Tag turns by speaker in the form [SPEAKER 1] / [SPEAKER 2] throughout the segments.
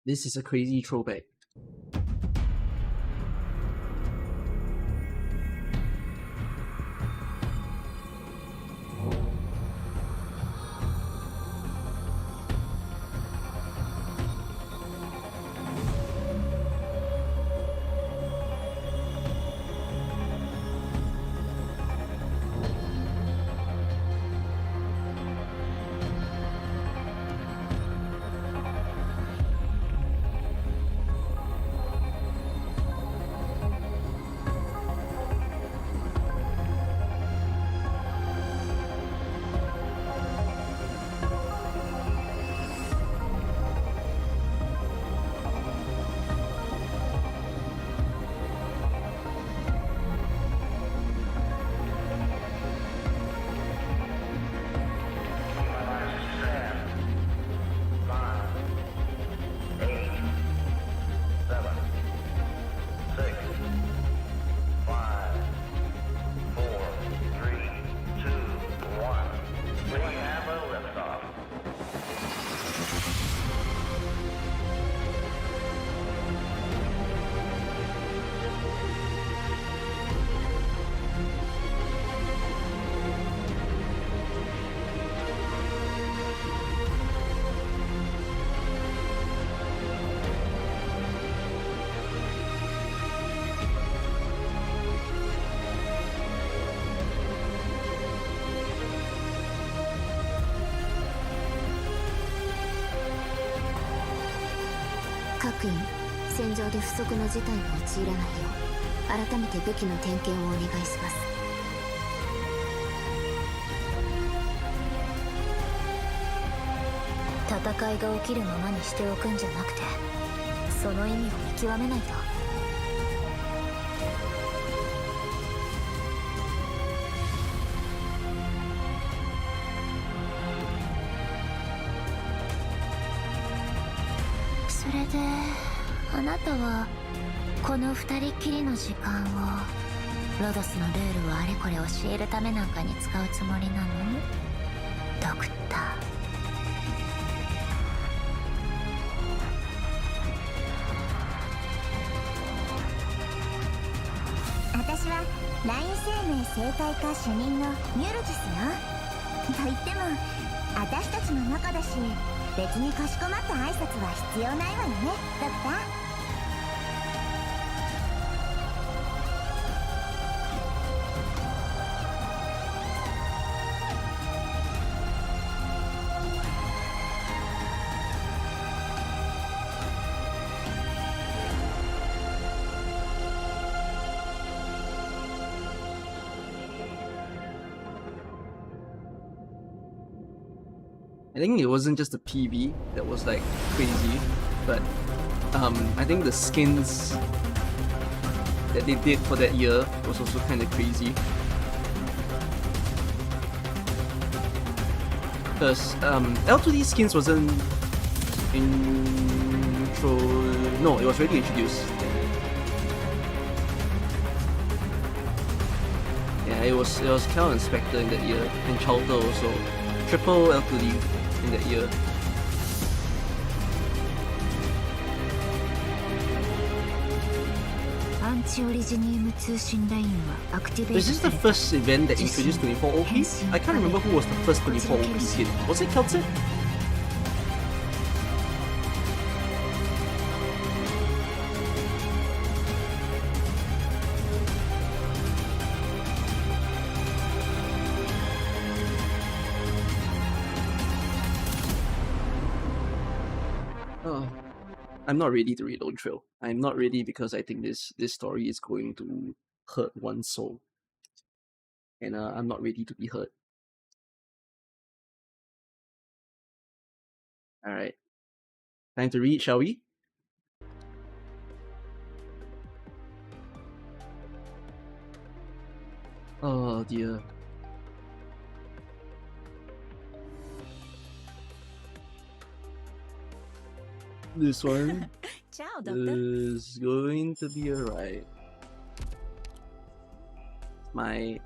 [SPEAKER 1] This is a crazy throwback.
[SPEAKER 2] 各員、戦場で不測の事態に陥らないよう改めて武器の点検をお願いします。戦いが起きるままにしておくんじゃなくて、その意味を見極めないと。それであなたはこの二人きりの時間をロドスのルールをあれこれ教えるためなんかに使うつもりなの？ドクター。私はライン生命生態科主任のミュルジスよ。と言っても私たちの中だし、別にかしこまった挨拶は必要ないわよね、ドクター。
[SPEAKER 1] I think it wasn't just the PV that was like crazy, but I think the skins that they did for that year was also kind of crazy. Because L2D skins wasn't no, it was already introduced. Yeah, it was Cal and Spectre in that year, and Chalter also. Triple L2D in that year. Is this the first event that introduced 24 OP? I can't remember who was the first 24 OP skin. Was it Celtic? I'm not ready to read Lonetrail. I'm not ready because I think this story is going to hurt one's soul. And I'm not ready to be hurt. Alright. Time to read, shall we? Oh dear. This one is going to be alright. Oh,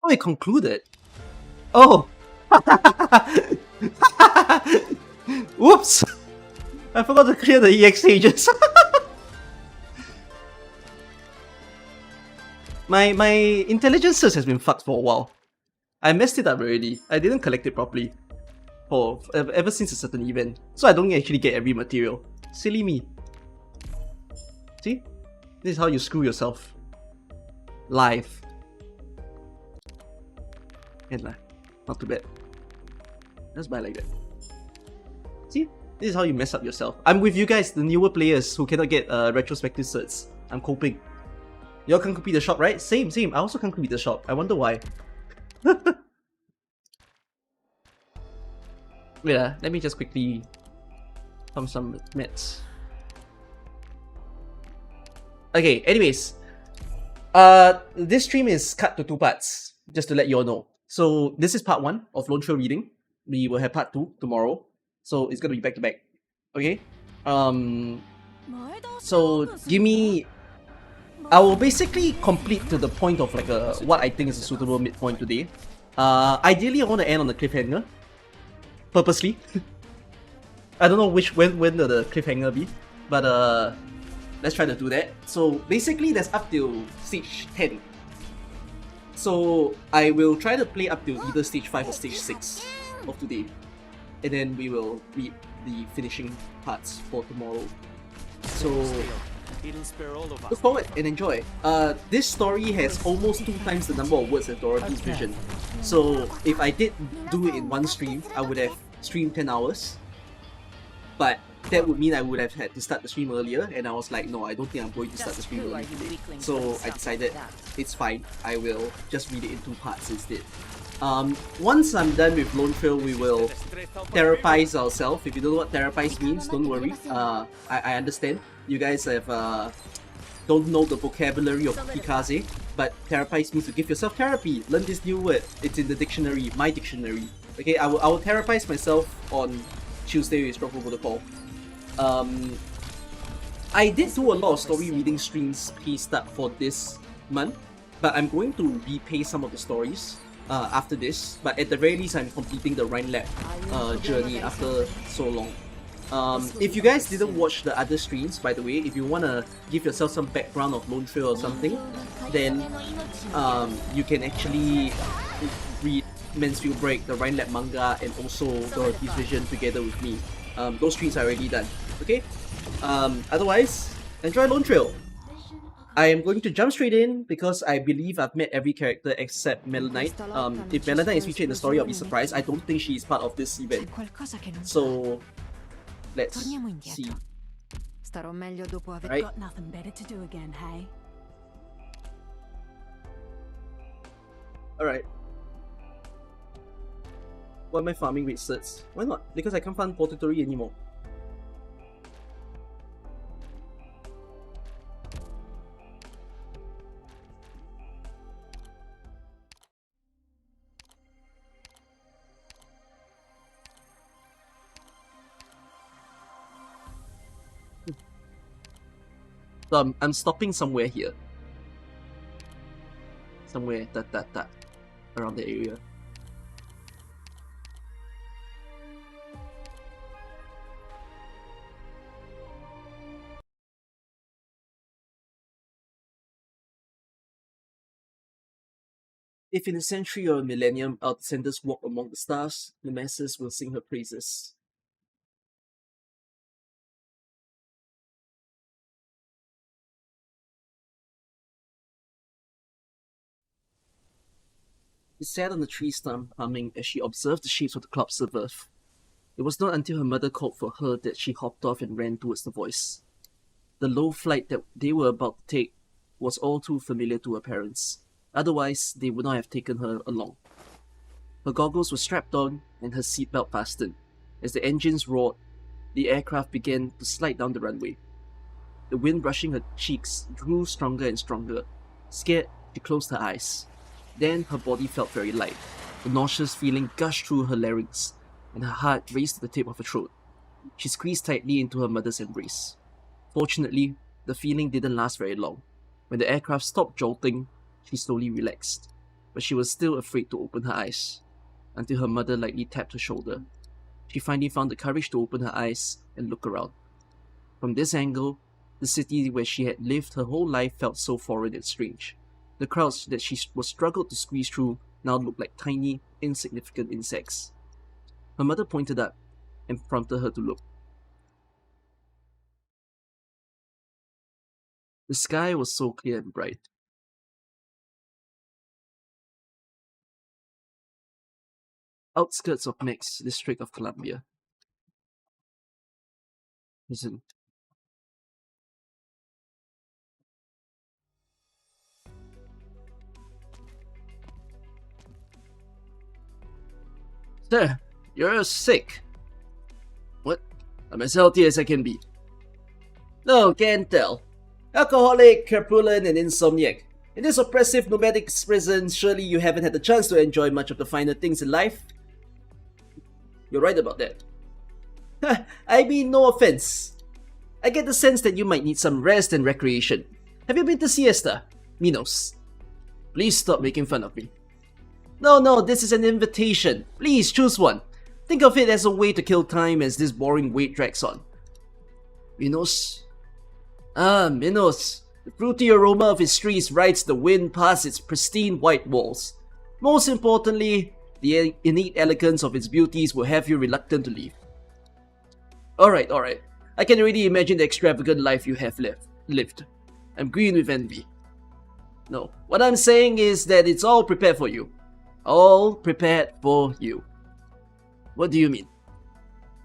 [SPEAKER 1] it concluded. Oh! Whoops! I forgot to clear the EX stages. my intelligence search has been fucked for a while. I messed it up already. I didn't collect it properly for ever since a certain event, so I don't actually get every material. Silly me. See? This is how you screw yourself. Live. And not too bad. Just buy like that. See? This is how you mess up yourself. I'm with you guys, the newer players who cannot get retrospective certs. I'm coping. Y'all can't complete the shop, right? Same. I also can't complete the shop. I wonder why. Wait, let me just quickly pump some meds. Okay, anyways. This stream is cut to 2 parts, just to let you all know. So this is part 1 of Lonetrail reading. We will have part 2 tomorrow. So it's gonna be back to back. Okay? So give me... I will basically complete to the point of like what I think is a suitable midpoint today. Ideally I want to end on the cliffhanger. Purposely. I don't know when the cliffhanger be. But let's try to do that. So basically that's up till stage 10. So I will try to play up till either stage 5 or stage 6 of today. And then we will read the finishing parts for tomorrow. So look forward and enjoy. This story has almost 2 times the number of words as Dorothy's Vision. So if I did do it in one stream, I would have streamed 10 hours. But that would mean I would have had to start the stream earlier, and I was like, no, I don't think I'm going to start the stream early today. So I decided it's fine, I will just read it in 2 parts instead. Once I'm done with Lonetrail, we will therapize ourselves. If you don't know what therapize means, don't worry. I understand. You guys have don't know the vocabulary of Kikaze, but therapize means to give yourself therapy. Learn this new word. It's in the dictionary, my dictionary. Okay, I will therapize myself on Tuesday with Struggle Protocol. I did do a lot of story reading streams paced up for this month, but I'm going to repay some of the stories after this. But at the very least, I'm completing the Rhine Lab journey after so long. If you guys didn't watch the other streams, by the way, if you want to give yourself some background of Lonetrail or something, then you can actually read Mansfield Break, the Rhine Lab manga, and also Dorothy's Vision together with me. Those streams are already done. Okay? Otherwise, enjoy Lonetrail. I am going to jump straight in because I believe I've met every character except Melonite. If Melonite is featured in the story, I'll be surprised. I don't think she is part of this event. So, let's see. Right. Alright. Why am I farming with certs? Why not? Because I can't farm Portatory anymore. So I'm stopping somewhere here. Somewhere around the area. If in a century or a millennium our descendants walk among the stars, the masses will sing her praises. She sat on a tree stump, humming as she observed the shapes of the clumps of earth. It was not until her mother called for her that she hopped off and ran towards the voice. The low flight that they were about to take was all too familiar to her parents. Otherwise, they would not have taken her along. Her goggles were strapped on and her seatbelt fastened. As the engines roared, the aircraft began to slide down the runway. The wind brushing her cheeks grew stronger and stronger. Scared, she closed her eyes. Then her body felt very light. The nauseous feeling gushed through her larynx, and her heart raced to the tip of her throat. She squeezed tightly into her mother's embrace. Fortunately, the feeling didn't last very long. When the aircraft stopped jolting, she slowly relaxed, but she was still afraid to open her eyes, until her mother lightly tapped her shoulder. she finally found the courage to open her eyes and look around. From this angle, the city where she had lived her whole life felt so foreign and strange. The crowds that she was struggled to squeeze through now looked like tiny, insignificant insects. Her mother pointed up and prompted her to look. The sky was so clear and bright. Outskirts of Mex, District of Columbia. Listen. Sir, you're sick. What? I'm as healthy as I can be. No, can't tell. Alcoholic, corpulent, and insomniac. In this oppressive nomadic prison, surely you haven't had the chance to enjoy much of the finer things in life. You're right about that. I mean, no offense. I get the sense that you might need some rest and recreation. Have you been to Siesta? Minos. Please stop making fun of me. No, this is an invitation. Please choose one. Think of it as a way to kill time as this boring wait drags on. Minos? Minos. The fruity aroma of its trees rides the wind past its pristine white walls. Most importantly, the innate elegance of its beauties will have you reluctant to leave. Alright. I can already imagine the extravagant life you have lived. I'm green with envy. No, what I'm saying is that it's all prepared for you. All prepared for you. What do you mean?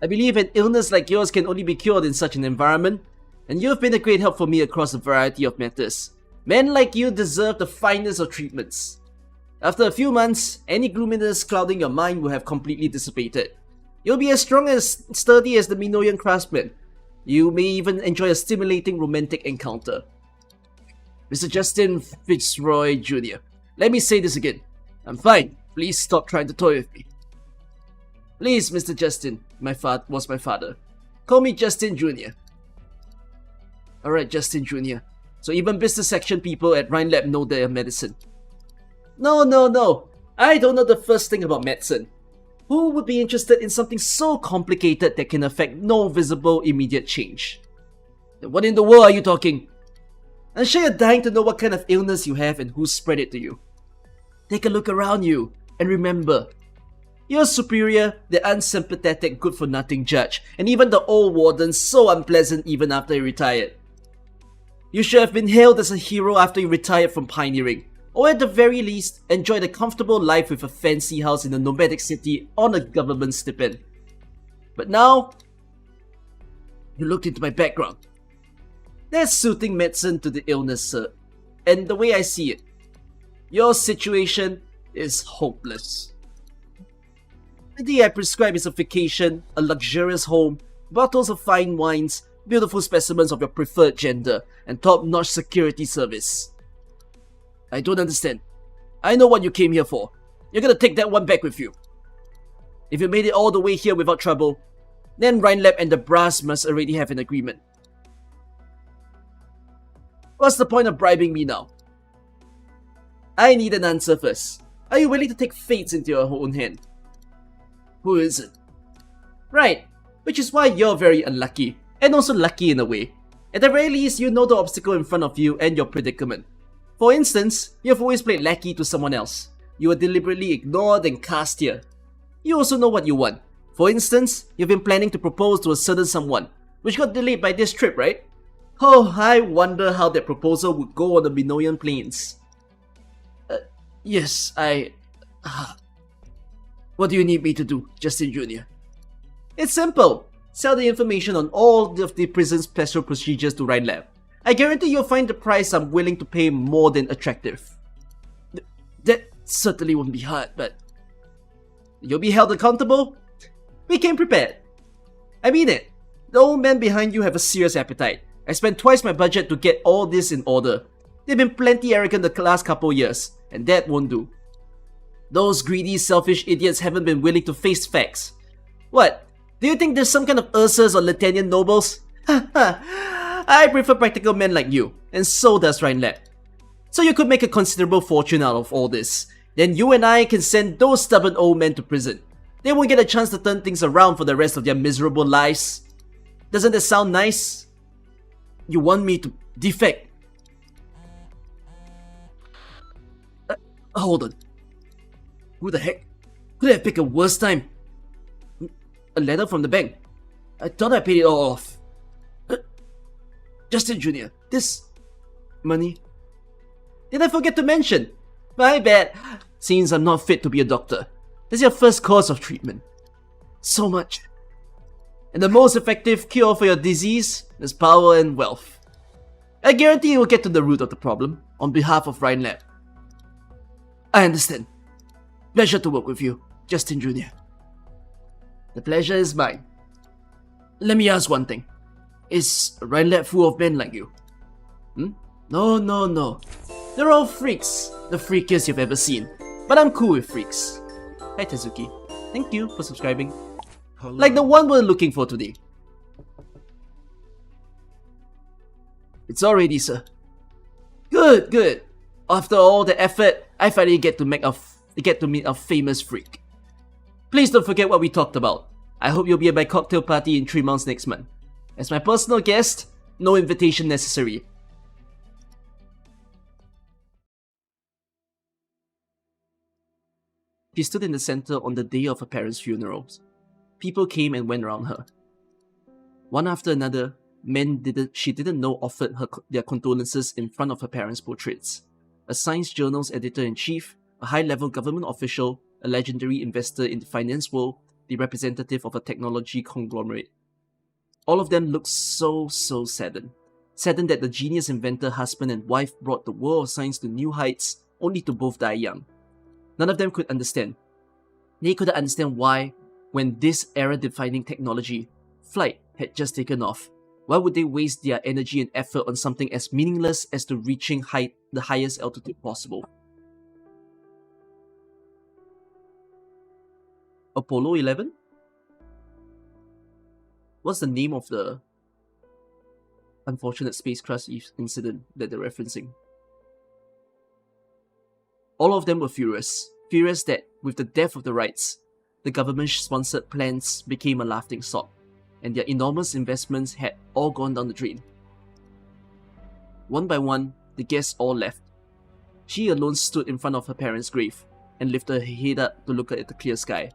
[SPEAKER 1] I believe an illness like yours can only be cured in such an environment, and you've been a great help for me across a variety of matters. Men like you deserve the finest of treatments. After a few months, any gloominess clouding your mind will have completely dissipated. You'll be as strong and sturdy as the Minoan craftsman. You may even enjoy a stimulating romantic encounter. Mr. Justin Fitzroy Jr., let me say this again. I'm fine. Please stop trying to toy with me. Please, Mr. Justin, my father. Call me Justin Jr. Alright, Justin Jr. So even business section people at Rhinelab know their medicine. No. I don't know the first thing about medicine. Who would be interested in something so complicated that can affect no visible immediate change? Then what in the world are you talking? I'm sure you're dying to know what kind of illness you have and who spread it to you. Take a look around you and remember, your superior, the unsympathetic good-for-nothing judge, and even the old warden so unpleasant even after he retired. You should have been hailed as a hero after you retired from pioneering, or at the very least, enjoyed a comfortable life with a fancy house in a nomadic city on a government stipend. But now, you looked into my background. There's soothing medicine to the illness, sir. And the way I see it, your situation is hopeless. The day I prescribe is a vacation, a luxurious home, bottles of fine wines, beautiful specimens of your preferred gender, and top-notch security service. I don't understand. I know what you came here for. You're gonna take that one back with you. If you made it all the way here without trouble, then Rhinelab and the brass must already have an agreement. What's the point of bribing me now? I need an answer first. Are you willing to take fates into your own hand? Who isn't? Right, which is why you're very unlucky, and also lucky in a way. At the very least, you know the obstacle in front of you and your predicament. For instance, you've always played lackey to someone else. You were deliberately ignored and cast here. You also know what you want. For instance, you've been planning to propose to a certain someone, which got delayed by this trip, right? Oh, I wonder how that proposal would go on the Minoan plains. Yes, What do you need me to do, Justin Jr.? It's simple. Sell the information on all of the prison's special procedures to Rhinelab. I guarantee you'll find the price I'm willing to pay more than attractive. That certainly won't be hard, but... You'll be held accountable? We came prepared. I mean it. The old men behind you have a serious appetite. I spent twice my budget to get all this in order. They've been plenty arrogant the last couple years, and that won't do. Those greedy, selfish idiots haven't been willing to face facts. What? Do you think there's some kind of Ursas or Latanian nobles? I prefer practical men like you, and so does Rhinelab. So you could make a considerable fortune out of all this. Then you and I can send those stubborn old men to prison. They won't get a chance to turn things around for the rest of their miserable lives. Doesn't that sound nice? You want me to defect? Hold on. Who the heck could have picked a worse time? A letter from the bank. I thought I paid it all off. Justin Jr., this money. Did I forget to mention? My bad. Since I'm not fit to be a doctor, that's your first course of treatment. So much. And the most effective cure for your disease is power and wealth. I guarantee you will get to the root of the problem on behalf of Ryan Lab. I understand. Pleasure to work with you, Justin Jr. The pleasure is mine. Let me ask one thing. Is Ryan Lab full of men like you? No. They're all freaks. The freakiest you've ever seen. But I'm cool with freaks. Hi Tezuki. Thank you for subscribing. Hello. Like the one we're looking for today. It's all ready, sir. Good. After all the effort, I finally get to meet a famous freak. Please don't forget what we talked about. I hope you'll be at my cocktail party in 3 months next month. As my personal guest, no invitation necessary. She stood in the center on the day of her parents' funerals. People came and went around her. One after another, men she didn't know offered her their condolences in front of her parents' portraits. A science journal's editor-in-chief, a high-level government official, a legendary investor in the finance world, the representative of a technology conglomerate. All of them looked so saddened. Saddened that the genius inventor, husband and wife brought the world of science to new heights, only to both die young. None of them could understand. They couldn't understand why, when this era-defining technology, flight, had just taken off, why would they waste their energy and effort on something as meaningless as to reaching the highest altitude possible? Apollo 11? What's the name of the unfortunate spacecraft incident that they're referencing? All of them were furious that with the death of the Wrights, the government-sponsored plans became a laughingstock, and their enormous investments had all gone down the drain. One by one, the guests all left. She alone stood in front of her parents' grave and lifted her head up to look at the clear sky.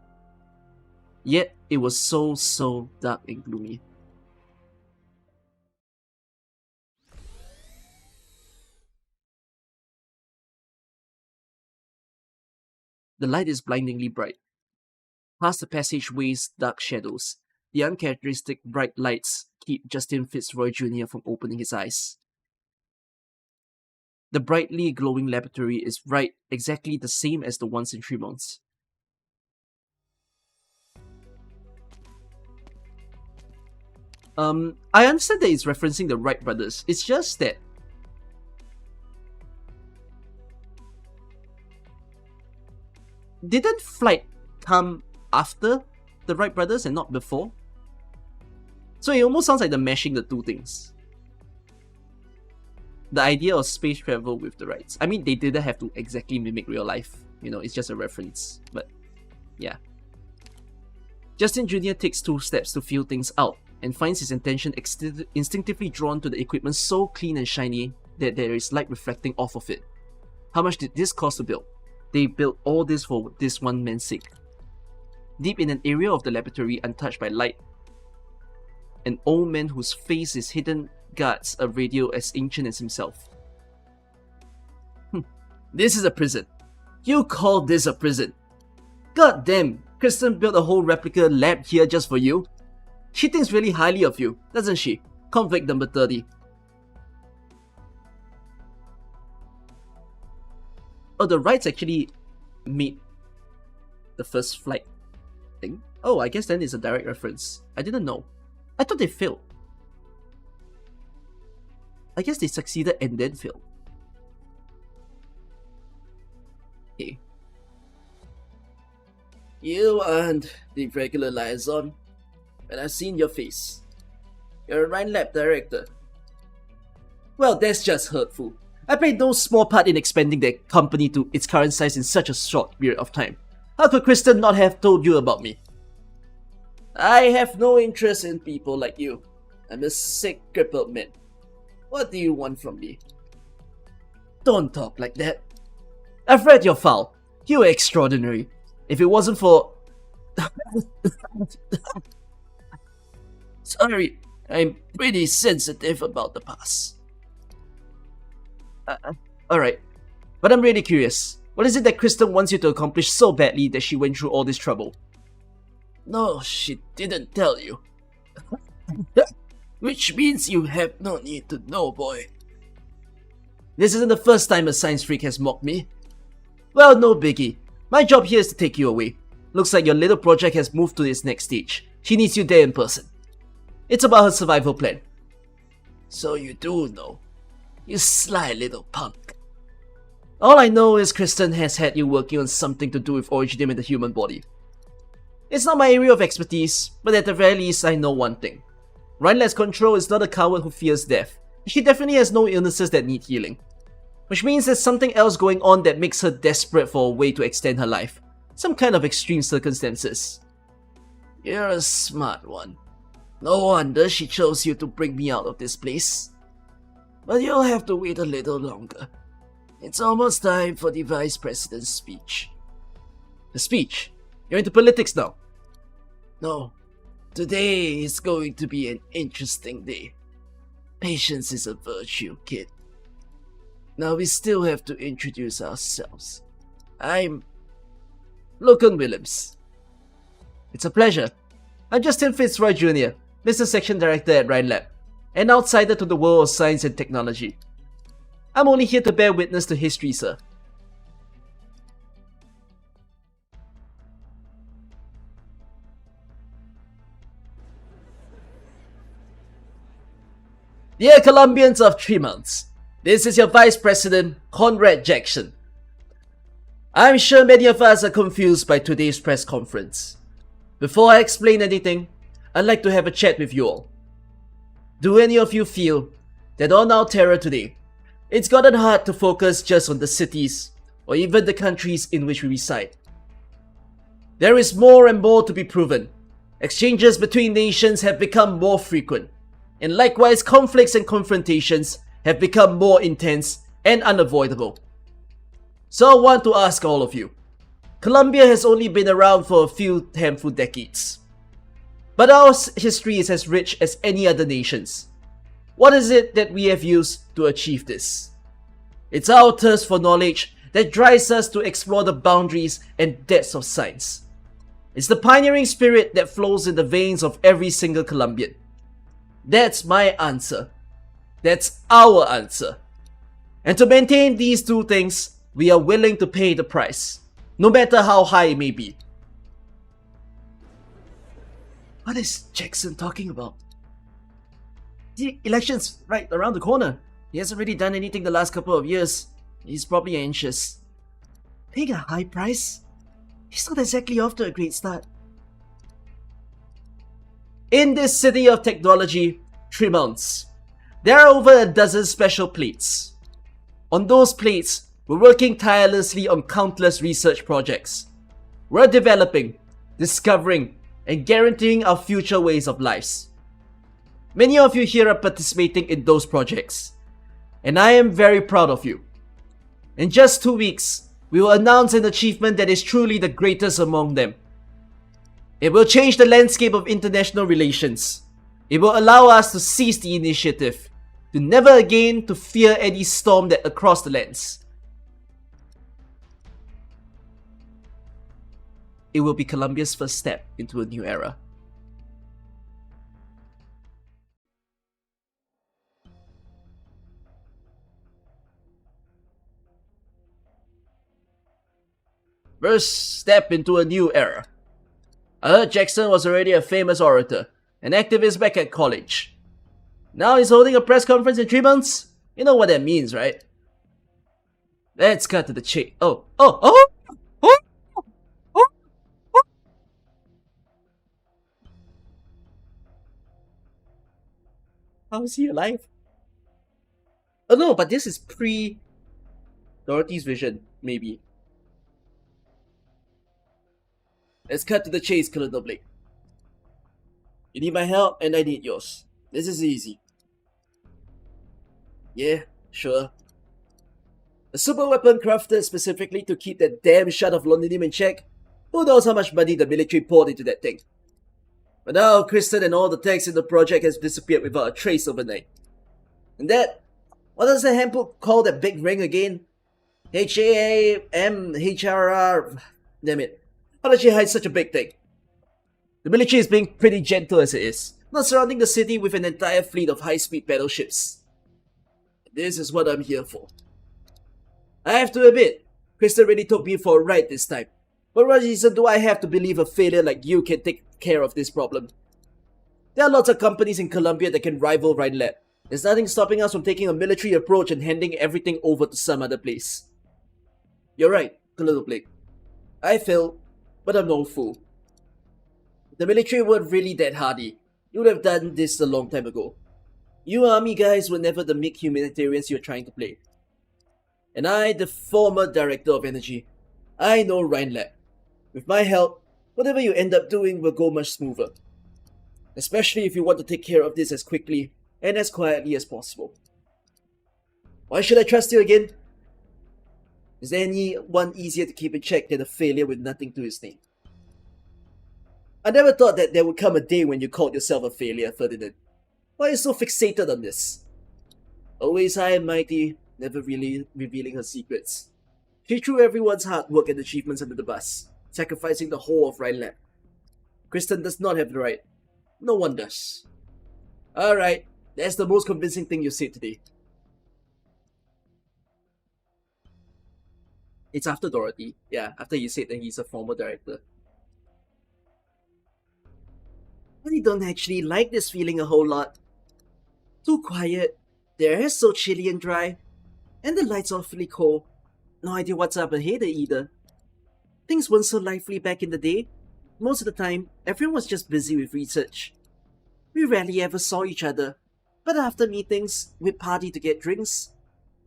[SPEAKER 1] Yet, it was so dark and gloomy. The light is blindingly bright. Past the passageways' dark shadows, the uncharacteristic bright lights keep Justin Fitzroy Jr. from opening his eyes. The brightly glowing laboratory is exactly the same as the ones in Tremont's. I understand that it's referencing the Wright brothers. It's just that didn't flight come after the Wright brothers and not before? So it almost sounds like they're mashing the two things. The idea of space travel with the Wrights. I mean, they didn't have to exactly mimic real life. You know, it's just a reference. But, yeah. Justin Jr. takes 2 steps to feel things out and finds his attention instinctively drawn to the equipment so clean and shiny that there is light reflecting off of it. How much did this cost to build? They built all this for this one man's sake. Deep in an area of the laboratory untouched by light, an old man whose face is hidden guards a radio as ancient as himself. This is a prison. You call this a prison? God damn, Kristen built a whole replica lab here just for you. She thinks really highly of you, doesn't she? Convict number 30. Oh, the Wrights actually made the first flight thing? Oh, I guess then it's a direct reference. I didn't know. I thought they failed. I guess they succeeded and then failed. Okay. You aren't the regular liaison, but I've seen your face. You're a Ryan Lab director. Well, that's just hurtful. I played no small part in expanding the company to its current size in such a short period of time. How could Kristen not have told you about me? I have no interest in people like you. I'm a sick, crippled man. What do you want from me? Don't talk like that. I've read your file. You are extraordinary. If it wasn't for... Sorry, I'm pretty sensitive about the past. Alright, but I'm really curious. What is it that Kristen wants you to accomplish so badly that she went through all this trouble? No, she didn't tell you. Which means you have no need to know, boy. This isn't the first time a science freak has mocked me. Well, no biggie. My job here is to take you away. Looks like your little project has moved to its next stage. She needs you there in person. It's about her survival plan. So you do know. You sly little punk. All I know is Kristen has had you working on something to do with originium in the human body. It's not my area of expertise, but at the very least I know one thing. Rhinela's Control is not a coward who fears death. She definitely has no illnesses that need healing. Which means there's something else going on that makes her desperate for a way to extend her life. Some kind of extreme circumstances. You're a smart one. No wonder she chose you to bring me out of this place. But you'll have to wait a little longer. It's almost time for the Vice President's speech. The speech? You're into politics now? No. Today is going to be an interesting day. Patience is a virtue, kid. Now we still have to introduce ourselves. I'm Logan Williams. It's a pleasure. I'm Justin Fitzroy Jr., Business Section Director at Rhine Lab, an outsider to the world of science and technology. I'm only here to bear witness to history, sir. Dear Colombians of Tremont, this is your Vice President, Conrad Jackson. I'm sure many of us are confused by today's press conference. Before I explain anything, I'd like to have a chat with you all. Do any of you feel that on our Terra today, it's gotten hard to focus just on the cities or even the countries in which we reside? There is more and more to be proven. Exchanges between nations have become more frequent, and likewise conflicts and confrontations have become more intense and unavoidable. So I want to ask all of you, Colombia has only been around for a few handful decades, but our history is as rich as any other nation's. What is it that we have used to achieve this? It's our thirst for knowledge that drives us to explore the boundaries and depths of science. It's the pioneering spirit that flows in the veins of every single Colombian. That's my answer. That's our answer. And to maintain these two things, we are willing to pay the price, no matter how high it may be. What is Jackson talking about? The election's right around the corner. He hasn't really done anything the last couple of years. He's probably anxious. Paying a high price? He's not exactly off to a great start. In this city of technology, Tremont, there are over a dozen special plates. On those plates, we're working tirelessly on countless research projects. We're developing, discovering, and guaranteeing our future ways of lives. Many of you here are participating in those projects, and I am very proud of you. In just 2 weeks, we will announce an achievement that is truly the greatest among them. It will change the landscape of international relations. It will allow us to seize the initiative, to never again to fear any storm that across the lands. It will be Colombia's first step into a new era. First step into a new era. I heard Jackson was already a famous orator, an activist back at college. Now he's holding a press conference in 3 months? You know what that means, right? Let's cut to the chase. Oh! How is he alive? Oh no, but this is pre Dorothy's vision, maybe.
[SPEAKER 3] Let's cut to the chase, Colonel Blake. You need my help, and I need yours. This is easy. Yeah, sure. A super weapon crafted specifically to keep that damn shot of Londonium in check? Who knows how much money the military poured into that thing? But now Kristen and all the techs in the project has disappeared without a trace overnight. And that, what does the handbook call that big ring again? HAMHRR. Damn it. How does she hide such a big thing? The military is being pretty gentle as it is, not surrounding the city with an entire fleet of high-speed battleships. This is what I'm here for. I have to admit, Kristen really took me for a ride this time. But what reason do I have to believe a failure like you can take care of this problem? There are lots of companies in Columbia that can rival Rhinelab. There's nothing stopping us from taking a military approach and handing everything over to some other place. You're right, Colonel Blake. I failed, but I'm no fool. If the military weren't really that hardy, you would have done this a long time ago. You army guys were never the meek humanitarians you're trying to play. And I, the former director of energy, I know Rhinelab. With my help, whatever you end up doing will go much smoother. Especially if you want to take care of this as quickly and as quietly as possible. Why should I trust you again? Is there anyone easier to keep in check than a failure with nothing to his name? I never thought that there would come a day when you called yourself a failure, Ferdinand. Why are you so fixated on this? Always high and mighty, never really revealing her secrets. She threw everyone's hard work and achievements under the bus, sacrificing the whole of Rhinelab. Kristen does not have the right. No one does. Alright, that's the most convincing thing you said today. It's after Dorothy. Yeah, after you said that he's a former director. I don't actually like this feeling a whole lot. Too quiet, the air is so chilly and dry, and the lights awfully cold. No idea what's up ahead either. Things weren't so lively back in the day. Most of the time, everyone was just busy with research. We rarely ever saw each other, but after meetings, we'd party to get drinks,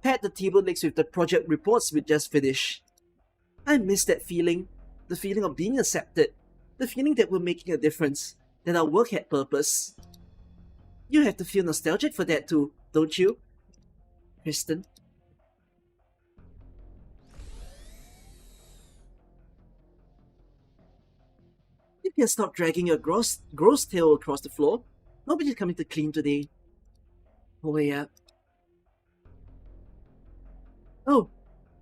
[SPEAKER 3] pat the table next with the project reports we'd just finished. I miss that feeling, the feeling of being accepted, the feeling that we're making a difference, that our work had purpose. You have to feel nostalgic for that too, don't you, Kristen? You can stop dragging your gross tail across the floor. Nobody's coming to clean today. Oh yeah. Oh,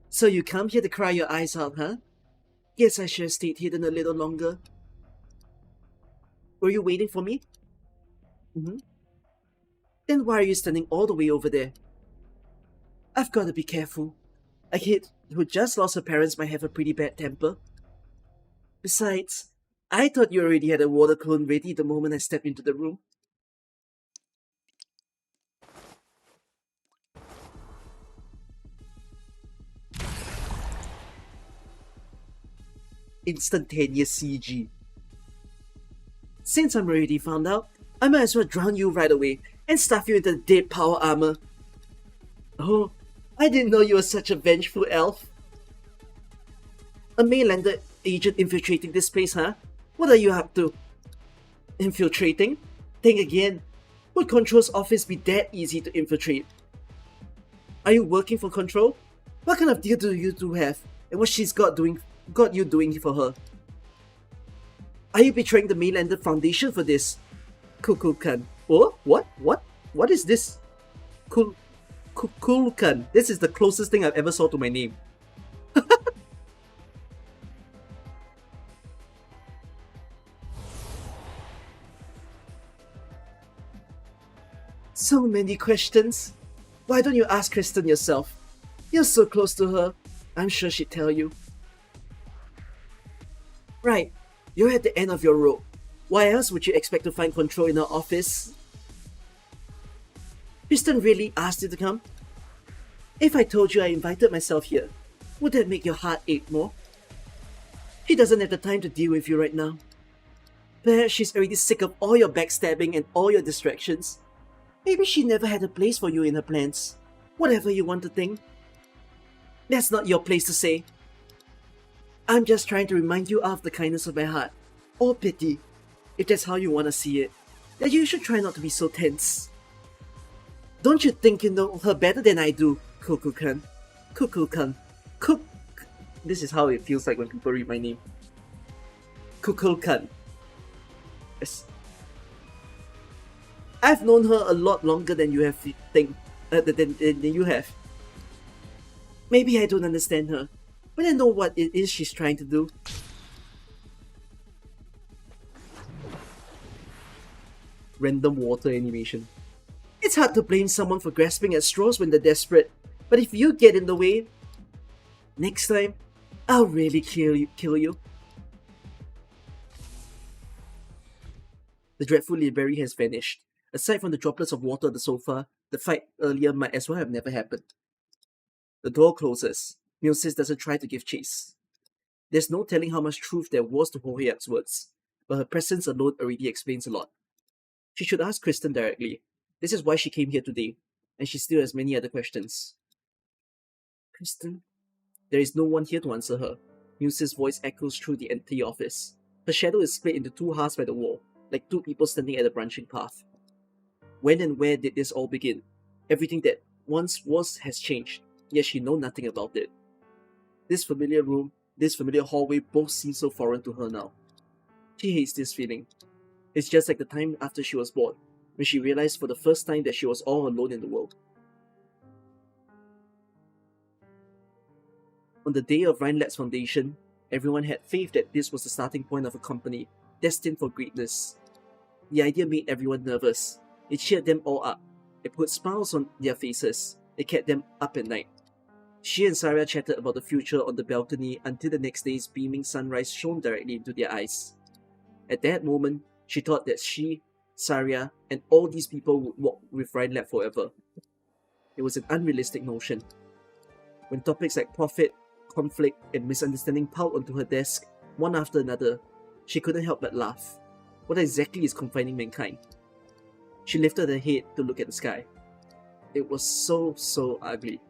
[SPEAKER 3] so you come here to cry your eyes out, huh? Guess I should have stayed hidden a little longer. Were you waiting for me? Mm-hmm. Then why are you standing all the way over there? I've got to be careful. A kid who just lost her parents might have a pretty bad temper. Besides, I thought you already had a water clone ready the moment I stepped into the room. Instantaneous CG. Since I'm already found out, I might as well drown you right away and stuff you into dead power armor. Oh, I didn't know you were such a vengeful elf. A mainlander agent infiltrating this place, huh? What are you up to? Infiltrating? Think again. Would Control's office be that easy to infiltrate? Are you working for Control? What kind of deal do you two have? And what she's got you doing for her? Are you betraying the Mainlander Foundation for this? Kukulkan. Oh? What? What is this? Kukulkan. This is the closest thing I've ever saw to my name. So many questions. Why don't you ask Kristen yourself? You're so close to her. I'm sure she'd tell you. Right. You're at the end of your rope. Why else would you expect to find Control in her office? Kristen really asked you to come? If I told you I invited myself here, would that make your heart ache more? She doesn't have the time to deal with you right now. Perhaps she's already sick of all your backstabbing and all your distractions. Maybe she never had a place for you in her plans. Whatever you want to think. That's not your place to say. I'm just trying to remind you of the kindness of my heart. Or pity, if that's how you want to see it. That you should try not to be so tense. Don't you think you know her better than I do, Kukulkan? Kukulkan. This is how it feels like when people read my name. Kukulkan. Yes. I've known her a lot longer than you have than you have. Maybe I don't understand her, but I know what it is she's trying to do. Random water animation. It's hard to blame someone for grasping at straws when they're desperate, but if you get in the way, next time, I'll really kill you. The dreadful library has vanished. Aside from the droplets of water on the sofa, the fight earlier might as well have never happened. The door closes. Musis doesn't try to give chase. There's no telling how much truth there was to Hohyak's words, but her presence alone already explains a lot. She should ask Kristen directly. This is why she came here today, and she still has many other questions. Kristen? There is no one here to answer her. Musis' voice echoes through the empty office. Her shadow is split into two halves by the wall, like two people standing at a branching path. When and where did this all begin? Everything that once was has changed, yet she knows nothing about it. This familiar room, this familiar hallway both seem so foreign to her now. She hates this feeling. It's just like the time after she was born, when she realized for the first time that she was all alone in the world. On the day of Rhineland's foundation, everyone had faith that this was the starting point of a company destined for greatness. The idea made everyone nervous. It cheered them all up. It put smiles on their faces. It kept them up at night. She and Saria chatted about the future on the balcony until the next day's beaming sunrise shone directly into their eyes. At that moment, she thought that she, Saria, and all these people would walk with Rhineland forever. It was an unrealistic notion. When topics like profit, conflict, and misunderstanding piled onto her desk, one after another, she couldn't help but laugh. What exactly is confining mankind? She lifted her head to look at the sky. It was so ugly.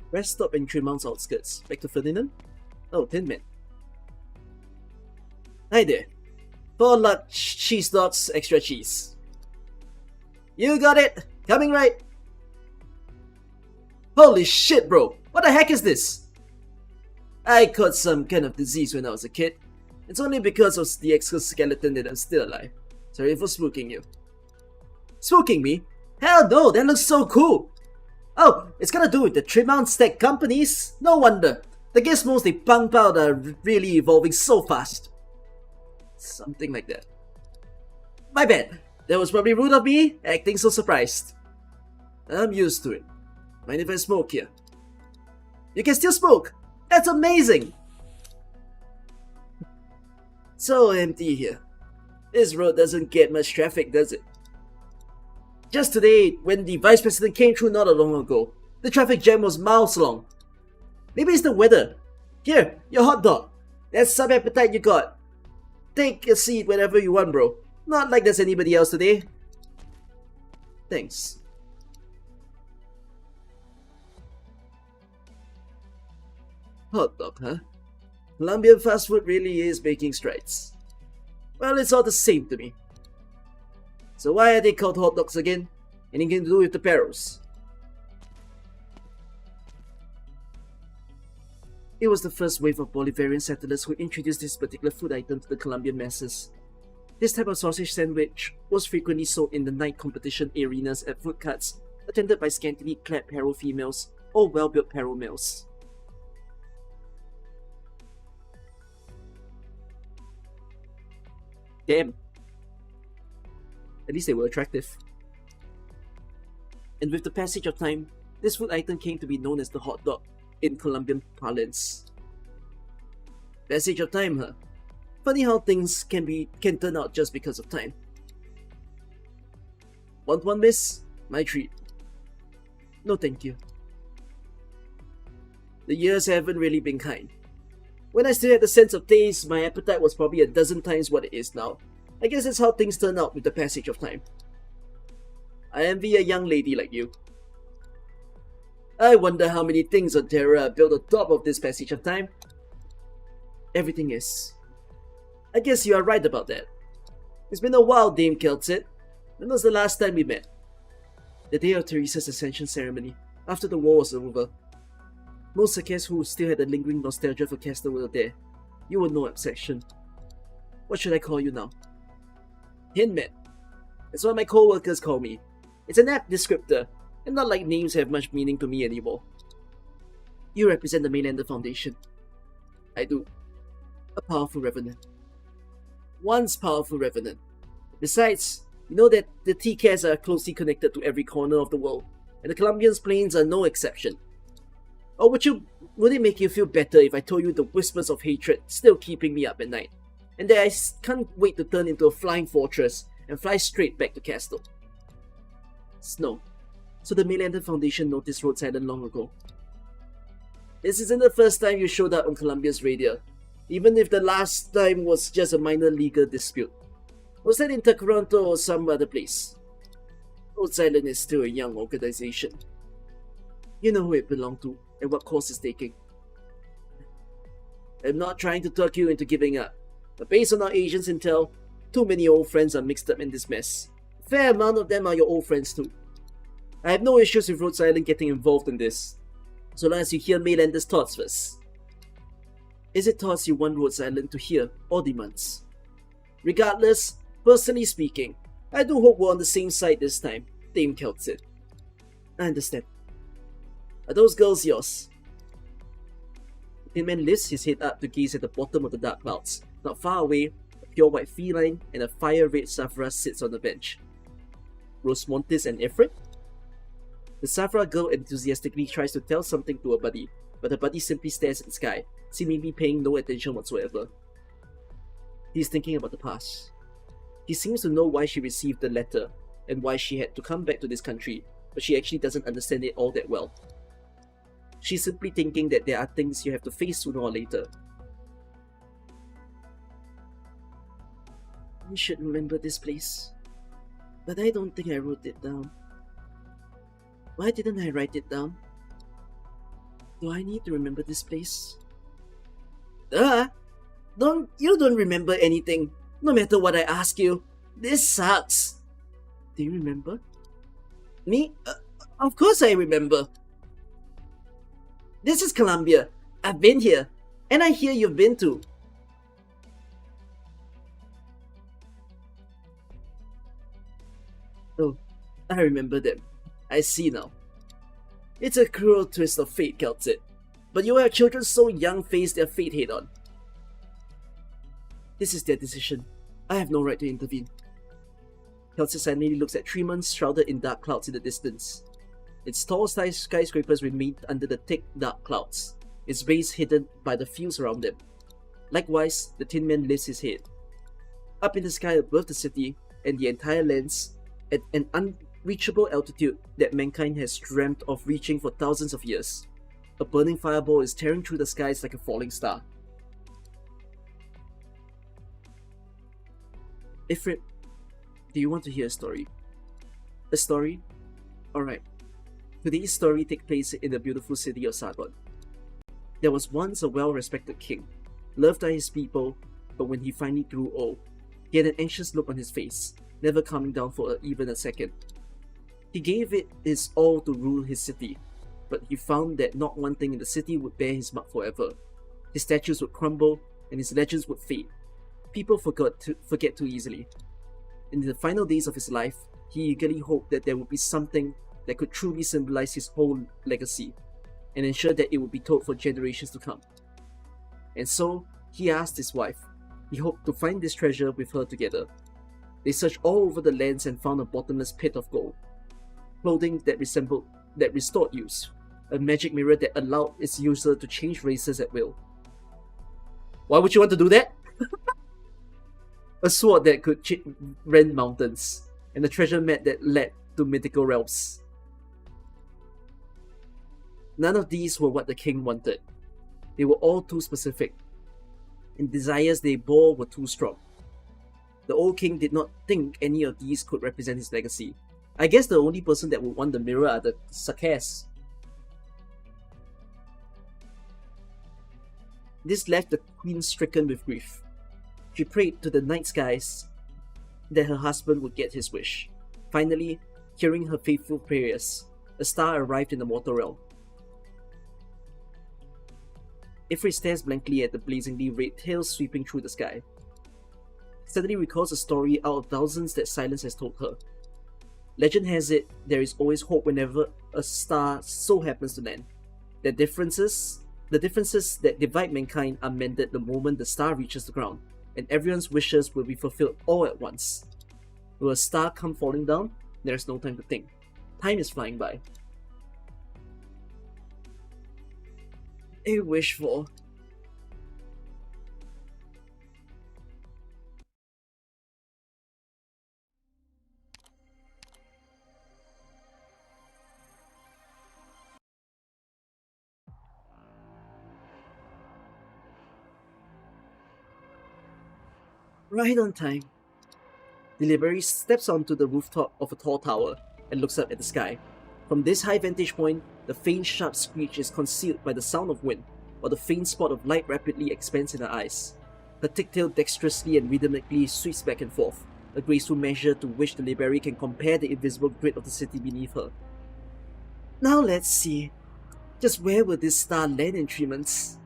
[SPEAKER 3] Rest stop in Tremount's outskirts. Back to Ferdinand? Oh, Tin Man. Hi there. 4 large cheese dogs, extra cheese. You got it! Coming right! Holy shit, bro! What the heck is this? I caught some kind of disease when I was a kid. It's only because of the exoskeleton that I'm still alive. Sorry for spooking you. Spooking me? Hell no, that looks so cool! Oh, it's got to do with the Tremount Stack companies? No wonder. The gizmos they pump out are really evolving so fast. Something like that. My bad. That was probably rude of me, acting so surprised. I'm used to it. Mind if I smoke here? You can still smoke! That's amazing! So empty here. This road doesn't get much traffic, does it? Just today, when the Vice President came through not long ago, the traffic jam was miles long. Maybe it's the weather. Here, your hot dog. That's some appetite you got. Take a seat whenever you want, bro. Not like there's anybody else today. Thanks. Hot dog, huh? Colombian fast food really is making strides. Well, it's all the same to me. So why are they called hot dogs again? Anything to do with the perros? It was the first wave of Bolivarian settlers who introduced this particular food item to the Colombian masses. This type of sausage sandwich was frequently sold in the night competition arenas at food carts, attended by scantily clad perro females or well-built perro males. Damn. At least they were attractive. And with the passage of time, this food item came to be known as the hot dog in Colombian parlance. Passage of time, huh? Funny how things can turn out just because of time. Want one, miss? My treat. No thank you. The years haven't really been kind. When I still had the sense of taste, my appetite was probably a dozen times what it is now. I guess that's how things turn out with the passage of time. I envy a young lady like you. I wonder how many things on Terra are built on top of this passage of time. Everything is. I guess you are right about that. It's been a while, Dame Keltsit. When was the last time we met? The day of Teresa's ascension ceremony, after the war was over. Most, I guess, who still had a lingering nostalgia for Castle were there. You were no exception. What should I call you now? Hinman. That's what my co-workers call me. It's an apt descriptor, and not like names have much meaning to me anymore. You represent the Mainlander Foundation. I do. A powerful revenant. Once powerful revenant. Besides, you know that the TCAS are closely connected to every corner of the world, and the Columbian's plains are no exception. Or would it make you feel better if I told you the whispers of hatred still keeping me up at night, and that I can't wait to turn into a flying fortress and fly straight back to Castle? Snow. So the Mainlander Foundation noticed Rhodes Island long ago. This isn't the first time you showed up on Columbia's radar, even if the last time was just a minor legal dispute. Was that in Toronto or some other place? Rhodes Island is still a young organization. You know who it belonged to and what course it's taking. I'm not trying to talk you into giving up, but based on our agent's intel, too many old friends are mixed up in this mess. A fair amount of them are your old friends too. I have no issues with Rhodes Island getting involved in this, so long as you hear Mainlander's thoughts first. Is it thoughts you want Rhodes Island to hear or demands? Regardless, personally speaking, I do hope we're on the same side this time, Dame Keltsit. I understand. Are those girls yours? The Tin Man lifts his head up to gaze at the bottom of the dark clouds. Not far away, a pure white feline and a fire-red Safra sits on the bench. Rosmontis and Ifrit? The Safra girl enthusiastically tries to tell something to her buddy, but her buddy simply stares at the sky, seemingly paying no attention whatsoever. He's thinking about the past. He seems to know why she received the letter, and why she had to come back to this country, but she actually doesn't understand it all that well. She's simply thinking that there are things you have to face sooner or later. I should remember this place, but I don't think I wrote it down. Why didn't I write it down? Do I need to remember this place? You don't remember anything, no matter what I ask you. This sucks. Do you remember? Me? Of course I remember. This is Columbia. I've been here, and I hear you've been too. Oh, I remember them. I see now. It's a cruel twist of fate, Keltsit. But you have children so young face their fate head on. This is their decision. I have no right to intervene. Keltsit suddenly looks at Tremont shrouded in dark clouds in the distance. Its tall skyscrapers remained under the thick dark clouds, its base hidden by the fields around them. Likewise, the Tin Man lifts his head. Up in the sky above the city and the entire lands, at an unreachable altitude that mankind has dreamt of reaching for thousands of years, a burning fireball is tearing through the skies like a falling star. Ifrit, do you want to hear a story? A story? Alright. Today's story takes place in the beautiful city of Sargon. There was once a well-respected king, loved by his people, but when he finally grew old, he had an anxious look on his face, never calming down for even a second. He gave it his all to rule his city, but he found that not one thing in the city would bear his mark forever. His statues would crumble, and his legends would fade. People forget too easily. In the final days of his life, he eagerly hoped that there would be something that could truly symbolize his whole legacy, and ensure that it would be told for generations to come. And so, he asked his wife. He hoped to find this treasure with her together. They searched all over the lands and found a bottomless pit of gold, clothing that restored use, a magic mirror that allowed its user to change races at will. Why would you want to do that? A sword that could rend mountains, and a treasure map that led to mythical realms. None of these were what the king wanted. They were all too specific, and desires they bore were too strong. The old king did not think any of these could represent his legacy. I guess the only person that would want the mirror are the Sakers. This left the queen stricken with grief. She prayed to the night skies that her husband would get his wish. Finally, hearing her faithful prayers, a star arrived in the mortal realm. Ifrit stares blankly at the blazingly red tail sweeping through the sky. Suddenly recalls a story out of thousands that silence has told her. Legend has it there is always hope whenever a star so happens to land. The differences that divide mankind are mended the moment the star reaches the ground, and everyone's wishes will be fulfilled all at once. Will a star come falling down? There is no time to think. Time is flying by. A wish for. Right on time. Delivery steps onto the rooftop of a tall tower and looks up at the sky. From this high vantage point, the faint sharp screech is concealed by the sound of wind, while the faint spot of light rapidly expands in her eyes. Her thick-tail dexterously and rhythmically sweeps back and forth, a graceful measure to which the Liberi can compare the invisible grid of the city beneath her. Now let's see. Just where will this star land in 3 months?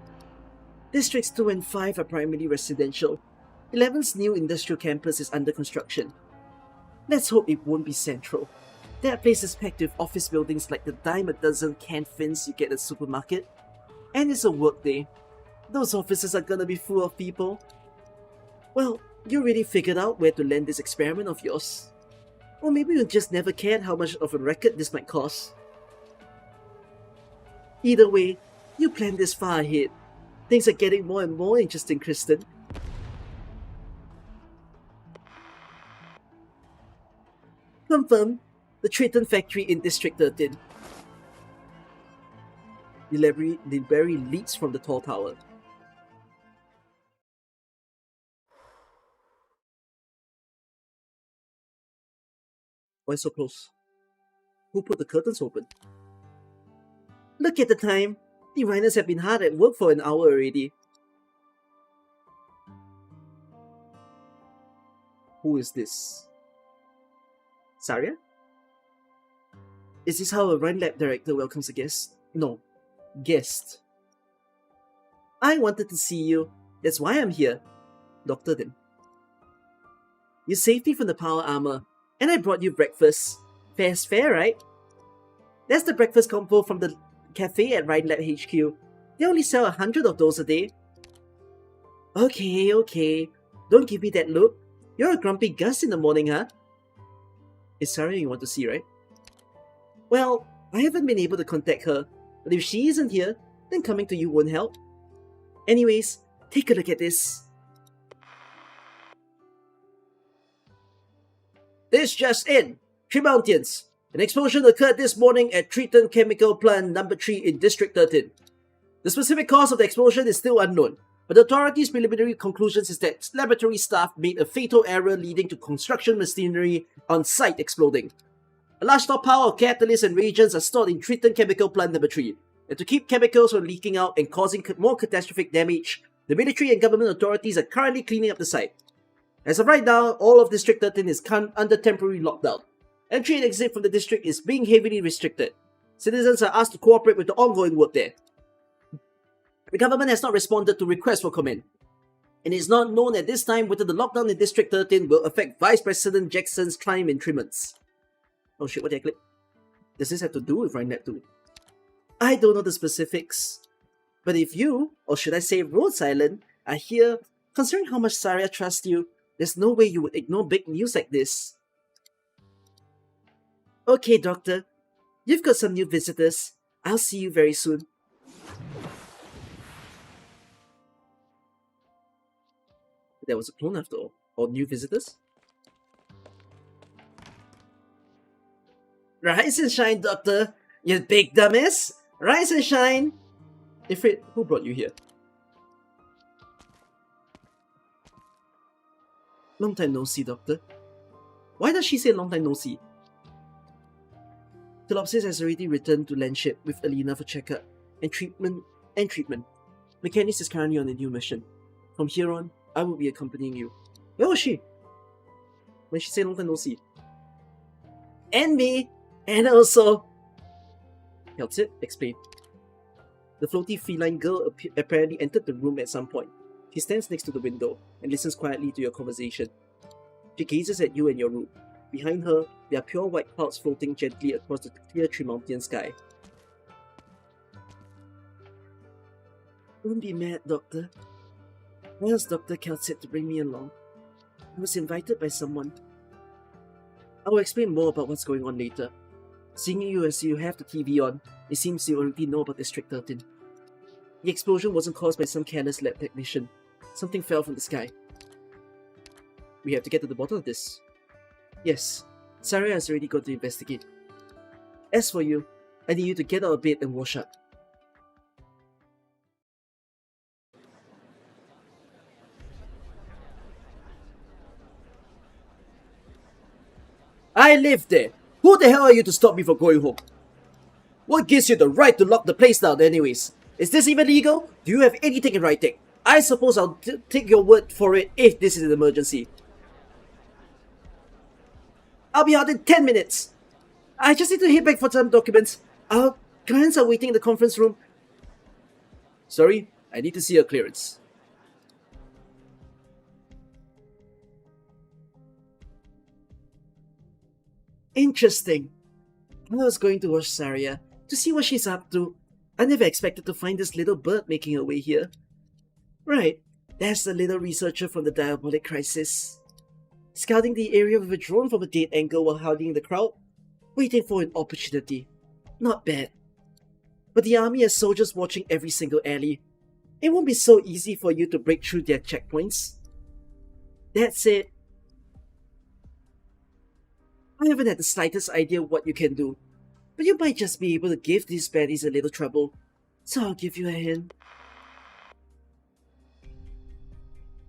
[SPEAKER 3] Districts 2 and 5 are primarily residential. 11's new industrial campus is under construction. Let's hope it won't be central. That place is packed with office buildings like the dime a dozen canned fins you get at the supermarket. And it's a work day. Those offices are gonna be full of people. Well, you already figured out where to land this experiment of yours. Or maybe you just never cared how much of a record this might cost. Either way, you planned this far ahead. Things are getting more and more interesting, Kristen. Confirmed. The Triton factory in District 13. The Liberi leaps from the tall tower. Why so close? Who put the curtains open? Look at the time. The Rhinos have been hard at work for an hour already. Who is this? Saria? Is this how a Rhine Lab director welcomes a guest? No. Guest. I wanted to see you. That's why I'm here. Doctor them. You saved me from the power armor, and I brought you breakfast. Fair's fair, right? That's the breakfast combo from the cafe at Rhine Lab HQ. They only sell 100 of those a day. Okay. Don't give me that look. You're a grumpy Gus in the morning, huh? It's Sarah you want to see, right? Well, I haven't been able to contact her, but if she isn't here, then coming to you won't help. Anyways, take a look at this. This just in. Tree Mountains. An explosion occurred this morning at Triton Chemical Plant No. 3 in District 13. The specific cause of the explosion is still unknown, but the authorities' preliminary conclusions is that laboratory staff made a fatal error leading to construction machinery on site exploding. A large stockpile of catalysts and reagents are stored in Triton Chemical Plant No. 3, and to keep chemicals from leaking out and causing more catastrophic damage, the military and government authorities are currently cleaning up the site. As of right now, all of District 13 is under temporary lockdown. Entry and exit from the district is being heavily restricted. Citizens are asked to cooperate with the ongoing work there. The government has not responded to requests for comment, and it is not known at this time whether the lockdown in District 13 will affect Vice President Jackson's climb in 3 months. Oh shit, what did I click? Does this have to do with Rhinenet 2? I don't know the specifics, but if you, or should I say Rhodes Island, are here, considering how much Saria trusts you, there's no way you would ignore big news like this. Okay, Doctor. You've got some new visitors. I'll see you very soon. There was a clone after all. Or new visitors? Rise and shine, Doctor. You big dumbass. Rise and shine! Ifrit, who brought you here? Long time no see, Doctor. Why does she say long time no see? Telopsis has already returned to Landship with Alina for checkup and treatment. Mechanics is currently on a new mission. From here on, I will be accompanying you. Where was she? When she said long time no see. And me! And also... Helps it? Explain. The floaty feline girl apparently entered the room at some point. She stands next to the window and listens quietly to your conversation. She gazes at you and your room. Behind her, there are pure white clouds floating gently across the clear Tremontian sky. Don't be mad, Doctor. Why asked Dr. Kelset to bring me along? I was invited by someone. I will explain more about what's going on later. Seeing you as you have the TV on, it seems you already know about District 13. The explosion wasn't caused by some careless lab technician. Something fell from the sky. We have to get to the bottom of this. Yes, Sarah has already gone to investigate. As for you, I need you to get out of bed and wash up. I live there! Who the hell are you to stop me from going home? What gives you the right to lock the place down anyways? Is this even legal? Do you have anything in writing? I suppose I'll take your word for it if this is an emergency. I'll be out in 10 minutes. I just need to head back for some documents. Our clients are waiting in the conference room. Sorry, I need to see your clearance. Interesting. I was going to watch Saria to see what she's up to. I never expected to find this little bird making her way here. Right, that's the little researcher from the Diabolic Crisis. Scouting the area with a drone from a dead angle while hiding in the crowd, waiting for an opportunity. Not bad. But the army has soldiers watching every single alley. It won't be so easy for you to break through their checkpoints. That said, I haven't had the slightest idea what you can do, but you might just be able to give these baddies a little trouble, so I'll give you a hint.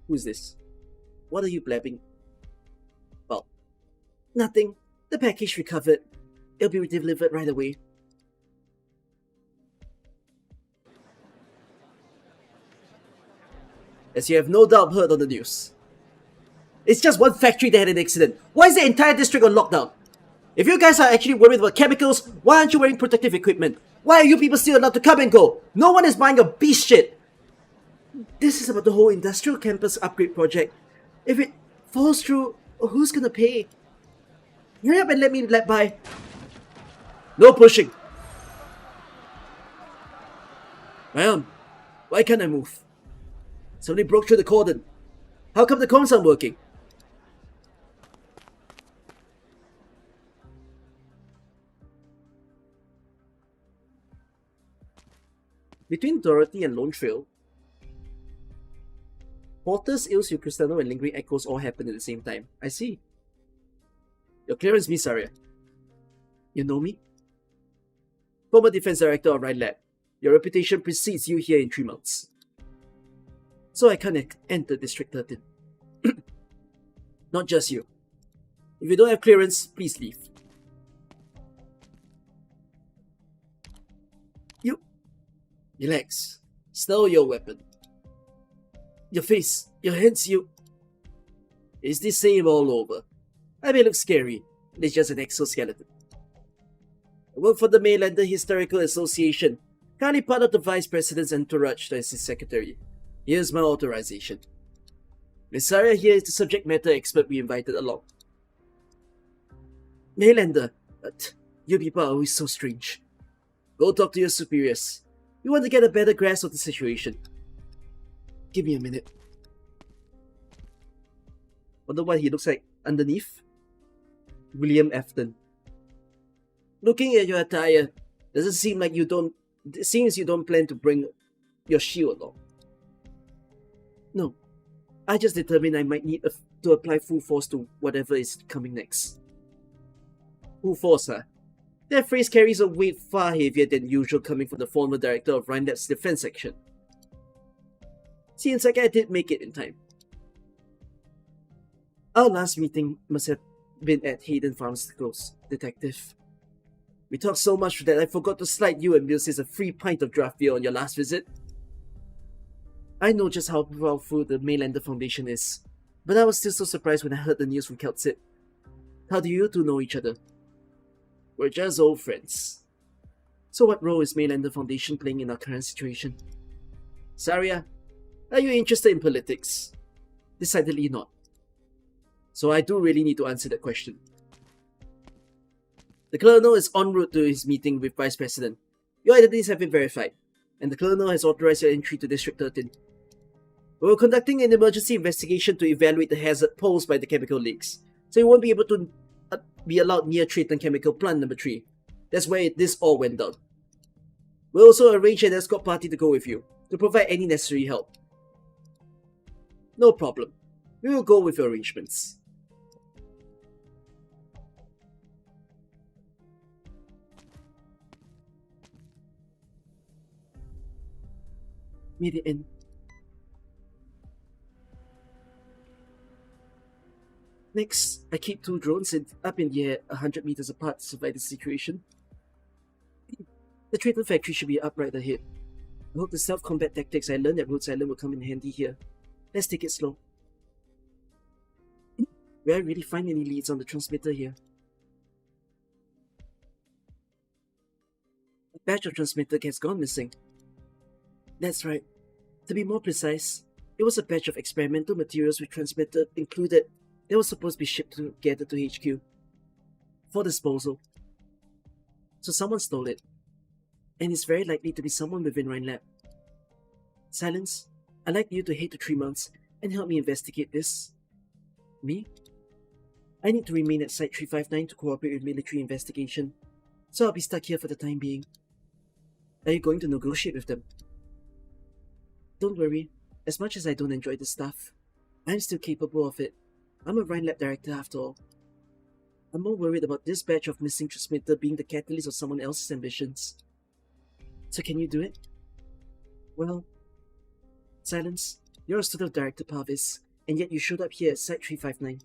[SPEAKER 3] Who's this? What are you blabbing? Well, nothing. The package recovered. It'll be delivered right away. As you have no doubt heard on the news. It's just one factory that had an accident. Why is the entire district on lockdown? If you guys are actually worried about chemicals, why aren't you wearing protective equipment? Why are you people still allowed to come and go? No one is buying your beast shit. This is about the whole industrial campus upgrade project. If it falls through, who's gonna pay? Hurry up and let me let by. No pushing. Ma'am, why can't I move? Somebody broke through the cordon. How come the comms aren't working? Between Dorothy and Lonetrail, Porter's ills with Cristano and lingering echoes all happened at the same time. I see. Your clearance, Miss Arya. You know me? Former Defense Director of Rhine Lab. Your reputation precedes you here in 3 months. So I can't enter District 13. Not just you. If you don't have clearance, please leave. You... Relax. Stow your weapon. Your face, your hands, you... It's the same all over. I may look scary, but it's just an exoskeleton. I work for the Maylander Historical Association, currently part of the Vice President's entourage as his secretary. Here's my authorization. Miss Sarah here is the subject matter expert we invited along. Maylander, but you people are always so strange. Go talk to your superiors. We want to get a better grasp of the situation. Give me a minute. Wonder what he looks like underneath? William Afton. Looking at your attire, doesn't seem like you don't... It seems you don't plan to bring your shield along. No, I just determined I might need to apply full force to whatever is coming next. Full force, huh? That phrase carries a weight far heavier than usual coming from the former director of Arknights' defense section. Seems like I did make it in time. Our last meeting must have been at Hayden Pharmaceuticals, Detective. We talked so much that I forgot to slide you and Mills a free pint of draft beer on your last visit. I know just how powerful the Mainlander Foundation is, but I was still so surprised when I heard the news from Keltsit. How do you two know each other? We're just old friends. So what role is Mainlander Foundation playing in our current situation? Saria, are you interested in politics? Decidedly not. So I do really need to answer that question. The Colonel is en route to his meeting with Vice President. Your identities have been verified, and the Colonel has authorized your entry to District 13. We're conducting an emergency investigation to evaluate the hazard posed by the chemical leaks, so you won't be able to be allowed near Triton Chemical Plant Number 3. That's where this all went down. We'll also arrange an escort party to go with you, to provide any necessary help. No problem. We will go with your arrangements. Made it in. Next, I keep 2 drones up in the air 100 meters apart to survive the situation. The Triton factory should be up right ahead. I hope the self-combat tactics I learned at Rhodes Island will come in handy here. Let's take it slow. Will I really find any leads on the transmitter here? A batch of transmitter has gone missing. That's right. To be more precise, it was a batch of experimental materials with transmitter included that was supposed to be shipped together to HQ for disposal. So someone stole it, and it's very likely to be someone within Rhine Lab. Silence, I'd like you to head to Tremont and help me investigate this. Me? I need to remain at Site 359 to cooperate with military investigation, so I'll be stuck here for the time being. Are you going to negotiate with them? Don't worry, as much as I don't enjoy this stuff, I'm still capable of it. I'm a Rhine Lab director after all. I'm more worried about this batch of missing transmitter being the catalyst of someone else's ambitions. So can you do it? Well, Silence, you're a student of Director Parvis, and yet you showed up here at Site 359.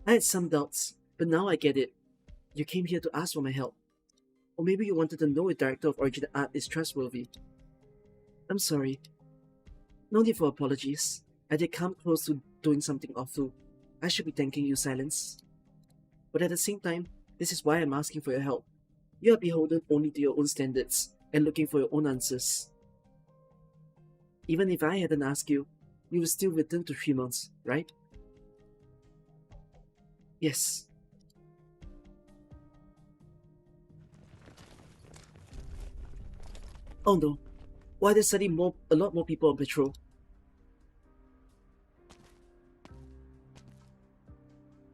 [SPEAKER 3] I had some doubts, but now I get it. You came here to ask for my help. Or maybe you wanted to know if Director of Original Art is trustworthy. I'm sorry. No need for apologies. I did come close to doing something awful. I should be thanking you, Silence. But at the same time, this is why I'm asking for your help. You are beholden only to your own standards and looking for your own answers. Even if I hadn't asked you, you would still return to Tremont, right? Yes. Oh no. Why there's suddenly a lot more people on patrol?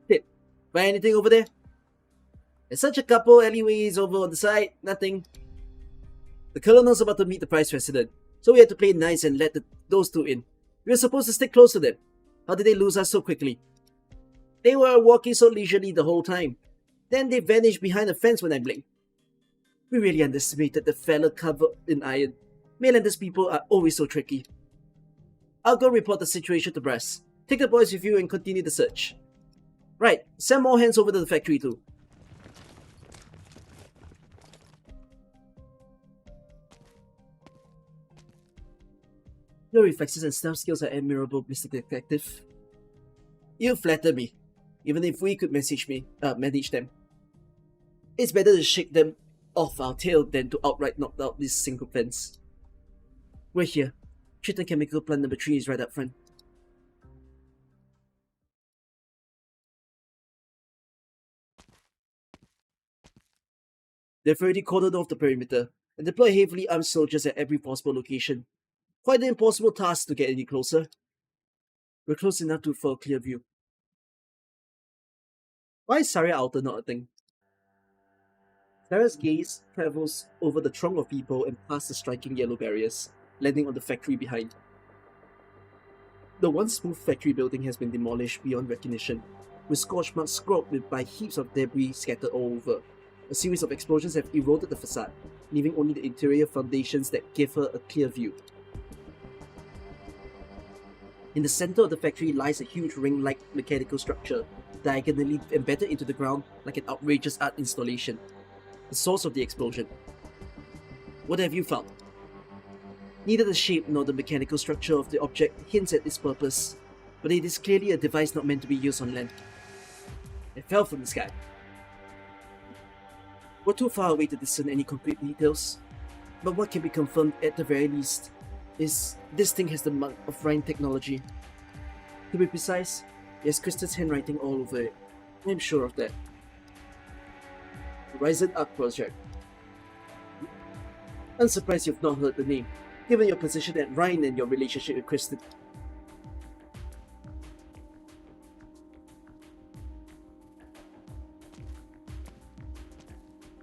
[SPEAKER 3] Pip, find anything over there? There's such a couple alleyways over on the side, nothing. The Colonel's about to meet the Vice President, so we had to play nice and let those two in. We were supposed to stick close to them. How did they lose us so quickly? They were walking so leisurely the whole time. Then they vanished behind a fence when I blinked. We really underestimated the fella covered in iron. Mainlanders people are always so tricky. I'll go report the situation to Brass. Take the boys with you and continue the search. Right, send more hands over to the factory too. Your reflexes and stealth skills are admirable, Mr. Detective. You flatter me, even if we could manage them. It's better to shake them off our tail than to outright knock out this single fence. We're here. Triton Chemical Plant Number 3 is right up front. They've already cordoned off the perimeter and deployed heavily armed soldiers at every possible location. Quite an impossible task to get any closer. We're close enough for a clear view. Why is Saria Outer not a thing? Saria's gaze travels over the throng of people and past the striking yellow barriers, landing on the factory behind. The once smooth factory building has been demolished beyond recognition, with scorch marks scrawled by heaps of debris scattered all over. A series of explosions have eroded the facade, leaving only the interior foundations that give her a clear view. In the center of the factory lies a huge ring-like mechanical structure, diagonally embedded into the ground like an outrageous art installation. The source of the explosion. What have you found? Neither the shape nor the mechanical structure of the object hints at its purpose, but it is clearly a device not meant to be used on land. It fell from the sky. We're too far away to discern any concrete details, but what can be confirmed at the very least is this thing has the mark of Rhine technology. To be precise, it has Kristen's handwriting all over it. I'm sure of that. Horizon Arc Project. Unsurprised you've not heard the name, given your position at Rhine and your relationship with Kristen.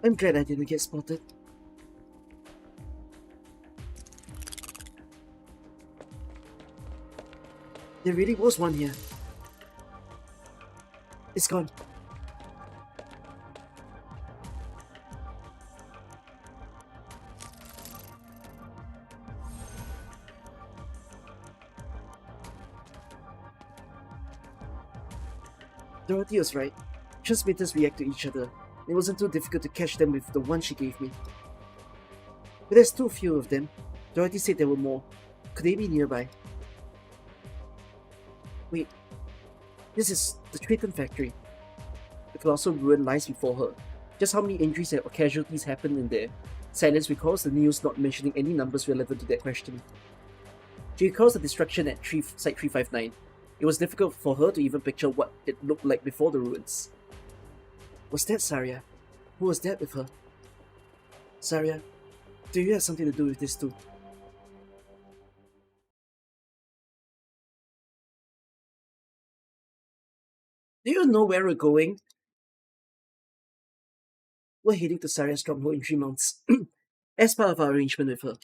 [SPEAKER 3] I'm glad I didn't get spotted. There really was one here. It's gone. Dorothy was right. Transmitters react to each other. It wasn't too difficult to catch them with the one she gave me. But there's too few of them. Dorothy said there were more. Could they be nearby? Wait. This is the Triton factory. The colossal ruin lies before her. Just how many injuries or casualties happened in there? Silence recalls the news not mentioning any numbers relevant to that question. She recalls the destruction at Site 359. It was difficult for her to even picture what it looked like before the ruins. Was that Saria? Who was that with her? Saria, do you have something to do with this too? Do you know where we're going? We're heading to Saria's stronghold in 3 months, as part of our arrangement with her.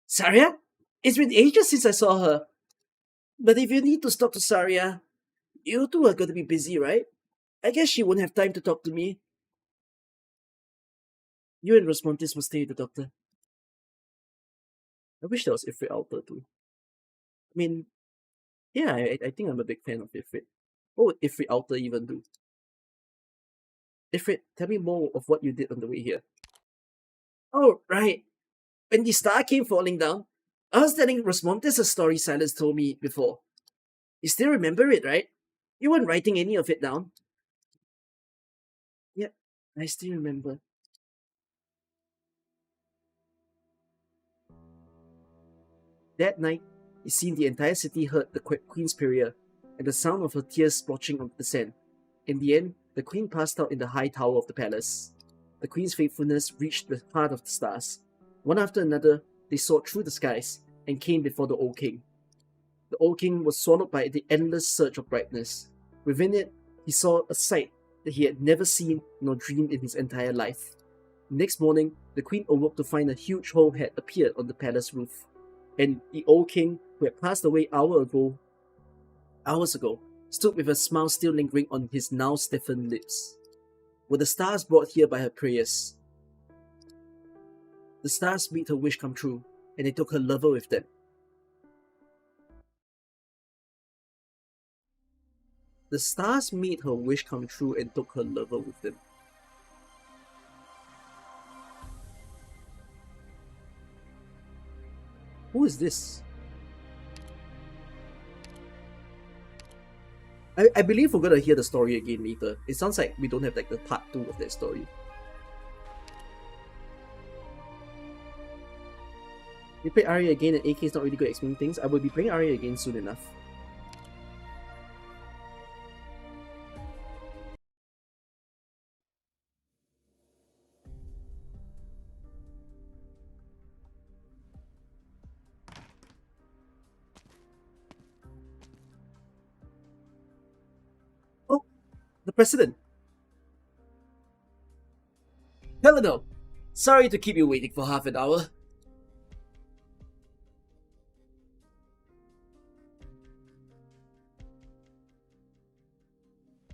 [SPEAKER 3] Saria? It's been ages since I saw her. But if you need to talk to Saria, you two are going to be busy, right? I guess she won't have time to talk to me. You and Rosmontis must stay with the doctor. I wish there was Ifrit Alter too. I mean, yeah, I think I'm a big fan of Ifrit. What would Ifrit Alter even do? Ifrit, tell me more of what you did on the way here. Oh, right. When the star came falling down, I was telling Rosmontis a story Silas told me before. You still remember it, right? You weren't writing any of it down. Yep, I still remember. That night, it seemed the entire city heard the Queen's prayer and the sound of her tears splotching on the sand. In the end, the Queen passed out in the high tower of the palace. The Queen's faithfulness reached the heart of the stars. One after another, they soared through the skies and came before the old king. The old king was swallowed by the endless surge of brightness. Within it, he saw a sight that he had never seen nor dreamed in his entire life. Next morning, the Queen awoke to find a huge hole had appeared on the palace roof, and the old king, who had passed away hours ago, stood with a smile still lingering on his now stiffened lips. Were the stars brought here by her prayers? The stars made her wish come true, and they took her lover with them. The stars made her wish come true and took her lover with them. Who is this? I believe we're gonna hear the story again later. It sounds like we don't have like the part 2 of that story. We play Arya again and AK is not really good at explaining things. I will be playing Arya again soon enough. Oh, the president. Hello. Sorry to keep you waiting for half an hour.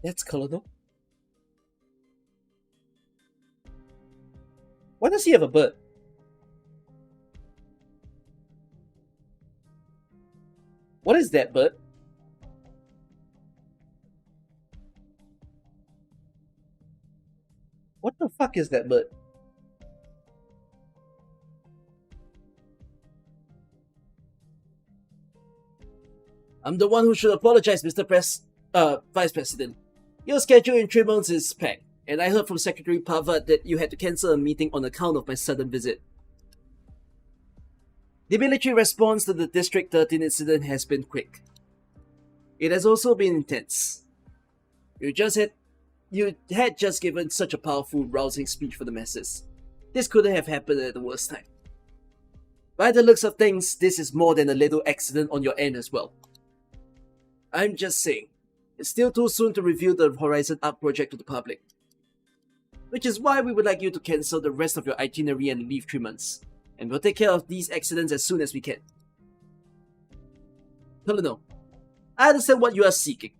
[SPEAKER 3] That's Colonel. Why does he have a bird? What is that bird? What the fuck is that bird? I'm the one who should apologize, Mr. Vice President. Your schedule in 3 months is packed, and I heard from Secretary Pavard that you had to cancel a meeting on account of my sudden visit. The military response to the District 13 incident has been quick. It has also been intense. You had just given such a powerful, rousing speech for the masses. This couldn't have happened at the worst time. By the looks of things, this is more than a little accident on your end as well. I'm just saying, it's still too soon to reveal the Horizon Arc project to the public. Which is why we would like you to cancel the rest of your itinerary and leave 3 months. And we'll take care of these accidents as soon as we can. Colonel, I understand what you are seeking,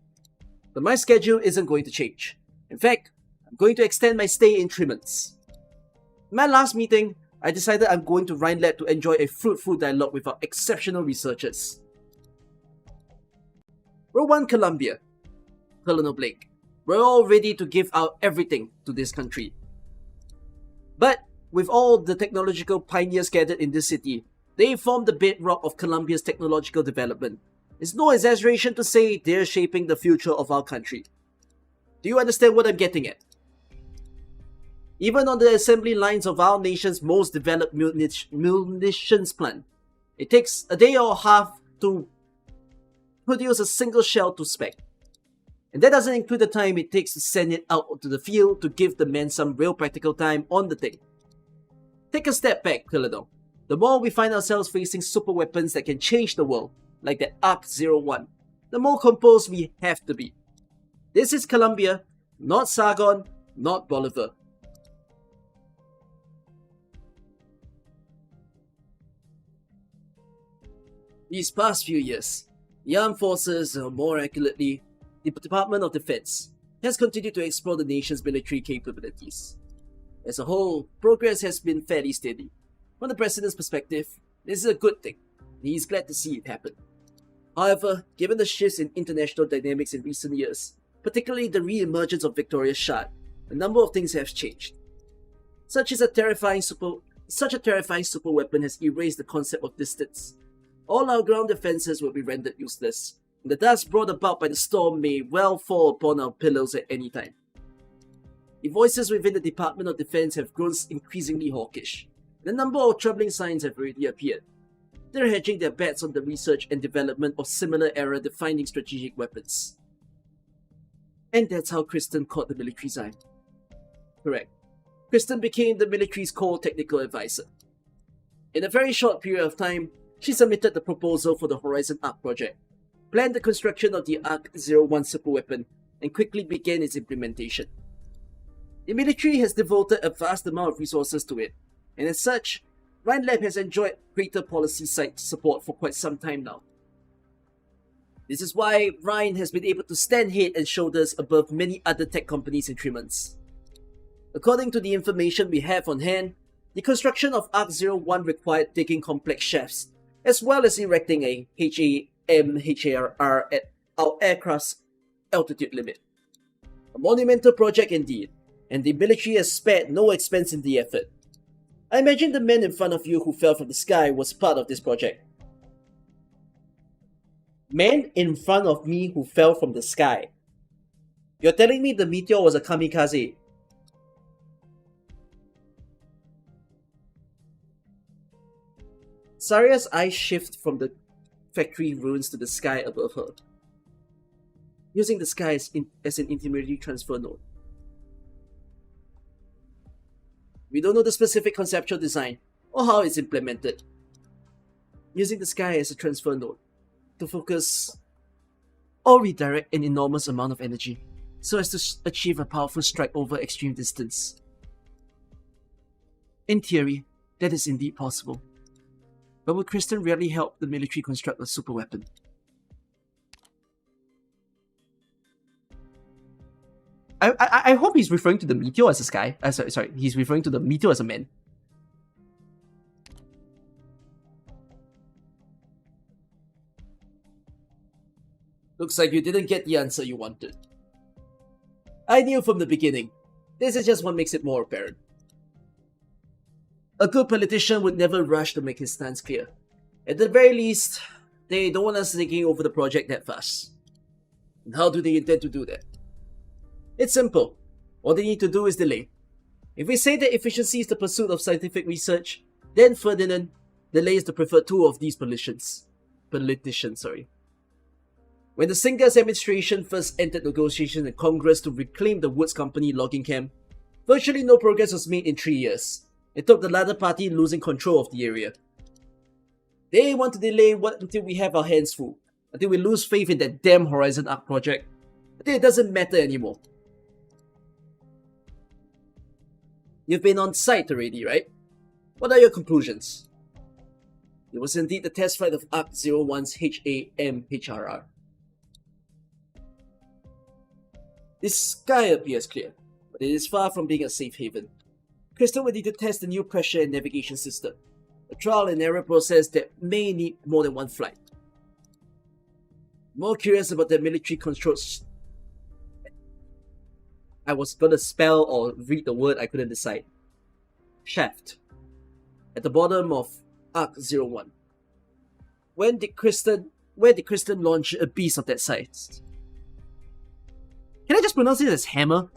[SPEAKER 3] but my schedule isn't going to change. In fact, I'm going to extend my stay in 3 months. In my last meeting, I decided I'm going to Rhinelab to enjoy a fruitful dialogue with our exceptional researchers. Row 1 Columbia. Colonel Blake, we're all ready to give out everything to this country. But with all the technological pioneers gathered in this city, they form the bedrock of Columbia's technological development. It's no exaggeration to say they're shaping the future of our country. Do you understand what I'm getting at? Even on the assembly lines of our nation's most developed munitions plant, it takes a day or a half to produce a single shell to spec. And that doesn't include the time it takes to send it out to the field to give the men some real practical time on the thing. Take a step back, Colonel. The more we find ourselves facing super weapons that can change the world, like that Ark-01, the more composed we have to be. This is Columbia, not Sargon, not Bolivar. These past few years, the armed forces, or more accurately, the Department of Defense, has continued to explore the nation's military capabilities. As a whole, progress has been fairly steady. From the President's perspective, this is a good thing. He is glad to see it happen. However, given the shifts in international dynamics in recent years, particularly the re-emergence of Victoria's Shard, a number of things have changed. Such a terrifying super weapon has erased the concept of distance. All our ground defenses will be rendered useless, and the dust brought about by the storm may well fall upon our pillows at any time. The voices within the Department of Defense have grown increasingly hawkish, and a number of troubling signs have already appeared. They're hedging their bets on the research and development of similar era-defining strategic weapons. And that's how Kristen caught the military's eye. Correct. Kristen became the military's core technical advisor. In a very short period of time, she submitted the proposal for the Horizon Arc project, planned the construction of the Ark-01 superweapon, and quickly began its implementation. The military has devoted a vast amount of resources to it, and as such, Rhinelab has enjoyed greater policy side support for quite some time now. This is why Rhine has been able to stand head and shoulders above many other tech companies in 3 months. According to the information we have on hand, the construction of Ark-01 required digging complex shafts, as well as erecting a HAR at our aircraft's altitude limit. A monumental project indeed, and the military has spared no expense in the effort. I imagine the man in front of you who fell from the sky was part of this project. Man in front of me who fell from the sky. You're telling me the meteor was a kamikaze? Saria's eyes shift from the factory ruins to the sky above her, using the sky as an intermediary transfer node. We don't know the specific conceptual design or how it's implemented. Using the sky as a transfer node to focus or redirect an enormous amount of energy so as to achieve a powerful strike over extreme distance. In theory, that is indeed possible. But would Kristen really help the military construct a superweapon? I hope he's referring to the meteor as a sky. Sorry, he's referring to the meteor as a man. Looks like you didn't get the answer you wanted. I knew from the beginning. This is just what makes it more apparent. A good politician would never rush to make his stance clear. At the very least, they don't want us taking over the project that fast. And how do they intend to do that? It's simple. All they need to do is delay. If we say that efficiency is the pursuit of scientific research, then Ferdinand, delay is the preferred tool of these politicians. When the Singas administration first entered negotiations in Congress to reclaim the Woods Company logging camp, virtually no progress was made in 3 years. It took the latter party losing control of the area. They want to delay until we have our hands full, until we lose faith in that damn Horizon Arc project, until it doesn't matter anymore. You've been on site already, right? What are your conclusions? It was indeed the test flight of Arc-01's HAMHRR. This sky appears clear, but it is far from being a safe haven. Crystal will need to test the new pressure and navigation system, a trial and error process that may need more than one flight. More curious about the military controls. I was gonna spell or read the word, I couldn't decide. Shaft. At the bottom of Arc-01. Where did Kristen launch a beast of that size? Can I just pronounce it as hammer?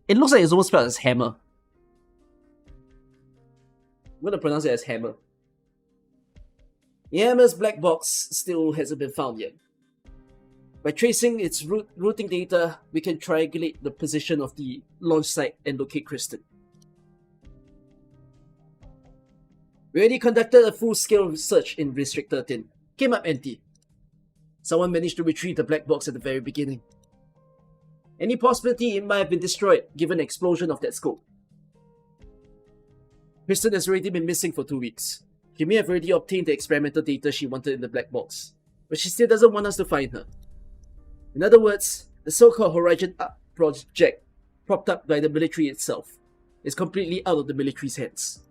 [SPEAKER 3] It looks like it's almost spelled as hammer. I'm gonna pronounce it as hammer. The hammer's black box still hasn't been found yet. By tracing its routing data, we can triangulate the position of the launch site and locate Kristen. We already conducted a full-scale research in District 13. Came up empty. Someone managed to retrieve the black box at the very beginning. Any possibility it might have been destroyed given the explosion of that scope. Kristen has already been missing for 2 weeks. She may have already obtained the experimental data she wanted in the black box, but she still doesn't want us to find her. In other words, the so-called Horizon Arc project, propped up by the military itself, is completely out of the military's hands.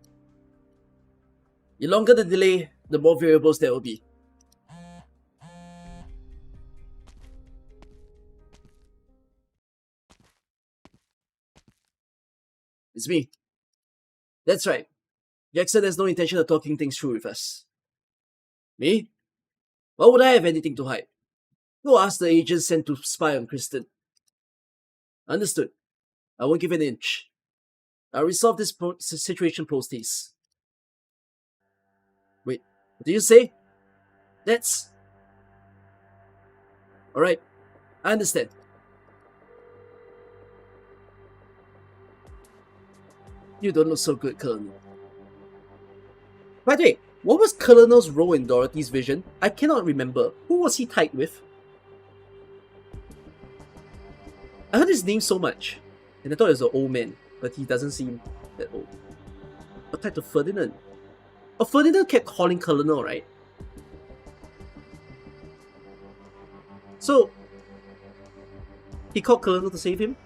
[SPEAKER 3] The longer the delay, the more variables there will be. It's me. That's right. Jackson has no intention of talking things through with us. Me? Why would I have anything to hide? Go ask the agent sent to spy on Kristen. Understood. I won't give an inch. I'll resolve this situation post-haste. Wait, what did you say? That's... Alright, I understand. You don't look so good, Colonel. By the way, what was Colonel's role in Dorothy's vision? I cannot remember. Who was he tied with? I heard his name so much, and I thought it was an old man, but he doesn't seem that old. What tied to Ferdinand? Oh, Ferdinand kept calling Colonel, right? So, he called Colonel to save him?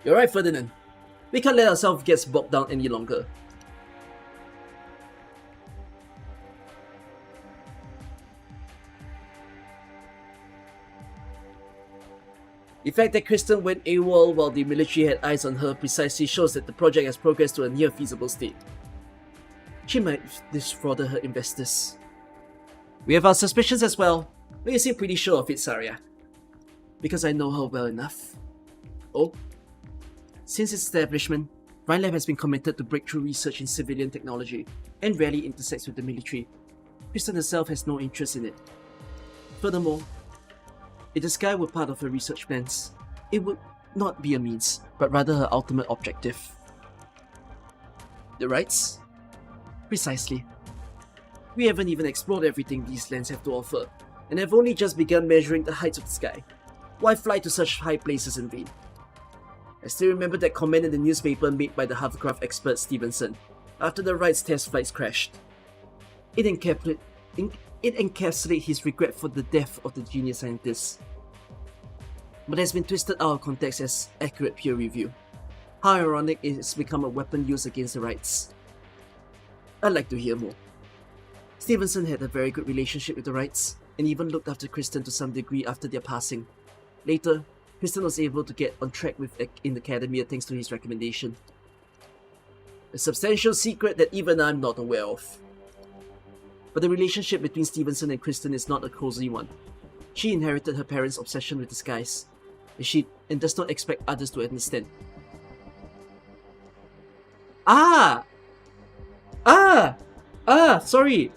[SPEAKER 3] You're right, Ferdinand. We can't let ourselves get bogged down any longer. The fact that Kristen went AWOL while the military had eyes on her precisely shows that the project has progressed to a near feasible state. She might defraud her investors. We have our suspicions as well, but you seem pretty sure of it, Saria. Because I know her well enough. Oh? Since its establishment, Rhinelab has been committed to breakthrough research in civilian technology and rarely intersects with the military. Kristen herself has no interest in it. Furthermore, if the Sky were part of her research plans, it would not be a means, but rather her ultimate objective. The rights? Precisely. We haven't even explored everything these lands have to offer, and have only just begun measuring the heights of the sky. Why fly to such high places in vain? I still remember that comment in the newspaper made by the hovercraft expert Stevenson after the Wright's test flights crashed. It encapsulates his regret for the death of the genius scientist, but has been twisted out of context as accurate peer review. How ironic it has become a weapon used against the Wrights. I'd like to hear more. Stevenson had a very good relationship with the Wrights, and even looked after Kristen to some degree after their passing. Later, Kristen was able to get on track in academia thanks to his recommendation. A substantial secret that even I'm not aware of. But the relationship between Stevenson and Kristen is not a cozy one. She inherited her parents' obsession with disguise, and does not expect others to understand. Sorry.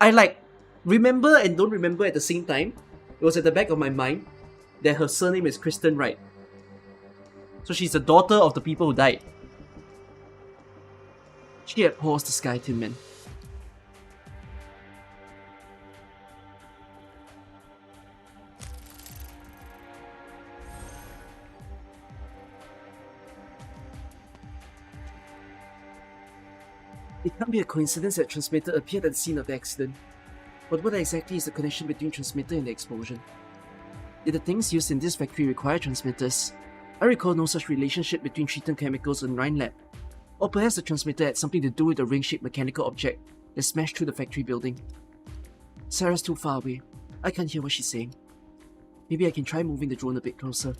[SPEAKER 3] I remember and don't remember at the same time. It was at the back of my mind that her surname is Kristen Wright. So she's the daughter of the people who died. She abhors the Sky Tin Man. It can't be a coincidence that Transmitter appeared at the scene of the accident. But what exactly is the connection between Transmitter and the explosion? Did the things used in this factory require transmitters? I recall no such relationship between Triton Chemicals and Rhine Lab. Or perhaps the transmitter had something to do with a ring-shaped mechanical object that smashed through the factory building. Sarah's too far away. I can't hear what she's saying. Maybe I can try moving the drone a bit closer.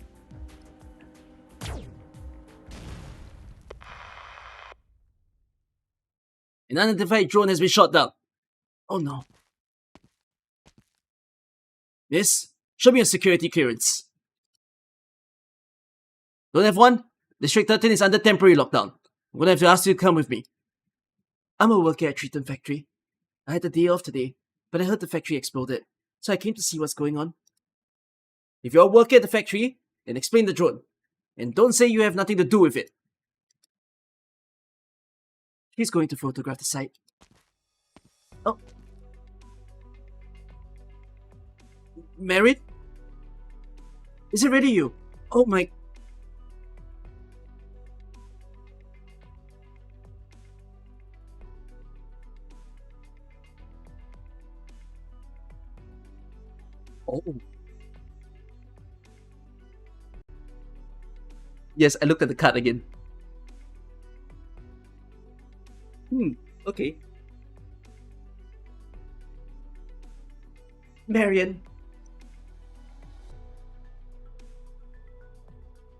[SPEAKER 3] An unidentified drone has been shot down. Oh no. Miss, show me your security clearance. Don't have one? District 13 is under temporary lockdown. I'm gonna have to ask you to come with me. I'm a worker at Triton Factory. I had a day off today, but I heard the factory exploded, so I came to see what's going on. If you're a worker at the factory, then explain the drone. And don't say you have nothing to do with it. He's going to photograph the site. Oh. Married? Is it really you? Oh my... Oh. Yes, I looked at the card again. Okay. Marion.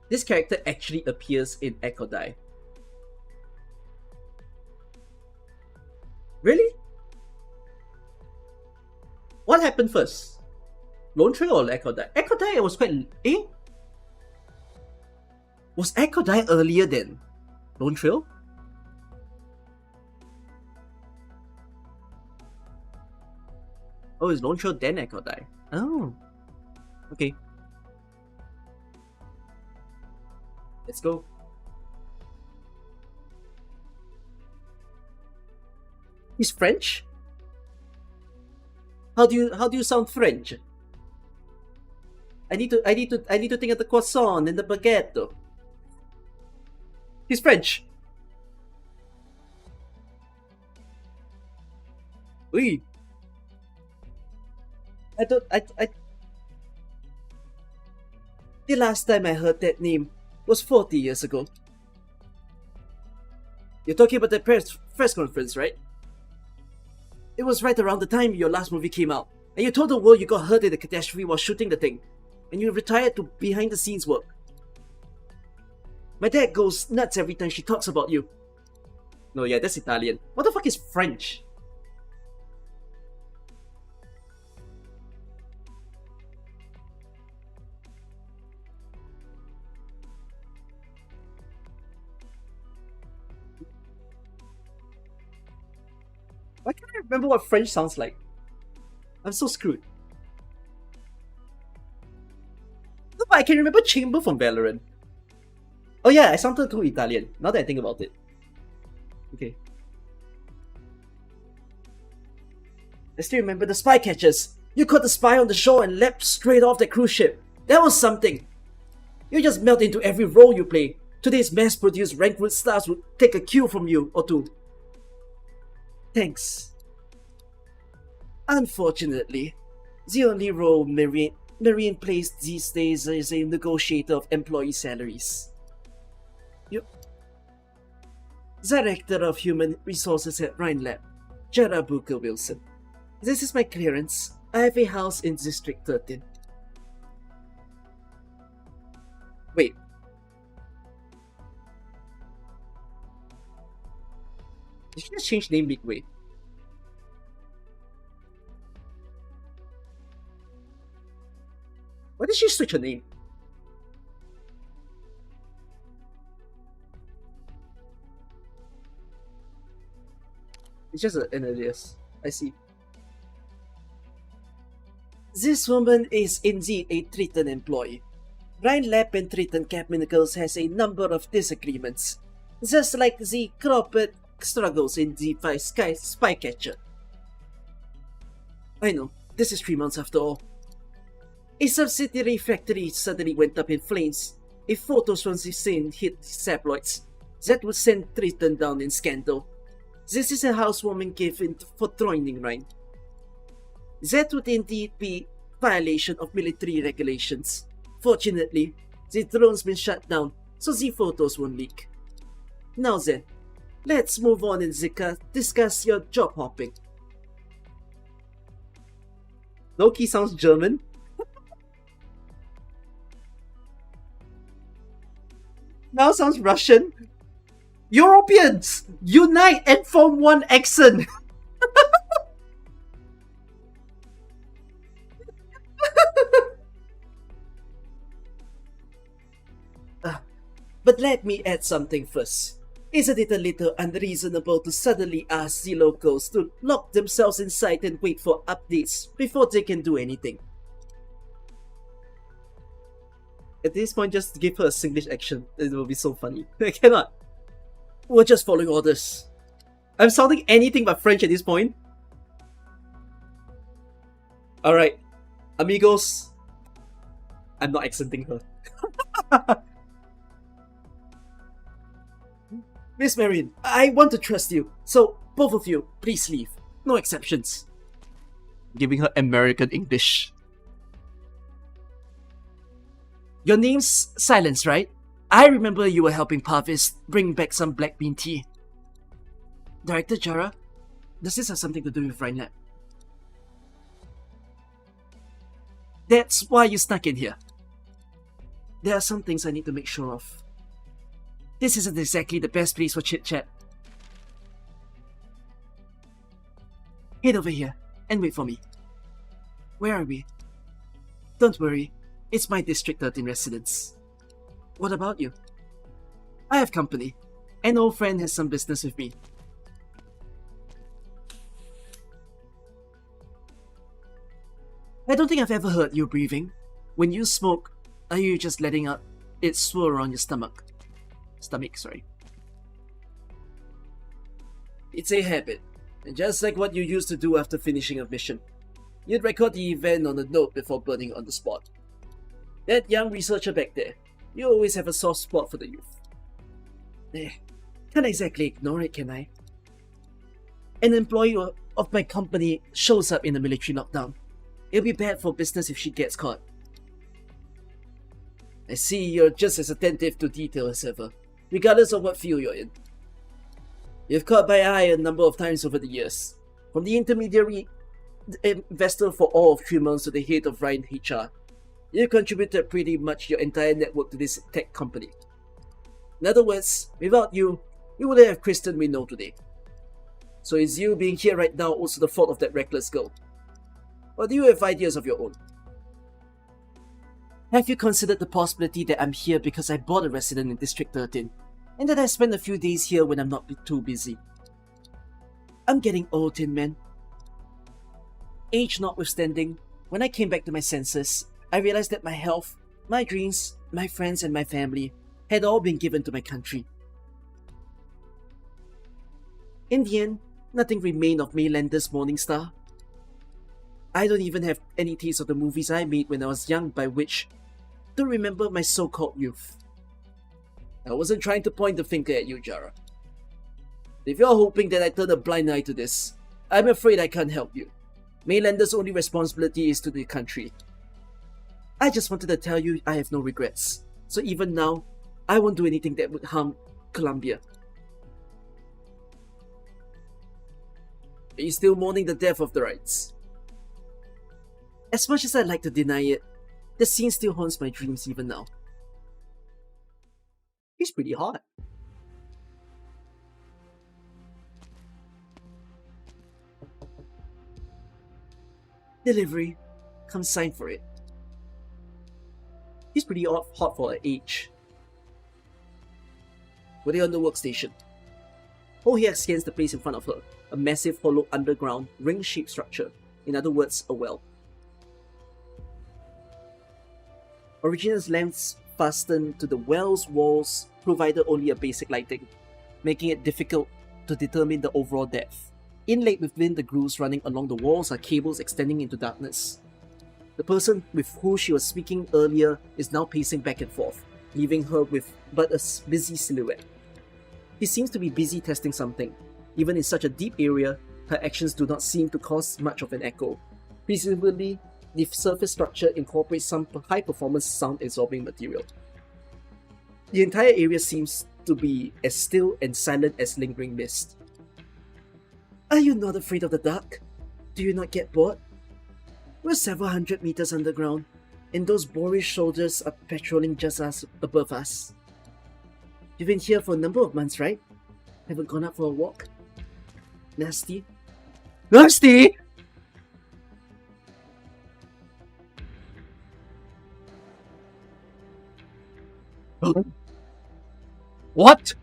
[SPEAKER 3] This character actually appears in Echo Die. Really? What happened first? Lonetrail or Echo Die? Echo Die was quite... Was Echo Die earlier than Lonetrail? Oh, it's Lonetrail then Echo Die. Oh. Okay. Let's go. He's French? How do you sound French? I need to think of the croissant and the baguette. He's French. Oui. The last time I heard that name was 40 years ago. You're talking about the press conference, right? It was right around the time your last movie came out, and you told the world you got hurt in the catastrophe while shooting the thing, and you retired to behind-the-scenes work. My dad goes nuts every time she talks about you. No, yeah, that's Italian. What the fuck is French? Why can't I remember what French sounds like? I'm so screwed. No, but I can remember Chamber from Valorant. Oh yeah, I sounded too Italian, now that I think about it. Okay. I still remember the spy catchers. You caught the spy on the shore and leapt straight off the cruise ship. That was something. You just melt into every role you play. Today's mass-produced rank root stars would take a cue from you or two. Thanks. Unfortunately, the only role Marine plays these days is a negotiator of employee salaries. Director of Human Resources at Rhine Lab, Jara Booker Wilson. This is my clearance. I have a house in District 13. Wait. Did she just change name midway? Why did she switch her name? It's just an alias. I see. This woman is indeed a Triton employee. Rhine Lab and Triton Chemicals has a number of disagreements, just like the corporate struggles in the Spycatcher. I know, this is 3 months after all. A subsidiary factory suddenly went up in flames. If photos from the scene hit the tabloids, that would send Triton down in scandal. This is a housewarming gift for joining Rhine. That would indeed be violation of military regulations. Fortunately, the drone's been shut down, so the photos won't leak. Now then, let's move on and discuss your job hopping. Loki sounds German. Now sounds Russian. Europeans, unite and form one accent. But let me add something first. Isn't it a little unreasonable to suddenly ask the locals to lock themselves inside and wait for updates before they can do anything? At this point, just give her a Singlish action. It will be so funny. I cannot. We're just following orders. I'm sounding anything but French at this point. Alright. Amigos. I'm not accenting her. Miss Marion, I want to trust you. So, both of you, please leave. No exceptions. Giving her American English. Your name's Silence, right? I remember you were helping Parvis bring back some black bean tea. Director Jara, does this have something to do with Rhine Lab? That's why you snuck in here. There are some things I need to make sure of. This isn't exactly the best place for chit-chat. Head over here and wait for me. Where are we? Don't worry, it's my District 13 residence. What about you? I have company. An old friend has some business with me. I don't think I've ever heard you breathing. When you smoke, are you just letting out it swirl around your stomach? Sorry. It's a habit, and just like what you used to do after finishing a mission. You'd record the event on a note before burning on the spot. That young researcher back there, you always have a soft spot for the youth. Can't exactly ignore it, can I? An employee of my company shows up in a military lockdown. It'll be bad for business if she gets caught. I see you're just as attentive to detail as ever, regardless of what field you're in. You've caught my eye a number of times over the years, from the intermediary investor for all of 3 months to the head of Rhine HR. You contributed pretty much your entire network to this tech company. In other words, without you, we wouldn't have Kristen we know today. So is you being here right now also the fault of that reckless girl? Or do you have ideas of your own? Have you considered the possibility that I'm here because I bought a residence in District 13, and that I spend a few days here when I'm not too busy? I'm getting old, Tin Man. Age notwithstanding, when I came back to my senses, I realized that my health, my dreams, my friends and my family had all been given to my country. In the end, nothing remained of Maylander's Morning Star. I don't even have any taste of the movies I made when I was young by which to remember my so-called youth. I wasn't trying to point the finger at you, Jara. If you're hoping that I turn a blind eye to this, I'm afraid I can't help you. Maylander's only responsibility is to the country. I just wanted to tell you I have no regrets, so even now, I won't do anything that would harm Columbia. Are you still mourning the death of the Rights? As much as I'd like to deny it, the scene still haunts my dreams even now. He's pretty hot. Delivery. Come sign for it. He's pretty hot for her age. We're there on the workstation. Hye scans the place in front of her, a massive hollow underground ring-shaped structure, in other words, a well. Original's lamps fastened to the well's walls provided only a basic lighting, making it difficult to determine the overall depth. Inlaid within the grooves running along the walls are cables extending into darkness. The person with whom she was speaking earlier is now pacing back and forth, leaving her with but a busy silhouette. He seems to be busy testing something. Even in such a deep area, her actions do not seem to cause much of an echo. Presumably, the surface structure incorporates some high-performance sound-absorbing material. The entire area seems to be as still and silent as lingering mist. Are you not afraid of the dark? Do you not get bored? We're several hundred meters underground, and those boorish soldiers are patrolling just above us. You've been here for a number of months, right? Haven't gone out for a walk? Nasty? Nasty?! What?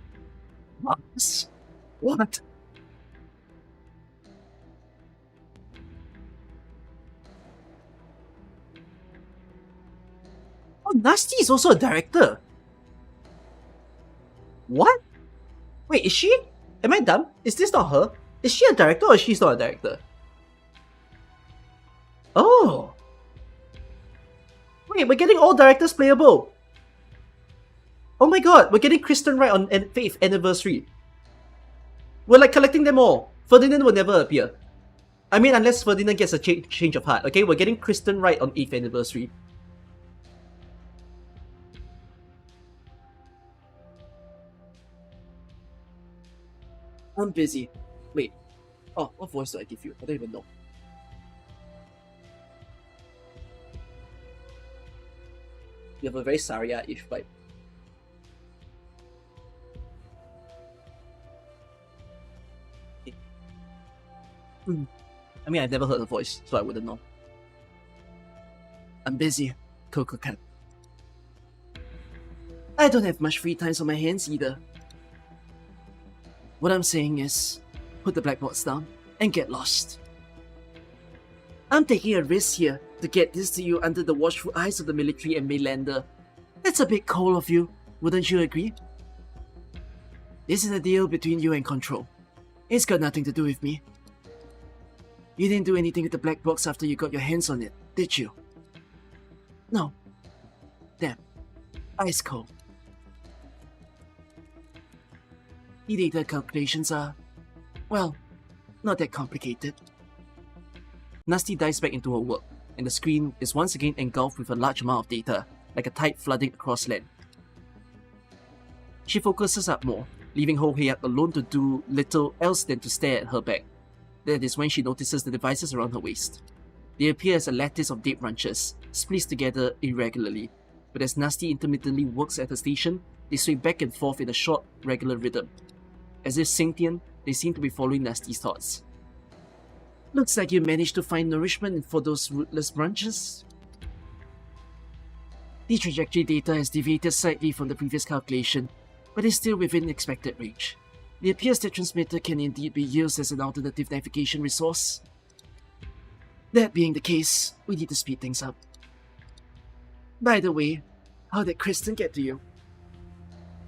[SPEAKER 3] Max? What? Oh, Nasty is also a director. What? Wait, is she? Am I dumb? Is this not her? Is she a director or she's not a director? Oh! Wait, we're getting all directors playable! Oh my god, we're getting Kristen Wright on 5th anniversary. We're like collecting them all. Ferdinand will never appear. I mean, unless Ferdinand gets a change of heart. Okay, we're getting Kristen Wright on 8th anniversary. I'm busy. Wait. Oh, what voice do I give you? I don't even know. You have a very Saria-ish vibe. I mean, I've never heard her voice, so I wouldn't know. I'm busy, Coco Cat. I don't have much free time on my hands either. What I'm saying is, put the black box down and get lost. I'm taking a risk here to get this to you under the watchful eyes of the military and mainlander. That's a bit cold of you, wouldn't you agree? This is a deal between you and Control. It's got nothing to do with me. You didn't do anything with the black box after you got your hands on it, did you? No. Damn. Ice cold. The data calculations are, well, not that complicated. Nasty dives back into her work, and the screen is once again engulfed with a large amount of data, like a tide flooding across land. She focuses up more, leaving Hye alone to do little else than to stare at her back. That is when she notices the devices around her waist. They appear as a lattice of dead branches, spliced together irregularly, but as Nasty intermittently works at her station, they sway back and forth in a short, regular rhythm. As if sentient, they seem to be following Nasty's thoughts. Looks like you managed to find nourishment for those rootless branches. The trajectory data has deviated slightly from the previous calculation, but is still within expected range. It appears that transmitter can indeed be used as an alternative navigation resource. That being the case, we need to speed things up. By the way, how did Kristen get to you?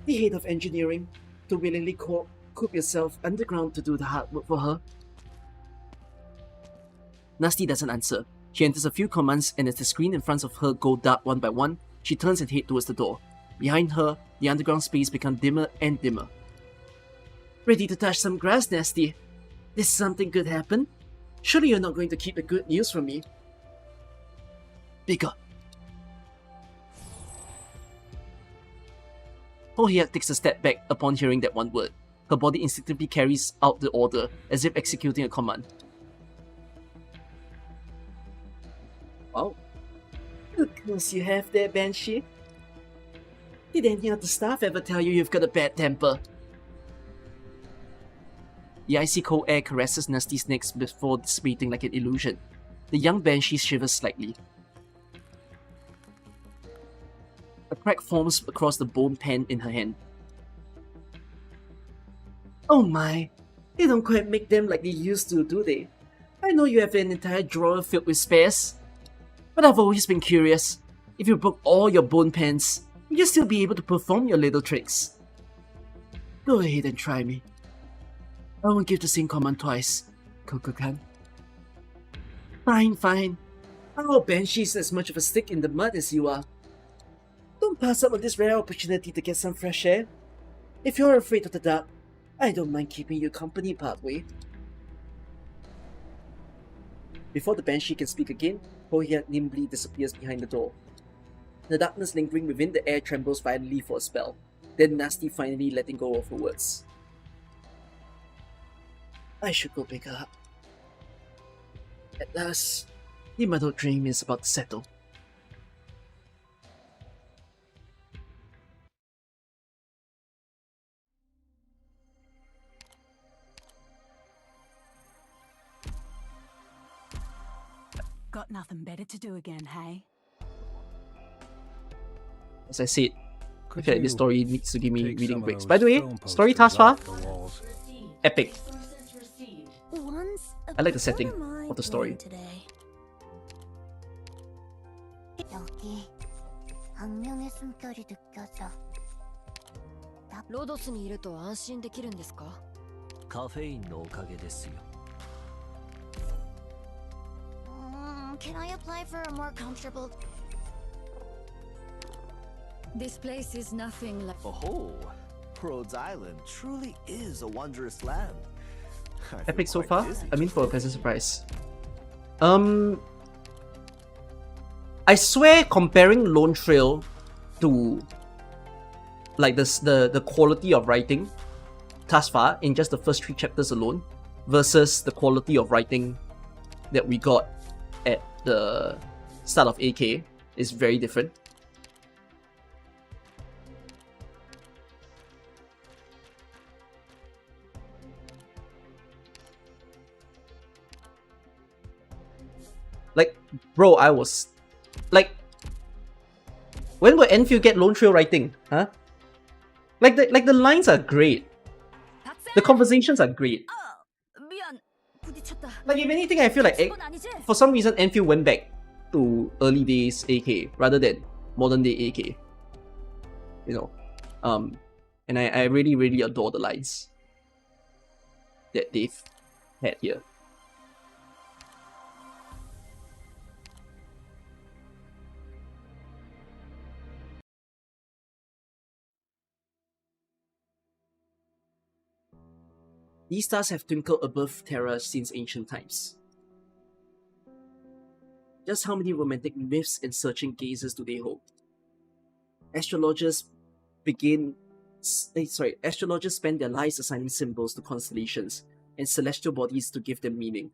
[SPEAKER 3] The head of engineering, to willingly coop yourself underground to do the hard work for her? Nasty doesn't answer. She enters a few commands, and as the screen in front of her go dark one by one, she turns and heads towards the door. Behind her, the underground space becomes dimmer and dimmer. Ready to touch some grass, Nasty? Did something good happen? Surely you're not going to keep the good news from me. Bigger. Hye takes a step back upon hearing that one word.
[SPEAKER 1] her body instinctively carries out the order, as if executing a command.
[SPEAKER 3] Wow. Good news you have there, Banshee. Did any of the staff ever tell you you've got a bad temper?
[SPEAKER 1] The icy cold air caresses Nasty's neck before dissipating like an illusion. The young Banshee shivers slightly. A crack forms across the bone pen in her hand.
[SPEAKER 3] Oh my, they don't quite make them like they used to, do they? I know you have an entire drawer filled with spares, but I've always been curious. If you broke all your bone pens, would you still be able to perform your little tricks? Go ahead and try me. I won't give the same command twice, Coco-kan. Fine, fine. Our Banshee's as much of a stick in the mud as you are. Don't pass up on this rare opportunity to get some fresh air. If you're afraid of the dark, I don't mind keeping you company partway. Before the Banshee can speak again, Pohyat nimbly disappears behind the door. The darkness lingering within the air trembles violently for a spell, then Nasty finally letting go of her words. I should go pick her up. At last, the muddled dream is about to settle.
[SPEAKER 4] Got nothing better to do again, hey?
[SPEAKER 1] As I said, I feel like this story needs to give me reading breaks. By the way, story thus far, epic. I like the setting of the story.
[SPEAKER 2] 여기 악명의 숨결이 느껴져.
[SPEAKER 5] ロドスにいると安心できるんですか？
[SPEAKER 6] カフェインのおかげですよ。
[SPEAKER 2] Can I apply for a more comfortable?
[SPEAKER 4] This place is nothing like.
[SPEAKER 6] Oh, Rhodes Island truly is a wondrous land. I feel
[SPEAKER 1] Epic so
[SPEAKER 6] quite
[SPEAKER 1] far.
[SPEAKER 6] dizzy
[SPEAKER 1] I mean, for a
[SPEAKER 6] just
[SPEAKER 1] pleasant
[SPEAKER 6] thinking.
[SPEAKER 1] surprise. I swear, comparing Lonetrail to like the quality of writing thus far in just the first 3 chapters alone versus the quality of writing that we got at the start of AK is very different. Like, bro, I was like, when will Enfield get Lonetrail writing? Huh? Like the lines are great. The conversations are great. Like, if anything, I feel like for some reason Enfield went back to early days AK rather than modern day AK. You know, and I really really adore the lines that they've had here. These stars have twinkled above Terra since ancient times. Just how many romantic myths and searching gazes do they hold? Astrologers spend their lives assigning symbols to constellations and celestial bodies to give them meaning,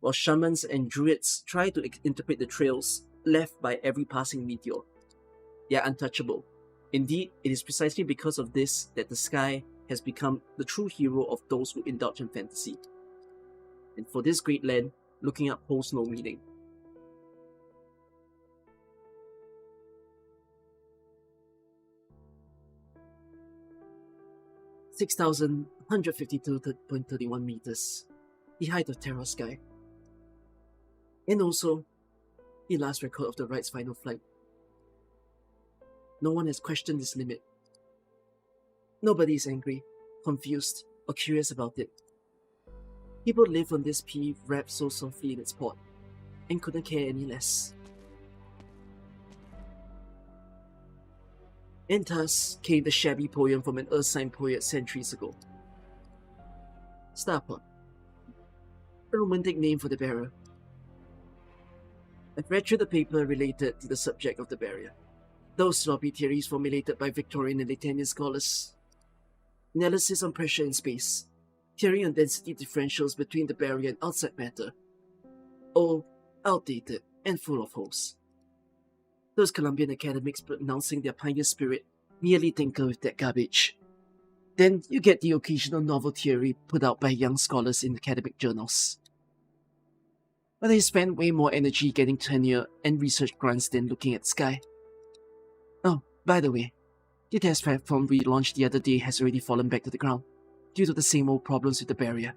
[SPEAKER 1] while shamans and druids try to interpret the trails left by every passing meteor. They are untouchable. Indeed, it is precisely because of this that the sky has become the true hero of those who indulge in fantasy. And for this great land, looking up holds no meaning. (6,152.31 meters), the height of Terra sky. And also, the last record of the Right's final flight. No one has questioned this limit. Nobody is angry, confused, or curious about it. People live on this pea wrapped so softly in its pot, and couldn't care any less. And thus came the shabby poem from an Earth-sign poet centuries ago. Starpot, a romantic name for the bearer. I've read through the paper related to the subject of the barrier. Those sloppy theories formulated by Victorian and Latinian scholars.
[SPEAKER 3] analysis on pressure in space, theory on density differentials between the barrier and outside matter. All outdated and full of holes. Those Columbian academics pronouncing their pioneer spirit merely tinker with that garbage. Then you get the occasional novel theory put out by young scholars in academic journals. But they spend way more energy getting tenure and research grants than looking at the sky. Oh, by the way, the test platform we launched the other day has already fallen back to the ground, due to the same old problems with the barrier.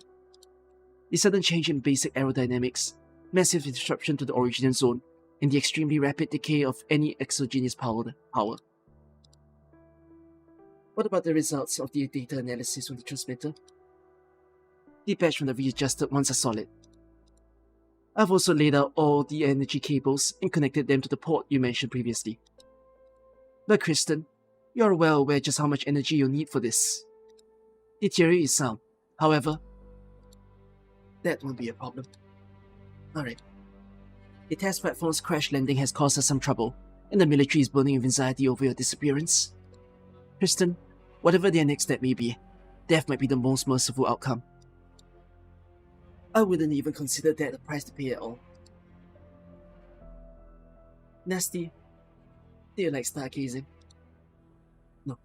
[SPEAKER 3] The sudden change in basic aerodynamics, massive disruption to the origin zone, and the extremely rapid decay of any exogenous power. What about the results of the data analysis on the transmitter? The patch from the readjusted ones are solid. I've also laid out all the energy cables and connected them to the port you mentioned previously. But Kristen, you're well aware just how much energy you'll need for this. The theory is sound, however, that won't be a problem. Alright. The test platform's crash landing has caused us some trouble, and the military is burning with anxiety over your disappearance. Kristen, whatever their next step may be, death might be the most merciful outcome. I wouldn't even consider that a price to pay at all. Nasty, do you like stargazing? No.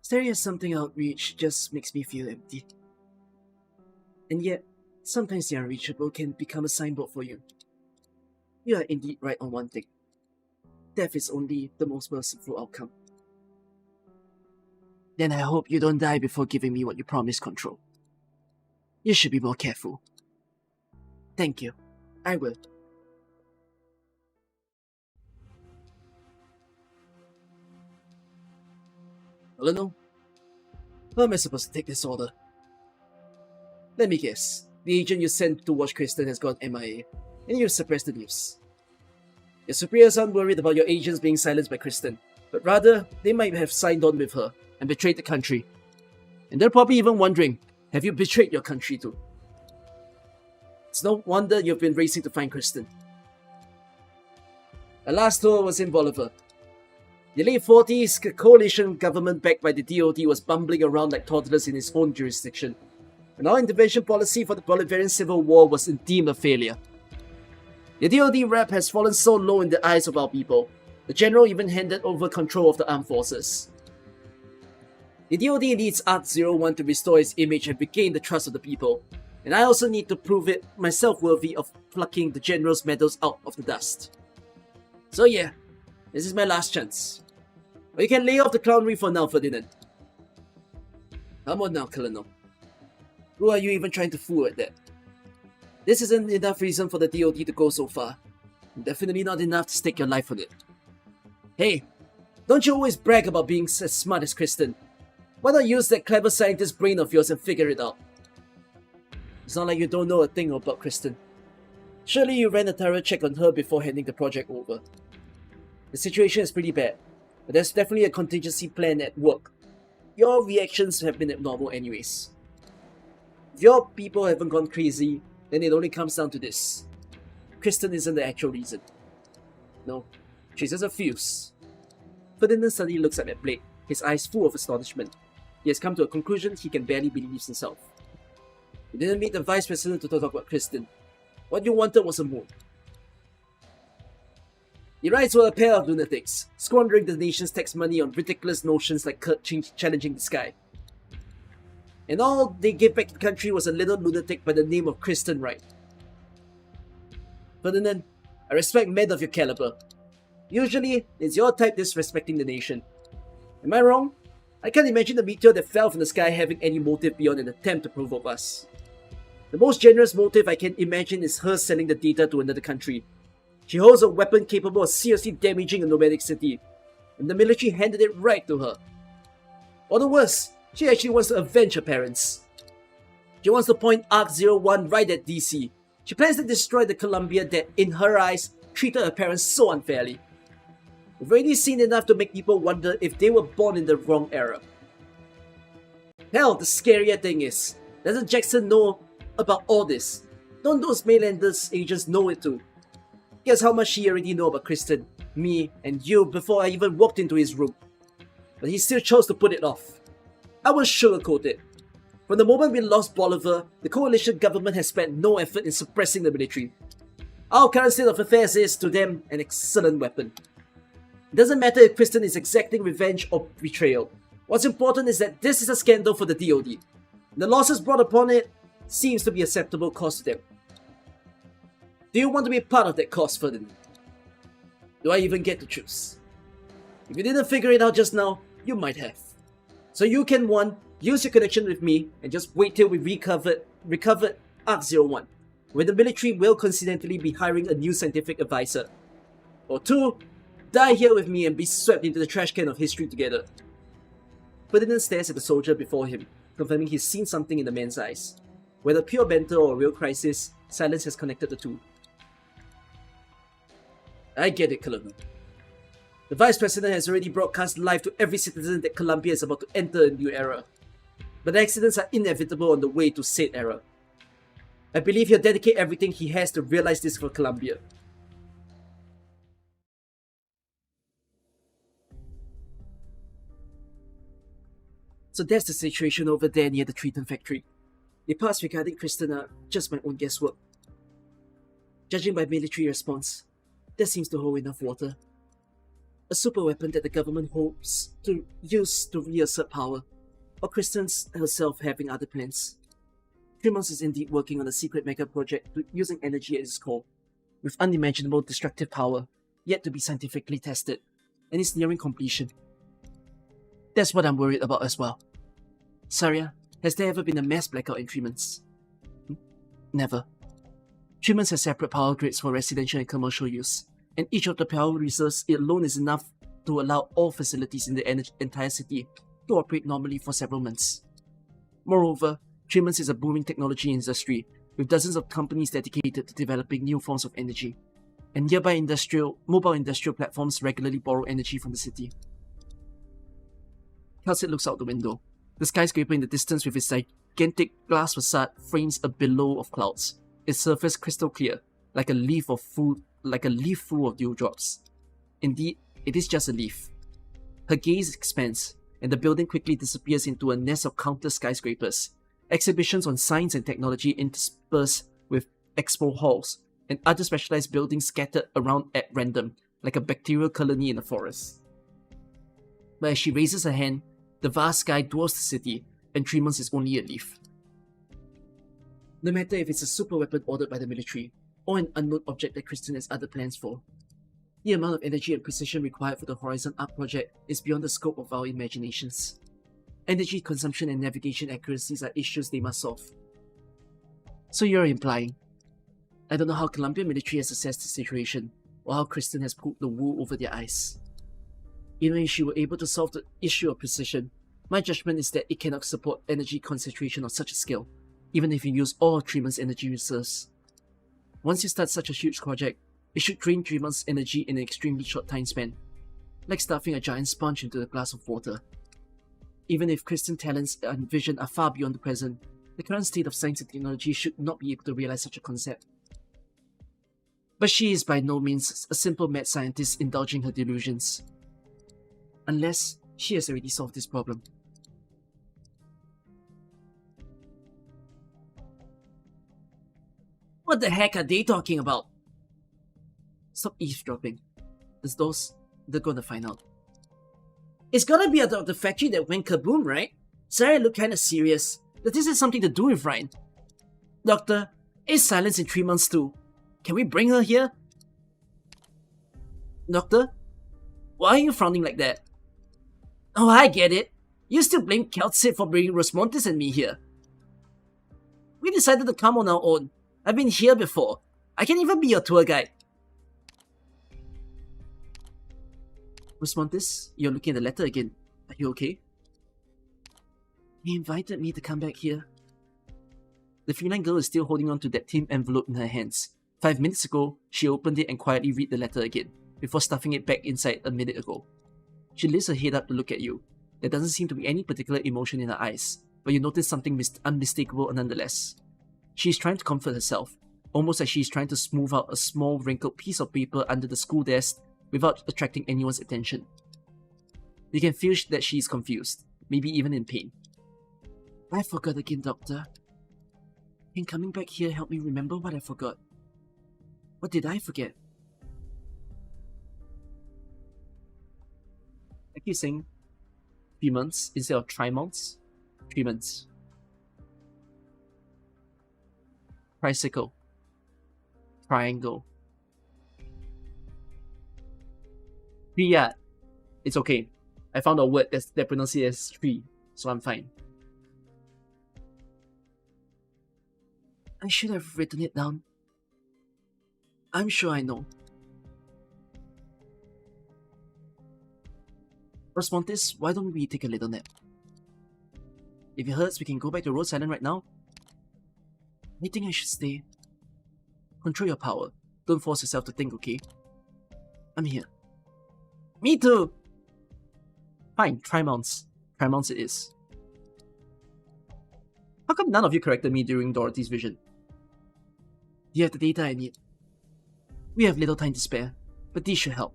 [SPEAKER 3] Staring at something out of reach just makes me feel empty. And yet, sometimes the unreachable can become a signboard for you. You are indeed right on one thing. Death is only the most merciful outcome. Then I hope you don't die before giving me what you promised, Control. You should be more careful. Thank you. I will. Hello? How am I supposed to take this order? Let me guess. The agent you sent to watch Kristen has gone MIA, and you've suppressed the news. Your superiors aren't worried about your agents being silenced by Kristen, but rather, they might have signed on with her and betrayed the country. And they're probably even wondering, have you betrayed your country too? It's no wonder you've been racing to find Kristen. Our last tour was in Bolivar. The late 40s, a coalition government backed by the DoD was bumbling around like toddlers in its own jurisdiction, and our intervention policy for the Bolivarian Civil War was deemed a failure. The DoD rep has fallen so low in the eyes of our people, the general even handed over control of the armed forces. The DoD needs ARC-01 to restore its image and regain the trust of the people, and I also need to prove it myself worthy of plucking the general's medals out of the dust. So yeah, this is my last chance. But you can lay off the clownry for now, Ferdinand. Come on now, Colonel. Who are you even trying to fool at that? This isn't enough reason for the DoD to go so far. Definitely not enough to stake your life on it. Hey, don't you always brag about being as smart as Kristen? Why not use that clever scientist brain of yours and figure it out? It's not like you don't know a thing about Kristen. Surely you ran a thorough check on her before handing the project over. The situation is pretty bad, but there's definitely a contingency plan at work. Your reactions have been abnormal anyways. If your people haven't gone crazy, then it only comes down to this. Kristen isn't the actual reason. No, she's just a fuse. Ferdinand suddenly looks up at Blake, his eyes full of astonishment. He has come to a conclusion he can barely believe himself. You didn't meet the Vice President to talk about Kristen. What you wanted was a moon. The Wrights were a pair of lunatics, squandering the nation's tax money on ridiculous notions like challenging the sky. And all they gave back to the country was a little lunatic by the name of Kristen Wright. Ferdinand, I respect men of your caliber. Usually, it's your type disrespecting the nation. Am I wrong? I can't imagine the meteor that fell from the sky having any motive beyond an attempt to provoke us. The most generous motive I can imagine is her selling the data to another country. She holds a weapon capable of seriously damaging a nomadic city, and the military handed it right to her. Or the worst, she actually wants to avenge her parents. She wants to point ARC-01 right at DC. She plans to destroy the Columbia that, in her eyes, treated her parents so unfairly. We've already seen enough to make people wonder if they were born in the wrong era. Hell, the scarier thing is, doesn't Jackson know about all this? Don't those Mainlanders agents know it too? Guess how much he already know about Kristen, me, and you before I even walked into his room. But he still chose to put it off. I will sugarcoat it. From the moment we lost Bolivar, the coalition government has spent no effort in suppressing the military. Our current state of affairs is, to them, an excellent weapon. It doesn't matter if Kristen is exacting revenge or betrayal. What's important is that this is a scandal for the DoD. The losses brought upon it seems to be acceptable cost to them. Do you want to be a part of that cost, Ferdinand? Do I even get to choose? If you didn't figure it out just now, you might have. So you can, 1, use your connection with me and just wait till we recovered Ark-01, where the military will coincidentally be hiring a new scientific advisor. Or 2, die here with me and be swept into the trash can of history together. Ferdinand stares at the soldier before him, confirming he's seen something in the man's eyes. Whether pure banter or a real crisis, silence has connected the two. I get it, Colonel. The Vice President has already broadcast live to every citizen that Columbia is about to enter a new era. But accidents are inevitable on the way to said era. I believe he'll dedicate everything he has to realize this for Columbia. So that's the situation over there near the Triton factory. The parts regarding Kristen are just my own guesswork. Judging by military response, that seems to hold enough water. A super weapon that the government hopes to use to reassert power, or Kristen herself having other plans. Tremors is indeed working on a secret mega project using energy at its core, with unimaginable destructive power, yet to be scientifically tested, and is nearing completion. That's what I'm worried about as well. Saria, has there ever been a mass blackout in Tremors? Never. Tremors has separate power grids for residential and commercial use, and each of the power reserves alone is enough to allow all facilities in the entire city to operate normally for several months. Moreover, Tremors is a booming technology industry, with dozens of companies dedicated to developing new forms of energy, and nearby mobile industrial platforms regularly borrow energy from the city. Kelsey looks out the window. The skyscraper in the distance with its gigantic glass facade frames a billow of clouds, its surface crystal clear, like a leaf full of dewdrops. Indeed, it is just a leaf. Her gaze expands, and the building quickly disappears into a nest of countless skyscrapers, exhibitions on science and technology interspersed with expo halls, and other specialized buildings scattered around at random, like a bacterial colony in a forest. But as she raises her hand, the vast sky dwarfs the city, and Tremors is only a leaf. No matter if it's a super weapon ordered by the military, or an unknown object that Kristen has other plans for, the amount of energy and precision required for the Horizon Arc project is beyond the scope of our imaginations. Energy consumption and navigation accuracies are issues they must solve. So you're implying, I don't know how Columbia military has assessed the situation, or how Kristen has pulled the wool over their eyes. Even if she were able to solve the issue of precision, my judgment is that it cannot support energy concentration on such a scale, even if you use all of Tremors' energy reserves. Once you start such a huge project, it should drain Tremors' energy in an extremely short time span, like stuffing a giant sponge into a glass of water. Even if Kristen talents and vision are far beyond the present, the current state of science and technology should not be able to realize such a concept. But she is by no means a simple mad scientist indulging her delusions. Unless she has already solved this problem. What the heck are they talking about? Stop eavesdropping. They're gonna find out. It's gonna be out of the factory that went kaboom, right? Sarah looked kinda serious. That this has something to do with Ryan. Doctor, it's silence in 3 months too. Can we bring her here? Doctor? Why are you frowning like that? Oh, I get it. You still blame Kelsey for bringing Rosmontes and me here. We decided to come on our own. I've been here before. I can even be your tour guide. Rosmontes, you're looking at the letter again. Are you okay? He invited me to come back here. The feline girl is still holding on to that thin envelope in her hands. 5 minutes ago, she opened it and quietly read the letter again, before stuffing it back inside a minute ago. She lifts her head up to look at you. There doesn't seem to be any particular emotion in her eyes, but you notice something unmistakable nonetheless. She is trying to comfort herself, almost as she is trying to smooth out a small wrinkled piece of paper under the school desk without attracting anyone's attention. You can feel that she is confused, maybe even in pain. I forgot again, Doctor. Can coming back here help me remember what I forgot? What did I forget? I keep saying 3 months instead of 3 months. 3 months. Tricycle. Triangle. Yeah, it's okay. I found a word that pronounces it as tree, so I'm fine. I should have written it down. I'm sure I know. Rosmontis, why don't we take a little nap? If it hurts, we can go back to Rhode Island right now. I think I should stay. Control your power. Don't force yourself to think, okay? I'm here. Me too! Fine, try mounts. Try mounts it is. How come none of you corrected me during Dorothy's vision? You have the data I need. We have little time to spare, but these should help.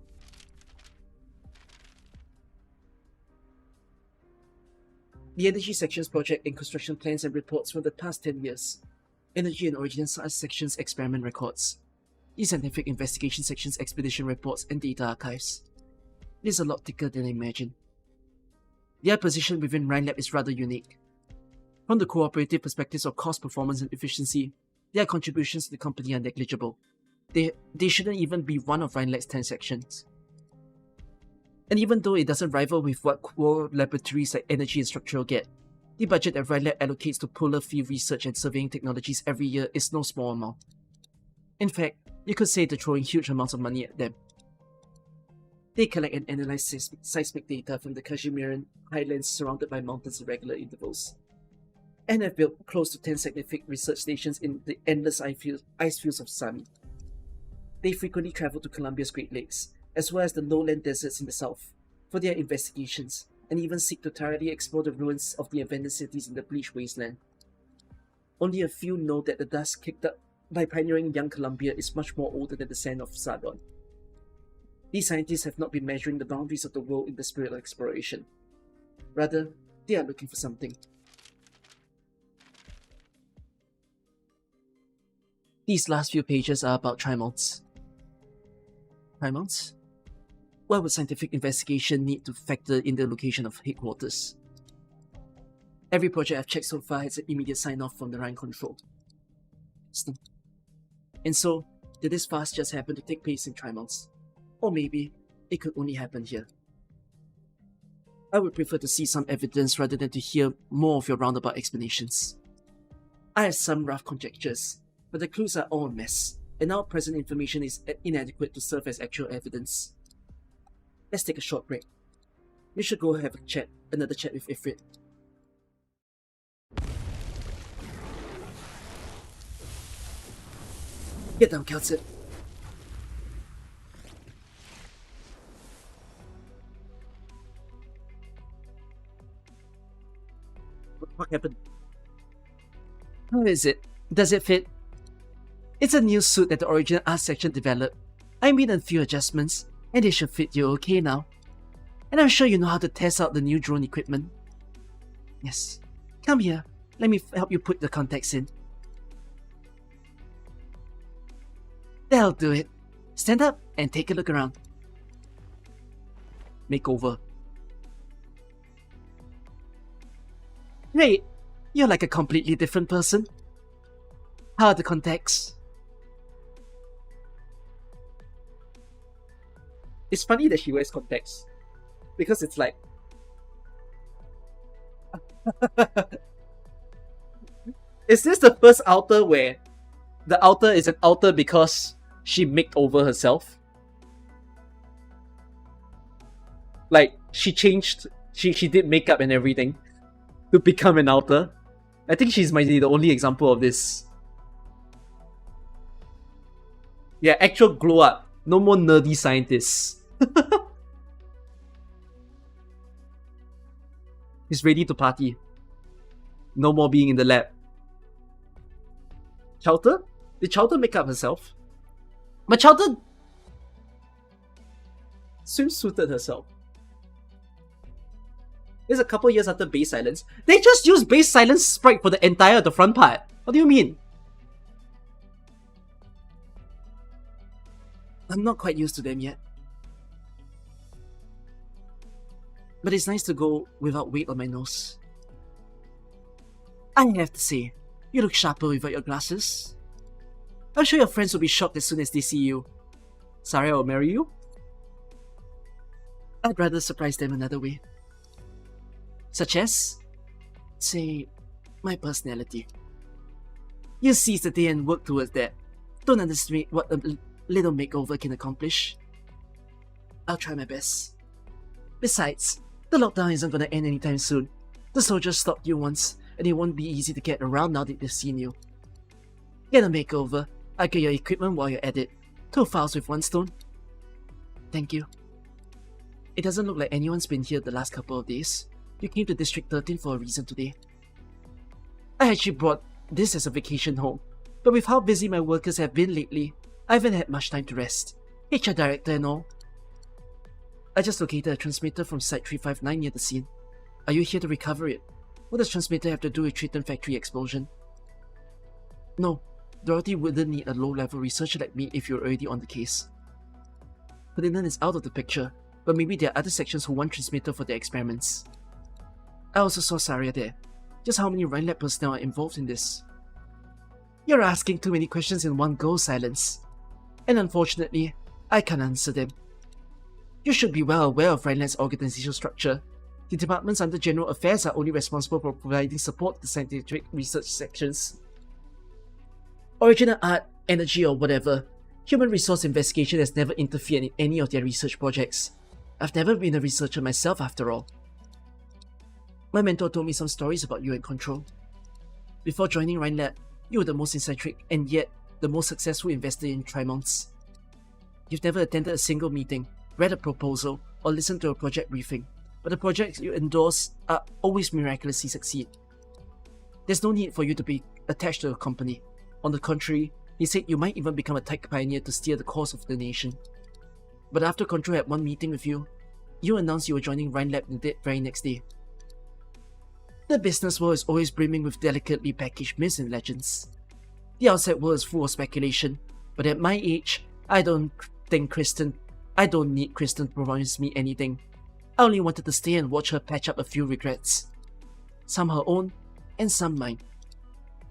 [SPEAKER 3] The Energy Sections project and construction plans and reports from the past 10 years. Energy and Origin Science Sections experiment records. E-Scientific Investigation Sections expedition reports and data archives. It is a lot thicker than I imagined. Their position within Rhine Lab is rather unique. From the cooperative perspectives of cost, performance, and efficiency, their contributions to the company are negligible. They shouldn't even be one of Rhine Lab's 10 sections. And even though it doesn't rival with what core laboratories like Energy and Structural get, the budget that Rhine Lab allocates to polar field research and surveying technologies every year is no small amount. In fact, you could say they're throwing huge amounts of money at them. They collect and analyze seismic data from the Kashmirian highlands surrounded by mountains at regular intervals, and have built close to 10 scientific research stations in the endless ice fields of Sami. They frequently travel to Colombia's Great Lakes, as well as the lowland deserts in the south, for their investigations, and even seek to thoroughly explore the ruins of the abandoned cities in the bleached wasteland. Only a few know that the dust kicked up by pioneering young Colombia is much more older than the sand of Sardon. These scientists have not been measuring the boundaries of the world in the spirit of exploration. Rather, they are looking for something. These last few pages are about trimonts. Trimonts? Why would scientific investigation need to factor in the location of headquarters? Every project I've checked so far has an immediate sign-off from the Rhine Control. And so, did this fast just happen to take place in Trimonts? Or maybe, it could only happen here. I would prefer to see some evidence rather than to hear more of your roundabout explanations. I have some rough conjectures, but the clues are all a mess, and our present information is inadequate to serve as actual evidence. Let's take a short break. We should go have another chat with Ifrit. Get down, Kelsit. What happened? How is it? Does it fit? It's a new suit that the original art section developed. I made a few adjustments, and it should fit you okay now. And I'm sure you know how to test out the new drone equipment. Yes. Come here. Let me help you put the contacts in. That'll do it. Stand up and take a look around. Makeover. Wait, you're like a completely different person. How are the contacts? It's funny that she wears contacts. Because it's like... Is this the first outer where the outer is an outer because she makeed over herself? Like, she changed, she did makeup and everything to become an outer. I think she's might be the only example of this. Yeah, actual glow up. No more nerdy scientists. He's ready to party. No more being in the lab. Chowder? Did Chowder make up herself? But Chowder swimsuited herself. This is a couple years after Base Silence. They just used Base Silence sprite for the entire the front part. What do you mean? I'm not quite used to them yet. But it's nice to go without weight on my nose. I have to say, you look sharper without your glasses. I'm sure your friends will be shocked as soon as they see you. Sorry, I'll marry you? I'd rather surprise them another way. Such as, say, my personality. You seize the day and work towards that. Don't underestimate what a little makeover can accomplish. I'll try my best. Besides, the lockdown isn't gonna end anytime soon. The soldiers stopped you once, and it won't be easy to get around now that they've seen you. Get a makeover. I'll get your equipment while you're at it. 2 files with 1 stone. Thank you. It doesn't look like anyone's been here the last couple of days. You came to District 13 for a reason today. I actually brought this as a vacation home, but with how busy my workers have been lately, I haven't had much time to rest. HR director and all. I just located a transmitter from Site 359 near the scene. Are you here to recover it? What does transmitter have to do with Triton factory explosion? No, Dorothy wouldn't need a low-level researcher like me if you're already on the case. Ferdinand is out of the picture, but maybe there are other sections who want transmitter for their experiments. I also saw Saria there. Just how many Rhine Lab personnel are involved in this? You're asking too many questions in one go, Silence. And unfortunately, I can't answer them. You should be well aware of Rhine Lab's organizational structure. The departments under General Affairs are only responsible for providing support to the scientific research sections. Original art, energy or whatever, human resource investigation has never interfered in any of their research projects. I've never been a researcher myself after all. My mentor told me some stories about you and Control. Before joining Rhine Lab, you were the most eccentric and yet the most successful investor in Trimonts. You've never attended a single meeting, read a proposal, or listened to a project briefing, but the projects you endorse are always miraculously succeed. There's no need for you to be attached to a company. On the contrary, he said you might even become a tech pioneer to steer the course of the nation. But after Control had one meeting with you, you announced you were joining Rhine Lab the very next day. The business world is always brimming with delicately packaged myths and legends. The outside world is full of speculation, but at my age, I don't need Kristen to promise me anything. I only wanted to stay and watch her patch up a few regrets. Some her own, and some mine.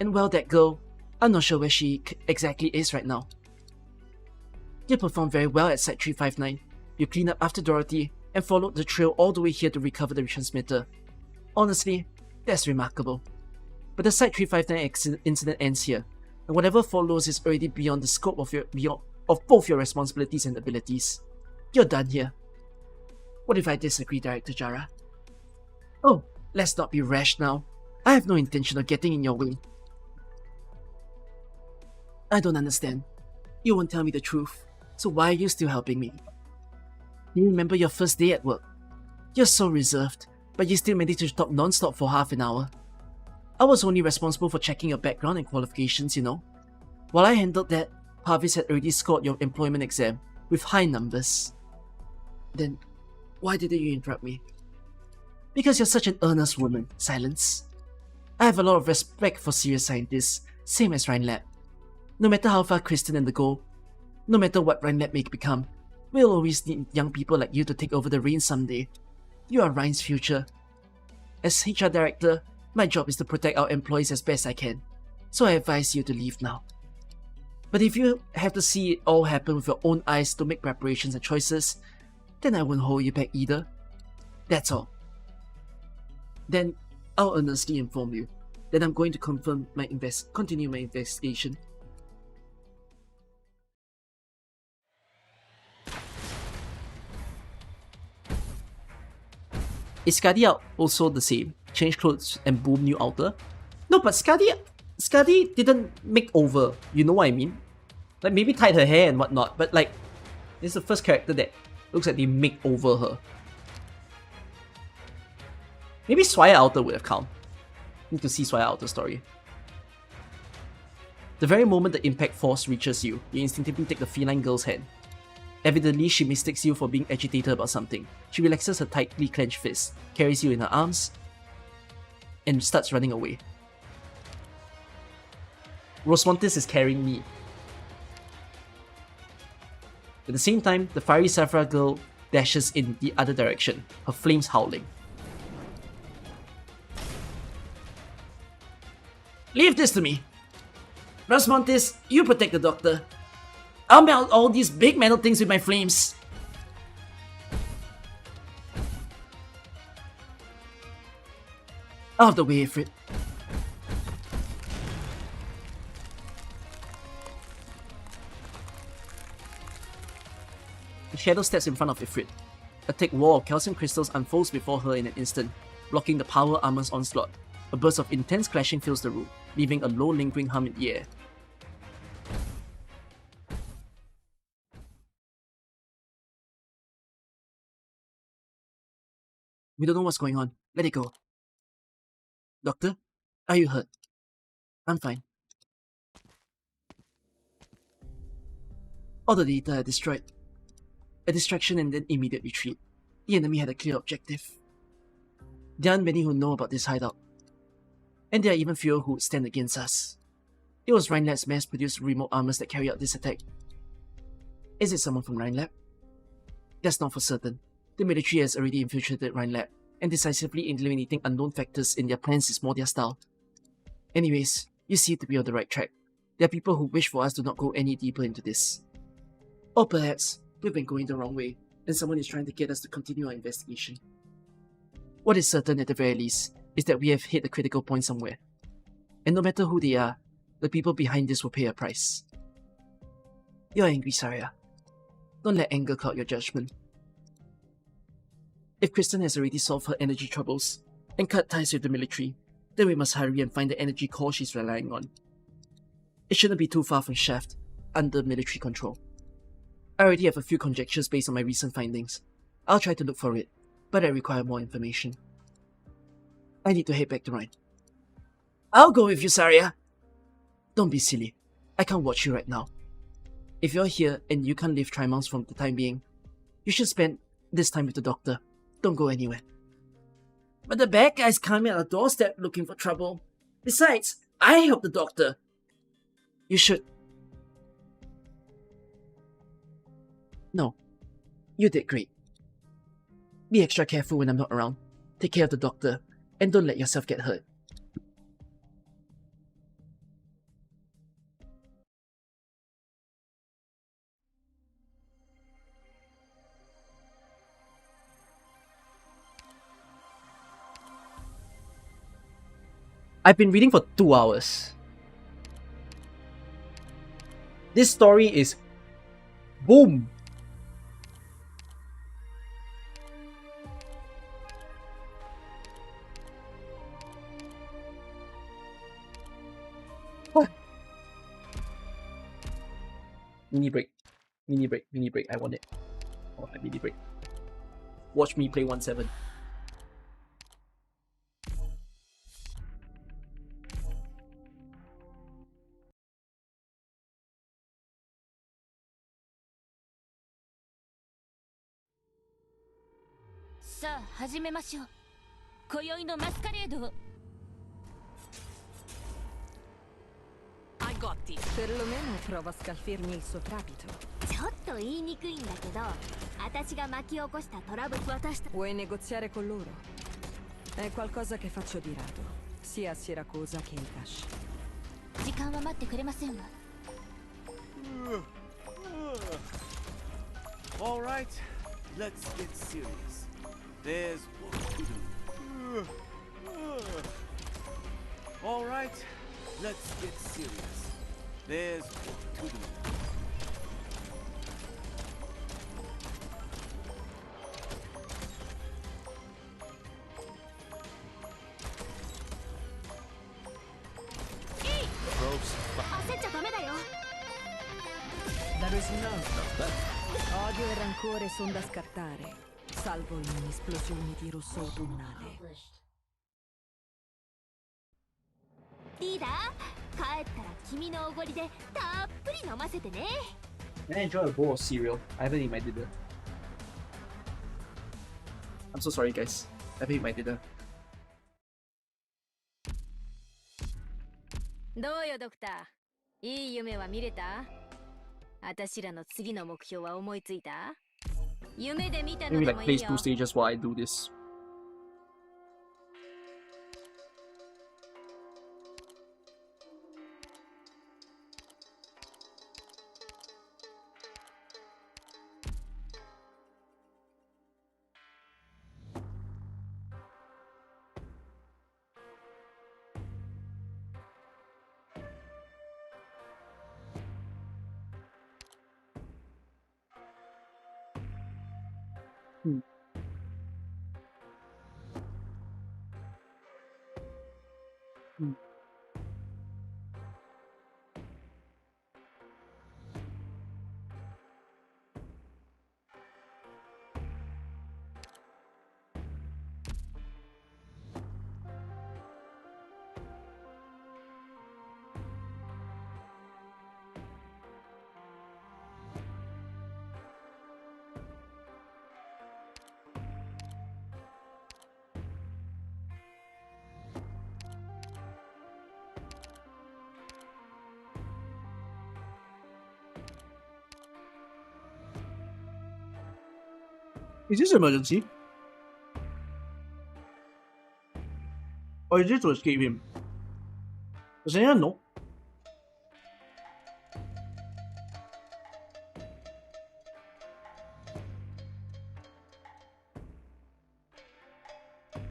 [SPEAKER 3] And well, that girl, I'm not sure where she exactly is right now. You performed very well at Site 359. You cleaned up after Dorothy, and followed the trail all the way here to recover the transmitter. Honestly, that's remarkable. But the Site 359 incident ends here, and whatever follows is already beyond the scope of both your responsibilities and abilities. You're done here. What if I disagree, Director Jara? Oh, let's not be rash now. I have no intention of getting in your way. I don't understand. You won't tell me the truth, so why are you still helping me? You remember your first day at work? You're so reserved, but you still managed to talk non-stop for half an hour. I was only responsible for checking your background and qualifications, you know. While I handled that, Parvis had already scored your employment exam with high numbers. Then, why didn't you interrupt me? Because you're such an earnest woman, Silence. I have a lot of respect for serious scientists, same as Rhine Lab. No matter how far Kristen and the goal, no matter what Rhine Lab may become, we'll always need young people like you to take over the reins someday. You are Rhine's future. As HR director, my job is to protect our employees as best I can, so I advise you to leave now. But if you have to see it all happen with your own eyes to make preparations and choices, then I won't hold you back either. That's all. Then I'll earnestly inform you that I'm going to continue my investigation. Is Skadi out also the same? Change clothes and boom new outer? No, but Skadi didn't make over, you know what I mean? Like maybe tied her hair and whatnot, but like, this is the first character that looks like they make over her. Maybe Swire Outer would have come. Need to see Swire Outer story. The very moment the impact force reaches you, you instinctively take the feline girl's hand. Evidently, she mistakes you for being agitated about something. She relaxes her tightly clenched fist, carries you in her arms, and starts running away. Rosmontis is carrying me. At the same time, the fiery Saphira girl dashes in the other direction, her flames howling. Leave this to me! Rosmontis, you protect the doctor. I'll melt all these big metal things with my flames. Out of the way, Ifrit. The shadow steps in front of Ifrit. A thick wall of calcium crystals unfolds before her in an instant, blocking the power armor's onslaught. A burst of intense clashing fills the room, leaving a low lingering hum in the air. We don't know what's going on. Let it go. Doctor? Are you hurt? I'm fine. All the data are destroyed. A distraction and then immediate retreat. The enemy had a clear objective. There aren't many who know about this hideout. And there are even fewer who would stand against us. It was Rhinelab's mass-produced remote armors that carried out this attack. Is it someone from Rhinelab? That's not for certain. The military has already infiltrated Rhinelab, and decisively eliminating unknown factors in their plans is more their style. Anyways, you seem to be on the right track. There are people who wish for us to not go any deeper into this. Or perhaps, we've been going the wrong way, and someone is trying to get us to continue our investigation. What is certain at the very least, is that we have hit a critical point somewhere. And no matter who they are, the people behind this will pay a price. You're angry, Saria. Don't let anger cloud your judgment. If Kristen has already solved her energy troubles and cut ties with the military, then we must hurry and find the energy core she's relying on. It shouldn't be too far from Shaft, under military control. I already have a few conjectures based on my recent findings. I'll try to look for it, but I require more information. I need to head back to Rhine. I'll go with you, Saria! Don't be silly. I can't watch you right now. If you're here and you can't leave Trimonts for the time being, you should spend this time with the doctor. Don't go anywhere. But the bad guys come at our doorstep looking for trouble. Besides, I helped the doctor. You should. No. You did great. Be extra careful when I'm not around. Take care of the doctor, and don't let yourself get hurt. I've been reading for 2 hours. This story is boom. What? Mini break. Mini break. Mini break. I want it. I want a mini break. Watch me play 1-7.
[SPEAKER 7] Sa, 始めましょう。今宵のマスカレードを。
[SPEAKER 4] I got this. Perlomeno prova a scalfirmi il soprabito.
[SPEAKER 2] ちょっと言いにくいんだけど、私が巻き起こしたトラブル。私と
[SPEAKER 4] Vuoi negoziare con loro? È qualcosa che faccio di rado, sia a Siracusa che in Kash.
[SPEAKER 7] 時間は待ってくれませんわ。
[SPEAKER 6] All right, let's get serious. There's work to do. All right, let's get serious. There's work to do. Ropes.
[SPEAKER 2] 焦っちゃダメだよ。
[SPEAKER 4] La risonanza. Odio e rancore sono da scartare, salvo in esplosioni di rosso autunnale.
[SPEAKER 2] リーダー、帰ったら君のおごりでたっぷり飲ませてね。
[SPEAKER 3] I enjoy a bowl of cereal. I haven't eaten my dinner. I'm so sorry, guys. I haven't eaten my dinner.
[SPEAKER 7] どうよドクター、いい夢は見れた？あたしらの次の目標は思いついた？夢で見たの
[SPEAKER 3] Maybe
[SPEAKER 7] で
[SPEAKER 3] like
[SPEAKER 7] もいい
[SPEAKER 3] place
[SPEAKER 7] よ。
[SPEAKER 3] 2 stages while I do this. Is this emergency? Or is this to escape him? Does anyone know?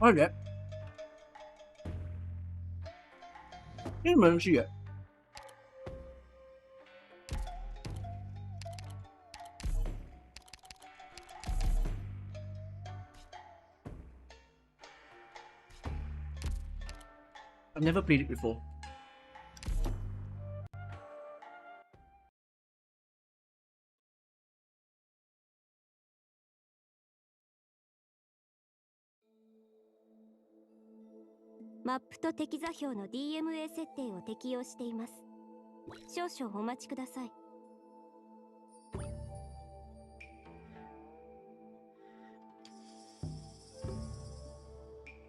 [SPEAKER 3] Okay. Emergency yet? I've never played it before.
[SPEAKER 2] Map と適座標の DMA 設定を適用しています。少々お待ちください。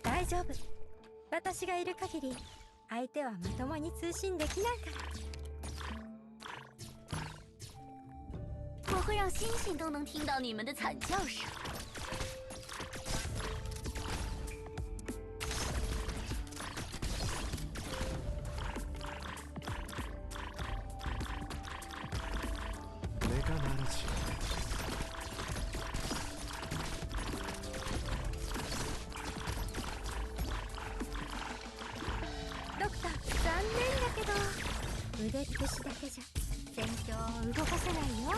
[SPEAKER 2] 大丈夫。私がいる限り、相手はまともに通信できないから。
[SPEAKER 7] 我会让星星都能听到你们的惨叫声。
[SPEAKER 6] メカナラジ
[SPEAKER 2] ドクター、残念だけど、腕っぷしだけじゃ戦況を動かせないよ。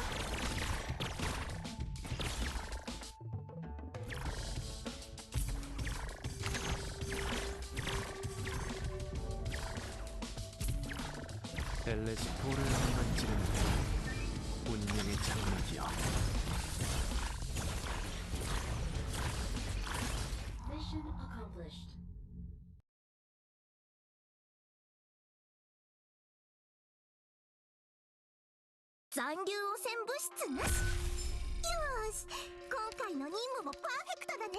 [SPEAKER 6] 엘레지 포를 한번 찌르는 운명의 장막이여.
[SPEAKER 7] Mission accomplished.
[SPEAKER 2] 残留汚染物質なし。よし、今回の任務もパーフェクトだね。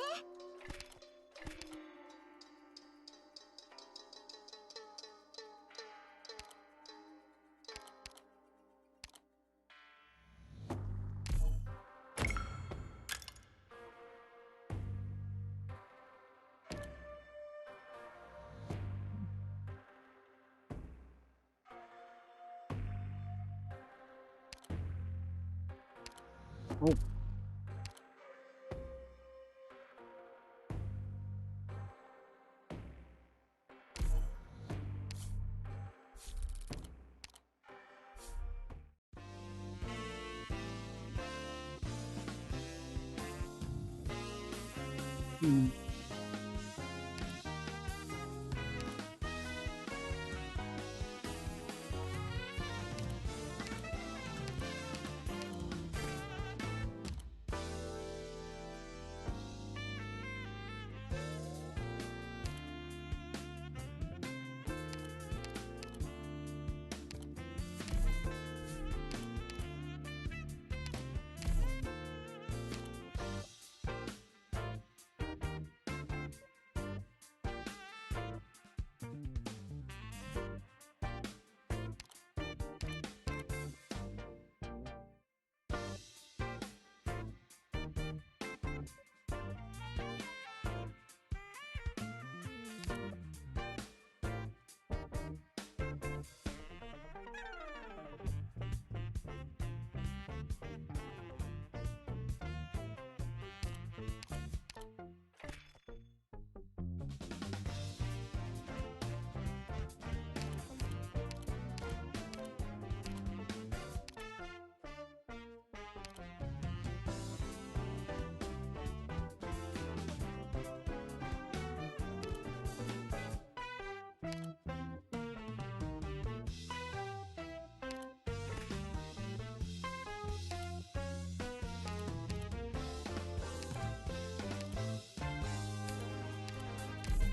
[SPEAKER 3] Oh.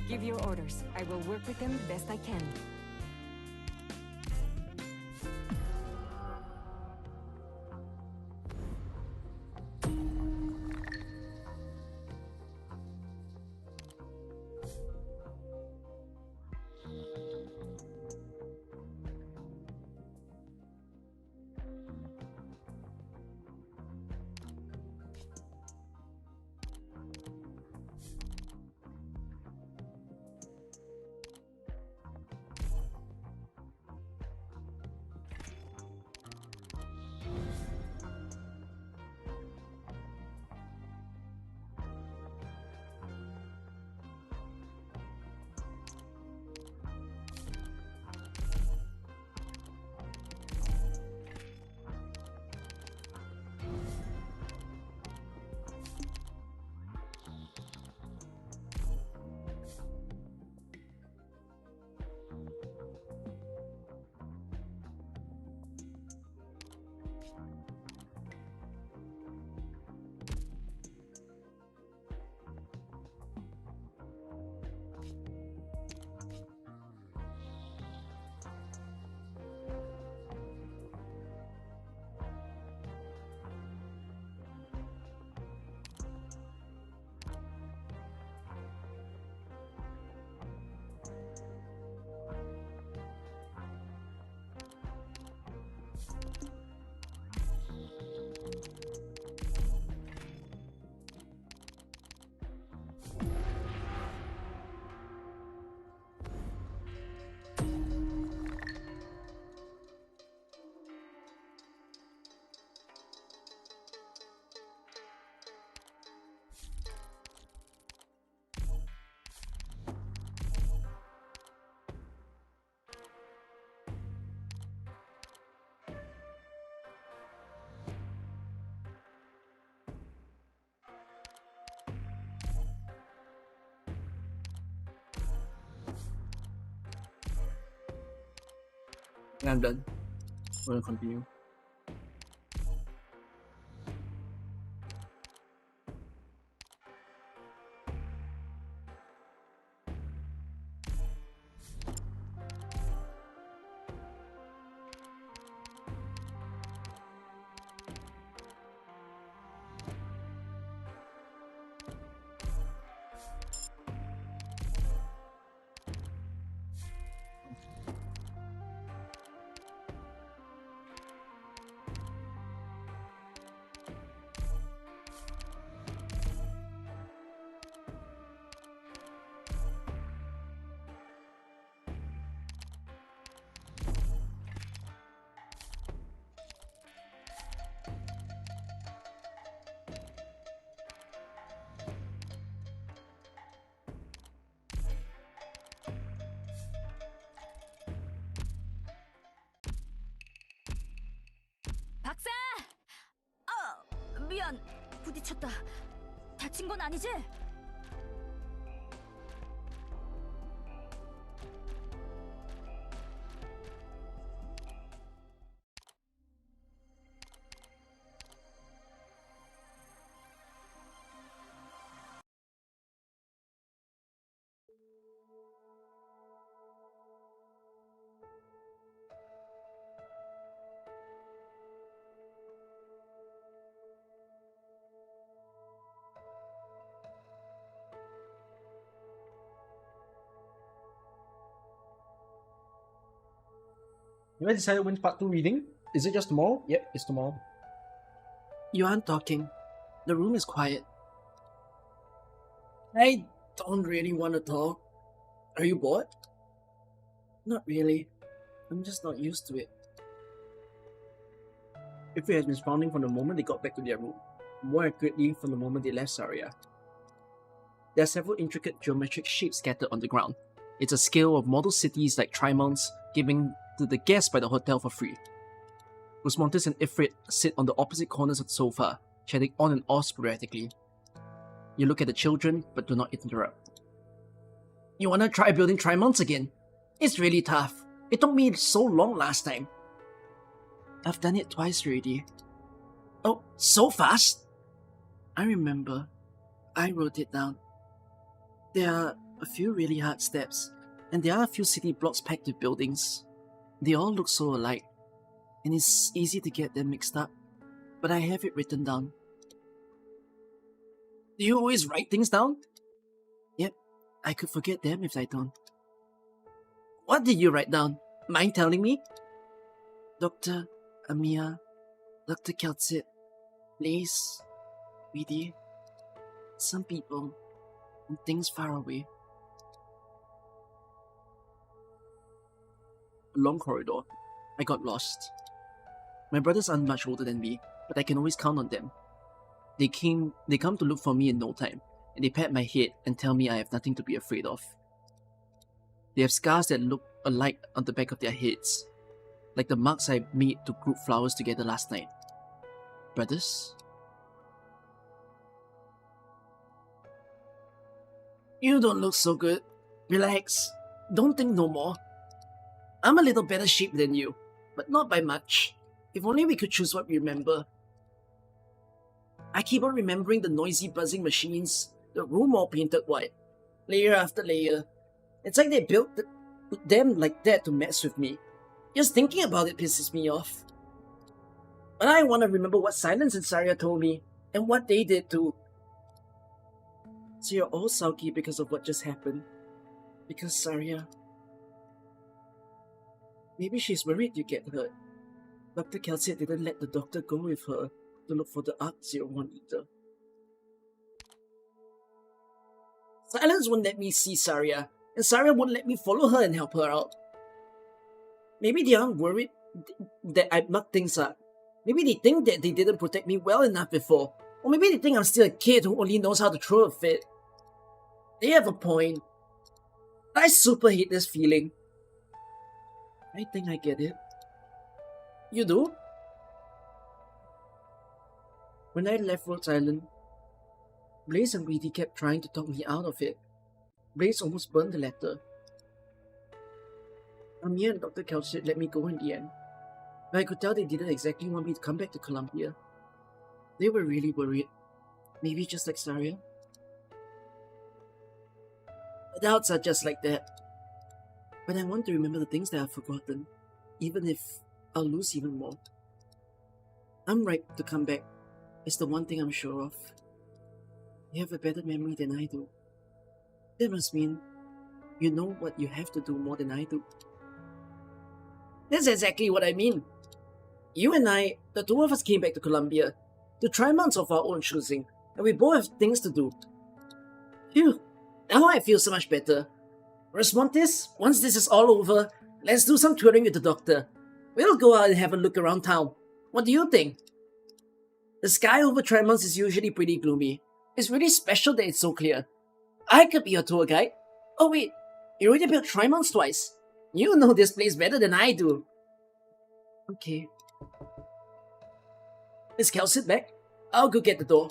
[SPEAKER 4] Give your orders. I will work with them best I can.
[SPEAKER 1] I'm done. We're gonna continue.
[SPEAKER 7] 박사! 미안. 부딪혔다. 다친 건 아니지?
[SPEAKER 3] You guys decided when's part 2 reading? Is it just tomorrow? Yep, it's tomorrow.
[SPEAKER 1] You aren't talking. The room is quiet. I don't really want to talk. Are you bored? Not really. I'm just not used to it.
[SPEAKER 3] Ifrit has been frowning from the moment they got back to their room. More accurately, from the moment they left Saria.
[SPEAKER 1] There are several intricate geometric shapes scattered on the ground. It's a scale of model cities like Trimonts, given to the guests by the hotel for free. Rosmontis and Ifrit sit on the opposite corners of the sofa, chatting on and off sporadically. You look at the children, but do not interrupt. You wanna try building Trimonts again? It's really tough. It took me so long last time. I've done it twice already. Oh, so fast? I remember. I wrote it down. There are
[SPEAKER 3] A few really hard steps, and there are a few city blocks packed with buildings. They all look so alike, and it's easy to get them mixed up, but I have it written down. Do you always write things down? Yep, I could forget them if I don't. What did you write down? Mind telling me? Dr. Amia, Dr. Keltsit, place, Weedy, some people, and things far away. A long corridor. I got lost. My brothers aren't much older than me, but I can always count on them. They come to look for me in no time, and they pat my head and tell me I have nothing to be afraid of. They have scars that look alike on the back of their heads, like the marks I made to group flowers together last night. Brothers? You don't look so good. Relax. Don't think no more. I'm a little better shape than you, but not by much. If only we could choose what we remember. I keep on remembering the noisy buzzing machines, the room all painted white, layer after layer. It's like they built them like that to mess with me. Just thinking about it pisses me off. But I want to remember what Silence and Saria told me, and what they did too. So you're all sulky because of what just happened. Because Saria... Maybe she's worried you get hurt. Dr. Kelsiat didn't let the doctor go with her to look for the Ark-01 either. Silence won't let me see Saria, and Saria won't let me follow her and help her out. Maybe they aren't worried that I muck things up. Maybe they think that they didn't protect me well enough before. Or maybe they think I'm still a kid who only knows how to throw a fit. They have a point. I super hate this feeling. I think I get it. You do? When I left Rhodes Island, Blaze and Weedy kept trying to talk me out of it. Blaze almost burned the letter. Amir and Dr. Kelsiat let me go in the end, but I could tell they didn't exactly want me to come back to Columbia. They were really worried. Maybe just like Saria. Adults are just like that. But I want to remember the things that I've forgotten, even if I'll lose even more. I'm right to come back. It's the one thing I'm sure of. You have a better memory than I do. That must mean you know what you have to do more than I do. That's exactly what I mean. You and I, the two of us came back to Columbia to try months of our own choosing, and we both have things to do. Phew, now I feel so much better. Respontis, once this is all over, let's do some touring with the doctor. We'll go out and have a look around town. What do you think? The sky over Tremont is usually pretty gloomy. It's really special that it's so clear. I could be your tour guide. Oh wait, you already built Trimonts twice. You know this place better than I do. Okay. Is Kelsit back? I'll go get the door.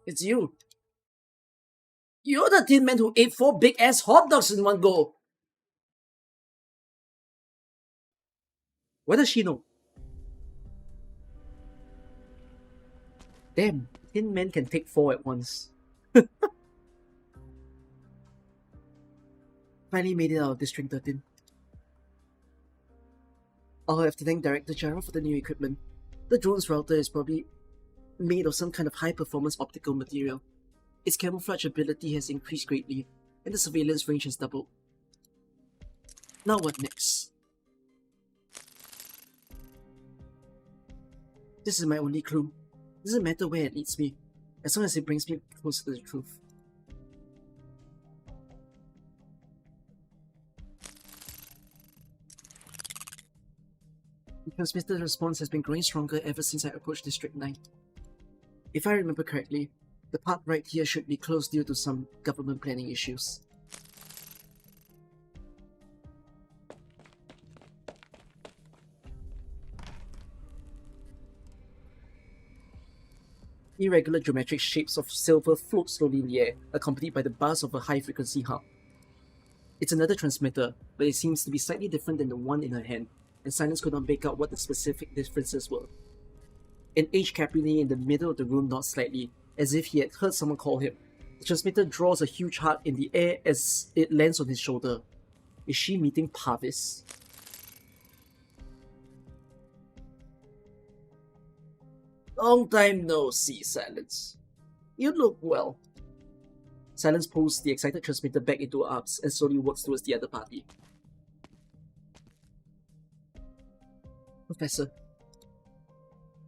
[SPEAKER 3] It's you. You're the tin man who ate 4 big-ass hot dogs in one go. What does she know? Damn, tin men can take 4 at once. Finally made it out of District 13. I'll have to thank Director Jara for the new equipment. The drone's router is probably made of some kind of high-performance optical material. Its camouflage ability has increased greatly, and the surveillance range has doubled. Now what next? This is my only clue. It doesn't matter where it leads me, as long as it brings me closer to the truth. The transmitted response has been growing stronger ever since I approached District 9. If I remember correctly, the park right here should be closed due to some government planning issues. Irregular geometric shapes of silver float slowly in the air, accompanied by the buzz of a high-frequency hub. It's another transmitter, but it seems to be slightly different than the one in her hand, and Silence could not make out what the specific differences were. An aged caprini in the middle of the room nods slightly, as if he had heard someone call him. The transmitter draws a huge heart in the air as it lands on his shoulder. Is she meeting Parvis? Long time no see, Silence. You look well. Silence pulls the excited transmitter back into her arms and slowly walks towards the other party. Professor,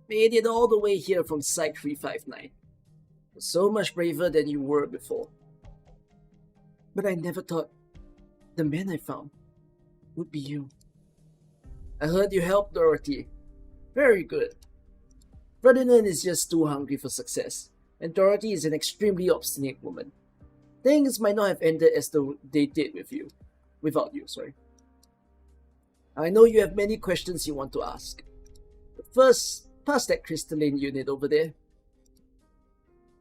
[SPEAKER 3] made it all the way here from Site 359. So much braver than you were before. But I never thought the man I found would be you. I heard you helped Dorothy. Very good. Ferdinand is just too hungry for success, and Dorothy is an extremely obstinate woman. Things might not have ended as though they did without you. I know you have many questions you want to ask. But first, pass that crystalline unit over there.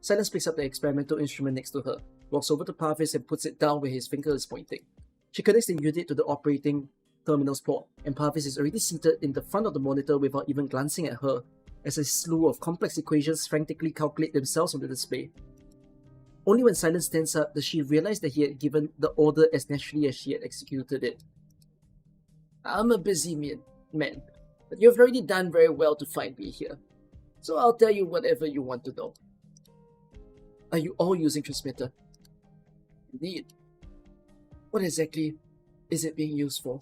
[SPEAKER 3] Silence picks up the experimental instrument next to her, walks over to Parvis and puts it down where his finger is pointing. She connects the unit to the operating terminal's port, and Parvis is already seated in the front of the monitor without even glancing at her, as a slew of complex equations frantically calculate themselves on the display. Only when Silence stands up does she realize that he had given the order as naturally as she had executed it. I'm a busy man, but you've already done very well to find me here, so I'll tell you whatever you want to know. Are you all using transmitter? Indeed. What exactly is it being used for?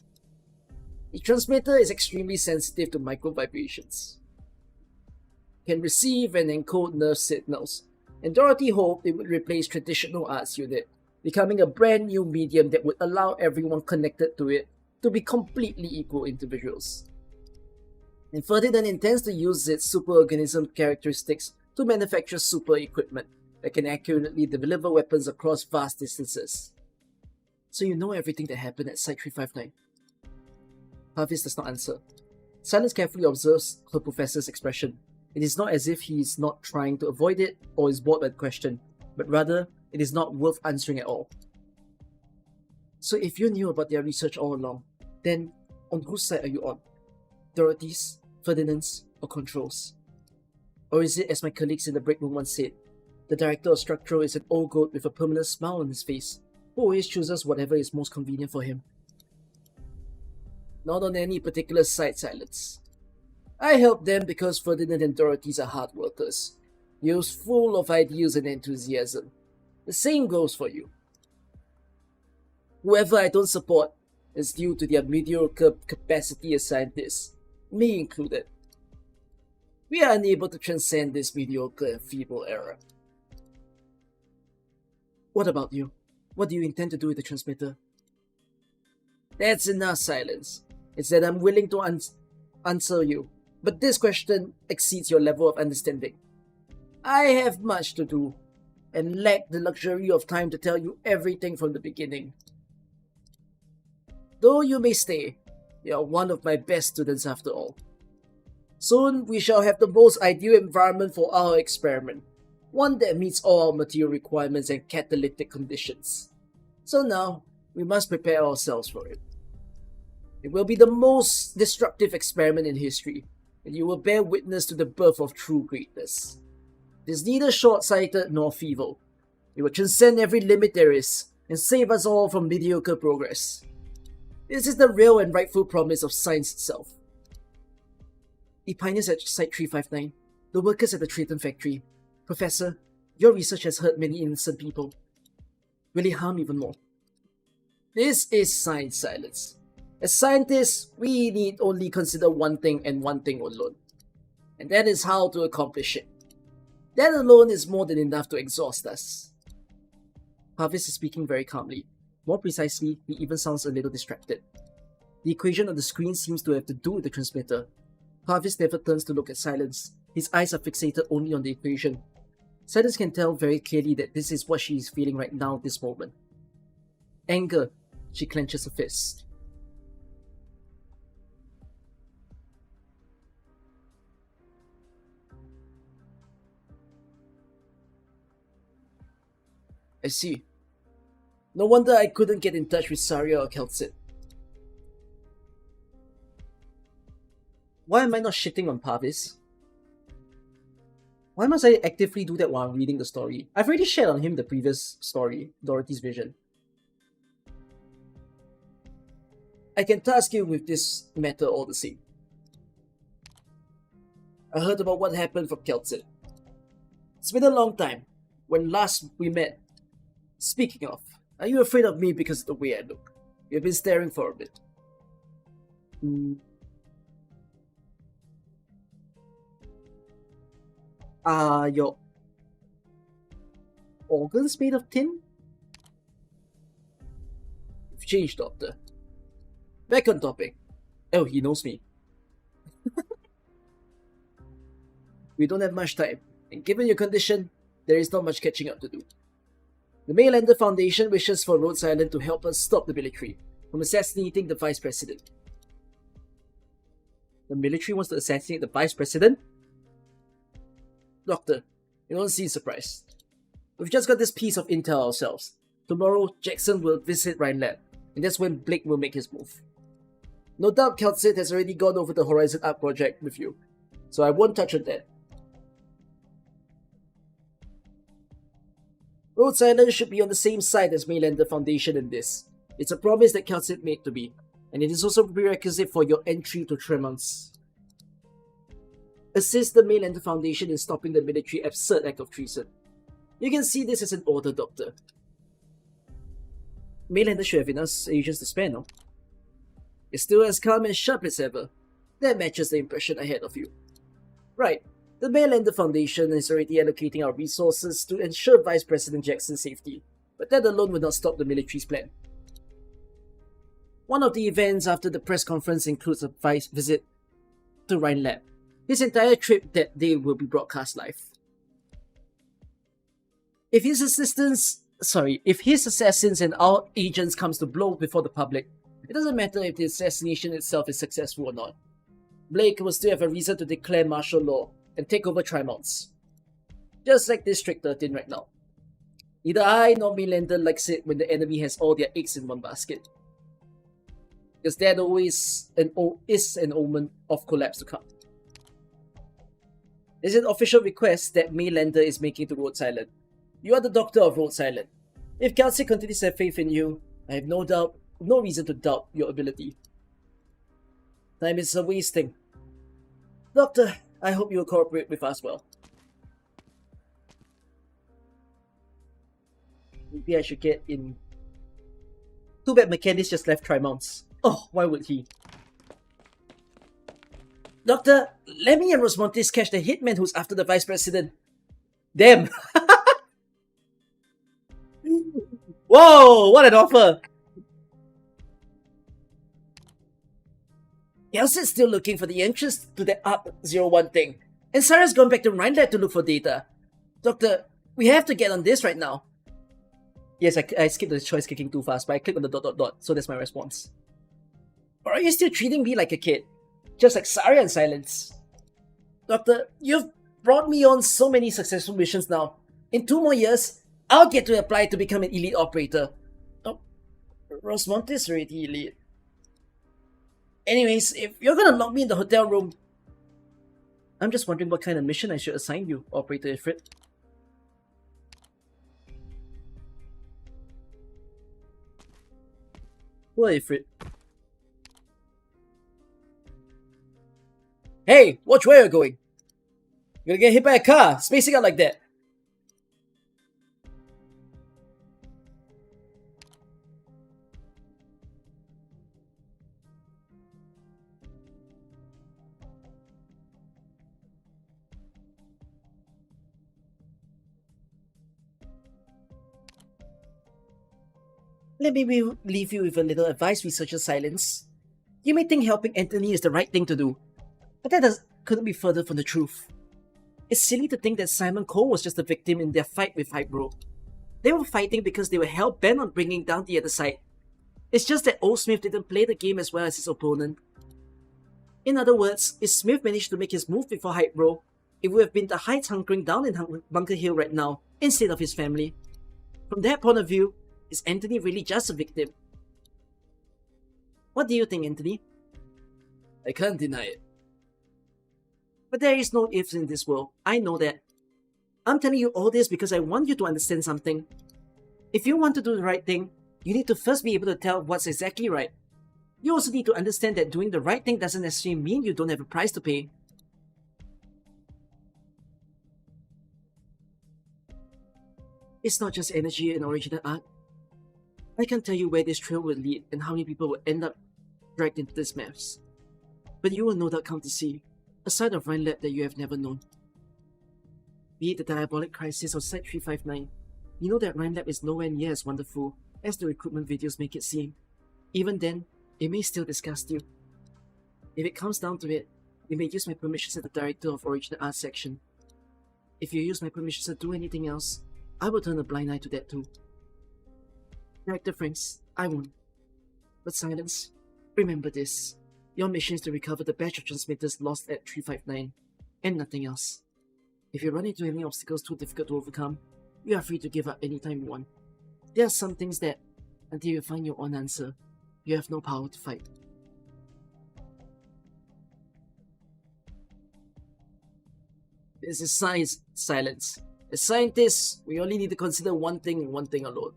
[SPEAKER 3] The transmitter is extremely sensitive to micro vibrations. Can receive and encode nerve signals, and Dorothy hoped it would replace traditional arts unit, becoming a brand new medium that would allow everyone connected to it to be completely equal individuals. And Ferdinand intends to use its superorganism characteristics to manufacture super equipment that can accurately deliver weapons across vast distances. So you know everything that happened at Site 359? Parvis does not answer. Silence carefully observes her professor's expression. It is not as if he is not trying to avoid it or is bored by the question, but rather, it is not worth answering at all. So if you knew about their research all along, then on whose side are you on? Dorothy's, Ferdinand's, or Control's? Or is it, as my colleagues in the break room once said, the director of structural is an old goat with a permanent smile on his face, who always chooses whatever is most convenient for him? Not on any particular side, Silence. I help them because Ferdinand and Dorothy are hard workers, youths full of ideals and enthusiasm. The same goes for you. Whoever I don't support is due to their mediocre capacity as scientists, me included. We are unable to transcend this mediocre and feeble era. What about you? What do you intend to do with the transmitter? That's enough, Silence. It's that I'm willing to answer you, but this question exceeds your level of understanding. I have much to do, and lack the luxury of time to tell you everything from the beginning. Though you may stay, you are one of my best students after all. Soon we shall have the most ideal environment for our experiment, one that meets all our material requirements and catalytic conditions. So now, we must prepare ourselves for it. It will be the most destructive experiment in history, and you will bear witness to the birth of true greatness. It is neither short-sighted nor feeble. It will transcend every limit there is, and save us all from mediocre progress. This is the real and rightful promise of science itself. The pioneers at Site 359, the workers at the Triton factory. Professor, your research has hurt many innocent people. Will it harm even more? This is science, Silence. As scientists, we need only consider one thing and one thing alone. And that is how to accomplish it. That alone is more than enough to exhaust us. Parvis is speaking very calmly. More precisely, he even sounds a little distracted. The equation on the screen seems to have to do with the transmitter. Parvis never turns to look at Silence. His eyes are fixated only on the equation. Silence can tell very clearly that this is what she is feeling right now at this moment. Anger. She clenches her fist. I see. No wonder I couldn't get in touch with Saria or Kelsit. Why am I not shitting on Parvis? Why must I actively do that while I'm reading the story? I've already shared on him the previous story, Dorothy's Vision. I can task you with this matter all the same. I heard about what happened from Keltsit. It's been a long time. When last we met. Speaking of, are you afraid of me because of the way I look? You've been staring for a bit. Are your organs made of tin? You've changed, Doctor. Back on topic. Oh, he knows me. We don't have much time, and given your condition, there is not much catching up to do. The Maylander Foundation wishes for Rhodes Island to help us stop the military from assassinating the Vice President. The military wants to assassinate the Vice President? Doctor, you don't seem surprised. We've just got this piece of intel ourselves. Tomorrow, Jackson will visit Rhineland, and that's when Blake will make his move. No doubt Keltsit has already gone over the Horizon Arc project with you, so I won't touch on that. Rhodes Island should be on the same side as Maylander Foundation in this. It's a promise that Keltsit made to me, and it is also a prerequisite for your entry to Tremons. Assist the Maylander Foundation in stopping the military absurd act of treason. You can see this as an order, Doctor. Maylander should have enough agents to spare, no? It's still as calm and sharp as ever. That matches the impression I had of you. Right. The Maylander Foundation is already allocating our resources to ensure Vice President Jackson's safety, but that alone will not stop the military's plan. One of the events after the press conference includes a vice visit to Rhineland. His entire trip that day will be broadcast live. If his assassins and our agents comes to blow before the public, it doesn't matter if the assassination itself is successful or not. Blake will still have a reason to declare martial law and take over Tremons. Just like District 13 right now. Neither I nor Maylander likes it when the enemy has all their eggs in one basket. Because that always is an omen of collapse to come. There's an official request that Maylander is making to Rhodes Island. You are the doctor of Rhodes Island. If Keltsit continues to have faith in you, I have no reason to doubt your ability. Time is wasting. Doctor, I hope you will cooperate with us well. Maybe I should get in. Too bad McCandis just left Tremons. Oh, why would he? Doctor, Lemmy and Rosmontes catch the hitman who's after the Vice President. Damn! Whoa, what an offer! Keltsit's still looking for the entrance to the Arc-01 thing, and Sarah's gone back to Rhineland to look for data. Doctor, we have to get on this right now. Yes, I skipped the choice clicking too fast, but I clicked on the ... so that's my response. Or are you still treating me like a kid? Just like Saria and Silence. Doctor, you've brought me on so many successful missions now. In 2 more years, I'll get to apply to become an elite operator. Oh, Rosmontes is already elite. Anyways, if you're gonna lock me in the hotel room... I'm just wondering what kind of mission I should assign you, Operator Ifrit. What, Ifrit? Hey, watch where you're going. You're gonna get hit by a car, spacing out like that. Let me leave you with a little advice, Researcher Silence. You may think helping Anthony is the right thing to do, but that couldn't be further from the truth. It's silly to think that Simon Cole was just a victim in their fight with Hybro. They were fighting because they were hell-bent on bringing down the other side. It's just that old Smith didn't play the game as well as his opponent. In other words, if Smith managed to make his move before Hybro, it would have been the Heights hunkering down in Bunker Hill right now, instead of his family. From that point of view, is Anthony really just a victim? What do you think, Anthony? I can't deny it. But there is no ifs in this world, I know that. I'm telling you all this because I want you to understand something. If you want to do the right thing, you need to first be able to tell what's exactly right. You also need to understand that doing the right thing doesn't necessarily mean you don't have a price to pay. It's not just energy and original art. I can't tell you where this trail will lead and how many people will end up dragged into this mess. But you will no doubt come to see a side of Rhine Lab that you have never known. Be it the diabolic crisis or Site 359, you know that Rhine Lab is nowhere near as wonderful as the recruitment videos make it seem. Even then, it may still disgust you. If it comes down to it, you may use my permissions as the director of Original Art Section. If you use my permissions to do anything else, I will turn a blind eye to that too. Director Franks, I won't. But Silence, remember this. Your mission is to recover the batch of transmitters lost at 359, and nothing else. If you run into any obstacles too difficult to overcome, you are free to give up anytime you want. There are some things that, until you find your own answer, you have no power to fight. This is science, Silence. As scientists, we only need to consider one thing and one thing alone.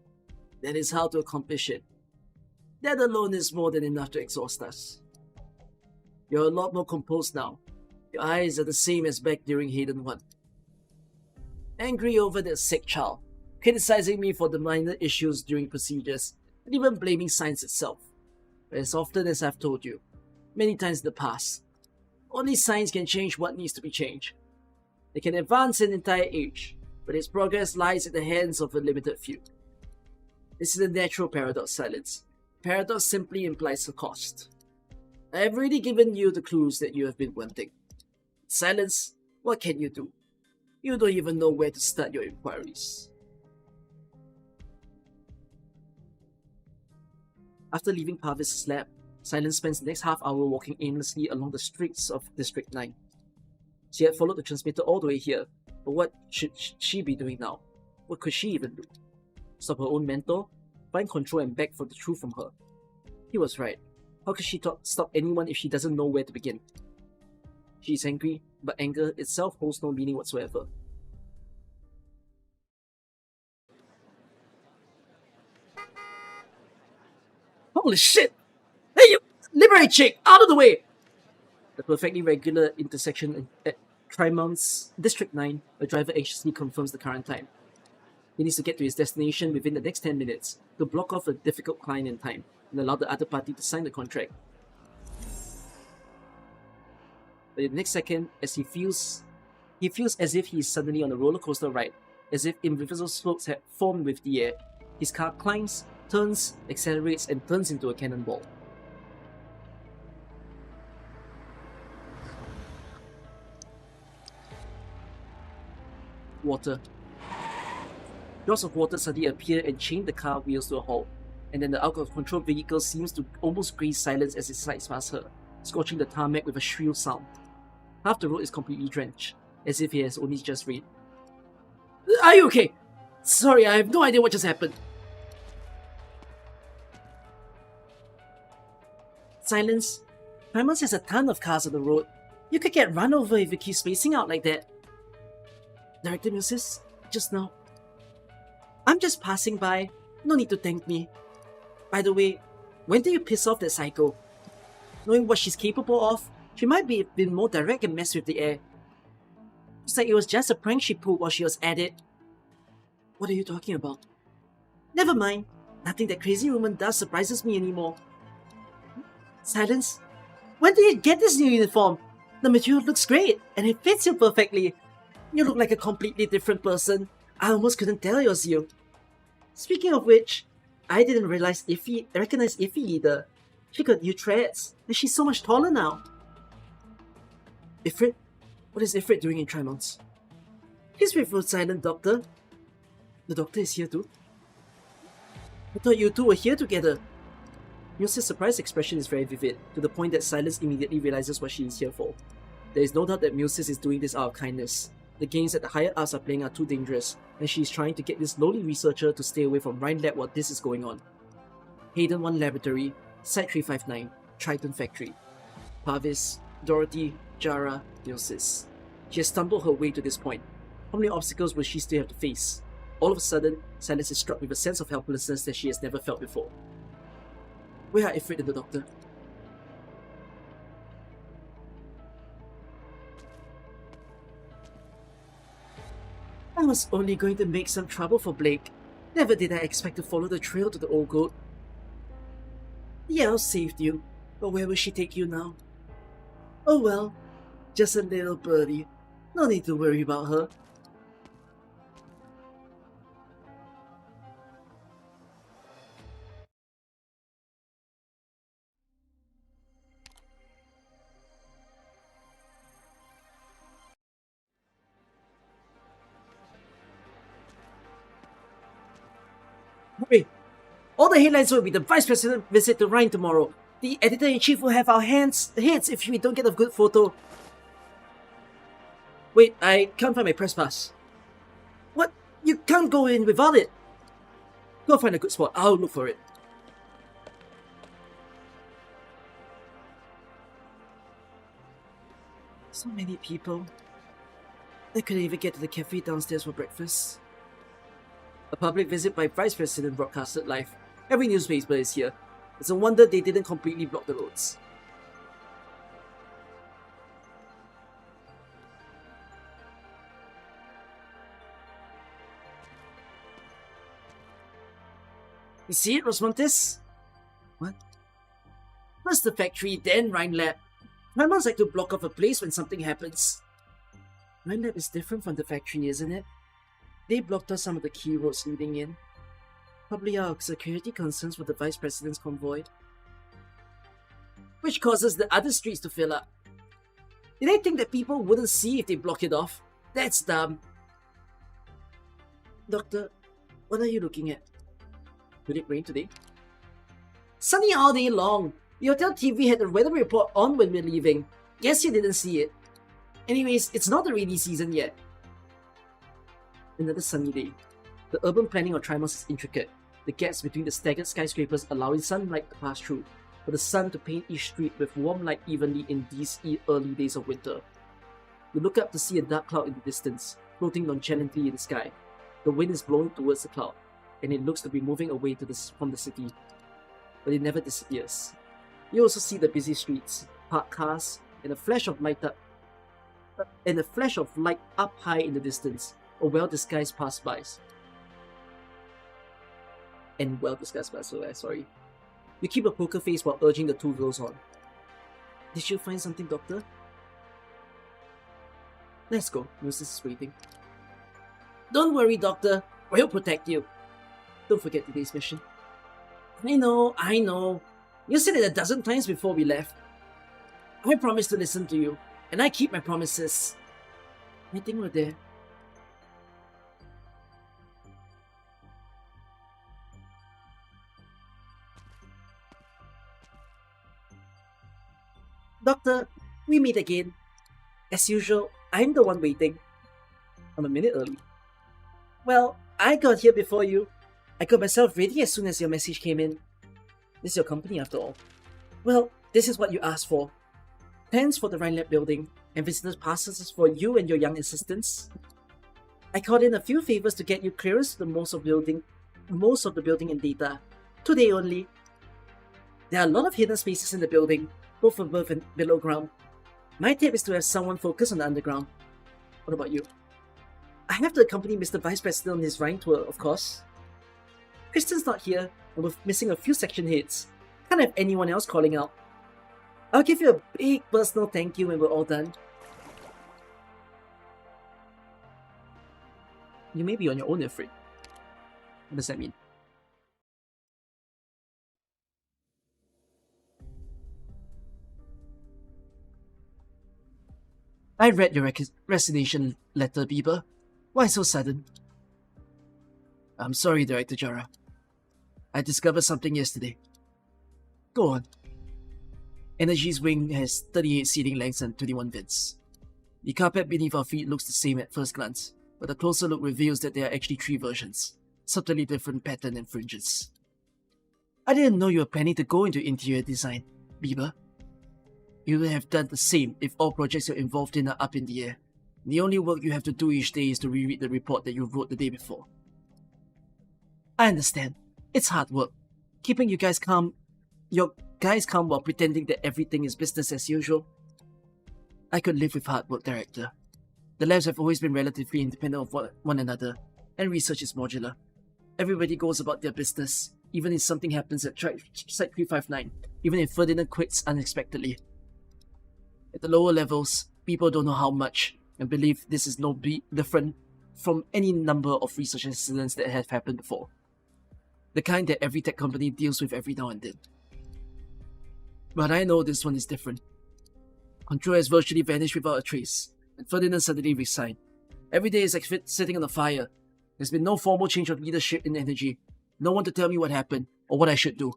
[SPEAKER 3] That is how to accomplish it. That alone is more than enough to exhaust us. You're a lot more composed now. Your eyes are the same as back during Hayden 1. Angry over that sick child, criticizing me for the minor issues during procedures, and even blaming science itself. But as often as I've told you, many times in the past, only science can change what needs to be changed. It can advance an entire age, but its progress lies in the hands of a limited few. This is a natural paradox, Silence. Paradox simply implies a cost. I have already given you the clues that you have been wanting. Silence, what can you do? You don't even know where to start your inquiries. After leaving Parvis' lab, Silence spends the next half hour walking aimlessly along the streets of District 9. She had followed the transmitter all the way here, but what should she be doing now? What could she even do? Stop her own mentor? Find control and beg for the truth from her? He was right. How could she stop anyone if she doesn't know where to begin? She is angry, but anger itself holds no meaning whatsoever. Holy shit! Hey you! Liberate chick! Out of the way! The perfectly regular intersection at Trimount's District 9, a driver anxiously confirms the current time. He needs to get to his destination within the next 10 minutes to block off a difficult climb in time and allow the other party to sign the contract. But in the next second, as he feels as if he is suddenly on a roller coaster ride, as if invisible slopes had formed with the air. His car climbs, turns, accelerates, and turns into a cannonball. Water. Drops of water suddenly appear and chain the car wheels to a halt, and then the out-of-control vehicle seems to almost graze Silence as it slides past her, scorching the tarmac with a shrill sound. Half the road is completely drenched, as if it has only just rained. Are you okay? Sorry, I have no idea what just happened. Silence. Primus has a ton of cars on the road. You could get run over if you keep spacing out like that. Director Musis, just now. I'm just passing by. No need to thank me. By the way, when did you piss off that psycho? Knowing what she's capable of, she might be been more direct and mess with the air. It's like it was just a prank she pulled while she was at it. What are you talking about? Never mind. Nothing that crazy woman does surprises me anymore. Silence. When did you get this new uniform? The material looks great, and it fits you perfectly. You look like a completely different person. I almost couldn't tell it was you. Speaking of which, I didn't recognize Iffy either. She got new treads, and she's so much taller now. Ifrit? What is Ifrit doing in Trimount's? He's with Road Silent Doctor. The doctor is here too? I thought you two were here together. Muse's surprised expression is very vivid, to the point that Silence immediately realizes what she is here for. There is no doubt that Muse is doing this out of kindness. The games that the higher ups are playing are too dangerous, and she is trying to get this lowly researcher to stay away from Rhine Lab while this is going on. Hayden 1 Laboratory, Site 359, Triton Factory. Parvis, Dorothy, Jara, Muse. She has stumbled her way to this point. How many obstacles will she still have to face? All of a sudden, Silas is struck with a sense of helplessness that she has never felt before. Where are Ifrit and the doctor? I was only going to make some trouble for Blake. Never did I expect to follow the trail to the old goat. The owl saved you, but where will she take you now? Oh well, just a little birdie. No need to worry about her. Hurry! All the headlines will be the Vice President visit to Rhine tomorrow. The Editor-in-Chief will have our heads if we don't get a good photo. Wait, I can't find my press pass. What? You can't go in without it. Go find a good spot. I'll look for it. So many people. I couldn't even get to the cafe downstairs for breakfast. A public visit by Vice President broadcasted live. Every newspaper is here. It's a wonder they didn't completely block the roads. You see it, Rosmontes? What? First the factory, then Rhine Lab. Primarchs like to block off a place when something happens. Rhine Lab is different from the factory, isn't it? They blocked off some of the key roads leading in. Probably out of security concerns for the Vice President's convoy. Which causes the other streets to fill up. Did they think that people wouldn't see if they block it off? That's dumb. Doctor, what are you looking at? Will it rain today? Sunny all day long. The hotel TV had the weather report on when we were leaving. Guess you didn't see it. Anyways, it's not the rainy season yet. Another sunny day. The urban planning of Trimos is intricate. The gaps between the staggered skyscrapers allowing sunlight to pass through, for the sun to paint each street with warm light evenly in these early days of winter. You look up to see a dark cloud in the distance, floating nonchalantly in the sky. The wind is blowing towards the cloud, and it looks to be moving away from the city. But it never disappears. You also see the busy streets, parked cars, and a flash of light up high in the distance, or well-disguised passers-by. Sorry. You keep a poker face while urging the two girls on. Did you find something, Doctor? Let's go. Moses is waiting. Don't worry, Doctor. We'll protect you. Don't forget today's mission. I know. You said it a dozen times before we left. I promised to listen to you, and I keep my promises. I think we're there. Doctor, we meet again. As usual, I'm the one waiting. I'm a minute early. Well, I got here before you. I got myself ready as soon as your message came in. This is your company after all. Well, this is what you asked for. Plans for the Rhine Lab building, and visitors passes for you and your young assistants. I called in a few favors to get you clearance to most of the building and data. Today only. There are a lot of hidden spaces in the building, both above and below ground. My tip is to have someone focus on the underground. What about you? I have to accompany Mr. Vice President on his Rhine tour, of course. Kristen's not here, and we're missing a few section heads. Can't have anyone else calling out. I'll give you a big personal thank you when we're all done. You may be on your own, Ifrit. What does that mean? I read your resignation letter, Bieber. Why so sudden? I'm sorry, Director Jara. I discovered something yesterday. Go on. Energy's wing has 38 seating lengths and 21 vents. The carpet beneath our feet looks the same at first glance, but a closer look reveals that there are actually 3 versions, subtly different pattern and fringes. I didn't know you were planning to go into interior design, Bieber. You would have done the same if all projects you're involved in are up in the air. The only work you have to do each day is to reread the report that you wrote the day before. I understand. It's hard work. Keeping your guys calm while pretending that everything is business as usual. I could live with hard work, Director. The labs have always been relatively independent of one another, and research is modular. Everybody goes about their business, even if something happens at Site 359, even if Ferdinand quits unexpectedly. At the lower levels, people don't know how much, and believe this is no different from any number of research incidents that have happened before. The kind that every tech company deals with every now and then. But I know this one is different. Control has virtually vanished without a trace, and Ferdinand suddenly resigned. Every day is like sitting on a fire. There's been no formal change of leadership in energy. No one to tell me what happened, or what I should do.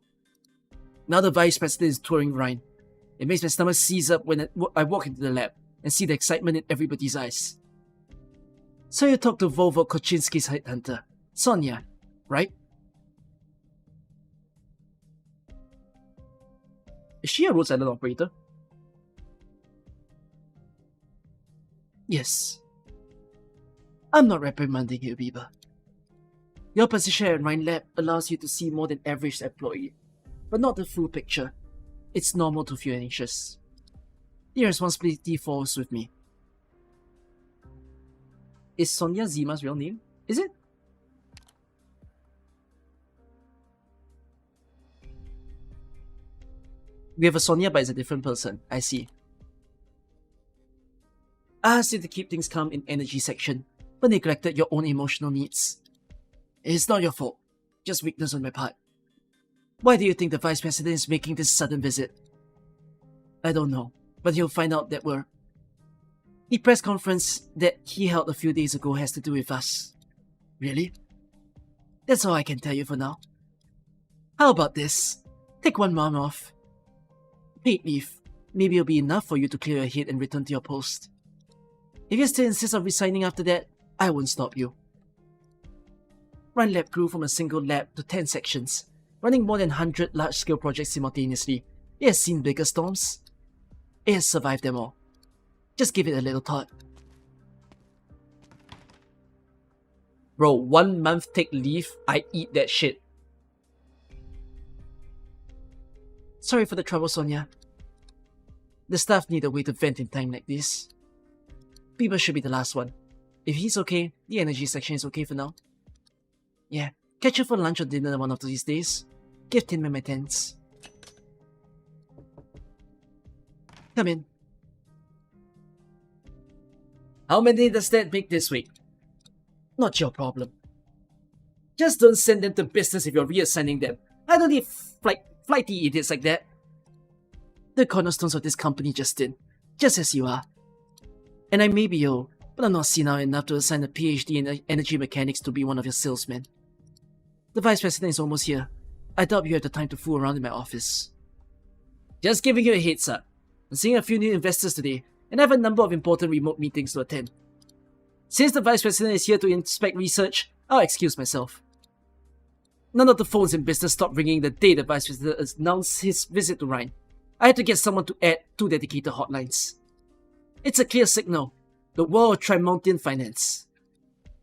[SPEAKER 3] Now the Vice President is touring Rhine. It makes my stomach seize up when I walk into the lab and see the excitement in everybody's eyes. So you talked to Volvo Koczynski's headhunter, Sonia, right? Is she a roadside operator? Yes. I'm not reprimanding you, Bieber. Your position at Rhine Lab allows you to see more than average employee, but not the full picture. It's normal to feel anxious. The responsibility falls with me. Is Sonia Zima's real name? Is it? We have a Sonia, but it's a different person. I see. I asked you to keep things calm in energy section, but neglected your own emotional needs. It's not your fault, just weakness on my part. Why do you think the Vice President is making this sudden visit? I don't know, but he'll find out that the press conference that he held a few days ago has to do with us. Really? That's all I can tell you for now. How about this? Take 1 month off. Paid leave. Maybe it'll be enough for you to clear your head and return to your post. If you still insist on resigning after that, I won't stop you. Rhine Lab grew from a single lab to 10 sections, running more than 100 large-scale projects simultaneously. It has seen bigger storms. It has survived them all. Just give it a little thought. Bro, 1 month take leave, I eat that shit. Sorry for the trouble, Sonia. The staff need a way to vent in time like this. Bieber should be the last one. If he's okay, the energy section is okay for now. Yeah, catch you for lunch or dinner one of these days. Give Tin Man my thanks. Come in. How many does that make this week? Not your problem. Just don't send them to business if you're reassigning them. I don't need flighty idiots like that. The cornerstones of this company, Justin. Just as you are. And I may be old, but I'm not senile enough to assign a PhD in energy mechanics to be one of your salesmen. The Vice President is almost here. I doubt you have the time to fool around in my office. Just giving you a heads up. I'm seeing a few new investors today, and I have a number of important remote meetings to attend. Since the Vice President is here to inspect research, I'll excuse myself. None of the phones in business stopped ringing the day the Vice President announced his visit to Rhine. I had to get someone to add 2 dedicated hotlines. It's a clear signal. The world of Trimountain finance.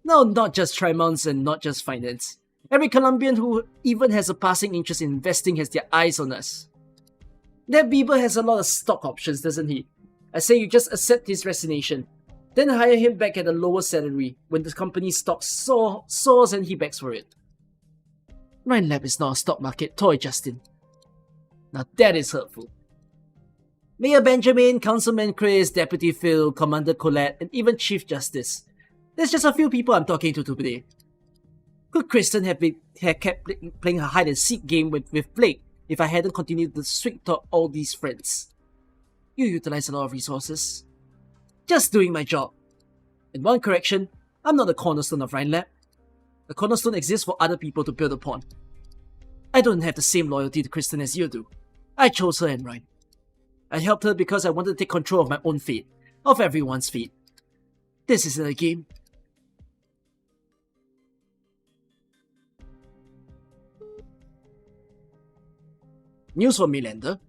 [SPEAKER 3] No, not just Trimounts and not just finance. Every Colombian who even has a passing interest in investing has their eyes on us. That Bieber has a lot of stock options, doesn't he? I say you just accept his resignation, then hire him back at a lower salary when the company's stock soars and he begs for it. Rhine Lab is not a stock market toy, Justin. Now that is hurtful. Mayor Benjamin, Councilman Chris, Deputy Phil, Commander Colette, and even Chief Justice. There's just a few people I'm talking to today. Could Kristen have kept playing her hide-and-seek game with Blake if I hadn't continued to sweet-talk all these friends? You utilize a lot of resources. Just doing my job. And one correction, I'm not the cornerstone of Rhine Lab. The cornerstone exists for other people to build upon. I don't have the same loyalty to Kristen as you do. I chose her and Rhine. I helped her because I wanted to take control of my own fate, of everyone's fate. This isn't a game. News for me, Lander.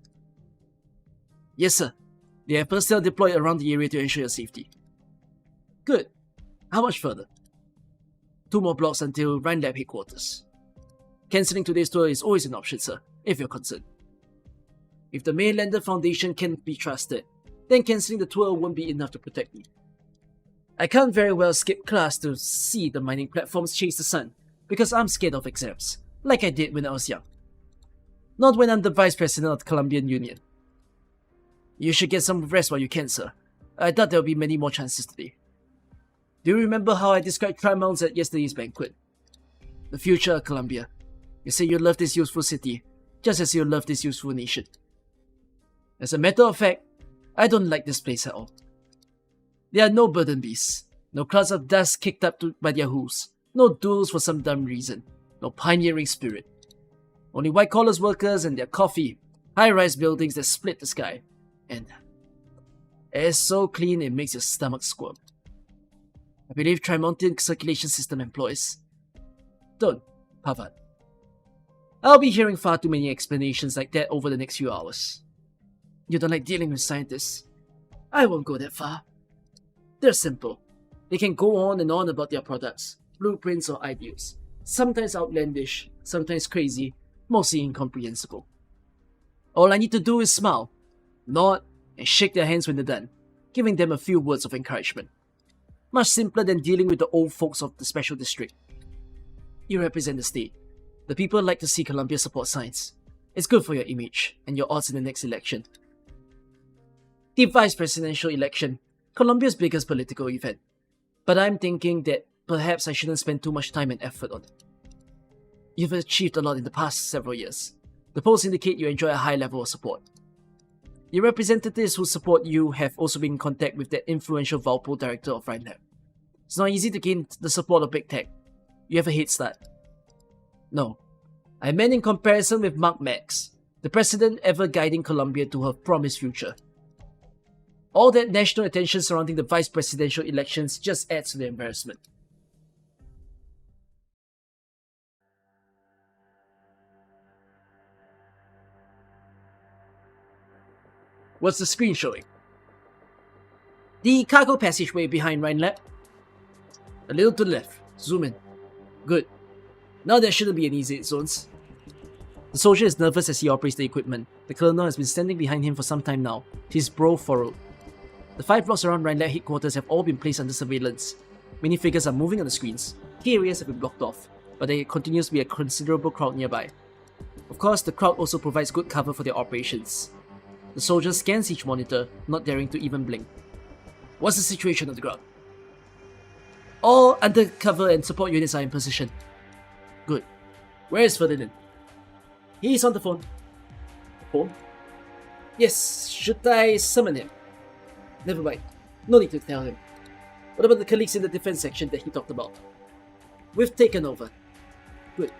[SPEAKER 3] Yes, sir. They have personnel deployed around the area to ensure your safety. Good. How much further? 2 more blocks until Rhine Lab headquarters. Cancelling today's tour is always an option, sir, if you're concerned. If the Mainlander Foundation can't be trusted, then cancelling the tour won't be enough to protect me. I can't very well skip class to see the mining platforms chase the sun, because I'm scared of exams, like I did when I was young. Not when I'm the Vice President of the Columbian Union. You should get some rest while you can, sir. I thought there would be many more chances today. Do you remember how I described Trimal's at yesterday's banquet? The future of Columbia. You say you love this useful city, just as you love this useful nation. As a matter of fact, I don't like this place at all. There are no burden beasts, no clouds of dust kicked up by their hooves, no duels for some dumb reason, no pioneering spirit. Only white-collar workers and their coffee, high-rise buildings that split the sky, and air so clean it makes your stomach squirm. I believe Trimontian circulation system employs. Don't, Pavan. I'll be hearing far too many explanations like that over the next few hours. You don't like dealing with scientists? I won't go that far. They're simple. They can go on and on about their products, blueprints or ideals. Sometimes outlandish, sometimes crazy, mostly incomprehensible. All I need to do is smile, nod, and shake their hands when they're done, giving them a few words of encouragement. Much simpler than dealing with the old folks of the special district. You represent the state. The people like to see Columbia support science. It's good for your image and your odds in the next election. The vice presidential election, Columbia's biggest political event. But I'm thinking that perhaps I shouldn't spend too much time and effort on it. You've achieved a lot in the past several years. The polls indicate you enjoy a high level of support. The representatives who support you have also been in contact with that influential Valpo director of Rhine Lab. It's not easy to gain the support of Big Tech. You have a head start. No, I meant in comparison with Mark Max, the president ever guiding Columbia to her promised future. All that national attention surrounding the vice presidential elections just adds to the embarrassment. What's the screen showing? The cargo passageway behind Rhine Lab. A little to the left. Zoom in. Good. Now there shouldn't be any exit zones. The soldier is nervous as he operates the equipment. The colonel has been standing behind him for some time now, his brow furrowed. The 5 blocks around Rhine Lab headquarters have all been placed under surveillance. Many figures are moving on the screens. Key areas have been blocked off, but there continues to be a considerable crowd nearby. Of course, the crowd also provides good cover for their operations. The soldier scans each monitor, not daring to even blink. What's the situation on the ground? All undercover and support units are in position. Good. Where is Ferdinand? He's on the phone. Phone? Yes, should I summon him? Never mind. No need to tell him. What about the colleagues in the defense section that he talked about? We've taken over. Good.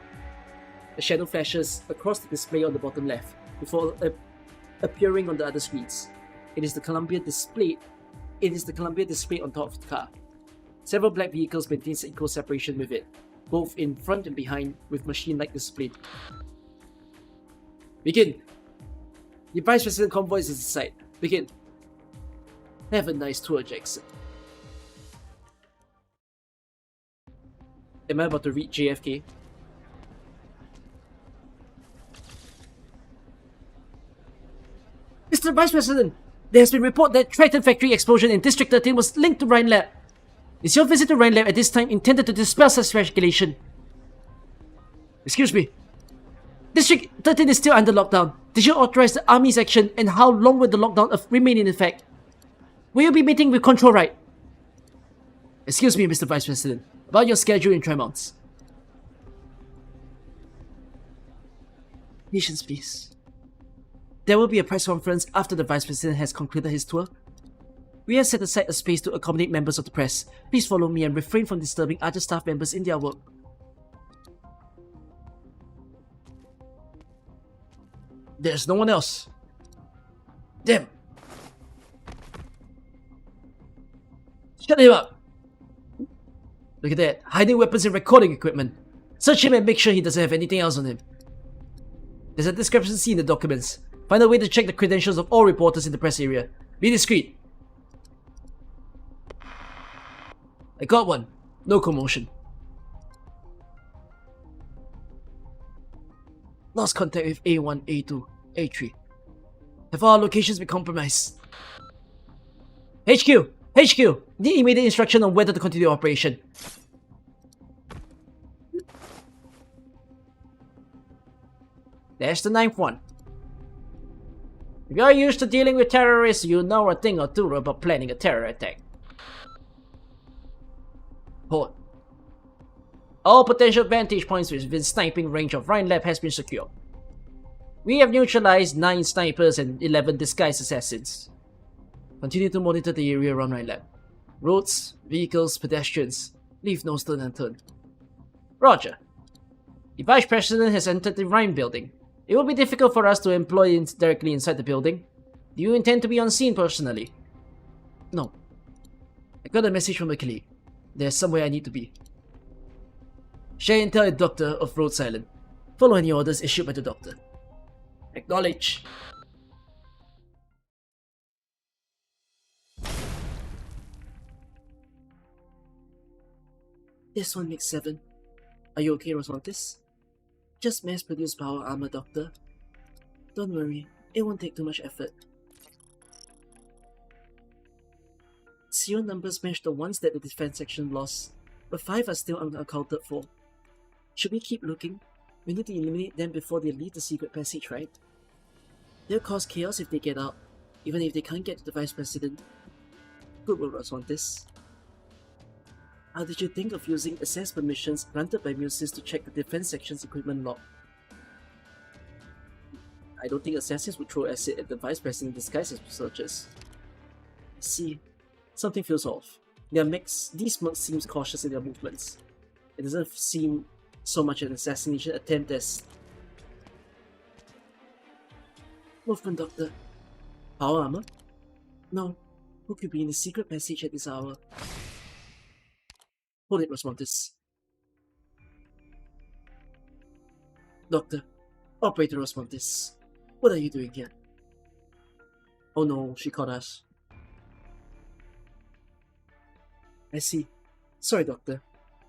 [SPEAKER 3] A shadow flashes across the display on the bottom left before appearing on the other screens. It is the Columbia display on top of the car. Several black vehicles maintain equal separation with it, both in front and behind, with machine-like display. Begin! The Vice President convoy is inside. Begin. Have a nice tour, Jackson. Am I about to read JFK? Mr. Vice President, there has been report that Triton factory explosion in District 13 was linked to Rhine Lab. Is your visit to Rhine Lab at this time intended to dispel such speculation? Excuse me. District 13 is still under lockdown. Did you authorize the Army's action, and how long will the lockdown remain in effect? Will you be meeting with Control Right? Excuse me, Mr. Vice President, about your schedule in Tremonts. Patience, please. There will be a press conference after the Vice President has concluded his tour. We have set aside a space to accommodate members of the press. Please follow me and refrain from disturbing other staff members in their work. There's no one else. Damn. Shut him up. Look at that. Hiding weapons and recording equipment. Search him and make sure he doesn't have anything else on him. There's a discrepancy in the documents. Find a way to check the credentials of all reporters in the press area. Be discreet. I got one. No commotion. Lost contact with A1, A2, A3. Have all locations been compromised? HQ! HQ! Need immediate instruction on whether to continue operation. There's the 9th one. If you're used to dealing with terrorists, you know a thing or two about planning a terror attack. Hold. All potential vantage points within sniping range of Rhine Lab has been secured. We have neutralized 9 snipers and 11 disguised assassins. Continue to monitor the area around Rhine Lab. Roads, vehicles, pedestrians, leave no stone unturned. Roger. The Vice President has entered the Rhine building. It will be difficult for us to employ him directly inside the building. Do you intend to be on scene personally? No. I got a message from a colleague. There's somewhere I need to be. Share intel with Doctor of Rhodes Island. Follow any orders issued by the Doctor. Acknowledge. This one makes 7. Are you okay, Rosmontis? Just mass-produce power armor, Doctor. Don't worry, it won't take too much effort. Zero numbers match the ones that the defense section lost, but 5 are still unaccounted for. Should we keep looking? We need to eliminate them before they leave the secret passage, right? They'll cause chaos if they get out, even if they can't get to the Vice President. Good work, Rosmontis. How did you think of using access permissions granted by Musis to check the defense section's equipment log? I don't think assassins would throw acid at the Vice President disguised as researchers. See, something feels off. These mercs seem cautious in their movements. It doesn't seem so much an assassination attempt as... Movement, Doctor. Power armor? No. Who could be in the secret passage at this hour? Hold it, Rosmontis. Doctor. Operator Rosmontis. What are you doing here? Oh no, she caught us. I see. Sorry, Doctor.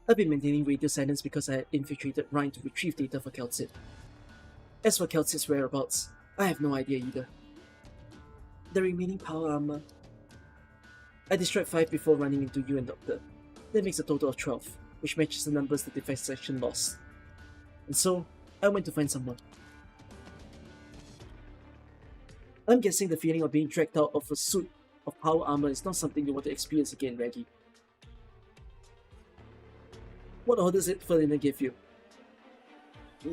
[SPEAKER 3] I've been maintaining radio silence because I had infiltrated Rhine to retrieve data for Keltsid. As for Keltsid's whereabouts, I have no idea either. The remaining power armor... I destroyed 5 before running into you and Doctor. That makes a total of 12, which matches the numbers the defense section lost. And so, I went to find someone. I'm guessing the feeling of being dragged out of a suit of power armor is not something you want to experience again, Reggie. What orders did Ferdinand give you?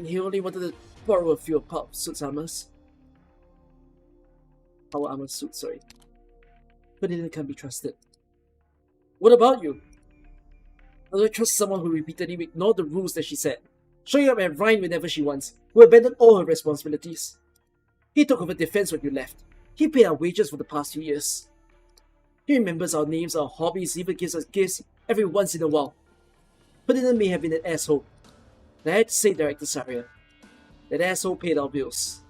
[SPEAKER 3] He only wanted to borrow a few of Power armor suits, sorry. Ferdinand can't be trusted. What about you? How do I trust someone who repeatedly ignored the rules that she set, showing up at Rhine whenever she wants, who abandoned all her responsibilities? He took over defense when you left. He paid our wages for the past few years. He remembers our names, our hobbies, even gives us gifts every once in a while. Ferdinand may have been an asshole. I had to say, Director Saria, that asshole paid our bills.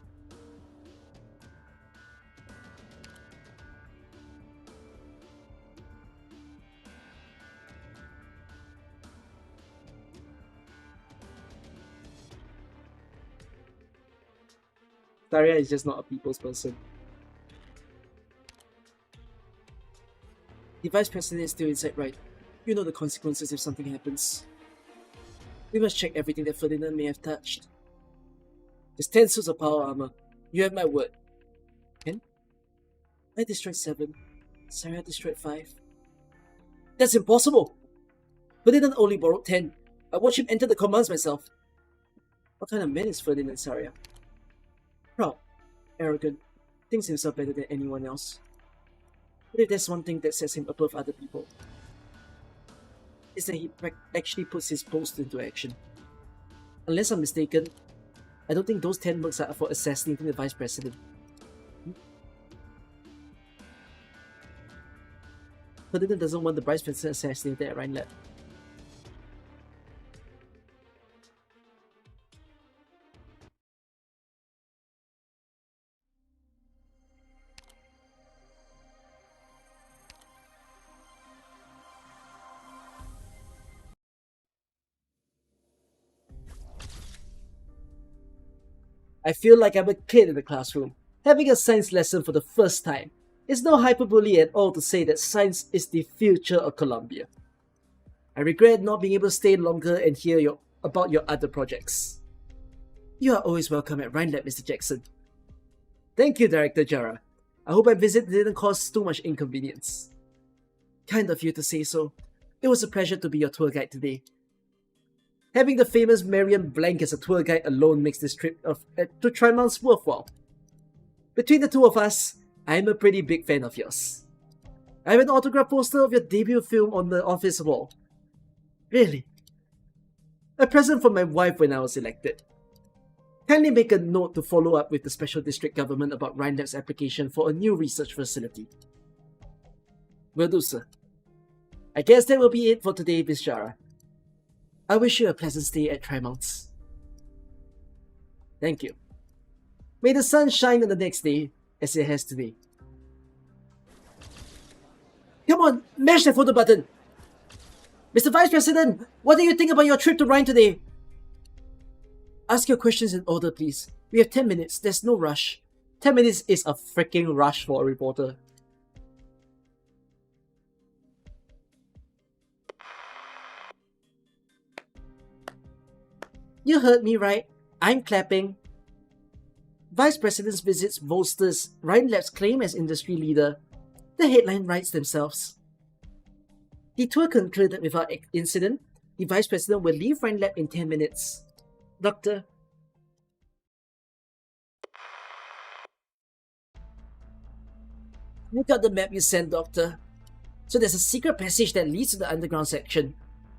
[SPEAKER 3] Saria is just not a people's person. The Vice President is still inside, right? You know the consequences if something happens. We must check everything that Ferdinand may have touched. There's 10 suits of power armor. You have my word. 10? I destroyed 7. Sarah destroyed 5. That's impossible! Ferdinand only borrowed 10. I watched him enter the commands myself. What kind of man is Ferdinand Saria? Proud, arrogant, thinks himself better than anyone else. But if there's one thing that sets him above other people, is that he actually puts his boast into action. Unless I'm mistaken, I don't think those 10 mercs are for assassinating the Vice President. Ferdinand doesn't want the Vice President assassinated at Rhine Lab. I feel like I'm a kid in the classroom, having a science lesson for the first time. It's no hyperbole at all to say that science is the future of Columbia. I regret not being able to stay longer and hear about your other projects. You are always welcome at Rhinelab, Mr. Jackson. Thank you, Director Jara. I hope my visit didn't cause too much inconvenience. Kind of you to say so. It was a pleasure to be your tour guide today. Having the famous Marion Blank as a tour guide alone makes this trip to Trimonts worthwhile. Between the two of us, I'm a pretty big fan of yours. I have an autograph poster of your debut film on the office wall. Really? A present from my wife when I was elected. Kindly make a note to follow up with the Special District Government about Rhinelab's application for a new research facility. Will do, sir. I guess that will be it for today, Miss Jara. I wish you a pleasant stay at Trimonts. Thank you. May the sun shine on the next day, as it has today. Come on, mash that photo button! Mr. Vice President, what do you think about your trip to Rhine today? Ask your questions in order, please. We have 10 minutes, there's no rush. 10 minutes is a freaking rush for a reporter. You heard me right. I'm clapping. Vice President's visits bolsters Rhinelab's claim as industry leader. The headline writes themselves. The tour concluded without incident. The Vice President will leave Rhinelab in 10 minutes. Doctor. I got the map you sent, Doctor. So there's a secret passage that leads to the underground section.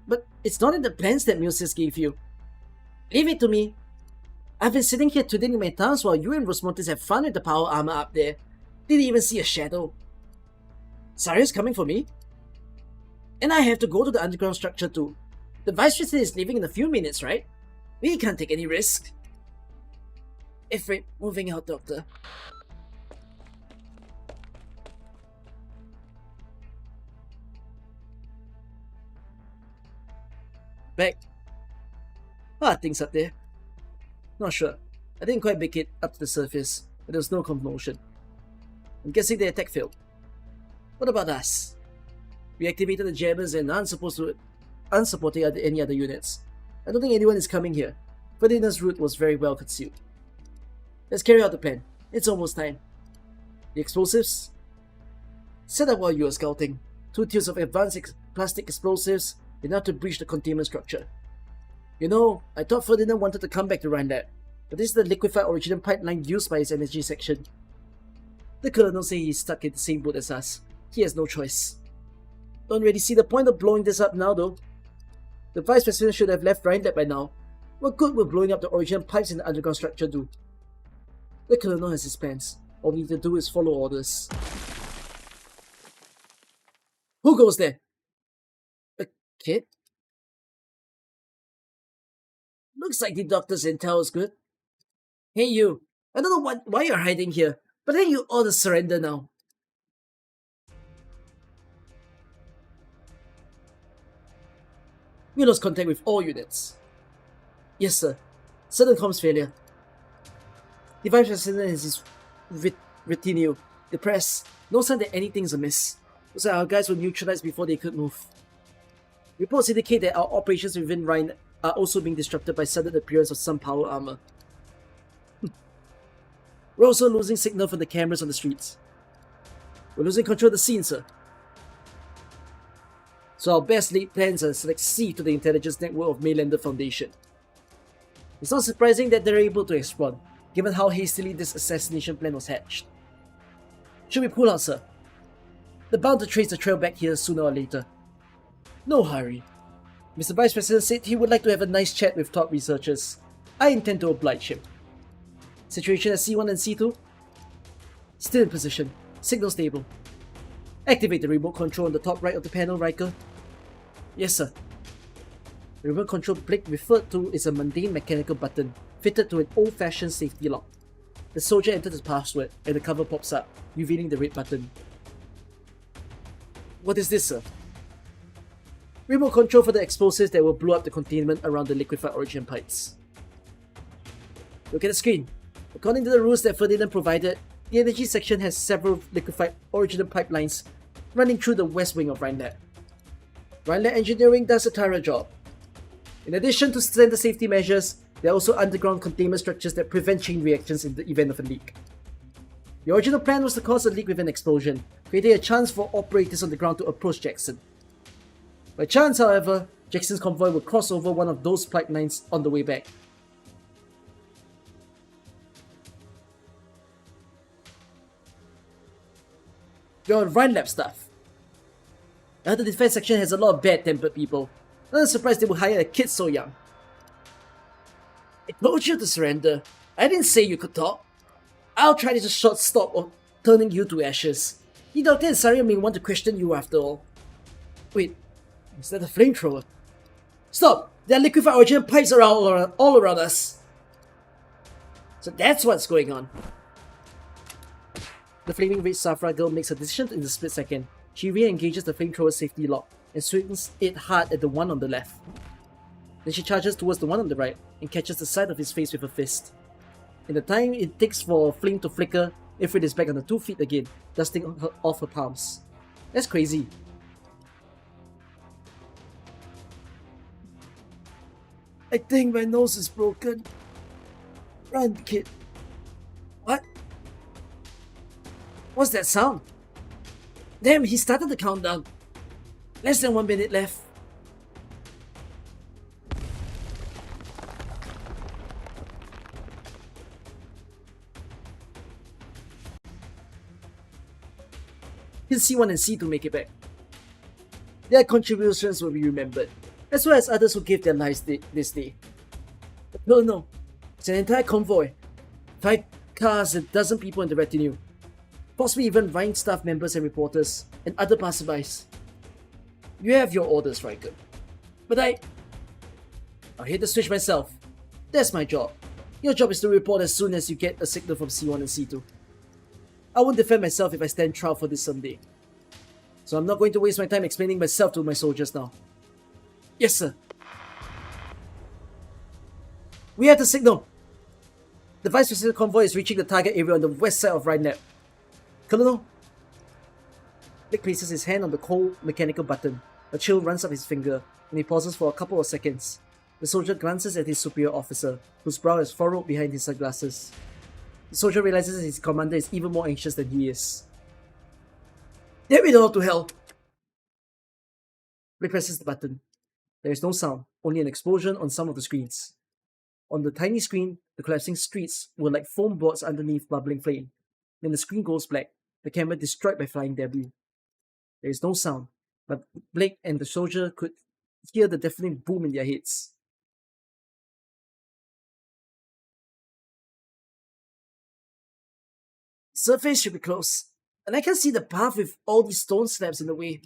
[SPEAKER 3] But it's not in the plans that Muses gave you. Leave it to me. I've been sitting here twiddling my thumbs while you and Rosmontes have fun with the power armor up there. Didn't even see a shadow. Saria's coming for me? And I have to go to the underground structure too. The Vice President is leaving in a few minutes, right? We can't take any risk. Ifrit, moving out, Doctor. Back. How are things up there? Not sure. I didn't quite make it up to the surface, but there was no commotion. I'm guessing the attack failed. What about us? We activated the jammers and aren't unsupporting any other units. I don't think anyone is coming here. Ferdinand's route was very well concealed. Let's carry out the plan. It's almost time. The explosives? Set up while you are scouting. 2 tiers of advanced plastic explosives, enough to breach the containment structure. You know, I thought Ferdinand wanted to come back to Rhinelab, but this is the liquefied oxygen pipeline used by his energy section. The Colonel says he's stuck in the same boat as us. He has no choice. Don't really see the point of blowing this up now though. The Vice President should have left Rhinelab by now. What good will blowing up the original pipes in the underground structure do? The Colonel has his plans. All we need to do is follow orders. Who goes there? A kid? Looks like the doctor's intel is good. Hey you, I don't know why you're hiding here, but I think you ought to surrender now. We lost contact with all units. Yes, sir. Sudden comms failure. The Vice President has his retinue. The press. No sign that anything's amiss. Looks like our guys were neutralized before they could move. Reports indicate that our operations within Rhine are also being disrupted by sudden appearance of some power armor. We're also losing signal from the cameras on the streets. We're losing control of the scene, sir. So our best laid plans are select C to the intelligence network of Maylander Foundation. It's not surprising that they're able to respond, given how hastily this assassination plan was hatched. Should we pull out, sir? They're bound to trace the trail back here sooner or later. No hurry. Mr. Vice President said he would like to have a nice chat with top researchers. I intend to oblige him. Situation at C1 and C2? Still in position. Signal stable. Activate the remote control on the top right of the panel, Riker. Yes, sir. The remote control blick referred to is a mundane mechanical button fitted to an old-fashioned safety lock. The soldier enters the password and the cover pops up, revealing the red button. What is this, sir? Remote control for the explosives that will blow up the containment around the liquefied origin pipes. Look at the screen. According to the rules that Ferdinand provided, the energy section has several liquefied original pipelines running through the west wing of Rhineland. Rhineland Engineering does a thorough job. In addition to standard safety measures, there are also underground containment structures that prevent chain reactions in the event of a leak. The original plan was to cause a leak with an explosion, creating a chance for operators on the ground to approach Jackson. By chance, however, Jackson's convoy would cross over one of those pipelines on the way back. Your Rhinelab stuff. I heard the defense section has a lot of bad-tempered people. I'm not surprised they would hire a kid so young. I told you to surrender. I didn't say you could talk. I'll try to short stop or turning you to ashes. The doctor and Saria may want to question you after all. Wait, is that a flamethrower? Stop! There are liquefied original pipes all around us. So that's what's going on. The flaming red Safra girl makes a decision in a split second. She re-engages the flamethrower safety lock and swings it hard at the one on the left. Then she charges towards the one on the right and catches the side of his face with a fist. In the time it takes for a flame to flicker, Ifrit is back on the 2 feet again, dusting off her palms. That's crazy. I think my nose is broken. Run, kid. What? What's that sound? Damn, he started the countdown. Less than 1 minute left. He'll C1 and C2 make it back. Their contributions will be remembered, as well as others who gave their lives this day. But no, it's an entire convoy. 5 cars and a dozen people in the retinue. Possibly even Rhine staff members and reporters, and other passerbys. You have your orders, Riker. But I'll hit the switch myself. That's my job. Your job is to report as soon as you get a signal from C1 and C2. I won't defend myself if I stand trial for this someday. So I'm not going to waste my time explaining myself to my soldiers now. Yes, sir. We have the signal. The Vice President convoy is reaching the target area on the west side of Rhineland. Colonel? Nick places his hand on the cold mechanical button. A chill runs up his finger, and he pauses for a couple of seconds. The soldier glances at his superior officer, whose brow is furrowed behind his sunglasses. The soldier realizes his commander is even more anxious than he is. Damn it all to hell! Rick presses the button. There is no sound, only an explosion on some of the screens. On the tiny screen, the collapsing streets were like foam boards underneath bubbling flame. Then the screen goes black, the camera destroyed by flying debris. There is no sound, but Blake and the soldier could hear the deafening boom in their heads. Surface should be close, and I can see the path with all these stone slabs in the way.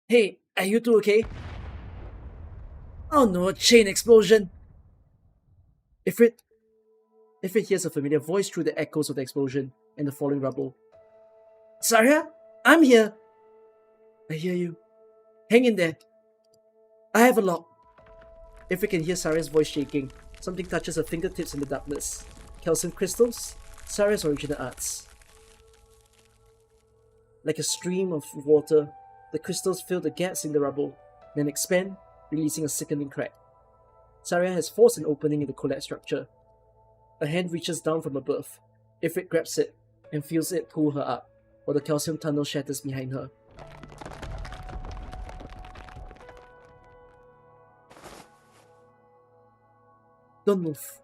[SPEAKER 3] Hey, are you two okay? Oh no, a chain explosion! Ifrit hears a familiar voice through the echoes of the explosion and the falling rubble. Saria? I'm here! I hear you. Hang in there. I have a lock. Ifrit can hear Saria's voice shaking. Something touches her fingertips in the darkness. Calcium crystals? Saria's original arts. Like a stream of water, the crystals fill the gaps in the rubble, then expand, releasing a sickening crack. Saria has forced an opening in the collapsed structure. A hand reaches down from above. Ifrit grabs it and feels it pull her up, while the calcium tunnel shatters behind her. Don't move.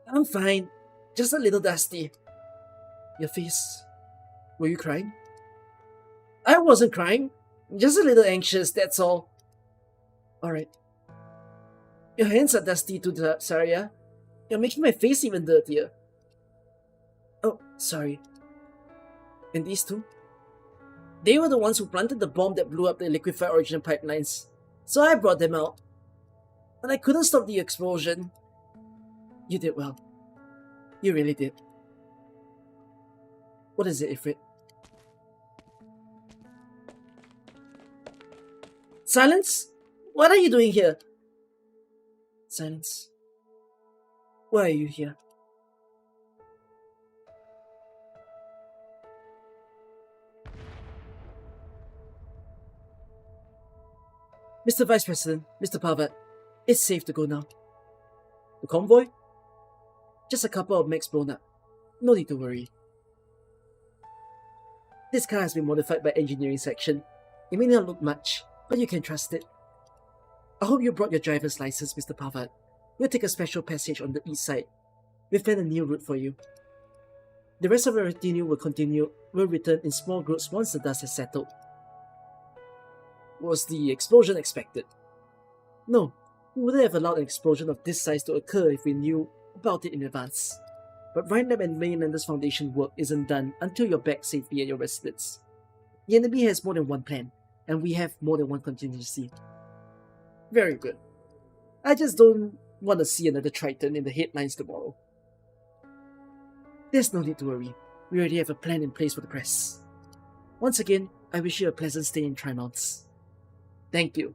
[SPEAKER 3] I'm fine. Just a little dusty. Your face. Were you crying? I wasn't crying. Just a little anxious, that's all. Alright. Your hands are dusty too, Saria. You're making my face even dirtier. Oh, sorry. And these two? They were the ones who planted the bomb that blew up the liquefied original pipelines. So I brought them out. But I couldn't stop the explosion. You did well. You really did. What is it, Ifrit? Silence? What are you doing here? Silence. Why are you here? Mr. Vice President, Mr. Parvat, it's safe to go now. The convoy? Just a couple of mechs blown up. No need to worry. This car has been modified by engineering section. It may not look much, but you can trust it. I hope you brought your driver's license, Mr. Parvat. We'll take a special passage on the east side. We've planned a new route for you. The rest of the retinue will return in small groups once the dust has settled. Was the explosion expected? No, we wouldn't have allowed an explosion of this size to occur if we knew about it in advance. But Rhinelab and Mainlander's foundation work isn't done until you're back safely at your residence. The enemy has more than one plan, and we have more than one contingency. Very good. I just don't want to see another Triton in the headlines tomorrow. There's no need to worry. We already have a plan in place for the press. Once again, I wish you a pleasant stay in Trimonts. Thank you.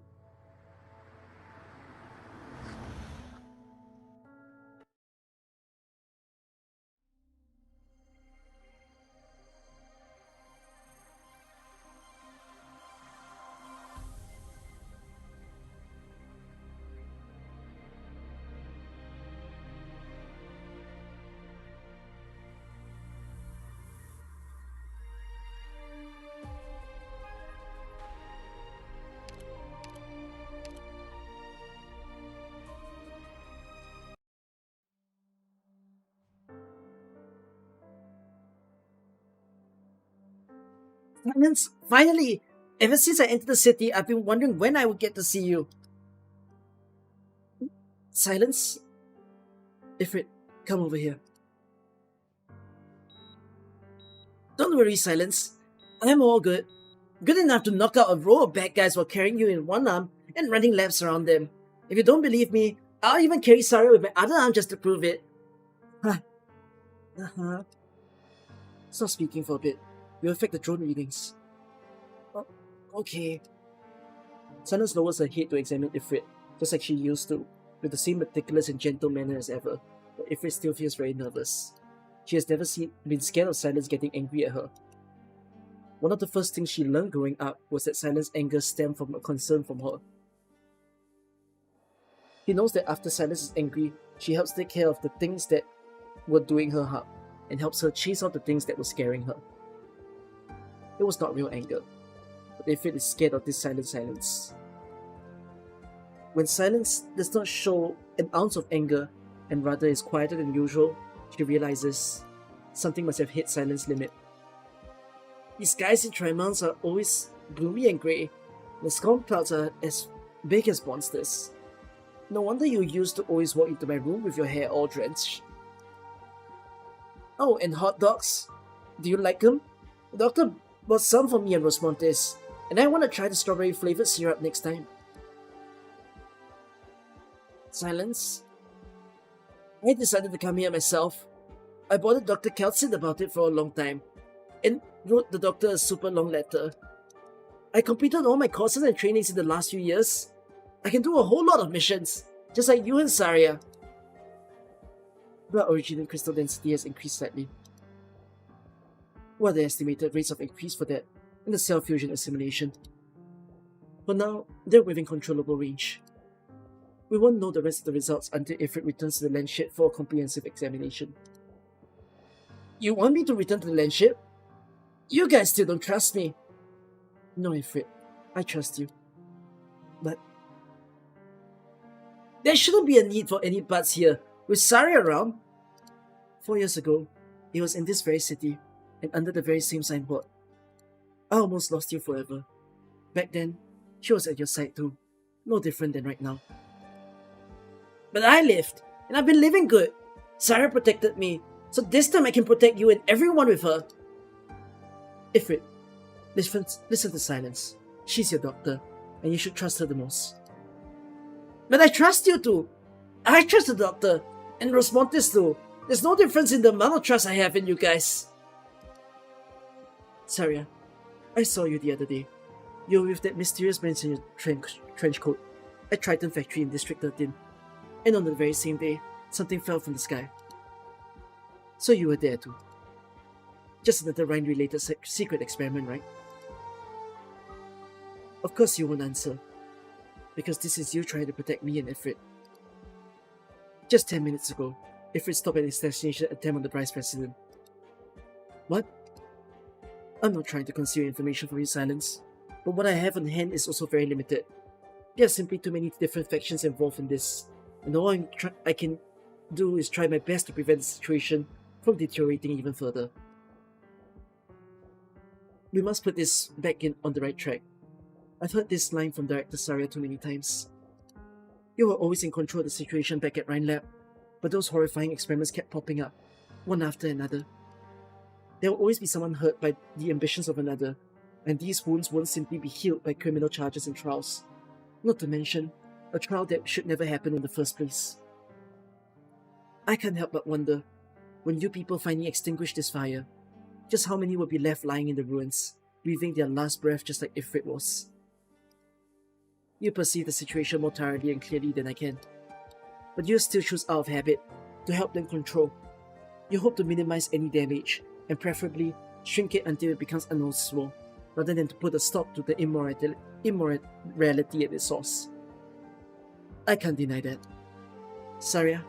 [SPEAKER 3] Silence, finally! Ever since I entered the city, I've been wondering when I would get to see you. Silence? Ifrit, come over here. Don't worry, Silence. I'm all good. Good enough to knock out a row of bad guys while carrying you in one arm and running laps around them. If you don't believe me, I'll even carry Saria with my other arm just to prove it. Huh. Uh-huh. Stop speaking for a bit. Will affect the drone readings. Oh, okay. Silence lowers her head to examine Ifrit, just like she used to, with the same meticulous and gentle manner as ever, but Ifrit still feels very nervous. She has never been scared of Silence getting angry at her. One of the first things she learned growing up was that Silence's anger stemmed from a concern from her. He knows that after Silence is angry, she helps take care of the things that were doing her harm, and helps her chase out the things that were scaring her. It was not real anger, but Ifrit is scared of this silence. When Silence does not show an ounce of anger, and rather is quieter than usual, she realizes something must have hit Silence's limit. The skies in Trimonts are always gloomy and grey. The storm clouds are as big as monsters. No wonder you used to always walk into my room with your hair all drenched. Oh, and hot dogs? Do you like them? The doctor bought some for me and Rosmontes, and I want to try the strawberry flavoured syrup next time. Silence. I decided to come here myself. I bothered Dr. Kelsin about it for a long time, and wrote the doctor a super long letter. I completed all my courses and trainings in the last few years. I can do a whole lot of missions, just like you and Saria. Blood origin and crystal density has increased slightly. What are the estimated rates of increase for that in the cell fusion assimilation? For now, they're within controllable range. We won't know the rest of the results until Ifrit returns to the land ship for a comprehensive examination. You want me to return to the land ship? You guys still don't trust me. No, Ifrit. I trust you. But there shouldn't be a need for any buts here. With Saria around? 4 years ago, it was in this very city, and under the very same signboard. I almost lost you forever. Back then, she was at your side too. No different than right now. But I lived, and I've been living good. Saria protected me, so this time I can protect you and everyone with her. Ifrit, listen to Silence. She's your doctor, and you should trust her the most. But I trust you too. I trust the doctor, and Rosmontes too. There's no difference in the amount of trust I have in you guys. Saria, I saw you the other day. You were with that mysterious man in your trench coat at Triton Factory in District 13. And on the very same day, something fell from the sky. So you were there too. Just another Rhine-related secret experiment, right? Of course you won't answer. because this is you trying to protect me and Ifrit. Just 10 minutes ago, Ifrit stopped an assassination attempt on the Vice President. What? I'm not trying to conceal information from your silence, but what I have on hand is also very limited. There are simply too many different factions involved in this, and all I can do is try my best to prevent the situation from deteriorating even further. We must put this back on the right track. I've heard this line from Director Saria too many times. You were always in control of the situation back at Rhine Lab, but those horrifying experiments kept popping up, one after another. There will always be someone hurt by the ambitions of another, and these wounds won't simply be healed by criminal charges and trials. Not to mention, a trial that should never happen in the first place. I can't help but wonder, when you people finally extinguish this fire, just how many will be left lying in the ruins, breathing their last breath just like Ifrit was. You perceive the situation more thoroughly and clearly than I can, but you still choose out of habit to help them control. You hope to minimize any damage, and preferably shrink it until it becomes unnoticeable, rather than to put a stop to the immorality at its source. I can't deny that. Saria,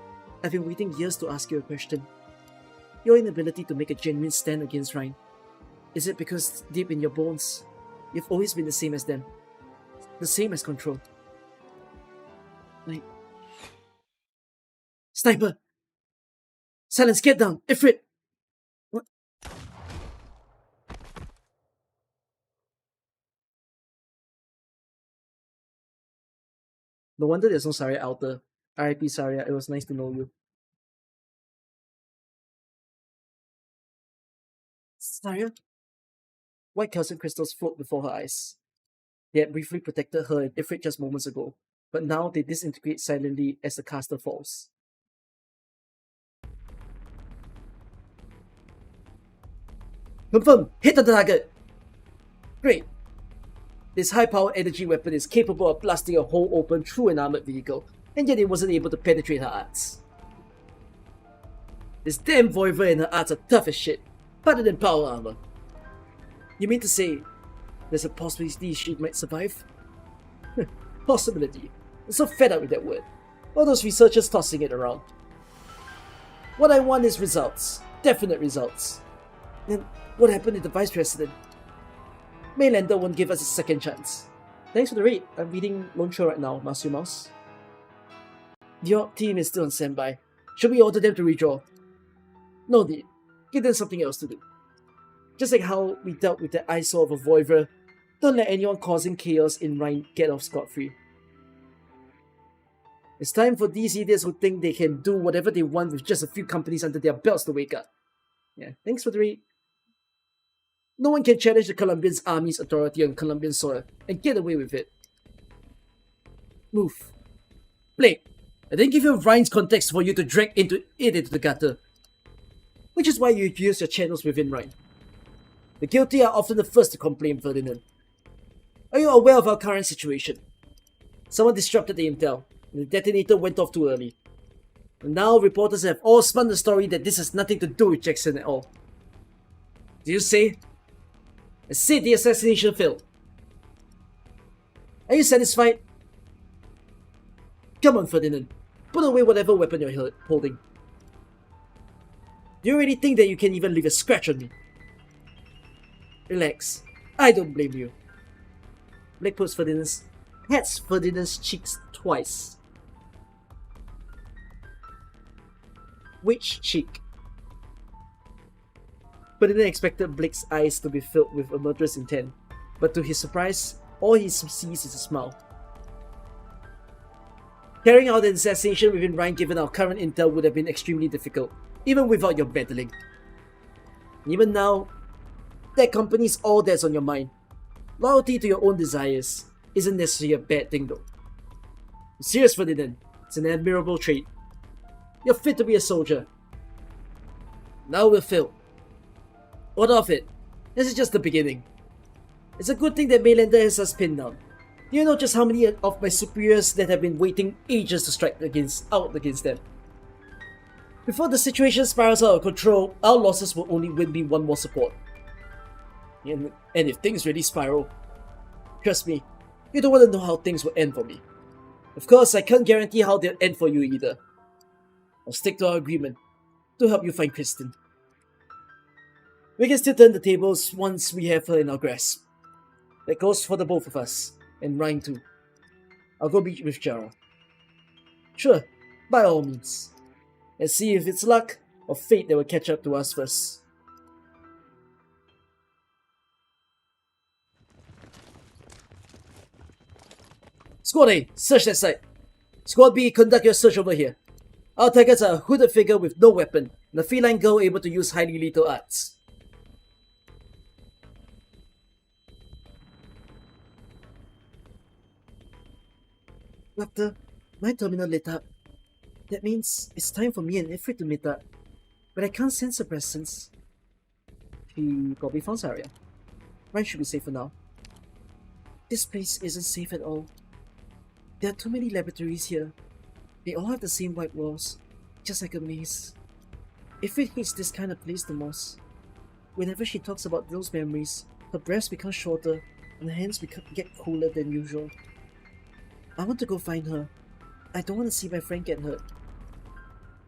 [SPEAKER 3] I've been waiting years to ask you a question. Your inability to make a genuine stand against Rhine. Is it because deep in your bones, you've always been the same as them? The same as Control? Like... Sniper! Silence, get down! Ifrit! What? No wonder there's no Saria outer. RIP Saria, it was nice to know you. Saria? White calcium crystals float before her eyes. They had briefly protected her and Ifrit just moments ago, but now they disintegrate silently as the caster falls. Confirm! Hit on the target! Great! This high-powered energy weapon is capable of blasting a hole open through an armored vehicle, and yet it wasn't able to penetrate her arts. This damn Voiva and her arts are tough as shit, better than power armor. You mean to say there's a possibility she might survive? Possibility. I'm so fed up with that word. All those researchers tossing it around. What I want is results. Definite results. And what happened to the Vice President? Mainlander won't give us a second chance. Thanks for the raid. I'm reading Lonetrail right now, Masu Mouse. The Orc team is still on standby. Should we order them to redraw? No need. Give them something else to do. Just like how we dealt with the eyesore of a Voivra, don't let anyone causing chaos in Rhine get off scot-free. It's time for these idiots who think they can do whatever they want with just a few companies under their belts to wake up. Yeah, thanks for the read. No one can challenge the Colombian army's authority on Colombian soil and get away with it. Move. Blake, I didn't give you Rhine's context for you to drag into the gutter. Which is why you use your channels within Rhine. The guilty are often the first to complain, Ferdinand. Are you aware of our current situation? Someone disrupted the intel, and the detonator went off too early. And now reporters have all spun the story that this has nothing to do with Jackson at all. Do you say? I said the assassination failed. Are you satisfied? Come on, Ferdinand. Put away whatever weapon you're holding. Do you really think that you can even leave a scratch on me? Relax. I don't blame you. Blake pats Ferdinand's cheeks twice. Which cheek? Ferdinand expected Blake's eyes to be filled with a murderous intent, but to his surprise, all he sees is a smile. Carrying out an assassination within Rhine given our current intel would have been extremely difficult, even without your meddling. Even now, that company's all that's on your mind. Loyalty to your own desires isn't necessarily a bad thing though. I'm serious, Ferdinand. It's an admirable trait. You're fit to be a soldier. Now we're filled. What of it? This is just the beginning. It's a good thing that Mainlander has us pinned down. Do you know just how many of my superiors that have been waiting ages to strike against them? Before the situation spirals out of control, our losses will only be one more support. And if things really spiral, trust me, you don't want to know how things will end for me. Of course, I can't guarantee how they'll end for you either. I'll stick to our agreement to help you find Kristen. We can still turn the tables once we have her in our grasp. That goes for the both of us, and Ryan too. I'll go meet with Jara. Sure, by all means. Let's see if it's luck or fate that will catch up to us first. Squad A, search that site. Squad B, conduct your search over here. Our targets are a hooded figure with no weapon, and a feline girl able to use highly lethal arts. Doctor, my terminal lit up. That means it's time for me and Ifrit to meet up. But I can't sense her presence. She probably found Saria. Ryan should be safe for now. This place isn't safe at all. There are too many laboratories here. They all have the same white walls, just like a maze. Ifrit hates this kind of place the most. Whenever she talks about those memories, her breaths become shorter and her hands get cooler than usual. I want to go find her. I don't want to see my friend get hurt.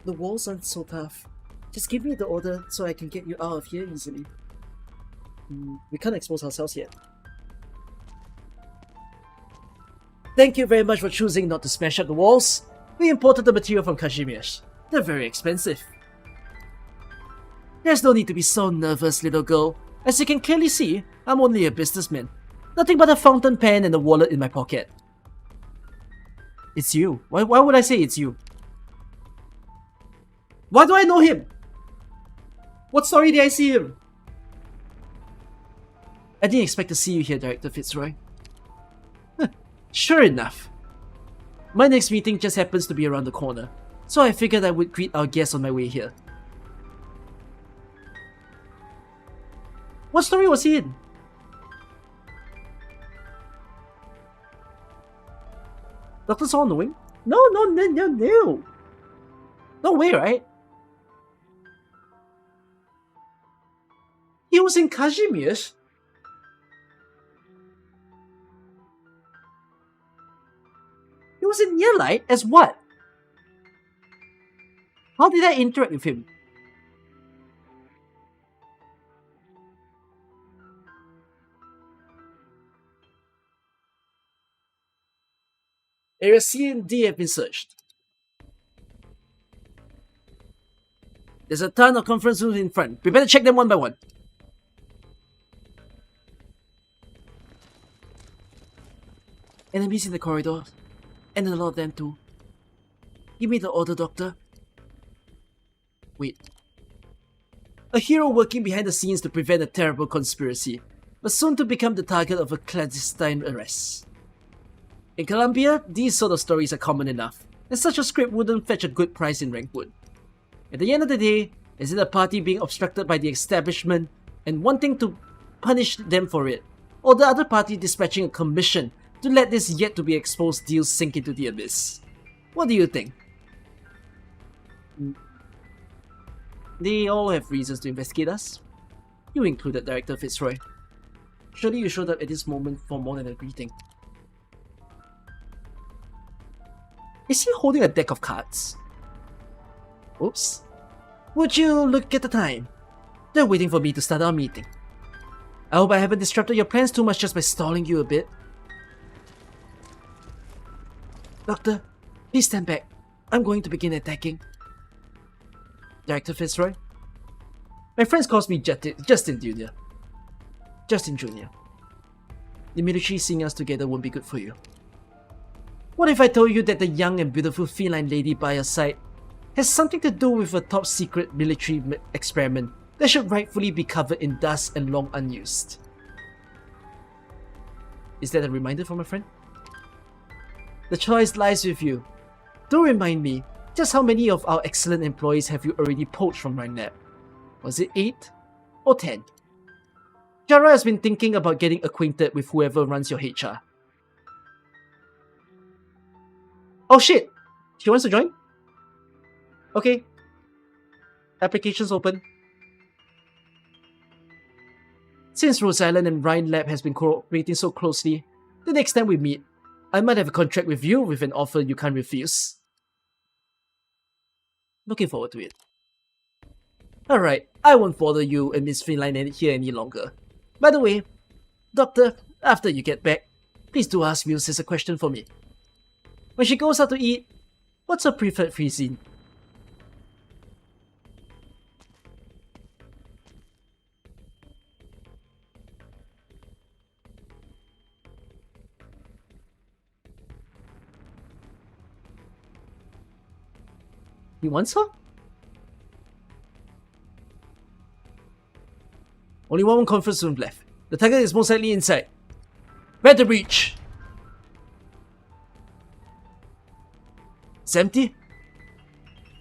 [SPEAKER 3] The walls aren't so tough. Just give me the order so I can get you out of here easily. We can't expose ourselves yet. Thank you very much for choosing not to smash up the walls. We imported the material from Kashmir. They're very expensive. There's no need to be so nervous, little girl. As you can clearly see, I'm only a businessman. Nothing but a fountain pen and a wallet in my pocket. It's you. Why would I say it's you? Why do I know him? What story did I see him? I didn't expect to see you here, Director Fitzroy. Sure enough. My next meeting just happens to be around the corner, so I figured I would greet our guests on my way here. What story was he in? Doctor's all knowing? No. No way, right? He was in Kashmir. He was in Nearlight as what? How did I interact with him? Area C and D have been searched. There's a ton of conference rooms in front. We better check them one by one. Enemies in the corridor. And a lot of them too. Give me the order, Doctor. Wait. A hero working behind the scenes to prevent a terrible conspiracy, but soon to become the target of a clandestine arrest. In Columbia, these sort of stories are common enough, and such a script wouldn't fetch a good price in Rankwood. At the end of the day, is it a party being obstructed by the establishment and wanting to punish them for it, or the other party dispatching a commission to let this yet-to-be-exposed deal sink into the abyss? What do you think? They all have reasons to investigate us. You included, Director Fitzroy. Surely you showed up at this moment for more than a greeting. Is he holding a deck of cards? Oops. Would you look at the time? They're waiting for me to start our meeting. I hope I haven't disrupted your plans too much just by stalling you a bit. Doctor, please stand back. I'm going to begin attacking. Director Fitzroy? My friends calls me Justin Jr. Justin Jr. The military seeing us together won't be good for you. What if I told you that the young and beautiful feline lady by your side has something to do with a top secret military experiment that should rightfully be covered in dust and long unused? Is that a reminder from a friend? The choice lies with you. Do remind me, just how many of our excellent employees have you already poached from Rhine Lab? Was it 8 or 10? Jara has been thinking about getting acquainted with whoever runs your HR. Oh shit! She wants to join? Okay. Applications open. Since Rose Island and Rhine Lab has been cooperating so closely, the next time we meet, I might have a contract with you with an offer you can't refuse. Looking forward to it. Alright, I won't bother you and Miss Finline here any longer. By the way, Doctor, after you get back, please do ask Muse a question for me. When she goes out to eat, what's her preferred cuisine? He wants her? Only one conference room left. The target is most likely inside. Ready to breach! It's empty?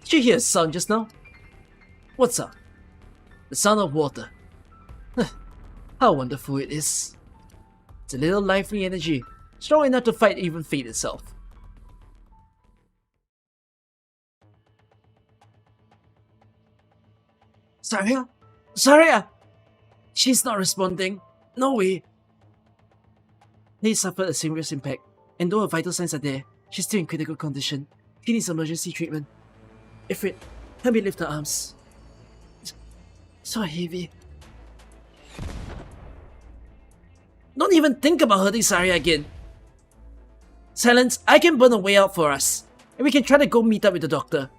[SPEAKER 3] Did you hear a sound just now? What sound? The sound of water. How wonderful it is. It's a little lively energy, strong enough to fight even fate itself. Saria? Saria! She's not responding. No way. They suffered a serious impact, and though her vital signs are there, she's still in critical condition. She needs emergency treatment. Ifrit, help me lift her arms. It's so heavy. Don't even think about hurting Saria again. Silence, I can burn a way out for us, and we can try to go meet up with the doctor.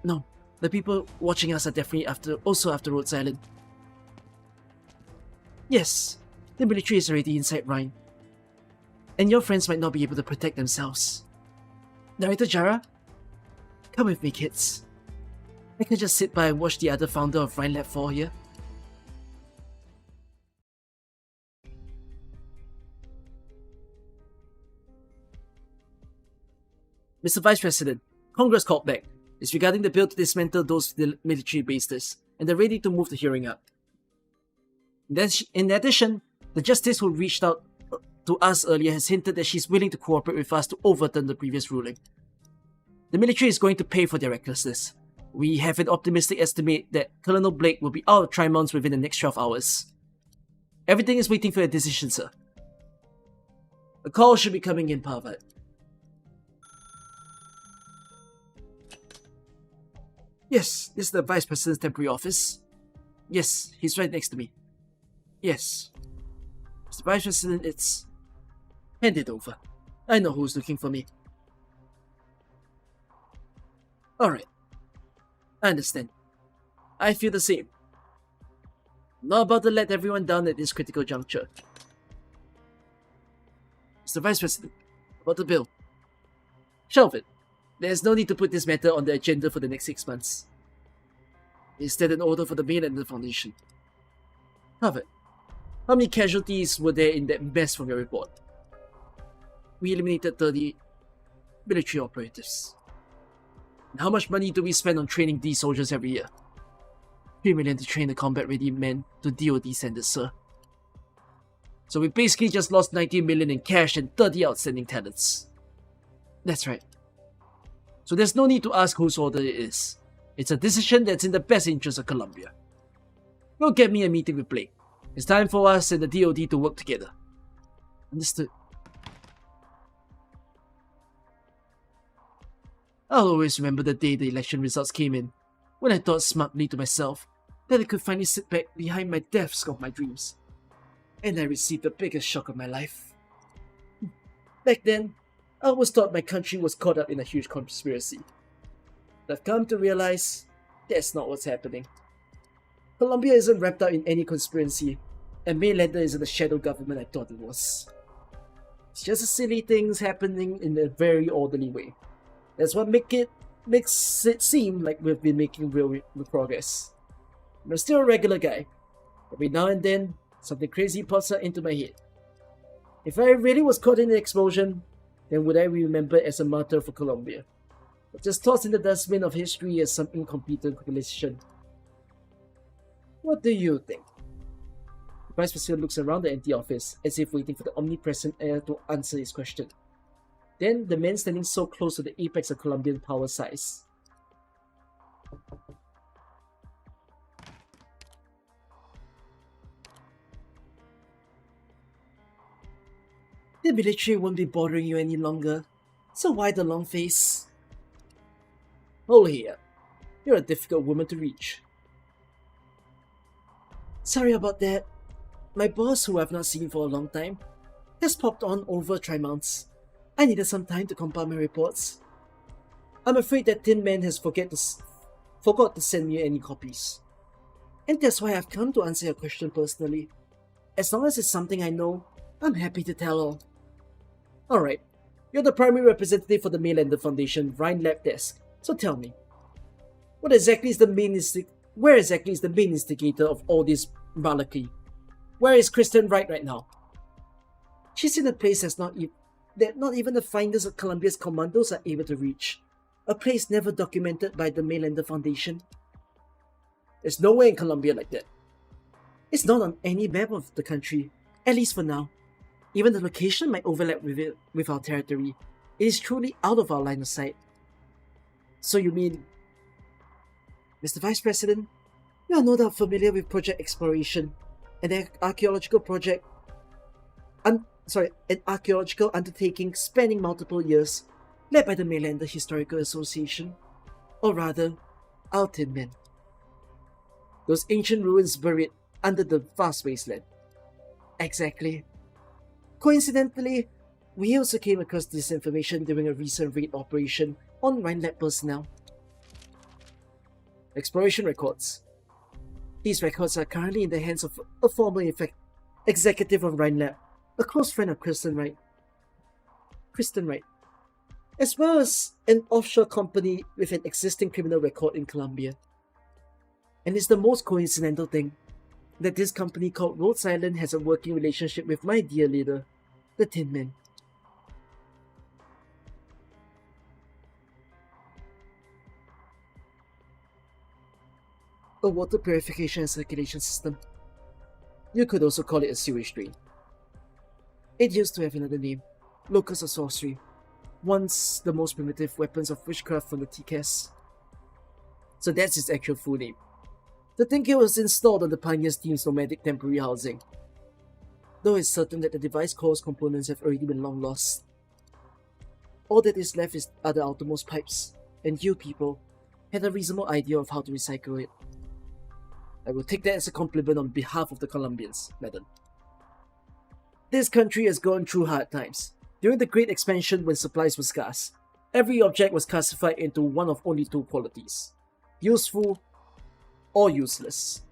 [SPEAKER 3] No, the people watching us are definitely also after Rhodes Island. Yes, the military is already inside Rhine. And your friends might not be able to protect themselves. Director Jara? Come with me, kids. I can just sit by and watch the other founder of Rhine Lab 4 here. Mr. Vice President, Congress called back. It's regarding the bill to dismantle those military bases, and they're ready to move the hearing up. In addition, the justice who reached out to us earlier has hinted that she's willing to cooperate with us to overturn the previous ruling. The military is going to pay for their recklessness. We have an optimistic estimate that Colonel Blake will be out of Trimons within the next 12 hours. Everything is waiting for a decision, sir. A call should be coming in, Parvat. Yes, this is the Vice President's temporary office. Yes, he's right next to me. Yes. Mr. Vice President, it's... Hand it over. I know who's looking for me. Alright. I understand. I feel the same. I'm not about to let everyone down at this critical juncture. Mr. Vice President, about the bill. Shelve it. There's no need to put this matter on the agenda for the next 6 months. Instead, an order for the main and the foundation. Harvard, how many casualties were there in that mess from your report? We eliminated 30 military operatives. And how much money do we spend on training these soldiers every year? 3 million to train the combat-ready men to DoD standards, sir. So we basically just lost 19 million in cash and 30 outstanding talents. That's right. So there's no need to ask whose order it is. It's a decision that's in the best interest of Columbia. Go get me a meeting with Blake. It's time for us and the DoD to work together. Understood. I'll always remember the day the election results came in, when I thought smugly to myself that I could finally sit back behind my desk of my dreams. And I received the biggest shock of my life. Back then, I always thought my country was caught up in a huge conspiracy. But I've come to realize that's not what's happening. Colombia isn't wrapped up in any conspiracy, and Mainlander isn't the shadow government I thought it was. It's just a silly things happening in a very orderly way. That's what makes it seem like we've been making real progress. I'm still a regular guy. Every now and then, something crazy pops up into my head. If I really was caught in an explosion, then would I be remembered as a martyr for Colombia? Or just tossed in the dustbin of history as some incomplete calculation? What do you think? The Vice President looks around the empty office, as if waiting for the omnipresent heir to answer his question. Then, the man standing so close to the apex of Colombian power sighs. The military won't be bothering you any longer, so why the long face? Hold here. You're a difficult woman to reach. Sorry about that. My boss, who I've not seen for a long time, has popped on over 3 months. I needed some time to compile my reports. I'm afraid that Tin Man has forgot to send me any copies. And that's why I've come to answer your question personally. As long as it's something I know, I'm happy to tell all. Alright, you're the primary representative for the Mainlander Foundation Rhine Lab Desk, so tell me, where exactly is the main instigator of all this malarkey? Where is Kristen right now? She's in a place that not even the finders of Columbia's commandos are able to reach. A place never documented by the Mainlander Foundation. There's nowhere in Colombia like that. It's not on any map of the country, at least for now. Even the location might overlap with our territory. It is truly out of our line of sight. So you mean, Mr. Vice President, you are no doubt familiar with Project Exploration, an archaeological undertaking spanning multiple years, led by the Mainlander Historical Association, or rather, our Tin Men. Those ancient ruins buried under the vast wasteland. Exactly. Coincidentally, we also came across this information during a recent raid operation on Rhine Lab personnel. Exploration records. These records are currently in the hands of a former executive of Rhine Lab, a close friend of Kristen Wright, as well as an offshore company with an existing criminal record in Colombia. And it's the most coincidental thing that this company called Rhodes Island has a working relationship with my dear leader, the Tin Man. A water purification and circulation system. You could also call it a sewage drain. It used to have another name, Locus of Sorcery, once the most primitive weapons of witchcraft from the TCAS. So that's its actual full name. The thinking was installed on the Pioneers team's nomadic temporary housing, though it's certain that the device core's components have already been long lost. All that is left are the outermost pipes, and you people had a reasonable idea of how to recycle it. I will take that as a compliment on behalf of the Colombians, madam. This country has gone through hard times. During the Great Expansion, when supplies were scarce, every object was classified into one of only 2 qualities: useful or useless.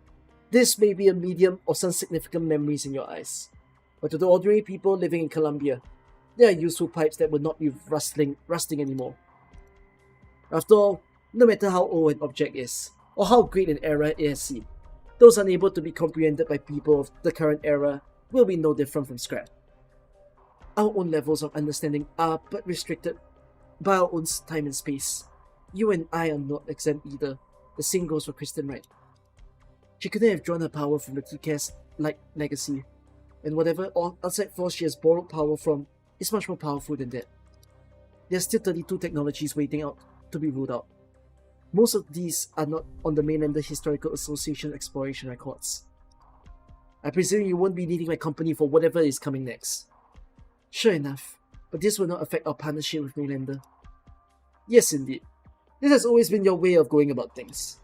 [SPEAKER 3] This may be a medium of some significant memories in your eyes, but to the ordinary people living in Colombia, they are useful pipes that will not be rusting anymore. After all, no matter how old an object is, or how great an era it has seen, those unable to be comprehended by people of the current era will be no different from scrap. Our own levels of understanding are but restricted by our own time and space. You and I are not exempt either. The same goes for Kristen Wright. She couldn't have drawn her power from the TCAS like legacy, and whatever outside force she has borrowed power from is much more powerful than that. There are still 32 technologies waiting out to be ruled out. Most of these are not on the Mainlander Historical Association exploration records. I presume you won't be needing my company for whatever is coming next. Sure enough, but this will not affect our partnership with Mainlander. Yes, indeed. This has always been your way of going about things.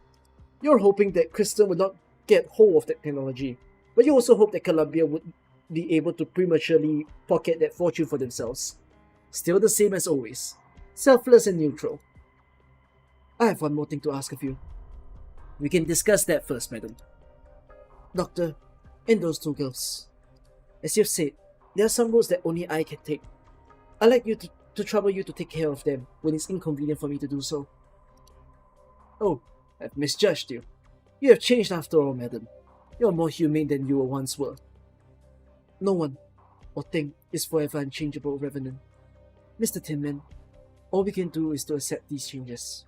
[SPEAKER 3] You're hoping that Kristen would not get hold of that technology, but you also hope that Colombia would be able to prematurely pocket that fortune for themselves. Still the same as always, selfless and neutral. I have one more thing to ask of you. We can discuss that first, madam. Doctor, and those 2 girls. As you've said, there are some roads that only I can take. I'd like you to trouble you to take care of them when it's inconvenient for me to do so. Oh, I've misjudged you. You have changed after all, madam. You're more humane than you once were. No one or thing is forever unchangeable, Revenant. Mr. Tin Man, all we can do is to accept these changes.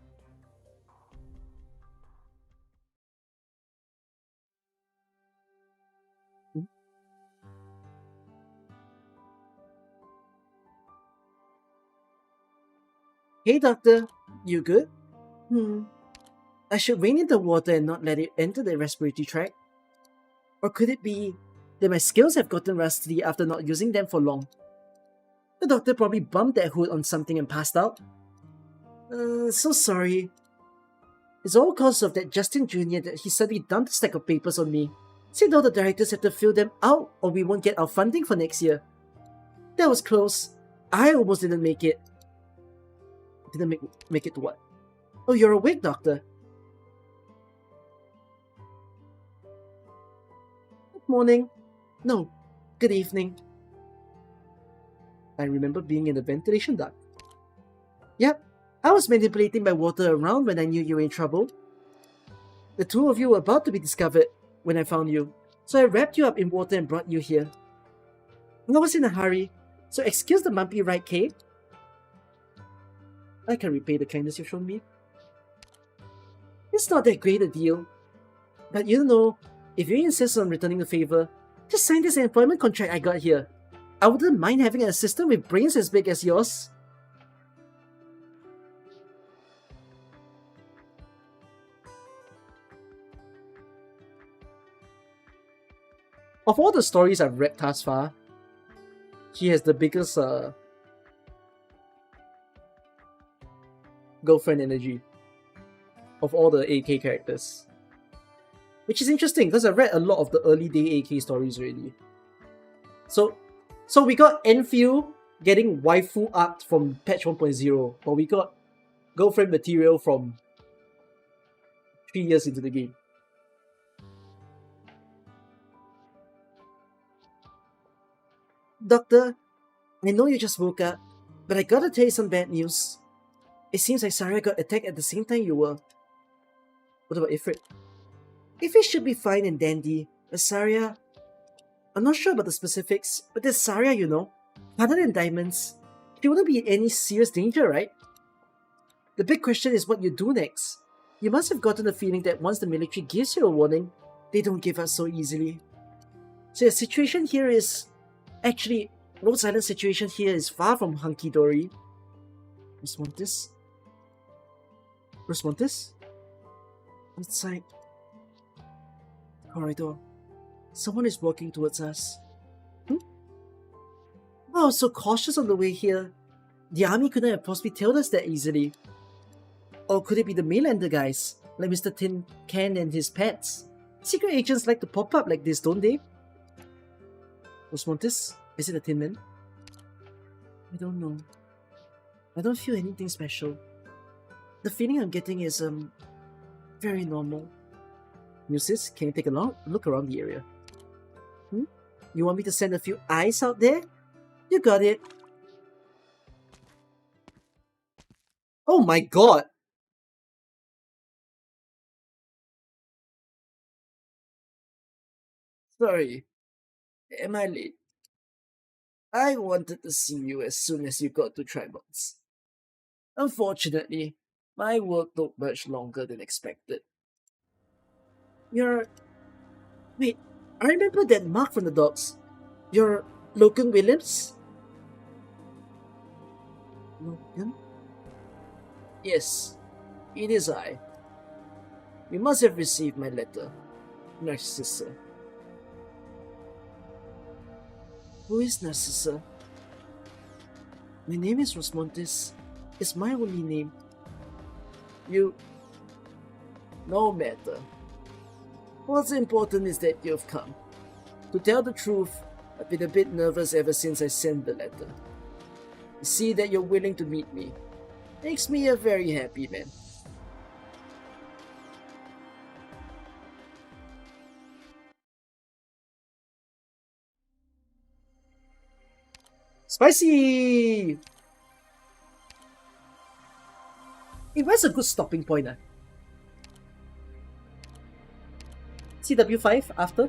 [SPEAKER 3] Hey doctor, you good? I should rein in the water and not let it enter the respiratory tract? Or could it be that my skills have gotten rusty after not using them for long? The doctor probably bumped that hood on something and passed out. So sorry. It's all cause of that Justin Jr. that he suddenly dumped a stack of papers on me. Said all the directors have to fill them out or we won't get our funding for next year. That was close. I almost didn't make it. Didn't make it to what? Oh, you're awake, doctor. Good morning. No, good evening. I remember being in the ventilation duct. Yep, I was manipulating my water around when I knew you were in trouble. The two of you were about to be discovered when I found you, so I wrapped you up in water and brought you here. I was in a hurry, so excuse the bumpy ride, Kay. I can repay the kindness you've shown me. It's not that great a deal. But you know, if you insist on returning the favor, just sign this employment contract I got here. I wouldn't mind having an assistant with brains as big as yours. Of all the stories I've read thus far, she has the biggest girlfriend energy of all the AK characters. Which is interesting because I've read a lot of the early day AK stories already. So we got Enfield getting waifu art from patch 1.0, but we got girlfriend material from 3 years into the game. Doctor, I know you just woke up, but I gotta tell you some bad news. It seems like Saria got attacked at the same time you were. What about Ifrit? Ifrit should be fine and dandy, but Saria... I'm not sure about the specifics, but there's Saria, you know. Other than diamonds, she wouldn't be in any serious danger, right? The big question is what you do next. You must have gotten the feeling that once the military gives you a warning, they don't give up so easily. So the situation here is... Actually, Rhode Island's situation here is far from hunky-dory. Respontis? Outside. Corridor. Someone is walking towards us. I was so cautious on the way here. The army couldn't have possibly tailed us that easily. Or could it be the mainlander guys, like Mr. Tin Can and his pets? Secret agents like to pop up like this, don't they? Osmontis? Is it a Tin Man? I don't know. I don't feel anything special. The feeling I'm getting is, very normal. Musis, can you take a look around the area? You want me to send a few eyes out there? You got it. Oh my god! Sorry. Am I late? I wanted to see you as soon as you got to Tribals. Unfortunately, my work took much longer than expected. Wait, I remember that mark from the dogs. You're Logan Williams? Logan? Yes, it is I. You must have received my letter, Narcissa. Who is Narcissa? My name is Rosmontis. It's my only name. No matter. What's important is that you've come. To tell the truth, I've been a bit nervous ever since I sent the letter. To see that you're willing to meet me makes me a very happy man. Spicy! Hey, where's a good stopping point? CW5 after?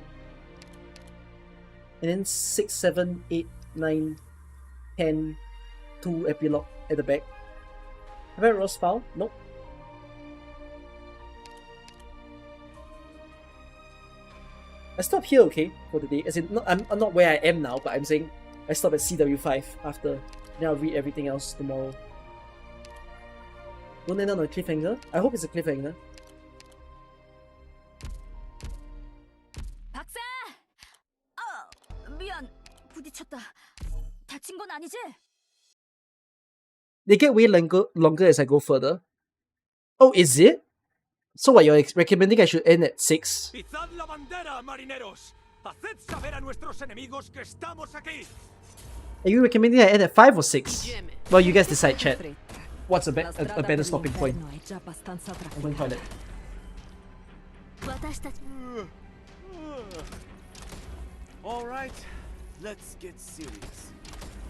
[SPEAKER 3] And then 6, 7, 8, 9, 10, 2 epilogue at the back. Have I Rose file? Nope. I stop here, okay, for the day. As in, I'm not where I am now, but I'm saying I stop at CW5 after. Then I'll read everything else tomorrow. Don't end on a cliffhanger. I hope it's a cliffhanger.
[SPEAKER 7] 박사! 미안, 부딪혔다. 다친 건 아니지?
[SPEAKER 3] They get way longer as I go further. Oh, is it? So what, you're recommending I should end at 6?
[SPEAKER 8] ¡Izad la bandera, marineros! ¡Haced saber a nuestros enemigos que estamos aquí!
[SPEAKER 3] Are you recommending I end at 5 or 6? Well, you guys decide, chat. What's a better stopping point? I'm going to toilet.
[SPEAKER 2] 私たち
[SPEAKER 6] All right, let's get serious.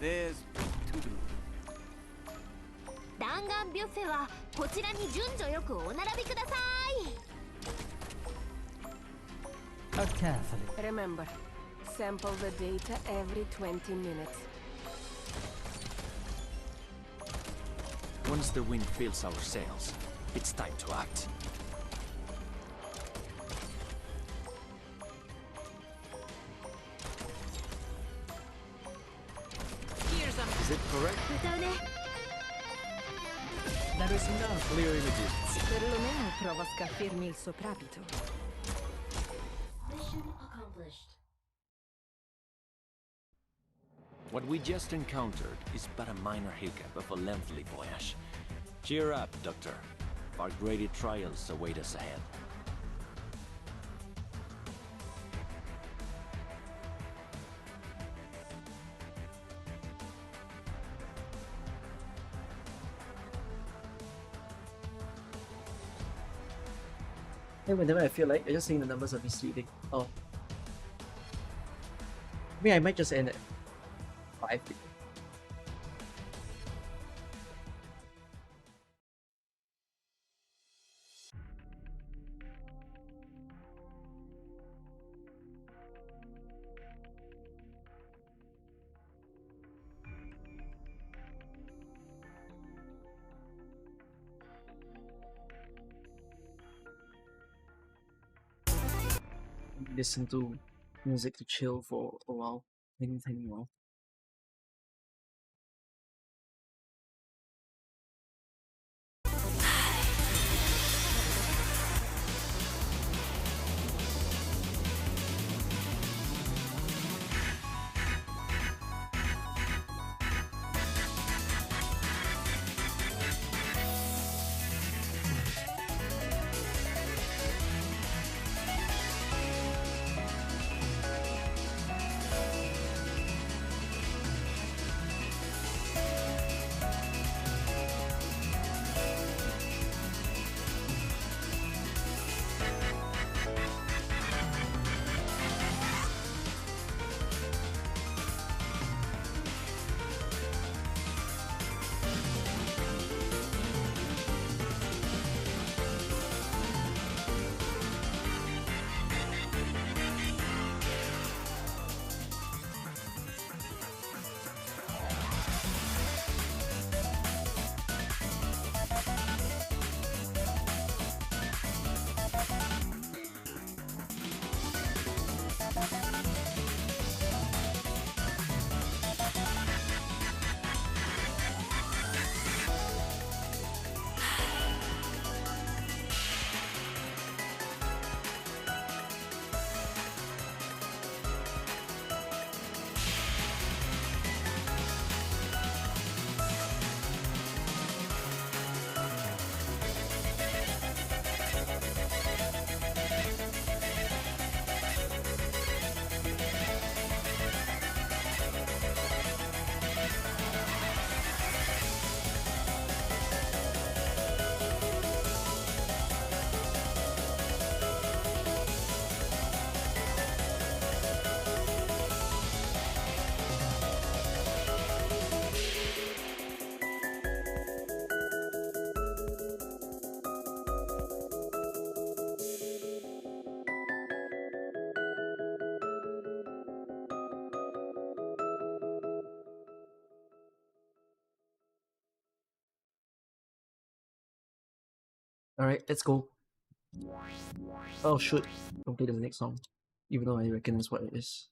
[SPEAKER 6] There's to do.
[SPEAKER 2] 弾丸ビュッフェはこちらに順序よくお並びください。
[SPEAKER 4] Remember, sample the data every 20 minutes.
[SPEAKER 8] Once the wind fills our sails, it's time to act.
[SPEAKER 6] Is it correct?
[SPEAKER 2] 歌うね。
[SPEAKER 8] There is no clear images.
[SPEAKER 4] Perlomeno provo a scalfirmi il soprabito.
[SPEAKER 8] What we just encountered is but a minor hiccup of a lengthy voyage. Cheer up, Doctor. Far greater trials await us ahead.
[SPEAKER 3] Hey, whenever I feel like, I just think the numbers are misleading. Oh. I mean, I might just end at 5. Listen to music to chill for a while. Tiny while. Alright, let's go. Oh shoot, don't play the next song. Even though I recognize what it is.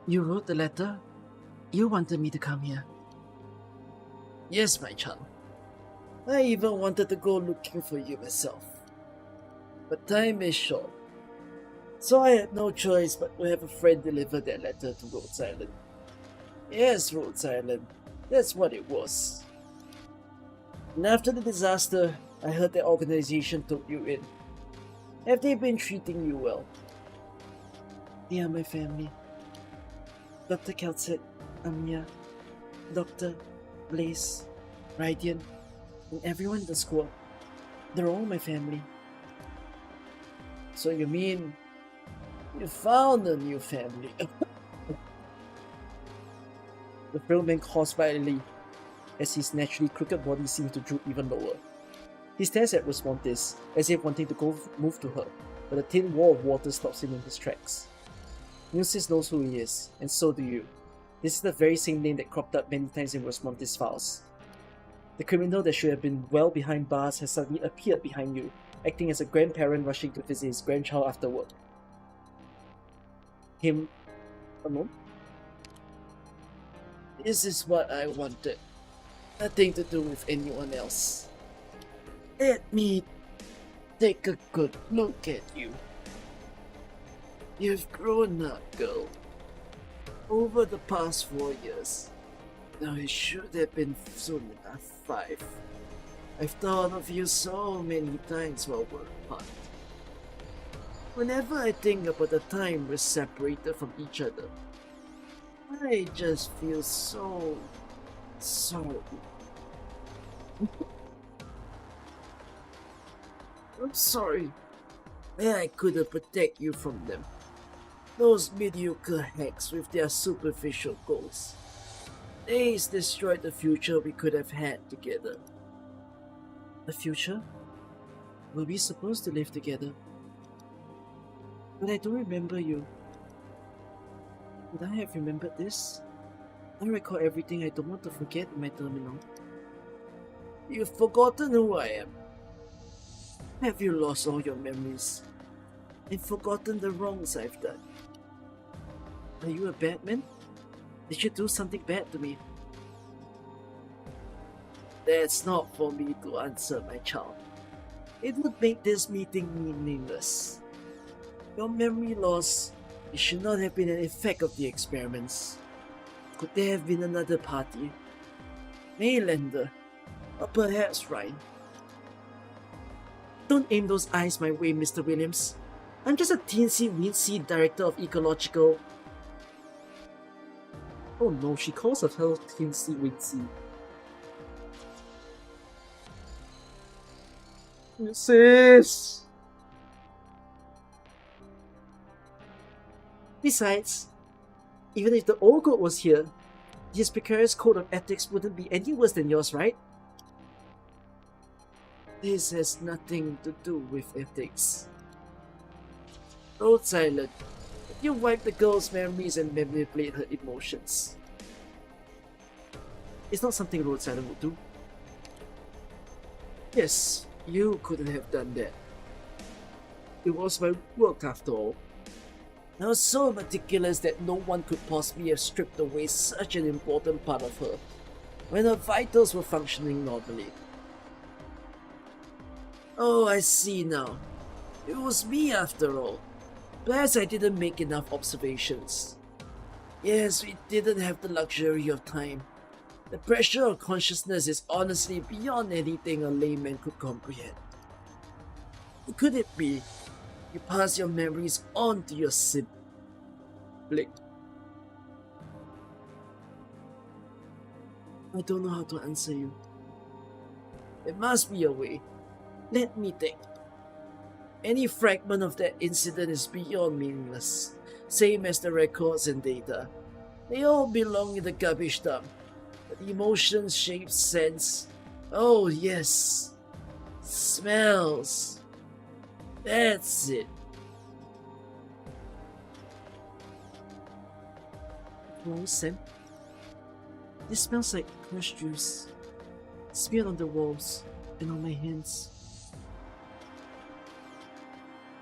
[SPEAKER 3] You wrote the letter? You wanted me to come here. Yes, my child. I even wanted to go looking for you myself. But time is short. So I had no choice but to have a friend deliver that letter to Rhodes Island. Yes, Rhodes Island. That's what it was. And after the disaster, I heard the organization took you in. Have they been treating you well? They are my family. Dr. Kelset, Amia, Dr. Blaze, Rydian, and everyone in the squad. They're all my family. So you mean you found a new family? The frail man caused slightly as his naturally crooked body seemed to droop even lower. He stares at Rosmontes as if wanting to move to her, but a thin wall of water stops him in his tracks. Nilsis knows who he is, and so do you. This is the very same name that cropped up many times in Rosmontes' files. The criminal that should have been well behind bars has suddenly appeared behind you, acting as a grandparent rushing to visit his grandchild after work. Him alone? This is what I wanted. Nothing to do with anyone else. Let me take a good look at you. You've grown up, girl. Over the past 4 years. Now it should have been soon enough 5. I've thought of you so many times while we're apart. Whenever I think about the time we're separated from each other, I just feel so sorry. I'm sorry that I couldn't protect you from them. Those mediocre hacks with their superficial goals. They destroyed the future we could have had together. A future? Were we supposed to live together? But I don't remember you. Would I have remembered this? I recall everything I don't want to forget in my terminal. You've forgotten who I am. Have you lost all your memories? And forgotten the wrongs I've done? Are you a bad man? Did you do something bad to me? That's not for me to answer, my child. It would make this meeting meaningless. Your memory loss, it should not have been an effect of the experiments. Could there have been another party? Maylander, or perhaps Ryan? Don't aim those eyes my way, Mr. Williams. I'm just a teensy-weensy director of ecological... Oh no, she calls herself teensy-weensy. Sis! Besides, even if the old goat was here, his precarious code of ethics wouldn't be any worse than yours, right? This has nothing to do with ethics. Rhodes Island, you wipe the girl's memories and manipulate her emotions. It's not something Rhodes Island would do. Yes, you couldn't have done that. It was my work after all. I was so meticulous that no one could possibly have stripped away such an important part of her when her vitals were functioning normally. Oh, I see now. It was me after all. Perhaps I didn't make enough observations. Yes, we didn't have the luxury of time. The pressure of consciousness is honestly beyond anything a layman could comprehend. Could it be you pass your memories on to your sibling? I don't know how to answer you. There must be a way. Let me think. Any fragment of that incident is beyond meaningless, same as the records and data. They all belong in the garbage dump. But the emotions, shapes, scents. Oh yes. Smells. That's it. Hello, Sam. This smells like fresh juice. Smeared on the walls and on my hands.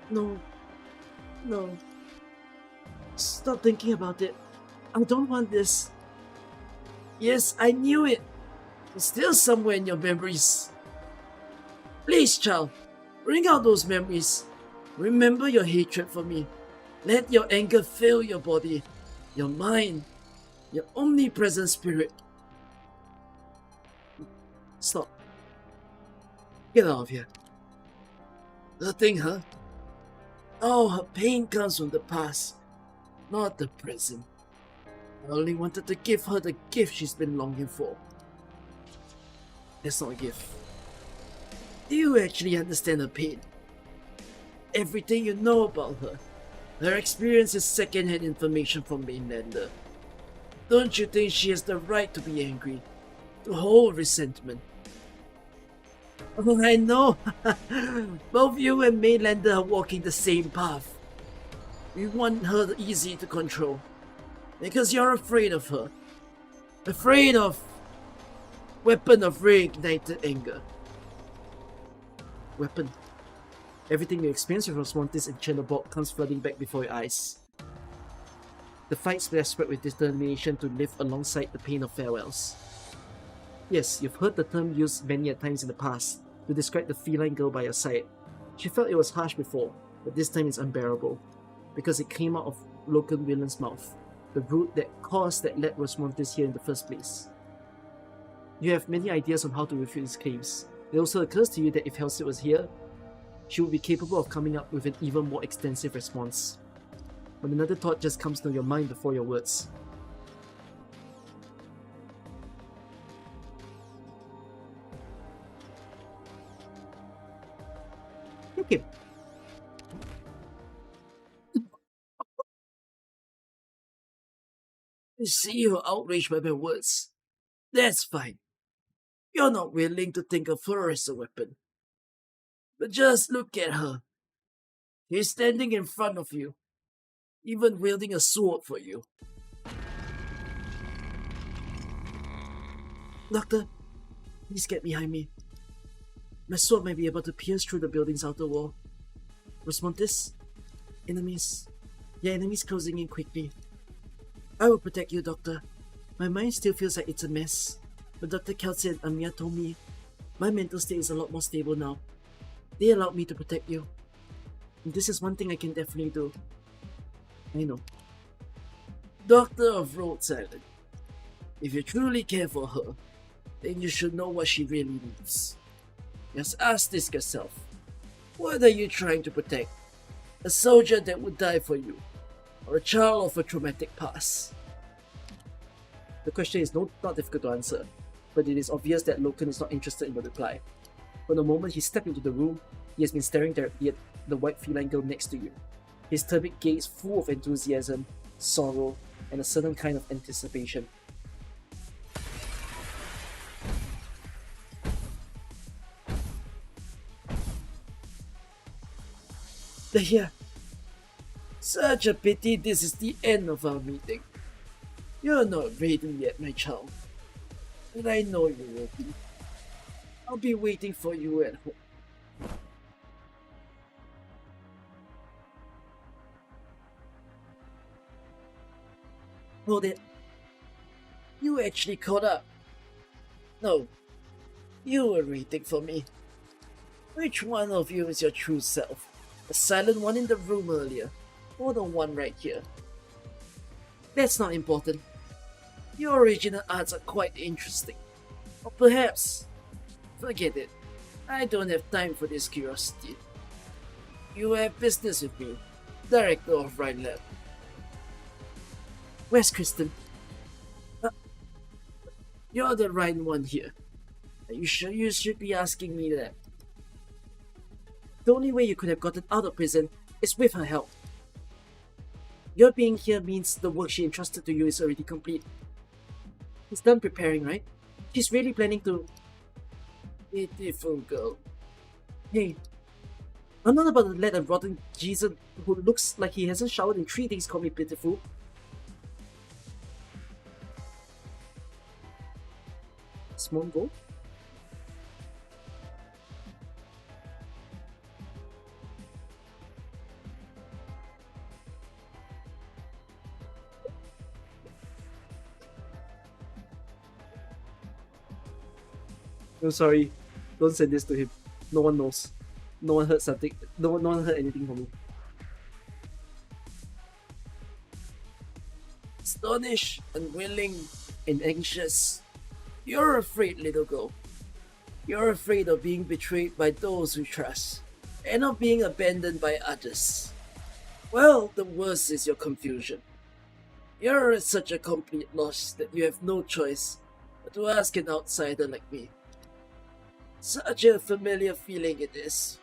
[SPEAKER 3] No. Stop thinking about it. I don't want this. Yes, I knew it. It's still somewhere in your memories. Please, child, bring out those memories. Remember your hatred for me. Let your anger fill your body, your mind, your omnipresent spirit. Stop. Get out of here. Nothing, huh? Oh, her pain comes from the past, not the present. I only wanted to give her the gift she's been longing for. That's not a gift. Do you actually understand her pain? Everything you know about her. Her experience is second-hand information from Mainlander. Don't you think she has the right to be angry? To hold resentment? Oh, I know! Both you and Mainlander are walking the same path. You want her easy to control. Because you're afraid of her. Afraid of... Weapon of reignited anger. Weapon. Everything you experience with Rosmontis and Chernobyl comes flooding back before your eyes. The fights desperate with determination to live alongside the pain of farewells. Yes, you've heard the term used many a times in the past to describe the feline girl by your side. She felt it was harsh before, but this time it's unbearable, because it came out of Loken Whelan's mouth, the root that caused that led Rosmontis here in the first place. You have many ideas on how to refute his claims. It also occurs to you that if Halcyon was here, she would be capable of coming up with an even more extensive response. When another thought just comes to your mind before your words. Okay. I see you're outraged by my words. That's fine. You're not willing to think of her as a weapon. But just look at her. She's standing in front of you, even wielding a sword for you. Doctor, please get behind me. My sword may be able to pierce through the building's outer wall. Rosmontis, enemies. Yeah, enemies closing in quickly. I will protect you, Doctor. My mind still feels like it's a mess. But Dr. Kelsey and Amia told me my mental state is a lot more stable now. They allowed me to protect you. And this is one thing I can definitely do. I know. Doctor of Rhodes Island. If you truly care for her, then you should know what she really needs. Just ask this yourself. What are you trying to protect? A soldier that would die for you? Or a child of a traumatic past? The question is not difficult to answer, but it is obvious that Loken is not interested in the reply. From the moment he stepped into the room, he has been staring directly at the white feline girl next to you, his turbid gaze full of enthusiasm, sorrow, and a certain kind of anticipation. They're here. Such a pity this is the end of our meeting. You're not ready yet, my child. But I know you will be. I'll be waiting for you at home. Hold it. You actually caught up. No. You were waiting for me. Which one of you is your true self? The silent one in the room earlier, or the one right here? That's not important. Your original arts are quite interesting. Or perhaps, forget it. I don't have time for this curiosity. You have business with me, Director of Rhine Lab. Where's Kristen? You're the right one here. Are you sure you should be asking me that? The only way you could have gotten out of prison is with her help. Your being here means the work she entrusted to you is already complete. He's done preparing, right? She's really planning to... Beautiful girl. Hey, I'm not about to let a rotten geezer who looks like he hasn't showered in 3 days call me pitiful. Small goal? I'm sorry. Don't send this to him. No one knows. No one heard something. No one heard anything from me. Astonished, unwilling, and anxious. You're afraid, little girl. You're afraid of being betrayed by those you trust, and of being abandoned by others. Well, the worst is your confusion. You're at such a complete loss that you have no choice but to ask an outsider like me. Such a familiar feeling it is.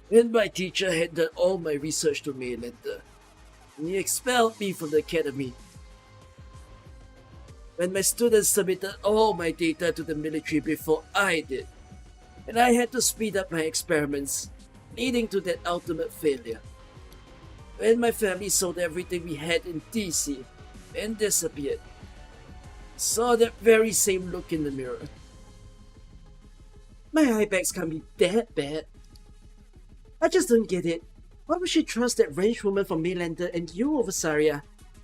[SPEAKER 3] When my teacher had done all my research to Maylander, and he expelled me from the academy. When my students submitted all my data to the military before I did, and I had to speed up my experiments, leading to that ultimate failure. When my family sold everything we had in DC and disappeared, saw that very same look in the mirror. My eye bags can't be that bad. I just don't get it. Why would she trust that ranch woman from Maylander and you over Saria?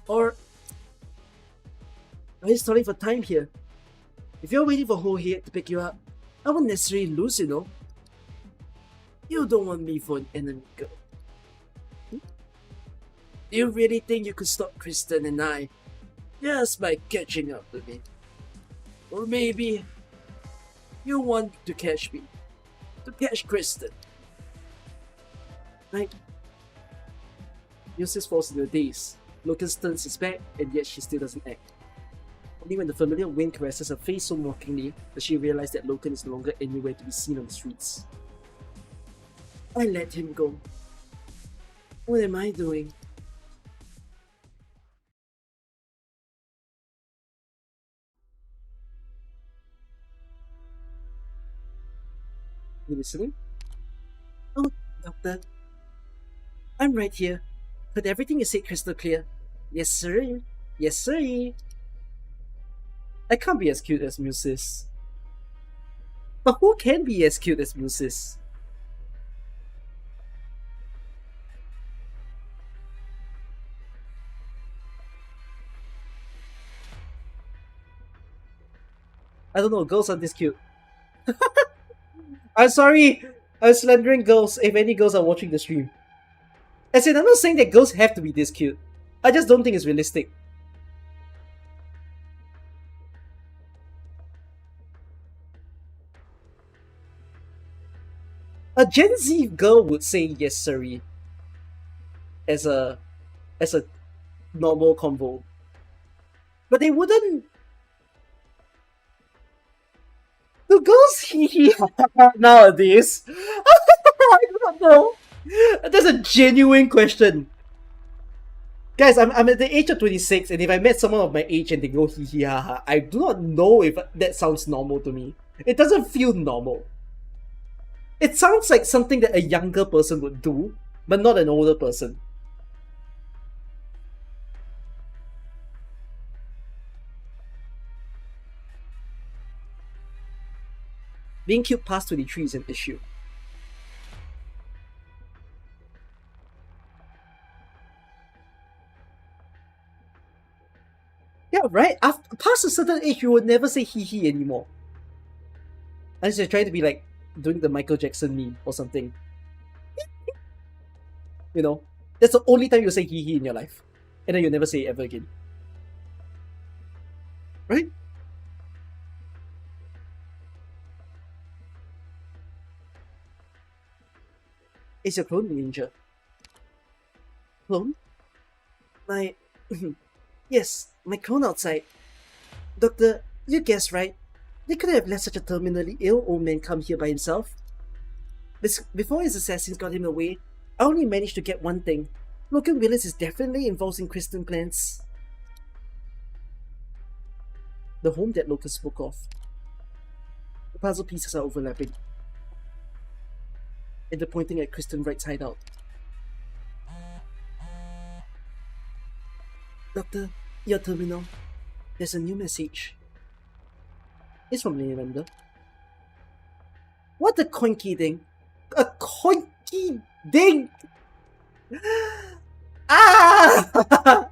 [SPEAKER 3] Or are you stalling for time here? If you're waiting for Hohe to pick you up, I won't necessarily lose, you know. You don't want me for an enemy girl. Do you really think you could stop Kristen and I just by catching up to me? Or maybe you want to catch me, to catch Kristen. Like, Eustace falls into a daze. Lucas turns his back, and yet she still doesn't act. Only when the familiar wind caresses her face so mockingly does she realize that Loken is no longer anywhere to be seen on the streets. I let him go. What am I doing? You listening? Oh, Doctor. I'm right here. Heard everything you said crystal clear. Yes, sir. Yes, sir. I can't be as cute as Musis. But who can be as cute as Musis? I don't know, girls aren't this cute. I'm sorry! I'm slandering girls if any girls are watching the stream. As in, I'm not saying that girls have to be this cute. I just don't think it's realistic. A Gen Z girl would say yes, sirree. As a normal convo. But they wouldn't. Do girls hee hee nowadays? I don't know. That's a genuine question. Guys, I'm at the age of 26, and if I met someone of my age and they go hee hee ha ha, I do not know if that sounds normal to me. It doesn't feel normal. It sounds like something that a younger person would do, but not an older person. Being cute past 23 is an issue. Yeah, right? After, past a certain age, you would never say hee hee anymore. Unless you're trying to be like doing the Michael Jackson meme or something. You know? That's the only time you'll say hee hee in your life. And then you'll never say it ever again. Right? Is your clone in danger? Clone? My... yes, my clone outside. Doctor, you guessed right. They couldn't have let such a terminally ill old man come here by himself. Before his assassins got him away, I only managed to get one thing. Logan Willis is definitely involved in Kristen plans. The home that Lucas spoke of. The puzzle pieces are overlapping. And they're pointing at Kristen Wright's hideout. Doctor, your terminal. There's a new message. It's from Laylander. What a coinky ding! A coinky ding! Ah!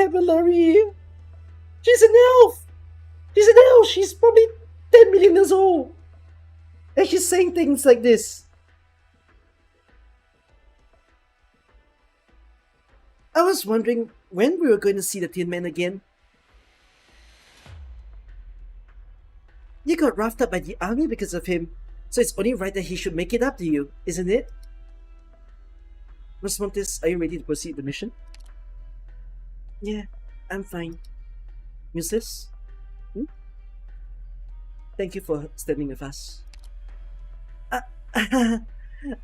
[SPEAKER 3] vocabulary. She's an elf. She's an elf. She's probably 10 million years old. And she's saying things like this. I was wondering when we were going to see the Tin Man again. You got roughed up by the army because of him, so it's only right that he should make it up to you, isn't it? Miss Montes, are you ready to proceed the mission? Yeah, I'm fine. Useless? Thank you for standing with us.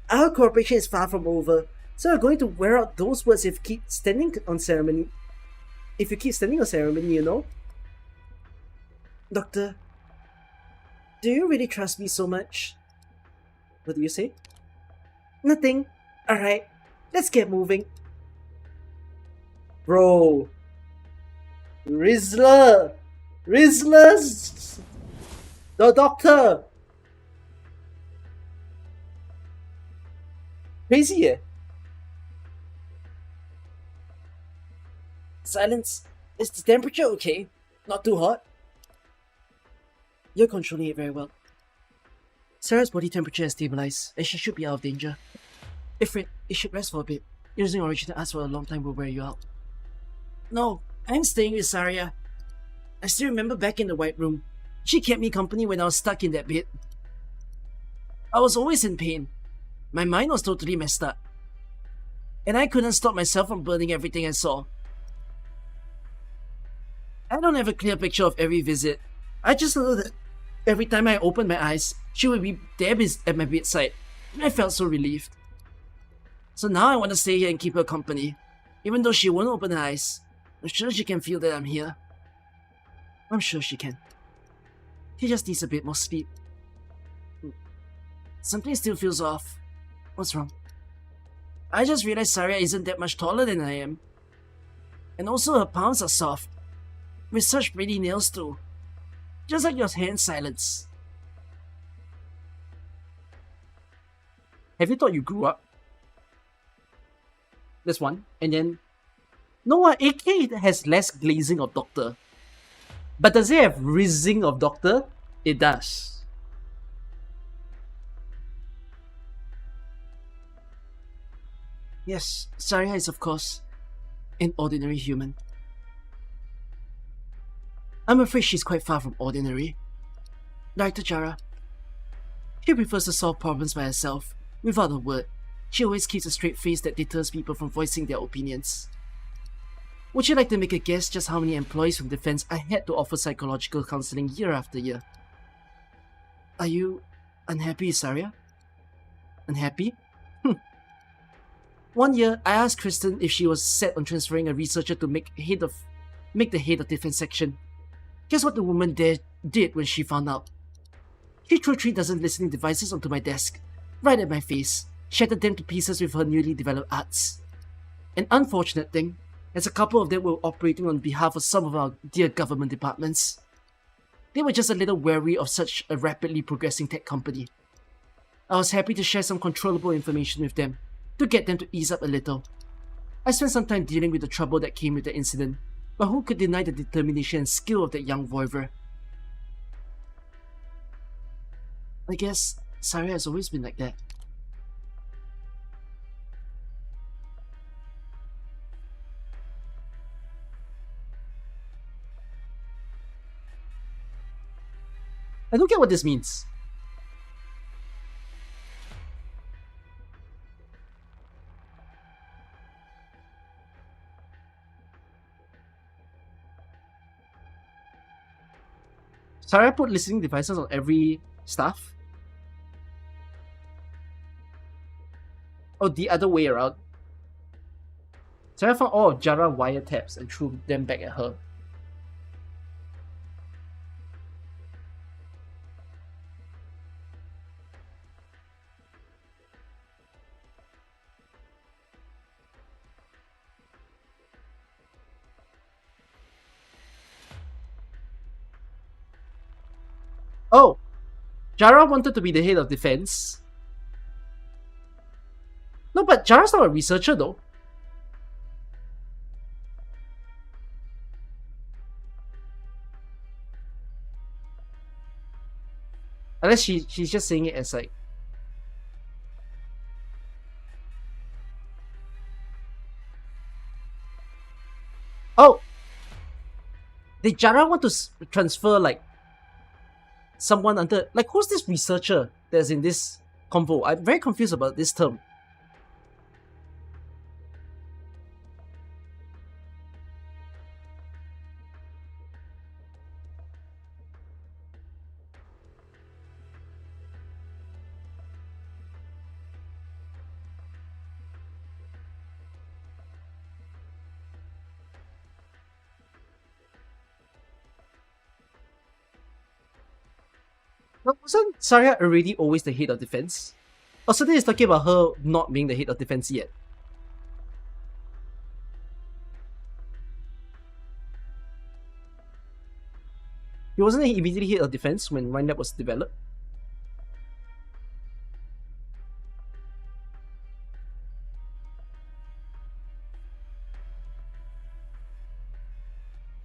[SPEAKER 3] Our cooperation is far from over, so we're going to wear out those words if you keep standing on ceremony. If you keep standing on ceremony, you know? Doctor, do you really trust me so much? What do you say? Nothing. Alright, let's get moving. Bro. Rizzler! Rizzler's the doctor! Crazy, eh? Silence. Is the temperature okay? Not too hot? You're controlling it very well. Sarah's body temperature has stabilized, and she should be out of danger. Ifrit, you should rest for a bit. Using original ask for a long time will wear you out. No, I'm staying with Saria. I still remember back in the White Room. She kept me company when I was stuck in that bed. I was always in pain. My mind was totally messed up. And I couldn't stop myself from burning everything I saw. I don't have a clear picture of every visit. I just know that every time I opened my eyes, she would be there at my bedside. And I felt so relieved. So now I want to stay here and keep her company. Even though she won't open her eyes, I'm sure she can feel that I'm here. I'm sure she can. She just needs a bit more sleep. Something still feels off. What's wrong? I just realized Saria isn't that much taller than I am. And also her palms are soft. With such pretty nails too. Just like your hand silence. Have you thought you grew up? That's one. And then... No, AK has less glazing of Doctor. But does it have rizzing of Doctor? It does. Yes, Saria is of course an ordinary human. I'm afraid she's quite far from ordinary. Director Jara. She prefers to solve problems by herself, without a word. She always keeps a straight face that deters people from voicing their opinions. Would you like to make a guess just how many employees from defense I had to offer psychological counseling year after year? Are you unhappy, Saria? Unhappy? 1 year, I asked Kristen if she was set on transferring a researcher to make the head of defense section. Guess what the woman there did when she found out? She threw 3 dozen listening devices onto my desk, right at my face, shattered them to pieces with her newly developed arts. An unfortunate thing, as a couple of them were operating on behalf of some of our dear government departments. They were just a little wary of such a rapidly progressing tech company. I was happy to share some controllable information with them, to get them to ease up a little. I spent some time dealing with the trouble that came with the incident, but who could deny the determination and skill of that young voiver? I guess Saria has always been like that. I don't get what this means. Saria put listening devices on every staff? Oh, the other way around. Saria found all of Jara wiretaps and threw them back at her. Oh, Jara wanted to be the head of defense. No, but Jara's not a researcher though. Unless she's just saying it as like... Oh! Did Jara want to transfer like someone under... Like, who's this researcher that's in this convo? I'm very confused about this term. But wasn't Saria already always the head of defense? Or something is talking about her not being the head of defense yet. He wasn't immediately head of defense when Rhinelab was developed.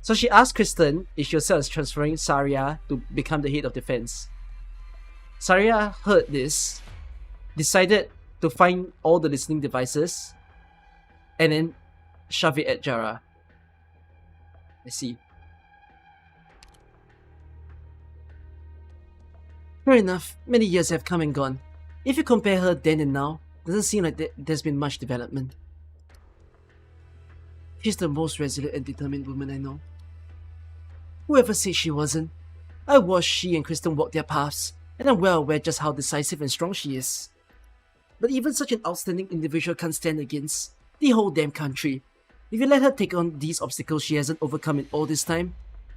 [SPEAKER 3] So she asked Kristen if she herself is transferring Saria to become the head of defense. Saria heard this, decided to find all the listening devices, and then shove it at Jara. I see. Fair enough, many years have come and gone. If you compare her then and now, doesn't seem like there's been much development. She's the most resolute and determined woman I know. Whoever said she wasn't, I watched she and Kristen walk their paths, and I'm well aware just how decisive and strong she is. But even such an outstanding individual can't stand against the whole damn country. If you let her take on these obstacles she hasn't overcome in all this time,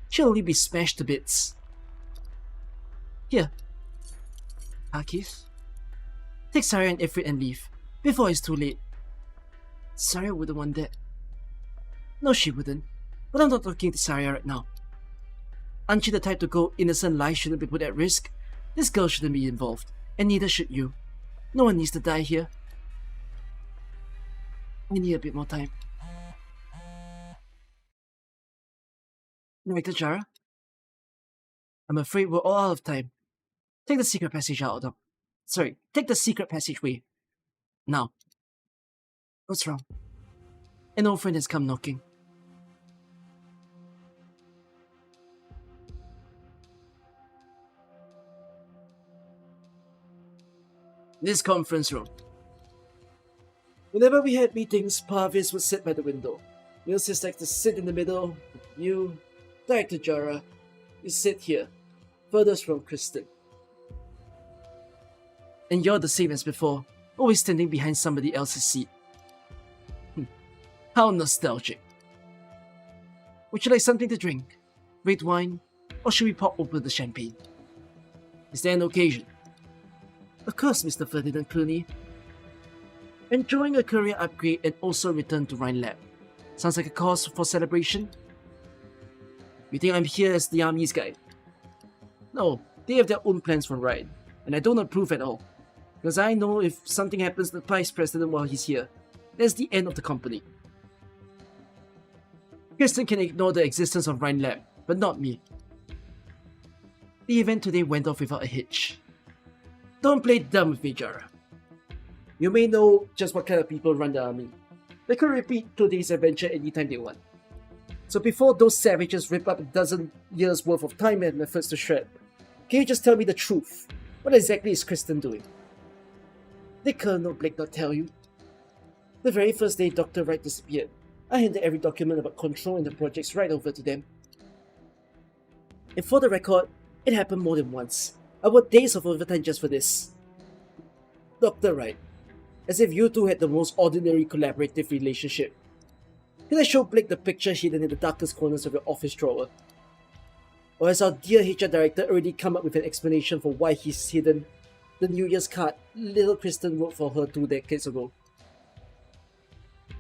[SPEAKER 3] she'll only be smashed to bits. Here. Akif. Take Saria and Ifrit and leave, before it's too late. Saria wouldn't want that. No, she wouldn't. But I'm not talking to Saria right now. Aren't you the type to go innocent lives shouldn't be put at risk? This girl shouldn't be involved, and neither should you. No one needs to die here. We need a bit more time. Narrator Jara? I'm afraid we're all out of time. Take the secret passage out, Dom. Sorry, take the secret passageway. Now. What's wrong? An old friend has come knocking. This conference room. Whenever we had meetings, Parvis would sit by the window. Nils likes to sit in the middle. You, Director Jara, you sit here, furthest from Kristen. And you're the same as before, always standing behind somebody else's seat. How nostalgic. Would you like something to drink? Red wine? Or should we pop open the champagne? Is there an occasion? Of course, Mr. Ferdinand Clooney. Enjoying a career upgrade and also return to Rhinelab. Sounds like a cause for celebration? You think I'm here as the army's guy? No, they have their own plans for Ryan, and I don't approve at all. Because I know if something happens to the Vice President while he's here, that's the end of the company. Kristen can ignore the existence of Rhinelab, but not me. The event today went off without a hitch. Don't play dumb with me, Jara. You may know just what kind of people run the army. They could repeat today's adventure anytime they want. So before those savages rip up a dozen years worth of time and efforts to shred, can you just tell me the truth? What exactly is Kristen doing? Did Colonel Blake not tell you? The very first day Dr. Wright disappeared, I handed every document about control and the projects right over to them. And for the record, it happened more than once. I worked days of overtime just for this. Dr. Wright, as if you two had the most ordinary collaborative relationship. Can I show Blake the picture hidden in the darkest corners of your office drawer? Or has our dear HR director already come up with an explanation for why he's hidden the New Year's card little Kristen wrote for her 2 decades ago?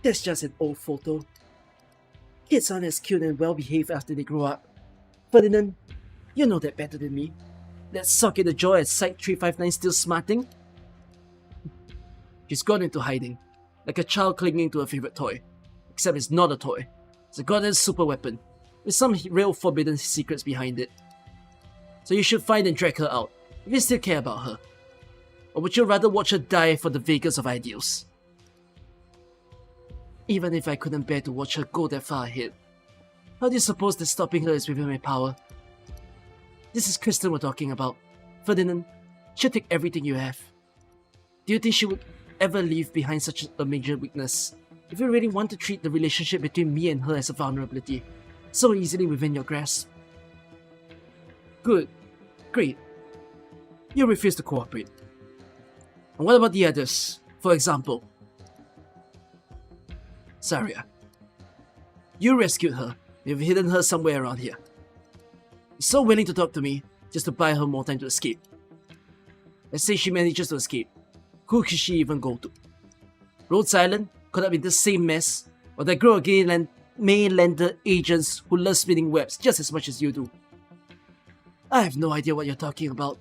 [SPEAKER 3] That's just an old photo. Kids aren't as cute and well behaved after they grow up. Ferdinand, you know that better than me. That sock in the jaw at Site 359 still smarting? She's gone into hiding, like a child clinging to a favorite toy. Except it's not a toy. It's a goddamn super weapon, with some real forbidden secrets behind it. So you should find and drag her out. if you still care about her? Or would you rather watch her die for the vagaries of ideals? Even if I couldn't bear to watch her go that far ahead, how do you suppose that stopping her is within my power? This is Kristen we're talking about. Ferdinand, she'll take everything you have. Do you think she would ever leave behind such a major weakness? If you really want to treat the relationship between me and her as a vulnerability, so easily within your grasp. Good. Great. You refuse to cooperate. And what about the others? For example, Saria. You rescued her. You've hidden her somewhere around here. You're so willing to talk to me, just to buy her more time to escape. Let's say she manages to escape. Who could she even go to? Rhodes Island? Could have been the same mess? Or the girl again mainlander agents who love spinning webs just as much as you do? I have no idea what you're talking about.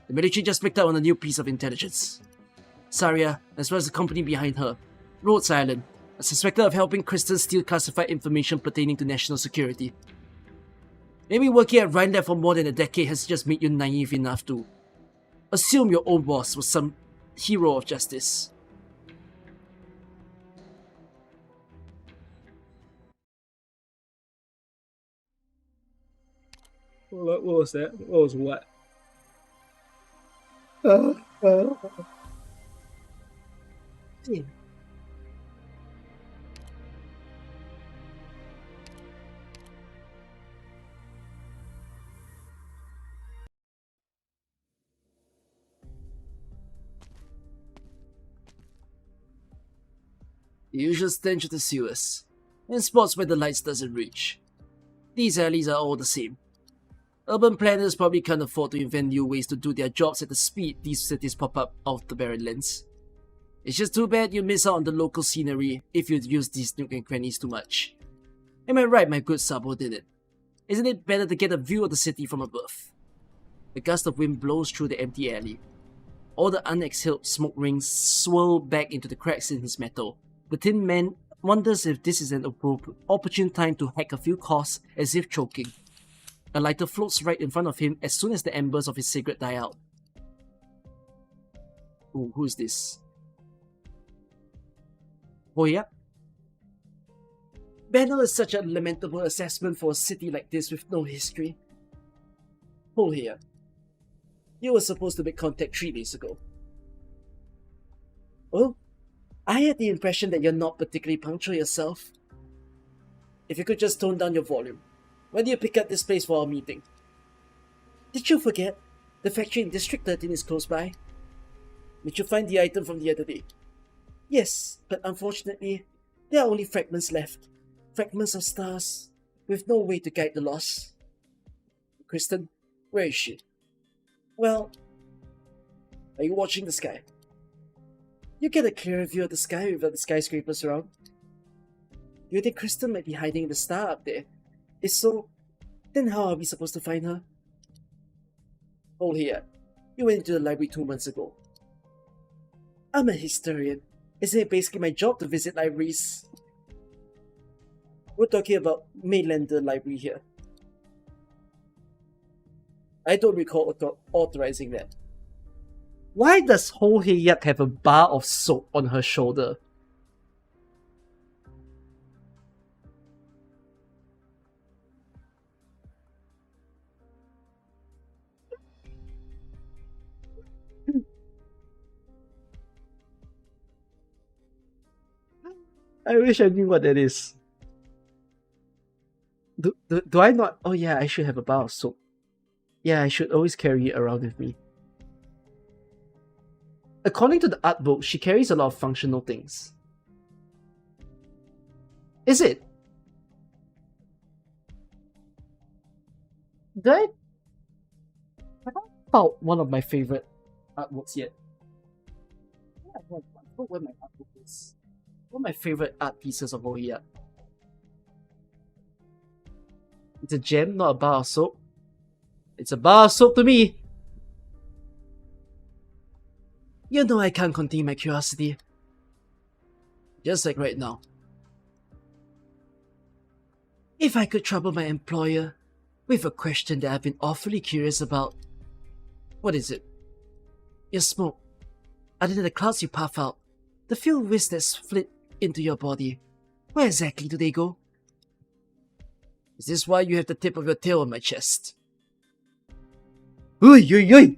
[SPEAKER 3] The military just picked up on a new piece of intelligence. Saria, as well as the company behind her, Rhodes Island, are suspected of helping Kristen steal classified information pertaining to national security. Maybe working at Rhinelander for more than a decade has just made you naive enough to assume your own boss was some hero of justice.
[SPEAKER 1] What was that? What was what?
[SPEAKER 3] Damn. The usual stench of the sewers, and spots where the lights doesn't reach. These alleys are all the same. Urban planners probably can't afford to invent new ways to do their jobs at the speed these cities pop up out of the barren lands. It's just too bad you miss out on the local scenery if you use these nook and crannies too much. Am I right, my good subordinate? Isn't it better to get a view of the city from above? The gust of wind blows through the empty alley. All the unexhaled smoke rings swirl back into the cracks in his metal. The Tin Man wonders if this is an opportune time to hack a few coughs as if choking. A lighter floats right in front of him as soon as the embers of his cigarette die out. Ooh, who's this? Oh yeah? Banner is such a lamentable assessment for a city like this with no history. Hold here. You were supposed to make contact 3 days ago. Oh? I had the impression that you're not particularly punctual yourself. If you could just tone down your volume. When do you pick up this place for our meeting? Did you forget? The factory in District 13 is close by. Did you find the item from the other day? Yes, but unfortunately, there are only fragments left. Fragments of stars, with no way to guide the loss. Kristen, where is she? Well, are you watching the sky? You get a clearer view of the sky without the skyscrapers around. Do you think Kristen might be hiding in the star up there? If so, then how are we supposed to find her? Hold here. You went into the library 2 months ago. I'm a historian. Isn't it basically my job to visit libraries? We're talking about Mainlander Library here. I don't recall authorizing that. Why does Ho Hei Yak have a bar of soap on her shoulder? I wish I knew what that is. Do I not? Oh yeah, I should have a bar of soap. Yeah, I should always carry it around with me. According to the art book, she carries a lot of functional things. Is it? Did have I found one of my favorite artworks yet? I forgot where my artbook is. One of my favorite art pieces of Ohiya. It's a gem, not a bar of soap. It's a bar of soap to me! You know I can't contain my curiosity. Just like right now. If I could trouble my employer with a question that I've been awfully curious about. What is it? Your smoke. Other than the clouds you puff out, the few wisps that flit into your body, where exactly do they go? Is this why you have the tip of your tail on my chest? Oi, oi, oi!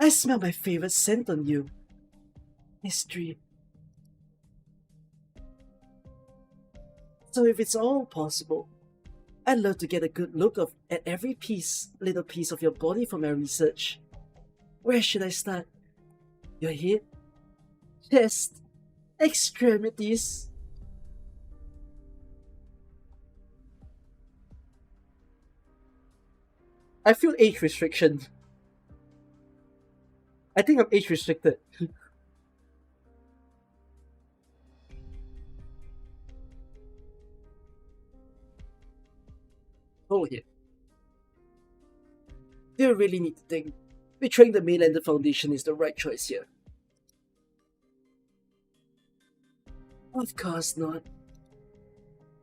[SPEAKER 3] I smell my favorite scent on you. Mystery. So if it's all possible, I'd love to get a good look at every little piece of your body for my research. Where should I start? Your head? Chest? Extremities? I feel age restriction. I think I'm age restricted. Hold here. Do you really need to think betraying the Mainlander Foundation is the right choice here? Of course not.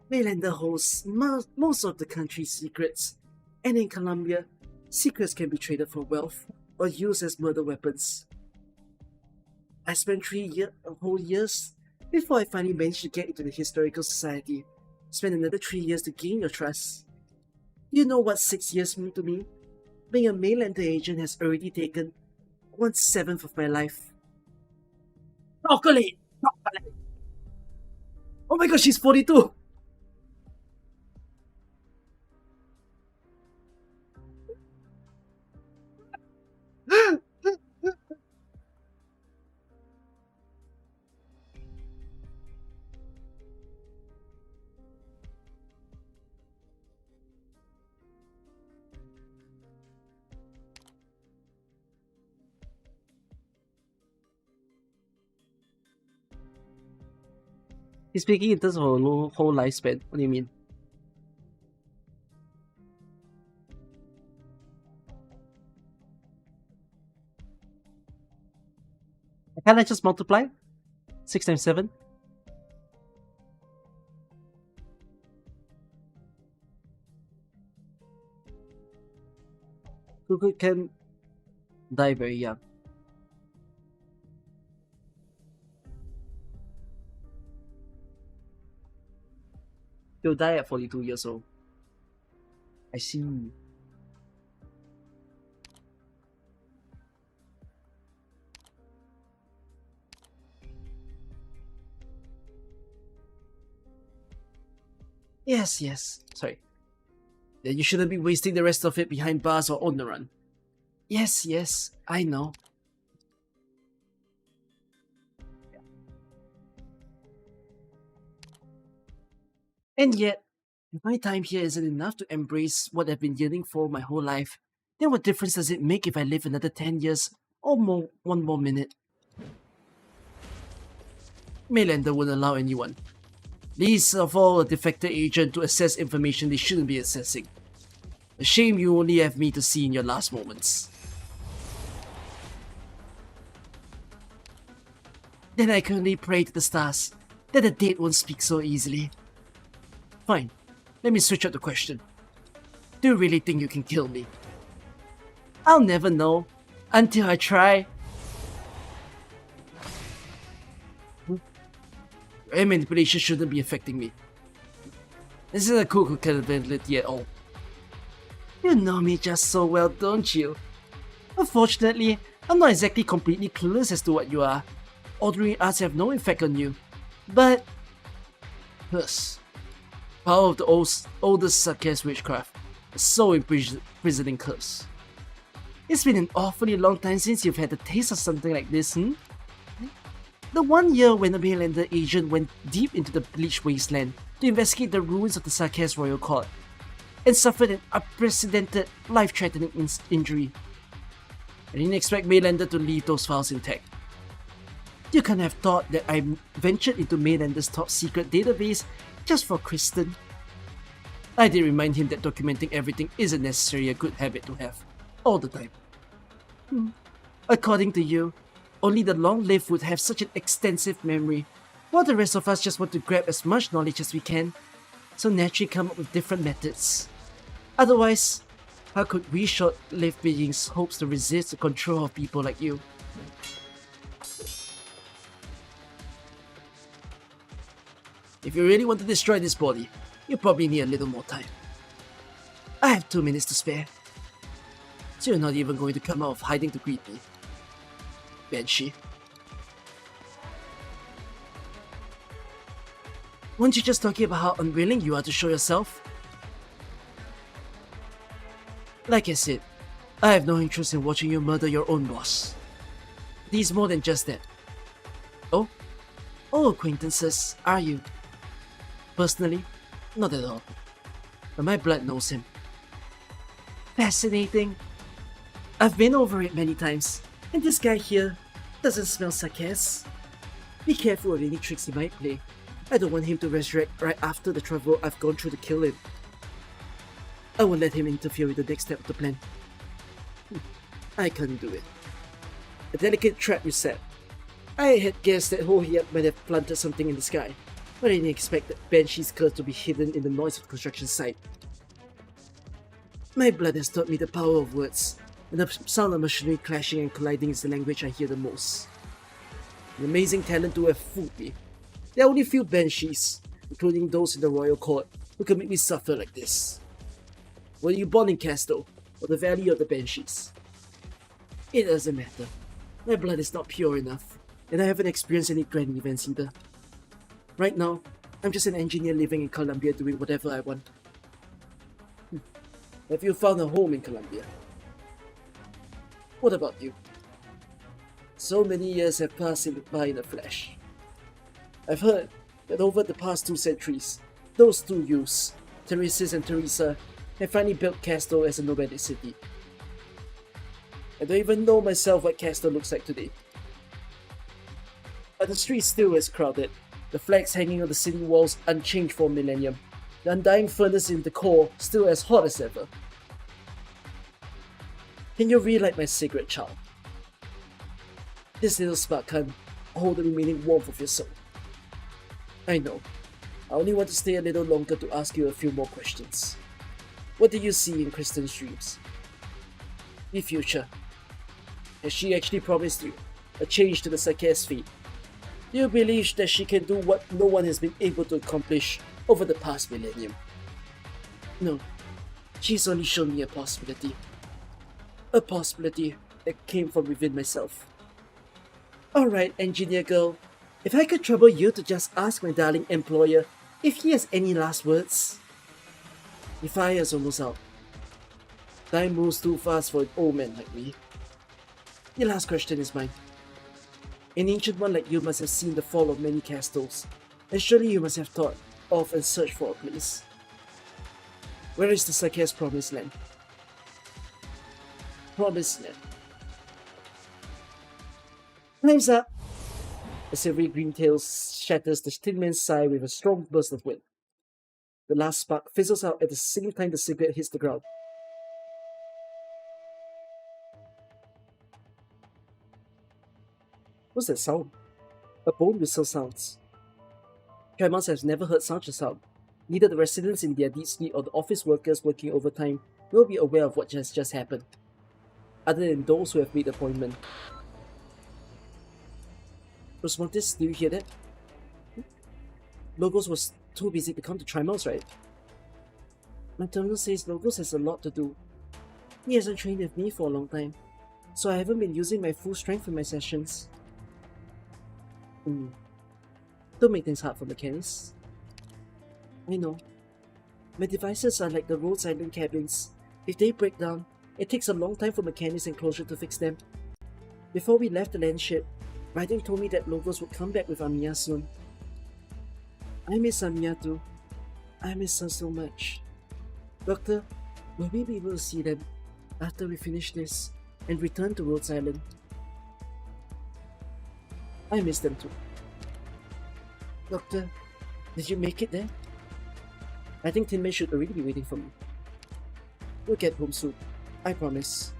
[SPEAKER 3] Mainlander holds most of the country's secrets, and in Colombia, secrets can be traded for wealth or used as murder weapons. I spent 3 whole years before I finally managed to get into the Historical Society. Spent another 3 years to gain your trust. You know what 6 years mean to me? Being a Mainlander agent has already taken 1/7 of my life. Broccoli! Broccoli! Oh my god, she's 42! He's speaking in terms of a whole lifespan. What do you mean? Can't I just multiply? 6 times 7? Google can die very young. He'll die at 42 years old. I see. Yes. Sorry. Then you shouldn't be wasting the rest of it behind bars or on the run. Yes, I know. And yet, if my time here isn't enough to embrace what I've been yearning for my whole life, then what difference does it make if I live another 10 years or more, one more minute? Mainlander wouldn't allow anyone, least of all a defected agent, to access information they shouldn't be accessing. A shame you only have me to see in your last moments. Then I can only pray to the stars that the dead won't speak so easily. Fine, let me switch up the question. Do you really think you can kill me? I'll never know until I try. Your manipulation shouldn't be affecting me. This isn't a cool capability at all. You know me just so well, don't you? Unfortunately, I'm not exactly completely clueless as to what you are. Ordinary arts have no effect on you. But... Plus, power of the oldest Sarkaz witchcraft is so imprisoning curse. It's been an awfully long time since you've had a taste of something like this, The 1 year when a Mainlander agent went deep into the Bleached Wasteland to investigate the ruins of the Sarkaz Royal Court and suffered an unprecedented, life-threatening injury. I didn't expect Mainlander to leave those files intact. You can't have thought that I ventured into Mainlander's top secret database just for Kristen. I did remind him that documenting everything isn't necessarily a good habit to have all the time. According to you, Only the long-lived would have such an extensive memory, while the rest of us just want to grab as much knowledge as we can, so naturally come up with different methods. Otherwise, how could we short-lived beings hope to resist the control of people like you? If you really want to destroy this body, you probably need a little more time. I have 2 minutes to spare. So you're not even going to come out of hiding to greet me, Banshee. Weren't you just talking about how unwilling you are to show yourself? Like I said, I have no interest in watching you murder your own boss. He's more than just that. Oh? Oh, acquaintances, are you? Personally, not at all. But my blood knows him. Fascinating. I've been over it many times, and this guy here doesn't smell sarcasm. Be careful of any tricks he might play. I don't want him to resurrect right after the trouble I've gone through to kill him. I won't let him interfere with the next step of the plan. I couldn't do it. A delicate trap you set. I had guessed that Hohiap might have planted something in the sky, but I didn't expect that Banshee's curse to be hidden in the noise of the construction site. My blood has taught me the power of words, and the sound of machinery clashing and colliding is the language I hear the most. An amazing talent to have fooled me. There are only few Banshees, including those in the royal court, who can make me suffer like this. Were you born in Castle, or the Valley of the Banshees? It doesn't matter. My blood is not pure enough, and I haven't experienced any grand events either. Right now, I'm just an engineer living in Columbia doing whatever I want. Have you found a home in Columbia? What about you? So many years have passed by in a flash. I've heard that over the past 2 centuries, those two youths, Theresis and Teresa, have finally built Castle as a nomadic city. I don't even know myself what Castle looks like today. But the streets still as crowded, the flags hanging on the city walls unchanged for a millennium, the undying furnace in the core still as hot as ever. Can you relight my cigarette, child? This little spark can't hold the remaining warmth of your soul. I know. I only want to stay a little longer to ask you a few more questions. What do you see in Kristen's dreams? The future. Has she actually promised you a change to the Sarkis fate? Do you believe that she can do what no one has been able to accomplish over the past millennium? No. She's only shown me a possibility. A possibility that came from within myself. Alright, engineer girl. If I could trouble you to just ask my darling employer if he has any last words. The fire's almost out. Time moves too fast for an old man like me. The last question is mine. An ancient one like you must have seen the fall of many castles, and surely you must have thought of and searched for a place. Where is the Sarkis Promised Land? Promised Land. Time's up! A silvery green tail shatters the tin man's sigh with a strong burst of wind. The last spark fizzles out at the same time the cigarette hits the ground. What's that sound? A bone whistle sounds. Tremors has never heard such a sound. Neither the residents in their deep sleep or the office workers working overtime will be aware of what has just happened, other than those who have made the appointment. Rosmontis, do you hear that? Logos was too busy to come to Trimals, right? My terminal says Logos has a lot to do. He hasn't trained with me for a long time, so I haven't been using my full strength in my sessions. Don't make things hard for mechanics. I know. My devices are like the Rhodes Island cabins. If they break down, it takes a long time for mechanics and closure to fix them. Before we left the land ship, Raiden told me that Logos would come back with Amiya soon. I miss Amiya too. I miss her so much. Doctor, will we be able to see them after we finish this and return to Rhodes Island? I miss them too. Doctor, did you make it there? I think Tin Man should already be waiting for me. We'll get home soon. I promise.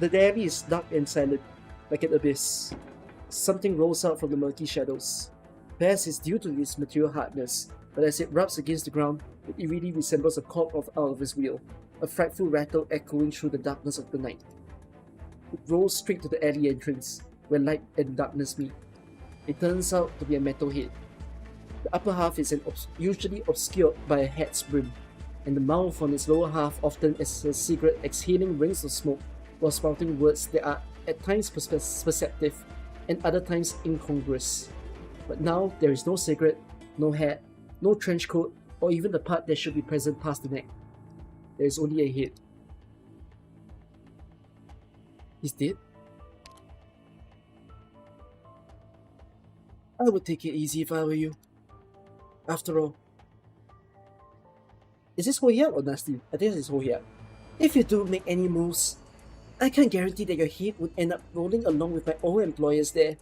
[SPEAKER 3] The alley is dark and silent, like an abyss. Something rolls out from the murky shadows. Perhaps it's due to its material hardness, but as it rubs against the ground, it really resembles a cork out of its wheel, a frightful rattle echoing through the darkness of the night. It rolls straight to the alley entrance, where light and darkness meet. It turns out to be a metal head. The upper half is usually obscured by a hat's brim, and the mouth on its lower half often is a cigarette exhaling rings of smoke while spouting words that are at times perceptive and other times incongruous. But now there is no cigarette, no hat, no trench coat, or even the part that should be present past the neck. There is only a head. He's dead? I would take it easy if I were you. After all, is this Hoyak or Nasty? I think this is Hoyak. If you do make any moves, I can guarantee that your head would end up rolling along with my old employers there.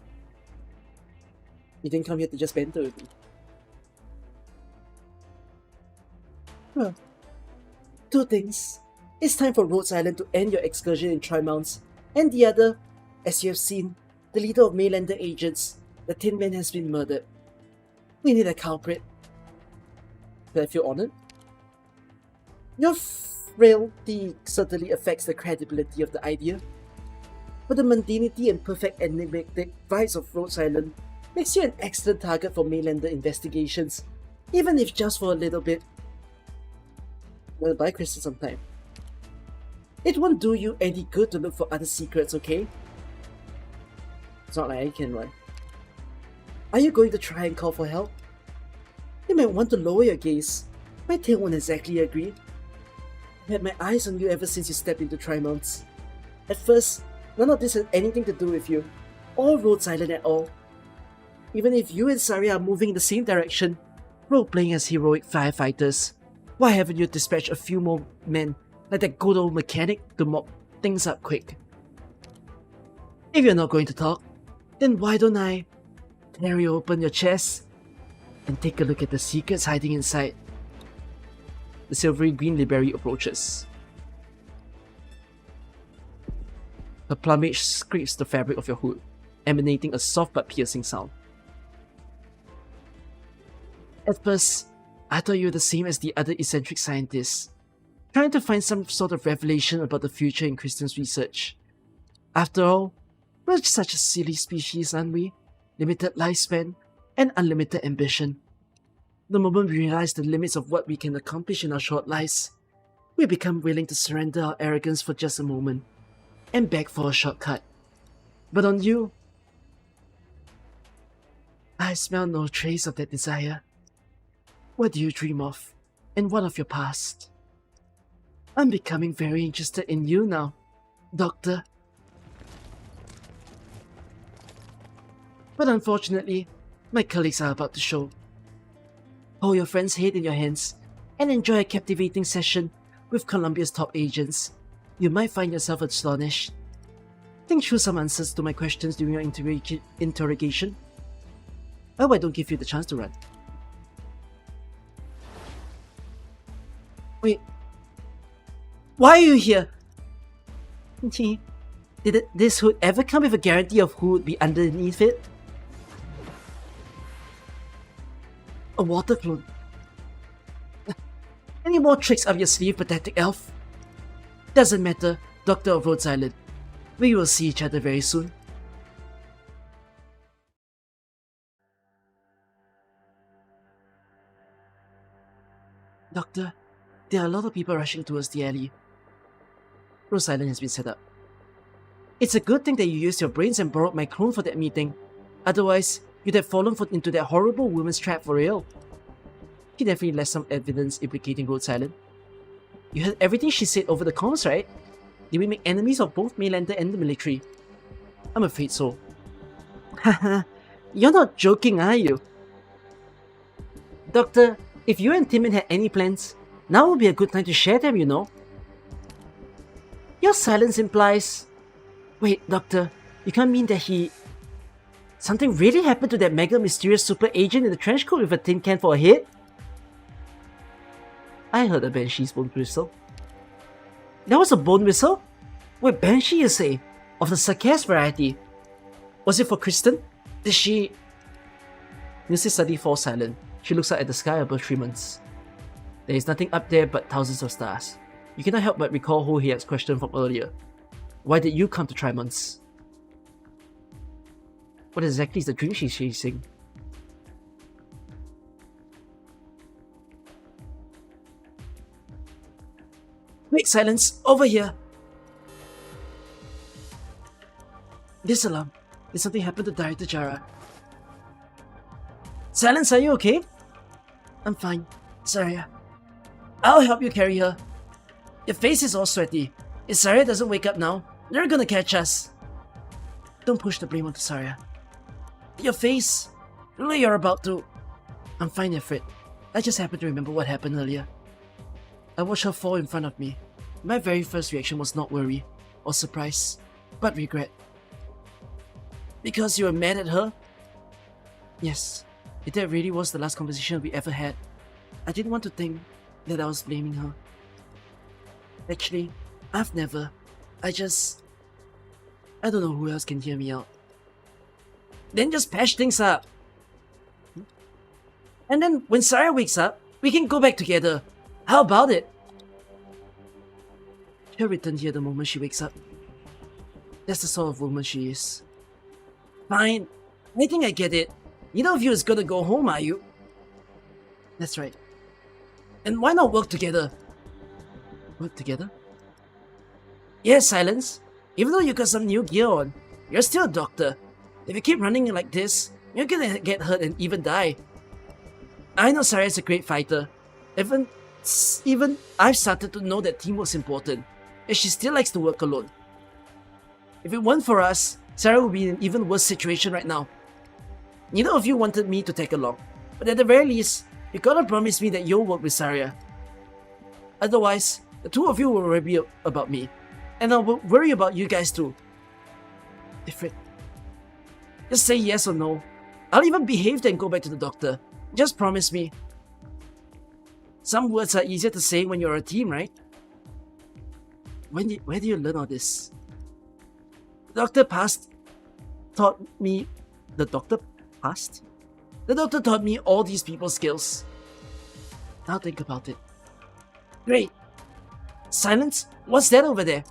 [SPEAKER 3] You didn't come here to just banter with me. Well, two things. It's time for Rhodes Island to end your excursion in Tri-Mounts, and the other, as you have seen, the leader of Mainlander agents, the Tin Man, has been murdered. We need a culprit. Do I feel honored? Your frailty certainly affects the credibility of the idea, but the mundanity and perfect enigmatic vibes of Rhodes Island makes you an excellent target for Mainlander investigations, even if just for a little bit. Well, bye Kristen sometime. It won't do you any good to look for other secrets, okay? It's not like I can run. Are you going to try and call for help? You might want to lower your gaze. My tail won't exactly agree. I've had my eyes on you ever since you stepped into Tri-Mounts. At first, none of this had anything to do with you, or Rhodes Island at all. Even if you and Saria are moving in the same direction, role-playing as heroic firefighters, why haven't you dispatched a few more men like that good old mechanic to mop things up quick? If you're not going to talk, then why don't I tear you open your chest and take a look at the secrets hiding inside? The silvery green Liberi approaches. Her plumage scrapes the fabric of your hood, emanating a soft but piercing sound. At first, I thought you were the same as the other eccentric scientists, trying to find some sort of revelation about the future in Kristen's research. After all, we're such a silly species, aren't we? Limited lifespan and unlimited ambition. The moment we realize the limits of what we can accomplish in our short lives, we become willing to surrender our arrogance for just a moment and beg for a shortcut. But on you, I smell no trace of that desire. What do you dream of, and what of your past? I'm becoming very interested in you now, Doctor. But unfortunately, my colleagues are about to show. Hold your friend's head in your hands and enjoy a captivating session with Columbia's top agents. You might find yourself astonished. Think through some answers to my questions during your interrogation. I hope I don't give you the chance to run. Wait. Why are you here? Did this hood ever come with a guarantee of who would be underneath it? A water clone. Any more tricks up your sleeve, pathetic elf? Doesn't matter, Doctor of Rhodes Island. We will see each other very soon. Doctor, there are a lot of people rushing towards the alley. Rhodes Island has been set up. It's a good thing that you used your brains and borrowed my clone for that meeting. Otherwise, you'd have fallen into that horrible woman's trap for real. She definitely left some evidence implicating Rhodes Island. You heard everything she said over the comms, right? Did we make enemies of both Mainlander and the military? I'm afraid so. Haha, you're not joking, are you? Doctor, if you and Timon had any plans, now would be a good time to share them, you know. Your silence implies... Wait, Doctor, you can't mean that he... Something really happened to that mega mysterious super agent in the trench coat with a tin can for a head? I heard a banshee's bone whistle. That was a bone whistle? Wait, Banshee, you say? Of the sarcasm variety? Was it for Kristen? Did she... Lucy suddenly falls silent. She looks up at the sky above Tremens. There is nothing up there but thousands of stars. You cannot help but recall Hoheak's question from earlier. Why did you come to Tremens? What exactly is the dream she's chasing? Quick, silence! Over here! This alarm. Did something happen to Director Jara? Silence, are you okay? I'm fine. Saria. I'll help you carry her. Your face is all sweaty. If Saria doesn't wake up now, they're gonna catch us. Don't push the blame onto Saria. Your face. Really, you're about to... I'm fine, Ifrit. I just happened to remember what happened earlier. I watched her fall in front of me. My very first reaction was not worry or surprise, but regret. Because you were mad at her? Yes, if that really was the last conversation we ever had, I didn't want to think that I was blaming her. Actually, I've never. I don't know who else can hear me out. Then just patch things up. And then when Sarah wakes up, we can go back together. How about it? She'll return here the moment she wakes up. That's the sort of woman she is. Fine. I think I get it. Neither of you is gonna go home, are you? That's right. And why not work together? Work together? Yes, Silence. Even though you got some new gear on, you're still a doctor. If you keep running like this, you're gonna get hurt and even die. I know Sarah's a great fighter. Even I've started to know that teamwork's important, and she still likes to work alone. If it weren't for us, Sarah would be in an even worse situation right now. Neither of you wanted me to tag along, but at the very least, you gotta promise me that you'll work with Sarah. Otherwise, the two of you will worry about me, and I'll worry about you guys too. Ifrit, just say yes or no. I'll even behave and go back to the doctor. Just promise me. Some words are easier to say when you're a team, right? Where do you learn all this? The doctor taught me all these people skills. Now think about it. Great. Silence? What's that over there?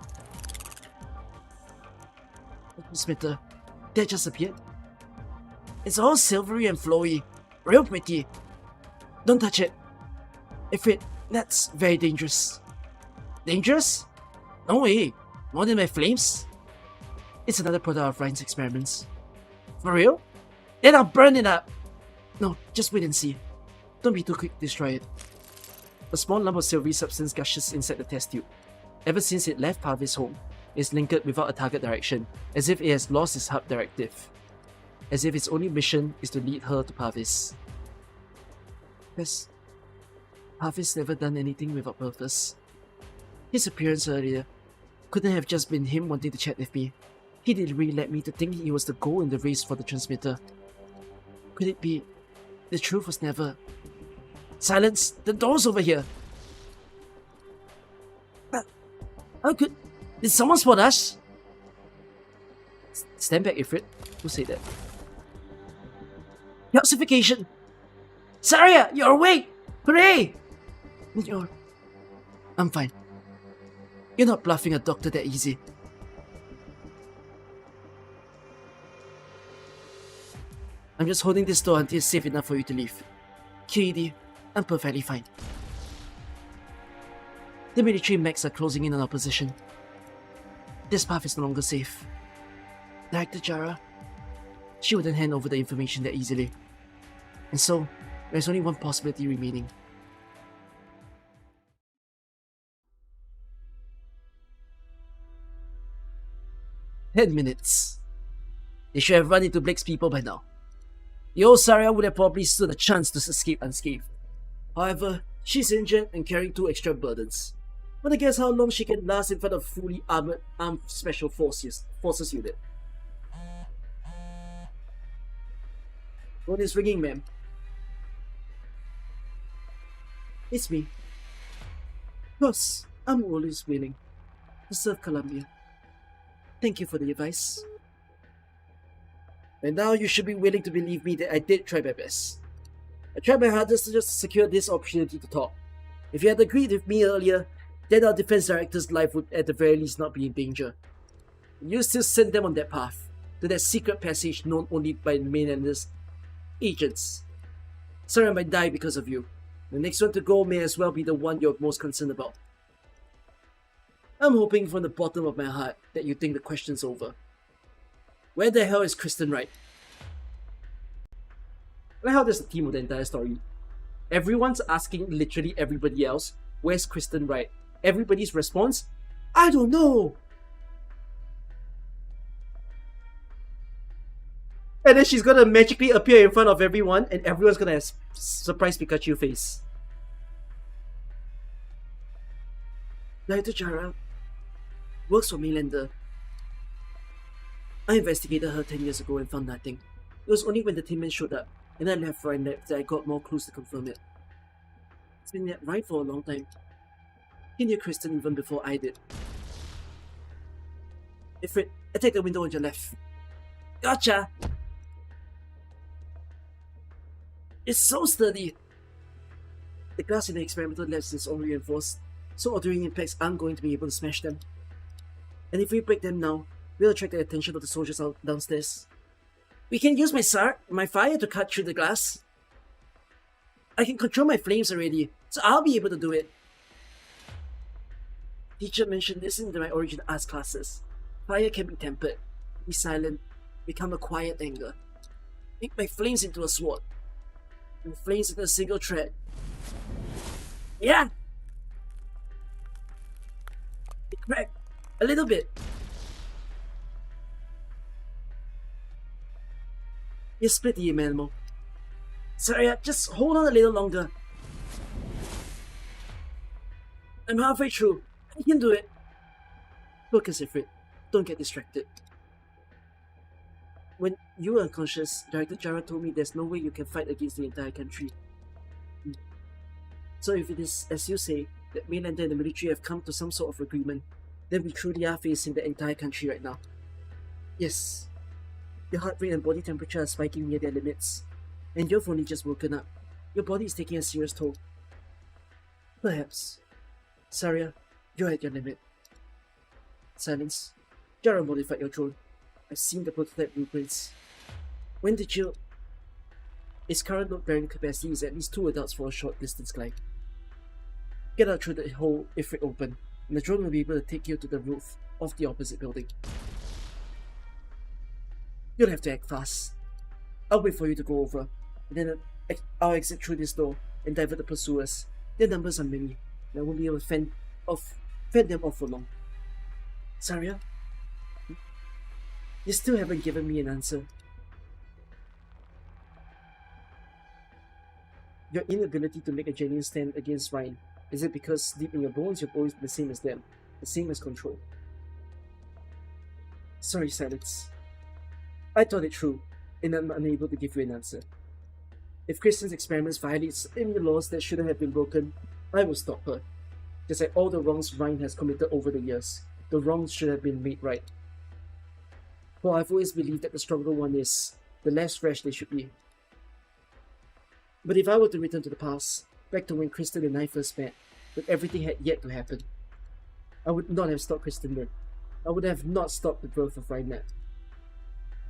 [SPEAKER 3] Smitter, that just appeared. It's all silvery and flowy. Real pretty. Don't touch it. Ifrit, that's very dangerous. Dangerous? No way. More than my flames? It's another product of Ryan's experiments. For real? Then I'll burn it up! No, just wait and see. Don't be too quick to destroy it. A small lump of silvery substance gushes inside the test tube. Ever since it left Parvis' home, it's lingered without a target direction, as if it has lost its hub directive. As if its only mission is to lead her to Parvis. Yes, Parvis never done anything without purpose. His appearance earlier couldn't have just been him wanting to chat with me. He deliberately led me to think he was the goal in the race for the transmitter. Could it be the truth was never... Silence! The door's over here! How could... Did someone spot us? Stand back, Ifrit. Who said that? Calcification! Saria! You're awake! Hooray! I'm fine. You're not bluffing a doctor that easy. I'm just holding this door until it's safe enough for you to leave. QED, I'm perfectly fine. The military mechs are closing in on our position. This path is no longer safe. Director Jara, she wouldn't hand over the information that easily. And so, there's only one possibility remaining. "10 minutes. They should have run into Blake's people by now. The old Saria would have probably stood a chance to escape unscathed. However, she's injured and carrying 2 extra burdens. Wanna guess how long she can last in front of a fully armed special forces unit? Phone is ringing, ma'am. It's me. Of course, I'm always willing to serve Columbia. Thank you for the advice. And now you should be willing to believe me that I did try my best. I tried my hardest to just secure this opportunity to talk. If you had agreed with me earlier, then our defense director's life would at the very least not be in danger. You still sent them on that path, to that secret passage known only by mainlanders' agents. Sorry I might die because of you. The next one to go may as well be the one you're most concerned about. I'm hoping from the bottom of my heart that you think the question's over. Where the hell is Kristen Wright? I like how that's the theme of the entire story. Everyone's asking literally everybody else, where's Kristen Wright? Everybody's response, I don't know! And then she's gonna magically appear in front of everyone and everyone's gonna have surprise Pikachu face. Director Jara works for Mainlander. I investigated her 10 years ago and found nothing. It was only when the teammen showed up and I left for that I got more clues to confirm it. It's been that right for a long time. He knew Kristen even before I did. Ifrit, attack the window on your left. Gotcha! It's so sturdy! The glass in the experimental labs is all reinforced, so ordering impacts aren't going to be able to smash them. And if we break them now, we'll attract the attention of the soldiers out downstairs. We can use my fire to cut through the glass. I can control my flames already, so I'll be able to do it. Teacher mentioned this in my origin arts classes. Fire can be tempered, be silent, become a quiet anger. Make my flames into a sword, and flames into a single thread. Yeah! It cracked a little bit. You split the Elmo. Sorry, just hold on a little longer. I'm halfway through. I can do it. Focus, Ifrit. Don't get distracted. When you were unconscious, Director Jara told me there's no way you can fight against the entire country. So if it is as you say, that Mainlander and the military have come to some sort of agreement, then we truly are facing the entire country right now. Yes. Your heart rate and body temperature are spiking near their limits, and you've only just woken up. Your body is taking a serious toll. Perhaps. Saria, you're at your limit. Silence. Jara modified your drone. I've seen the prototype blueprints. When did you... Its current load bearing capacity is at least 2 adults for a short distance climb. Get out through the hole if it open, and the drone will be able to take you to the roof of the opposite building. You'll have to act fast. I'll wait for you to go over, and then I'll exit through this door and divert the pursuers. Their numbers are many, and I won't be able to fend them off for long. Saria? You still haven't given me an answer. Your inability to make a genuine stand against Ryan, is it because deep in your bones you've always been the same as them, the same as Control? Sorry, Silence. I thought it through, and I'm unable to give you an answer. If Kristen's experiments violate some laws that shouldn't have been broken, I will stop her. Just like all the wrongs Ryan has committed over the years, the wrongs should have been made right. For I've always believed that the stronger one is, the less rash they should be. But if I were to return to the past, back to when Kristen and I first met, when everything had yet to happen, I would not have stopped Kristen then. I would have not stopped the growth of Ryan.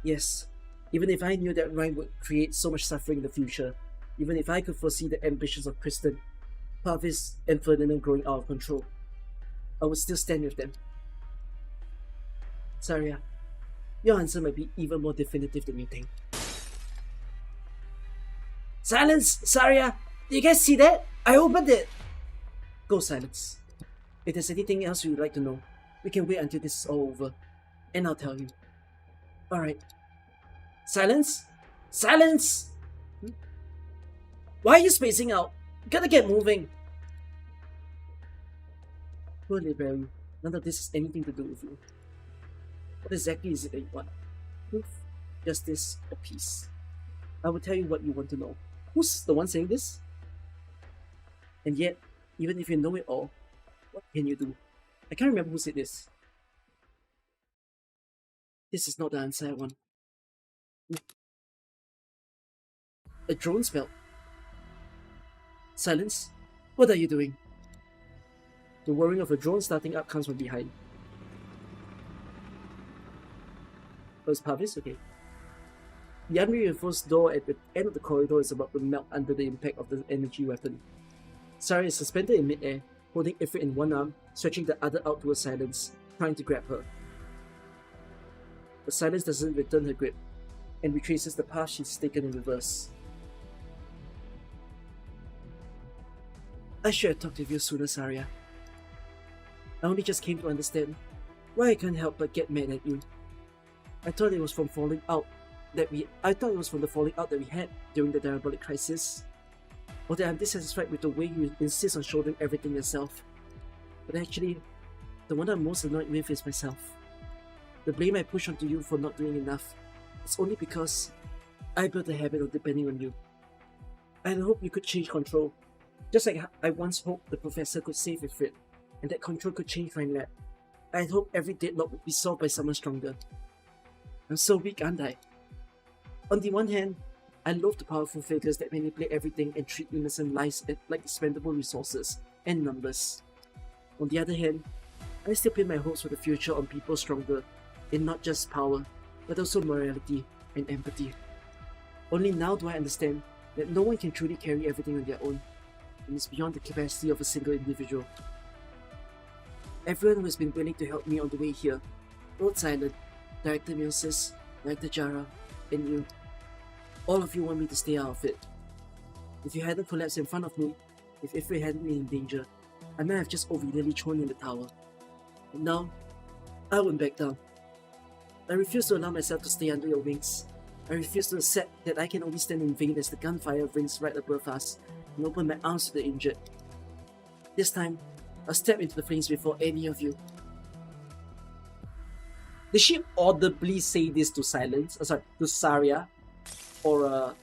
[SPEAKER 3] Yes, even if I knew that Ryan would create so much suffering in the future, even if I could foresee the ambitions of Kristen, Parvis, and Ferdinand growing out of control, I would still stand with them. Saria, your answer might be even more definitive than you think. Silence! Saria! Do you guys see that? I opened it! Go, Silence. If there's anything else you would like to know, we can wait until this is all over, and I'll tell you. Alright. Silence? Silence! Why are you spacing out? You gotta get moving. Poor Barry, none of this has anything to do with you. What exactly is it that you want? Proof, justice, or peace? I will tell you what you want to know. Who's the one saying this? And yet, even if you know it all, what can you do? I can't remember who said this. This is not the answer I want. A drone spell. Silence. What are you doing? The whirring of a drone starting up comes from behind. Oh, it's Pavis? Okay. The unreinforced door at the end of the corridor is about to melt under the impact of the energy weapon. Saria is suspended in midair, holding Ifrit in one arm, stretching the other out towards Silence, trying to grab her. But Silence doesn't return her grip, and retraces the path she's taken in reverse. I should have talked with you sooner, Saria. I only just came to understand why I can't help but get mad at you. I thought it was from the falling out that we had during the Diabolic Crisis, or that I'm dissatisfied with the way you insist on shouldering everything yourself. But actually, the one I'm most annoyed with is myself. The blame I push onto you for not doing enough is only because I built a habit of depending on you. I had hoped you could change control, just like I once hoped the professor could save Ifrit, and that control could change Rhinelab. I had hoped every deadlock would be solved by someone stronger. I'm so weak, aren't I? On the one hand, I loathe the powerful figures that manipulate everything and treat innocent lives like expendable resources and numbers. On the other hand, I still pin my hopes for the future on people stronger in not just power, but also morality and empathy. Only now do I understand that no one can truly carry everything on their own, and it's beyond the capacity of a single individual. Everyone who has been willing to help me on the way here, Lord Silent, Director Milsis, Director Jara, and you, all of you want me to stay out of it. If you hadn't collapsed in front of me, if Ifrit hadn't been in danger, I might have just obediently thrown in the tower. And now, I won't back down. I refuse to allow myself to stay under your wings. I refuse to accept that I can only stand in vain as the gunfire rings right above us and open my arms to the injured. This time, I'll step into the flames before any of you. Did she audibly say this to Silence? To Saria? Or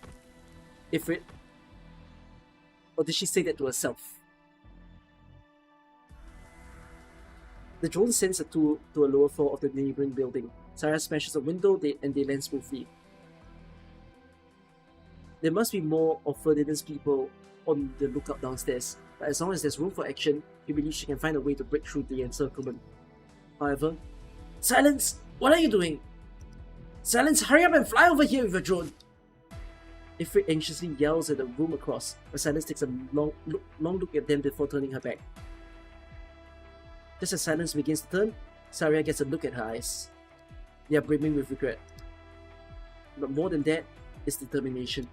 [SPEAKER 3] Ifrit? Or did she say that to herself? The drone sends her to a lower floor of the neighboring building. Saria smashes a window and they land smoothly. There must be more of Ferdinand's people on the lookout downstairs, but as long as there's room for action, he believes she can find a way to break through the encirclement. However, Silence! What are you doing? Silence, hurry up and fly over here with your drone! Ifrit anxiously yells at the room across, but Silence takes a long look at them before turning her back. Just as Silence begins to turn, Saria gets a look at her eyes. They are brimming with regret. But more than that, is determination.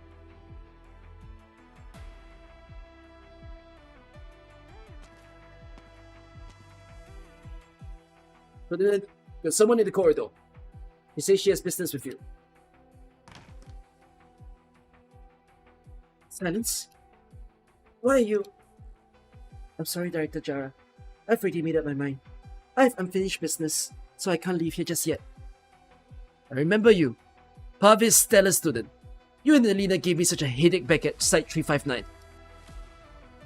[SPEAKER 3] Ferdinand, there's someone in the corridor. He says she has business with you. Silence? Why are you... I'm sorry, Director Jara. I've already made up my mind. I have unfinished business, so I can't leave here just yet. I remember you. Pavis stellar student. You and Alina gave me such a headache back at Site 359.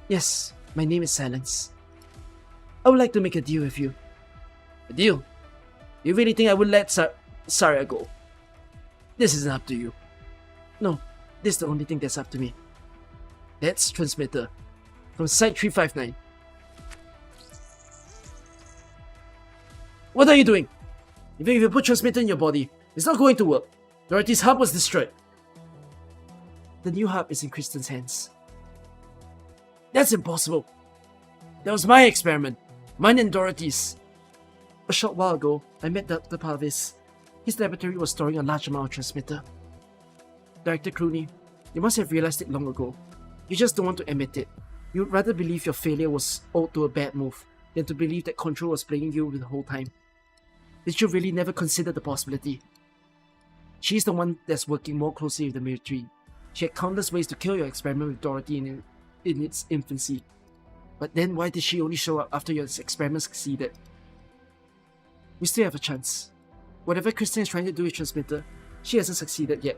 [SPEAKER 3] Yes, my name is Silence. I would like to make a deal with you. A deal? You really think I would let Saria go? This isn't up to you. No, this is the only thing that's up to me. That's transmitter. From Site 359. What are you doing? Even if you put transmitter in your body, it's not going to work. Dorothy's hub was destroyed. The new hub is in Kristen's hands. That's impossible. That was my experiment. Mine and Dorothy's. A short while ago, I met Dr. Pavis. His laboratory was storing a large amount of transmitter. Director Clooney, you must have realized it long ago. You just don't want to admit it. You'd rather believe your failure was owed to a bad move than to believe that Control was playing you the whole time. Did you really never consider the possibility? She's the one that's working more closely with the military. She had countless ways to kill your experiment with Dorothy in its infancy. But then why did she only show up after your experiment succeeded? We still have a chance. Whatever Kristen is trying to do with Transmitter, she hasn't succeeded yet.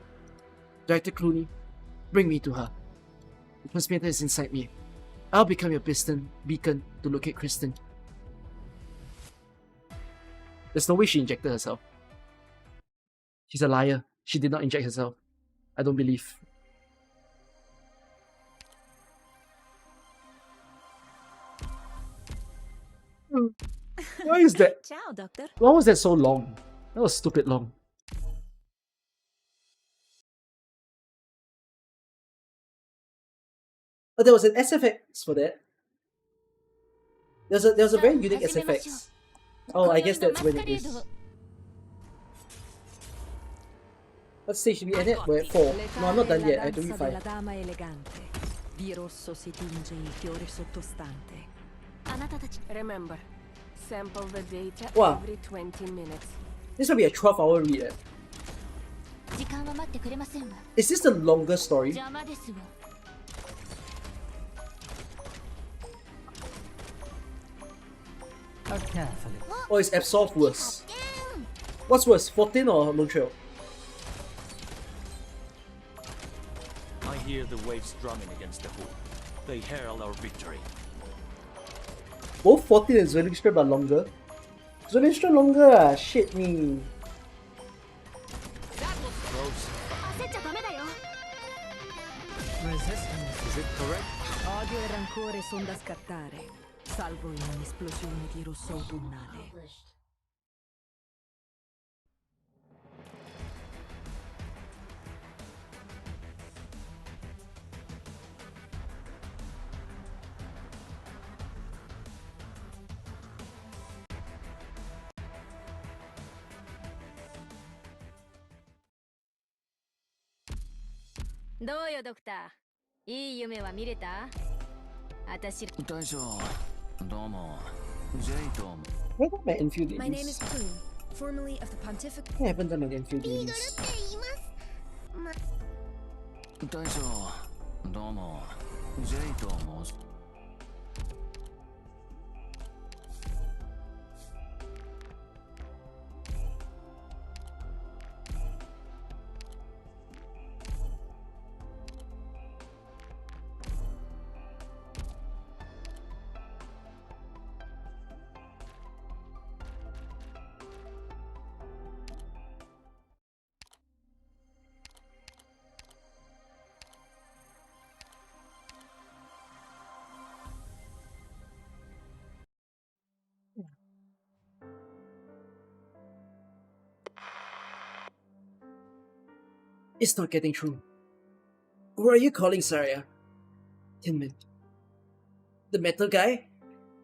[SPEAKER 3] Director Clooney, bring me to her. The Transmitter is inside me. I'll become your beacon to locate Kristen. There's no way she injected herself. She's a liar. She did not inject herself. I don't believe. Why is that?
[SPEAKER 4] Ciao, Doctor.
[SPEAKER 3] Why was that so long? That was stupid long. Oh, there was an SFX for that. There's a very unique SFX. Oh, I guess that's when it is. What stage did we end at? We're at 4. No, I'm not done yet. I have to read 5.
[SPEAKER 4] della dama elegante. Di rosso si tinge il fiore sottostante. Remember, sample the data
[SPEAKER 3] Wow.
[SPEAKER 4] every 20 minutes.
[SPEAKER 3] This will be a 12-hour read.
[SPEAKER 2] 時間は待ってくれませんわ
[SPEAKER 3] Is this the longer story?
[SPEAKER 2] 邪魔ですわ
[SPEAKER 3] Or is Absolve worse? What's worse, 14 or Lonetrail?
[SPEAKER 8] I hear the waves drumming against the hull. They herald our victory.
[SPEAKER 3] Both 14 and Zwillingstra are longer. Zwillingstra longer ah, shit me.
[SPEAKER 8] Close.
[SPEAKER 2] 焦っちゃダメだよ
[SPEAKER 8] Resistance, is it correct?
[SPEAKER 4] Odio e rancore son da scartare, salvo in un'esplosione di rosso autunnale.
[SPEAKER 7] Do yo, Doctor? いい夢は見れた？私
[SPEAKER 8] 大将、どうも。ジェイと
[SPEAKER 3] Where did my Enfield
[SPEAKER 5] My name is
[SPEAKER 3] dailies?
[SPEAKER 5] Plume, formerly of the Pontific.
[SPEAKER 3] I haven't done my Enfield
[SPEAKER 2] ビーグルって
[SPEAKER 3] dailies.
[SPEAKER 2] 言います
[SPEAKER 8] 大将、どうも。ジェイと申す。
[SPEAKER 3] It's not getting through. Who are you calling, Saria? Tinman. The metal guy?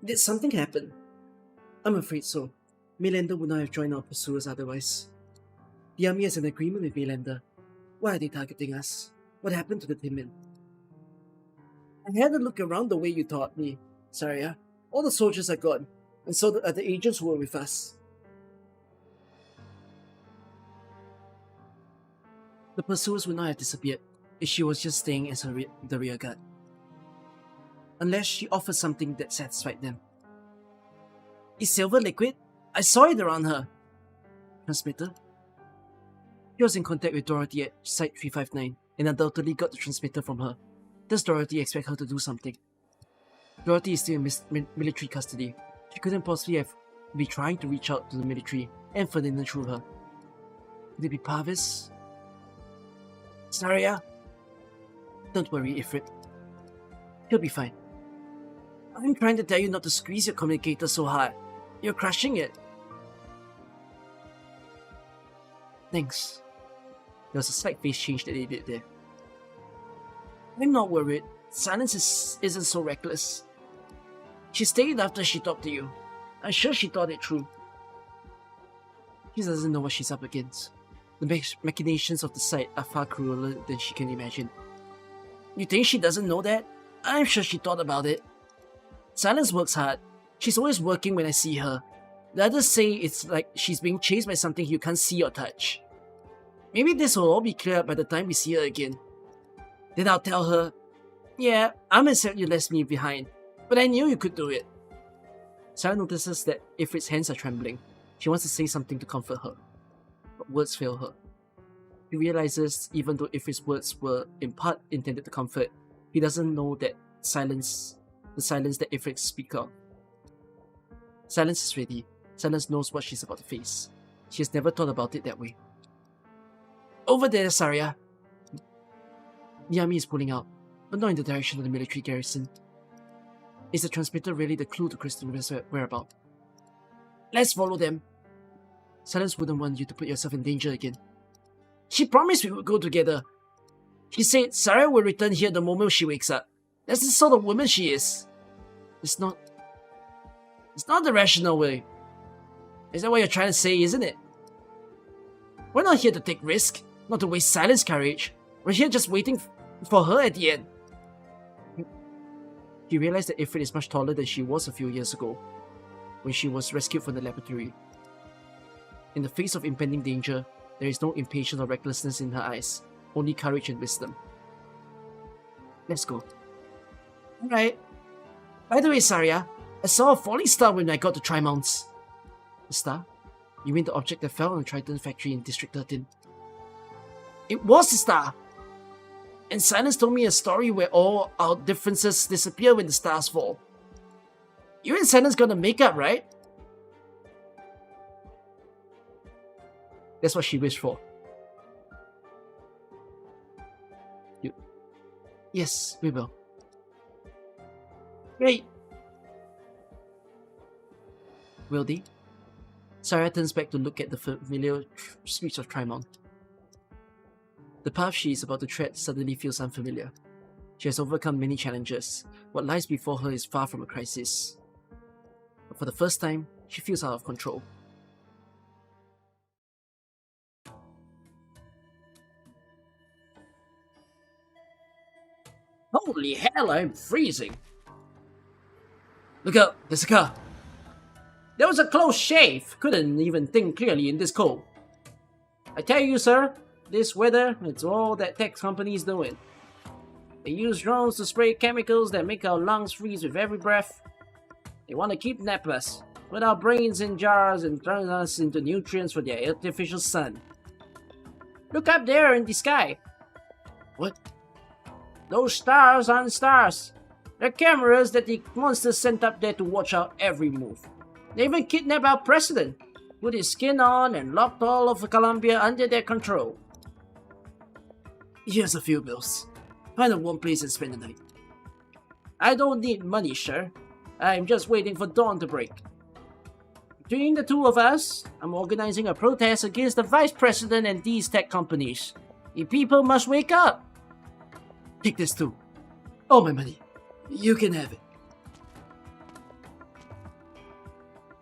[SPEAKER 3] Did something happen? I'm afraid so. Melander would not have joined our pursuers otherwise. The army has an agreement with Melander. Why are they targeting us? What happened to the Tinman? I had a look around the way you taught me, Saria. All the soldiers are gone, and so are the agents who were with us. The pursuers would not have disappeared if she was just staying as the rear guard. Unless she offered something that satisfied them. Is silver liquid? I saw it around her. Transmitter? He was in contact with Dorothy at Site 359 and undoubtedly got the transmitter from her. Does Dorothy expect her to do something? Dorothy is still in military custody. She couldn't possibly be trying to reach out to the military and Ferdinand through her. Could it be Parvis? Saria? Don't worry, Ifrit. He'll be fine. I'm trying to tell you not to squeeze your communicator so hard. You're crushing it. Thanks. There was a slight face change that they did there. I'm not worried. Silence isn't so reckless. She stayed after she talked to you. I'm sure she thought it through. She doesn't know what she's up against. The machinations of the site are far crueler than she can imagine. You think she doesn't know that? I'm sure she thought about it. Silence works hard. She's always working when I see her. The others say it's like she's being chased by something you can't see or touch. Maybe this will all be clear up by the time we see her again. Then I'll tell her, yeah, I'm upset you left me behind, but I knew you could do it. Sarah notices that Ifrit's hands are trembling. She wants to say something to comfort her, but words fail her. He realizes even though Ifrit's words were in part intended to comfort, he doesn't know that the silence that Ifrit speaks of. Silence is ready. Silence knows what she's about to face. She has never thought about it that way. Over there, Saria. The army is pulling out, but not in the direction of the military garrison. Is the transmitter really the clue to Kristen's whereabouts? Let's follow them. Silence wouldn't want you to put yourself in danger again. She promised we would go together. She said Sarah will return here the moment she wakes up. That's the sort of woman she is. It's not the rational way. Is that what you're trying to say, isn't it? We're not here to take risk, not to waste Silent's courage. We're here just waiting for her at the end. He realized that Ifrit is much taller than she was a few years ago, when she was rescued from the laboratory. In the face of impending danger, there is no impatience or recklessness in her eyes, only courage and wisdom. Let's go. Alright. By the way, Saria, I saw a falling star when I got to Trimonts. A star? You mean the object that fell on the Triton factory in District 13? It was a star! And Silence told me a story where all our differences disappear when the stars fall. You and Silence gonna make up, right? That's what she wished for. Yes, we will. Great! Will they? Sarah turns back to look at the familiar streets of Trimont. The path she is about to tread suddenly feels unfamiliar. She has overcome many challenges. What lies before her is far from a crisis. But for the first time, she feels out of control. Holy hell, I'm freezing! Look out, there's a car! That was a close shave! Couldn't even think clearly in this cold. I tell you, sir, this weather, it's all that tech company's doing. They use drones to spray chemicals that make our lungs freeze with every breath. They want to kidnap us, put our brains in jars and turn us into nutrients for their artificial sun. Look up there in the sky. What? Those stars aren't stars. They're cameras that the monsters sent up there to watch our every move. They even kidnapped our president, put his skin on and locked all of Columbia under their control. Here's a few bills. Find a warm place and spend the night. I don't need money, sir. I'm just waiting for dawn to break. Between the two of us, I'm organizing a protest against the vice president and these tech companies. The people must wake up. Take this too. All my money. You can have it.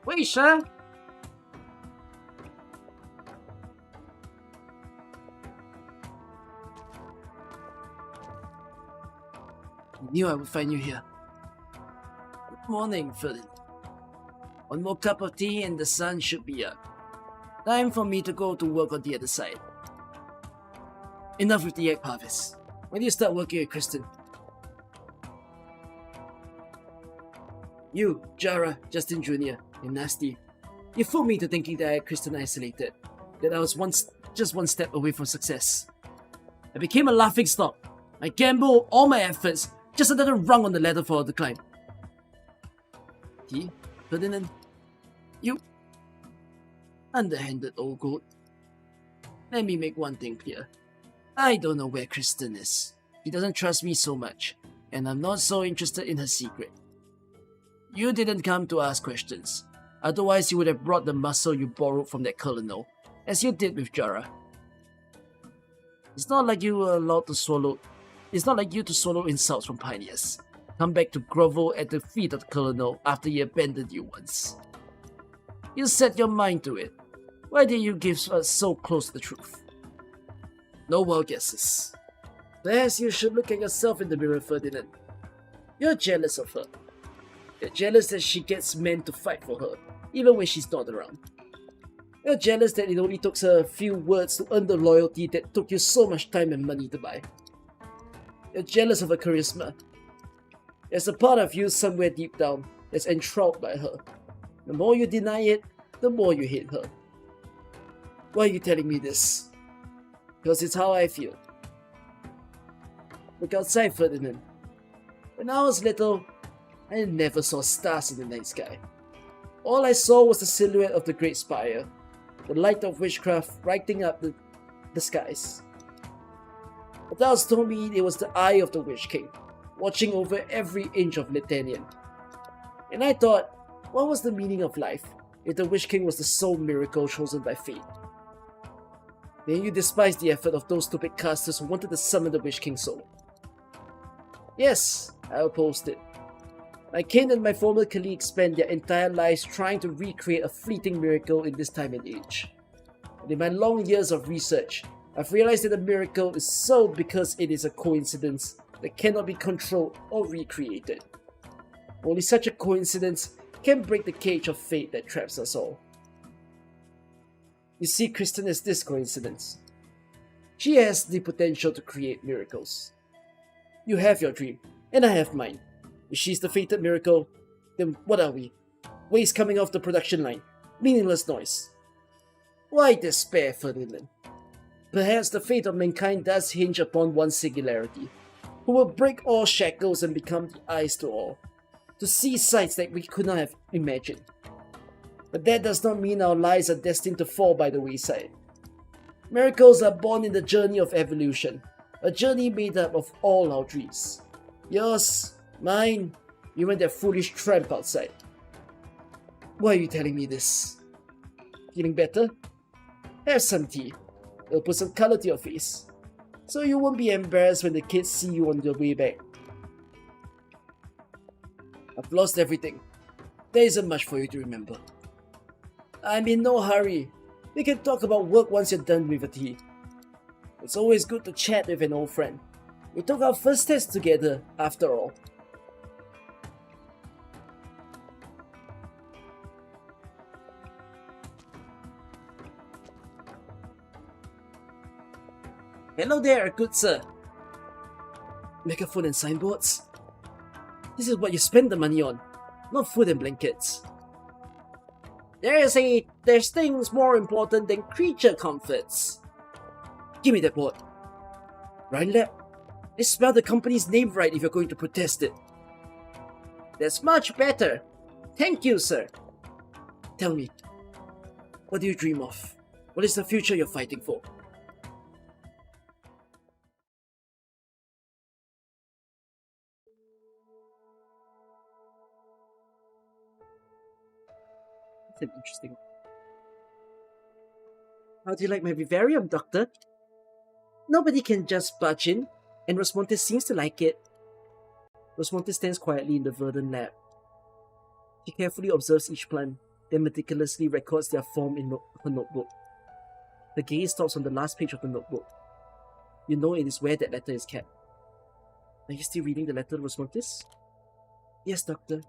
[SPEAKER 3] Wait, sir. I knew I would find you here. Good morning, Ferdinand. One more cup of tea and the sun should be up. Time for me to go to work on the other side. Enough with the egg harvest. When do you start working at Kristen? You, Jara, Justin Jr., and Nasty. You fooled me into thinking that I had Kristen isolated. That I was just one step away from success. I became a laughingstock. I gambled all my efforts, just another rung on the ladder for her to climb. Tea? Ferdinand? You... underhanded old goat. Let me make one thing clear. I don't know where Kristen is. She doesn't trust me so much, and I'm not so interested in her secret. You didn't come to ask questions. Otherwise, you would have brought the muscle you borrowed from that colonel, as you did with Jara. It's not like you were allowed to swallow... It's not like you to swallow insults from pioneers. Come back to grovel at the feet of the colonel after he abandoned you once. You set your mind to it. Why did you give us so close to the truth? No wild guesses. Perhaps you should look at yourself in the mirror, Ferdinand. You're jealous of her. You're jealous that she gets men to fight for her, even when she's not around. You're jealous that it only took her a few words to earn the loyalty that took you so much time and money to buy. You're jealous of her charisma. There's a part of you somewhere deep down that's enthralled by her. The more you deny it, the more you hate her. Why are you telling me this? Because it's how I feel. Look outside, Ferdinand. When I was little, I never saw stars in the night sky. All I saw was the silhouette of the Great Spire, the light of witchcraft lighting up the the skies. Adults told me it was the eye of the Witch King, watching over every inch of Litanian. And I thought, what was the meaning of life if the Witch King was the sole miracle chosen by fate? Then you despise the effort of those stupid casters who wanted to summon the Witch King's soul. Yes, I opposed it. My kin and my former colleagues spent their entire lives trying to recreate a fleeting miracle in this time and age. And in my long years of research, I've realized that a miracle is so because it is a coincidence that cannot be controlled or recreated. Only such a coincidence can break the cage of fate that traps us all. You see Kristen as this coincidence. She has the potential to create miracles. You have your dream, and I have mine. If she's the fated miracle, then what are we? Waste coming off the production line. Meaningless noise. Why despair, Ferdinand? Perhaps the fate of mankind does hinge upon one singularity, who will break all shackles and become the eyes to all, to see sights that we could not have imagined. But that does not mean our lives are destined to fall by the wayside. Miracles are born in the journey of evolution, a journey made up of all our dreams. Yours, mine, even that foolish tramp outside. Why are you telling me this? Feeling better? Have some tea. It'll put some color to your face, so you won't be embarrassed when the kids see you on your way back. I've lost everything. There isn't much for you to remember. I'm in no hurry. We can talk about work once you're done with the tea. It's always good to chat with an old friend. We took our first test together, after all. Hello there, good sir. Megaphone and signboards? This is what you spend the money on, not food and blankets. There's things more important than creature comforts. Give me that board. Rhinelab? Let's spell the company's name right if you're going to protest it. That's much better. Thank you, sir. Tell me, what do you dream of? What is the future you're fighting for? That's an interesting one. How do you like my vivarium, Doctor? Nobody can just barge in, and Rosmontes seems to like it. Rosmontes stands quietly in the verdant lab. She carefully observes each plant, then meticulously records their form in her notebook. The gaze stops on the last page of the notebook. You know it is where that letter is kept. Are you still reading the letter, Rosmontes? Yes, Doctor.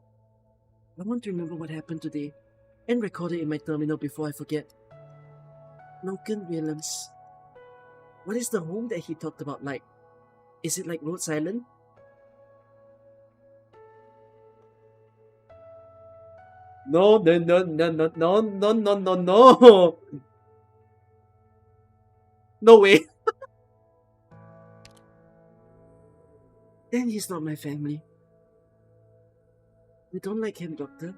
[SPEAKER 3] I want to remember what happened today, and record it in my terminal before I forget. Logan Williams. What is the home that he talked about like? Is it like Rhodes Island? No. No way. Then he's not my family. I don't like him, Doctor.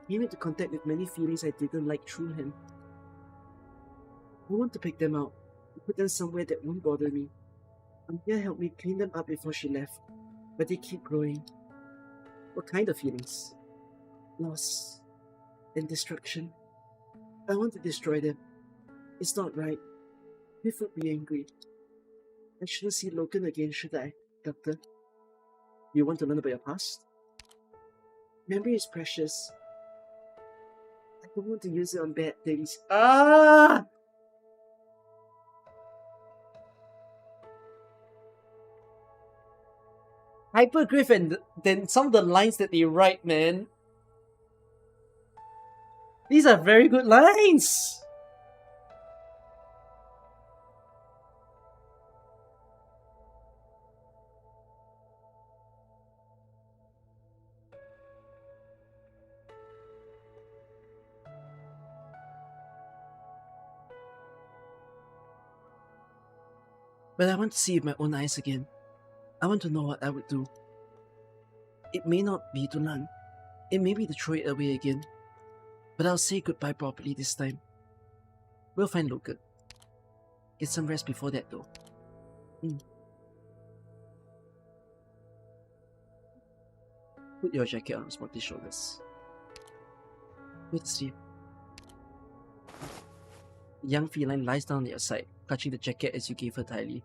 [SPEAKER 3] He came into contact with many feelings I didn't like through him. I want to pick them out and put them somewhere that won't bother me. Amia helped me clean them up before she left, but they keep growing. What kind of feelings? Loss and destruction. I want to destroy them. It's not right. Cliff would be angry. I shouldn't see Logan again, should I, Doctor? You want to learn about your past? Memory is precious. I don't want to use it on bad things. Ah! Hypergriff and then some of the lines that they write, man. These are very good lines! But I want to see with my own eyes again. I want to know what I would do. It may not be to learn. It may be to throw it away again. But I'll say goodbye properly this time. We'll find Logan. Get some rest before that though. Put your jacket on Smarty's shoulders. Go to sleep. The young feline lies down at your side, clutching the jacket as you gave her tightly.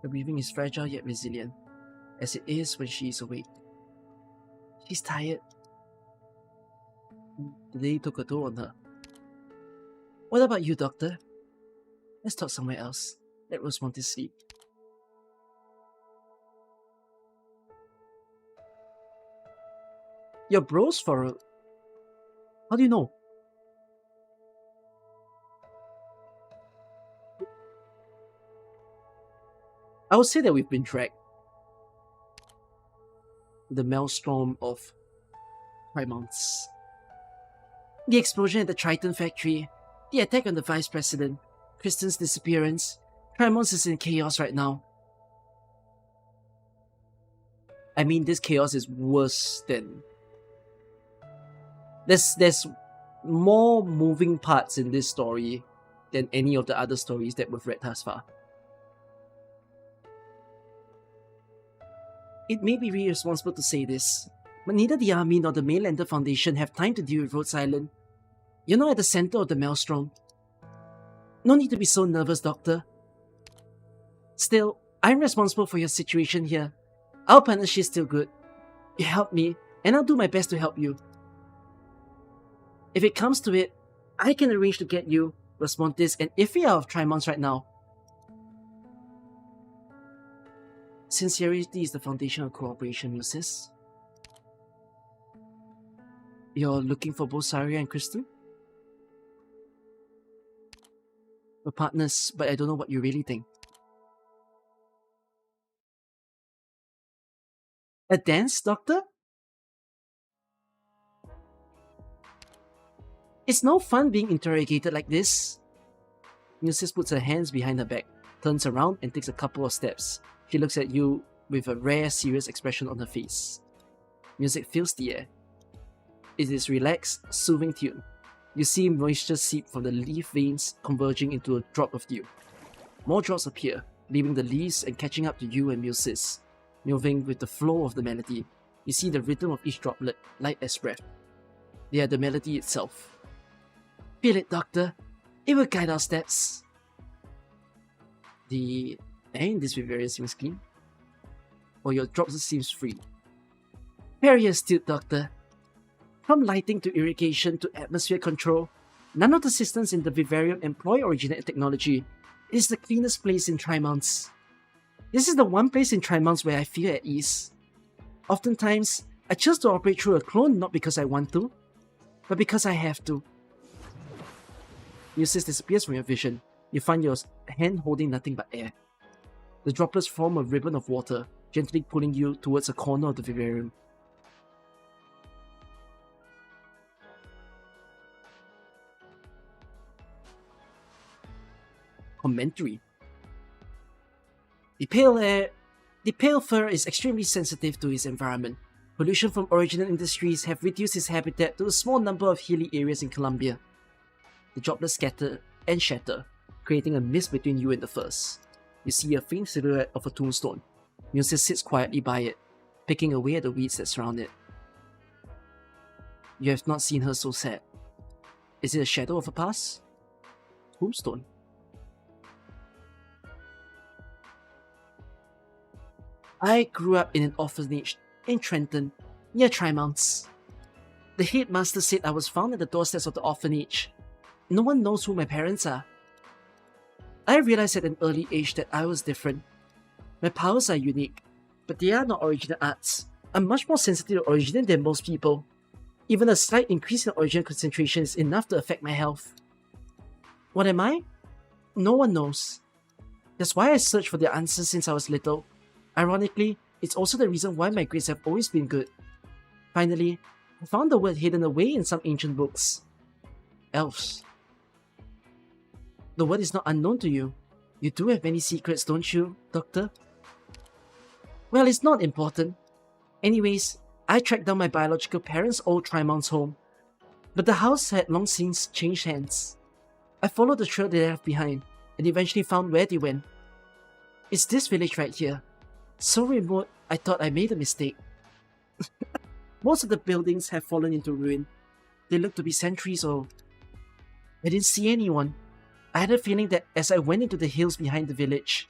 [SPEAKER 3] Her breathing is fragile yet resilient, as it is when she is awake. She's tired. The day took a toll on her. What about you, Doctor? Let's talk somewhere else. Let Rosemonte sleep. Your bros for a... How do you know? I would say that we've been dragged. The maelstrom of Primonts. The explosion at the Triton factory, the attack on the Vice President, Kristen's disappearance. Primonts is in chaos right now. I mean, this chaos is worse than... There's more moving parts in this story than any of the other stories that we've read thus far. It may be irresponsible to say this, but neither the Army nor the Mainlander Foundation have time to deal with Rhodes Island. You're not at the center of the maelstrom. No need to be so nervous, Doctor. Still, I'm responsible for your situation here. Our partnership's still good. You helped me, and I'll do my best to help you. If it comes to it, I can arrange to get you, Rosmontis, and Iffy out of Trimons right now. Sincerity is the foundation of cooperation, you sis. You're looking for both Saria and Kristen? We're partners, but I don't know what you really think. A dance, Doctor? It's no fun being interrogated like this. Musis puts her hands behind her back, turns around and takes a couple of steps. She looks at you with a rare, serious expression on her face. Music fills the air. It is relaxed, soothing tune. You see moisture seep from the leaf veins converging into a drop of dew. More drops appear, leaving the leaves and catching up to you and Musis. Moving with the flow of the melody, you see the rhythm of each droplet, light as breath. They are the melody itself. Feel it, Doctor. It will guide our steps. The air in this Vivarium seems clean, or your drops seems free. Very astute, Doctor. From lighting to irrigation to atmosphere control, none of the systems in the Vivarium employ originated technology. It is the cleanest place in Trimonts. This is the one place in Trimonts where I feel at ease. Oftentimes, I choose to operate through a clone not because I want to, but because I have to. Musis disappears from your vision. You find your hand holding nothing but air. The droplets form a ribbon of water, gently pulling you towards a corner of the vivarium. Commentary. The pale fur is extremely sensitive to his environment. Pollution from original industries have reduced his habitat to a small number of hilly areas in Colombia. The droplets scatter and shatter, creating a mist between you and the furs. You see a faint silhouette of a tombstone. Musis sits quietly by it, picking away at the weeds that surround it. You have not seen her so sad. Is it a shadow of a past? Tombstone. I grew up in an orphanage in Trenton, near Trimonts. The headmaster said I was found at the doorsteps of the orphanage. No one knows who my parents are. I realized at an early age that I was different. My powers are unique, but they are not original arts. I'm much more sensitive to origin than most people. Even a slight increase in origin concentration is enough to affect my health. What am I? No one knows. That's why I searched for the answers since I was little. Ironically, it's also the reason why my grades have always been good. Finally, I found the word hidden away in some ancient books. Elves. The word is not unknown to you. You do have many secrets, don't you, Doctor? Well, it's not important. Anyways, I tracked down my biological parents' old Trimonts home, but the house had long since changed hands. I followed the trail they left behind, and eventually found where they went. It's this village right here. So remote, I thought I made a mistake. Most of the buildings have fallen into ruin. They look to be centuries old. I didn't see anyone. I had a feeling that as I went into the hills behind the village,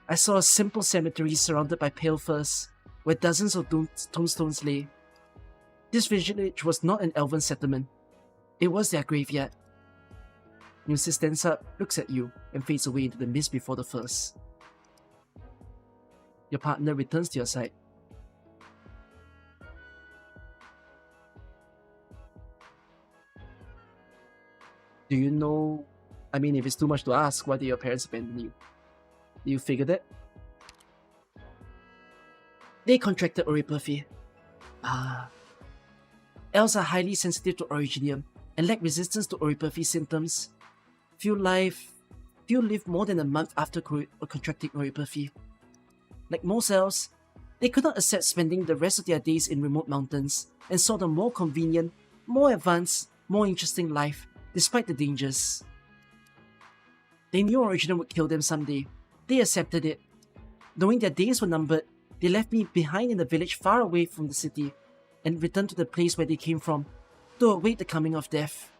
[SPEAKER 3] I saw a simple cemetery surrounded by pale firs, where dozens of tombstones lay. This village was not an elven settlement. It was their graveyard. Musis stands up, looks at you, and fades away into the mist before the firs. Your partner returns to your side. Do you know... I mean, if it's too much to ask, why did your parents abandon you? Did you figure that? They contracted oripathy. Elves are highly sensitive to originium and lack resistance to oripathy symptoms. Few live more than a month after contracting oripathy. Like most elves, they could not accept spending the rest of their days in remote mountains and sought a more convenient, more advanced, more interesting life, despite the dangers. They knew originium would kill them someday. They accepted it. Knowing their days were numbered, they left me behind in a village far away from the city and returned to the place where they came from to await the coming of death.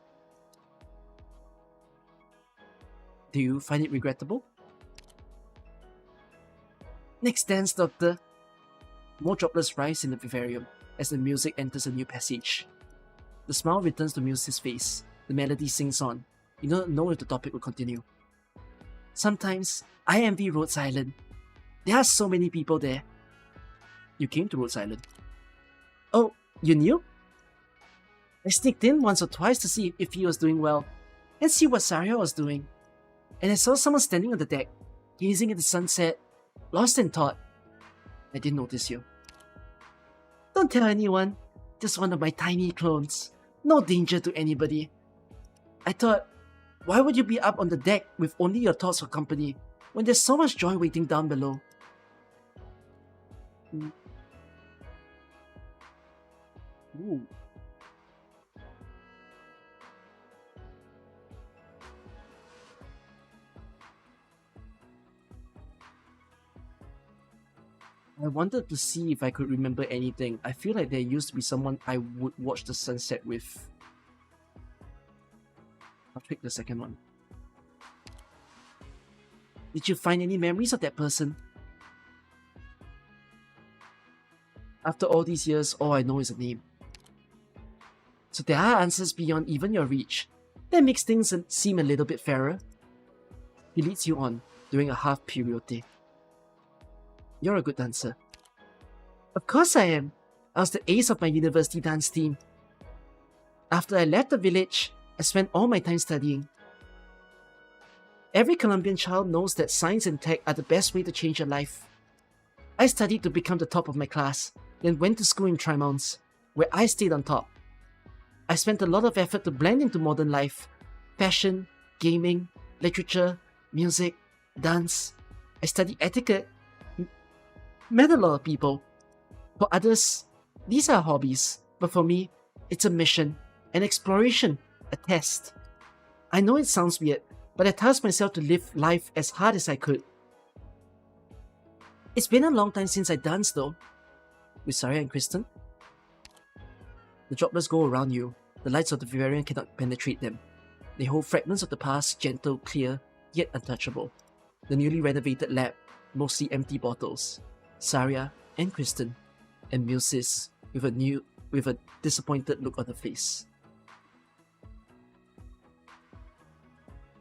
[SPEAKER 3] Do you find it regrettable? Next dance, Doctor. More droplets rise in the vivarium as the music enters a new passage. The smile returns to Muse's face. The melody sings on. You don't know if the topic will continue. Sometimes, I envy Rhodes Island. There are so many people there. You came to Rhodes Island. Oh, you knew? I sneaked in once or twice to see if he was doing well, and see what Saria was doing. And I saw someone standing on the deck, gazing at the sunset, lost in thought. I didn't notice you. Don't tell anyone. Just one of my tiny clones. No danger to anybody. I thought, why would you be up on the deck with only your thoughts for company when there's so much joy waiting down below? Ooh. I wanted to see if I could remember anything. I feel like there used to be someone I would watch the sunset with. I'll pick the second one. Did you find any memories of that person? After all these years, all I know is a name. So there are answers beyond even your reach. That makes things seem a little bit fairer. He leads you on, doing a half pirouette. You're a good dancer. Of course I am. I was the ace of my university dance team. After I left the village, I spent all my time studying. Every Colombian child knows that science and tech are the best way to change your life. I studied to become the top of my class, then went to school in Trimonts, where I stayed on top. I spent a lot of effort to blend into modern life. Fashion, gaming, literature, music, dance. I studied etiquette. Met a lot of people. For others, these are hobbies, but for me, it's a mission, an exploration, a test. I know it sounds weird, but I tasked myself to live life as hard as I could. It's been a long time since I danced though. With Saria and Kristen? The droplets go around you. The lights of the vivarium cannot penetrate them. They hold fragments of the past, gentle, clear, yet untouchable. The newly renovated lab, mostly empty bottles. Saria and Kristen, and Musis with a disappointed look on her face.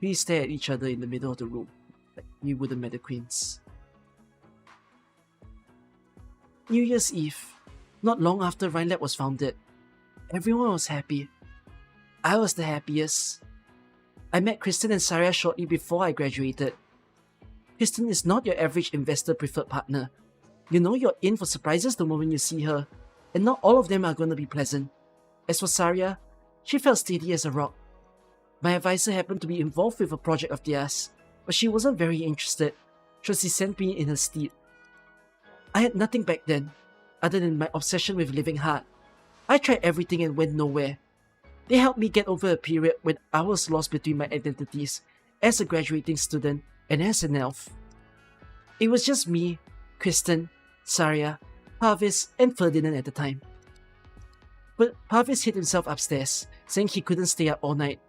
[SPEAKER 3] We stare at each other in the middle of the room, like we wouldn't met the queens. New Year's Eve, not long after Rhinelab was founded. Everyone was happy. I was the happiest. I met Kristen and Saria shortly before I graduated. Kristen is not your average investor preferred partner. You know you're in for surprises the moment you see her, and not all of them are going to be pleasant. As for Saria, she felt steady as a rock. My advisor happened to be involved with a project of theirs, but she wasn't very interested, so she sent me in her stead. I had nothing back then, other than my obsession with living hard. I tried everything and went nowhere. They helped me get over a period when I was lost between my identities as a graduating student and as an elf. It was just me, Kristen, Saria, Parvis, and Ferdinand at the time. But Parvis hid himself upstairs, saying he couldn't stay up all night.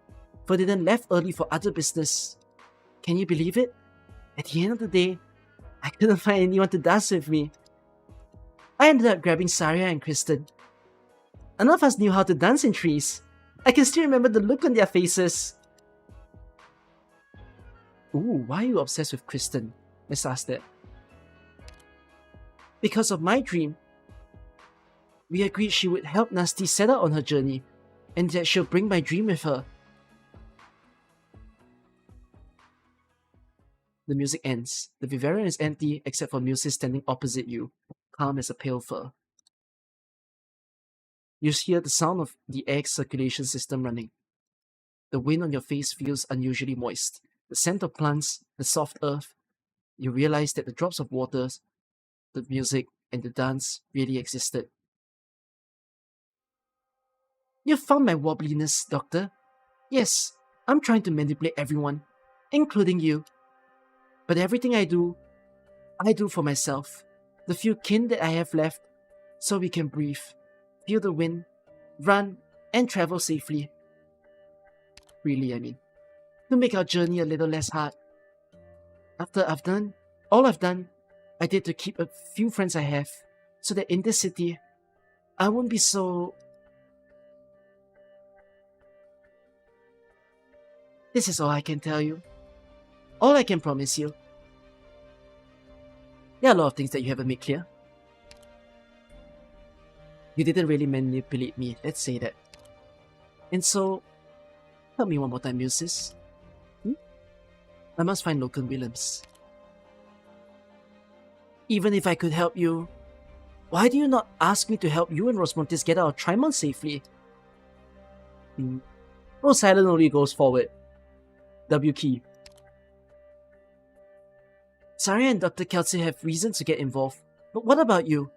[SPEAKER 3] Ferdinand left early for other business. Can you believe it? At the end of the day, I couldn't find anyone to dance with me. I ended up grabbing Saria and Kristen. None of us knew how to dance in trees. I can still remember the look on their faces. Ooh, why are you obsessed with Kristen? Let's ask that. Because of my dream, we agreed she would help Nasty set out on her journey, and that she'll bring my dream with her. The music ends. The vivarium is empty except for Muses standing opposite you, calm as a pale fur. You hear the sound of the air circulation system running. The wind on your face feels unusually moist. The scent of plants, the soft earth. You realize that the drops of water, the music, and the dance really existed. You found my wobbliness, Doctor. Yes, I'm trying to manipulate everyone, including you. But everything I do for myself. The few kin that I have left, so we can breathe, feel the wind, run, and travel safely. Really, I mean. To make our journey a little less hard. After all I've done, I did to keep a few friends I have, so that in this city, I won't be so... This is all I can tell you. All I can promise you. There are a lot of things that you haven't made clear. You didn't really manipulate me, let's say that. And so, help me one more time, Muses. I must find Logan Williams. Even if I could help you, why do you not ask me to help you and Rosmontis get out of Trimont safely? Rose Island only goes forward. W key. Saria and Dr. Kelsey have reason to get involved, but what about you?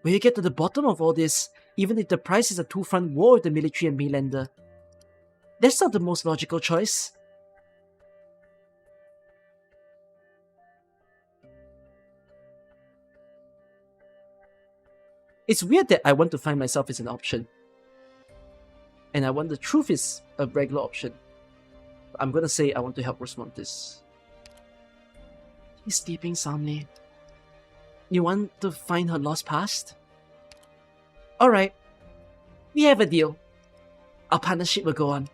[SPEAKER 3] Will you get to the bottom of all this, even if the price is a two-front war with the military and Mainlander? That's not the most logical choice. It's weird that I want to find myself as an option. And I want the truth is a regular option. I'm gonna say I want to help Rosmontis. He's sleeping soundly. You want to find her lost past? Alright. We have a deal. Our partnership will go on.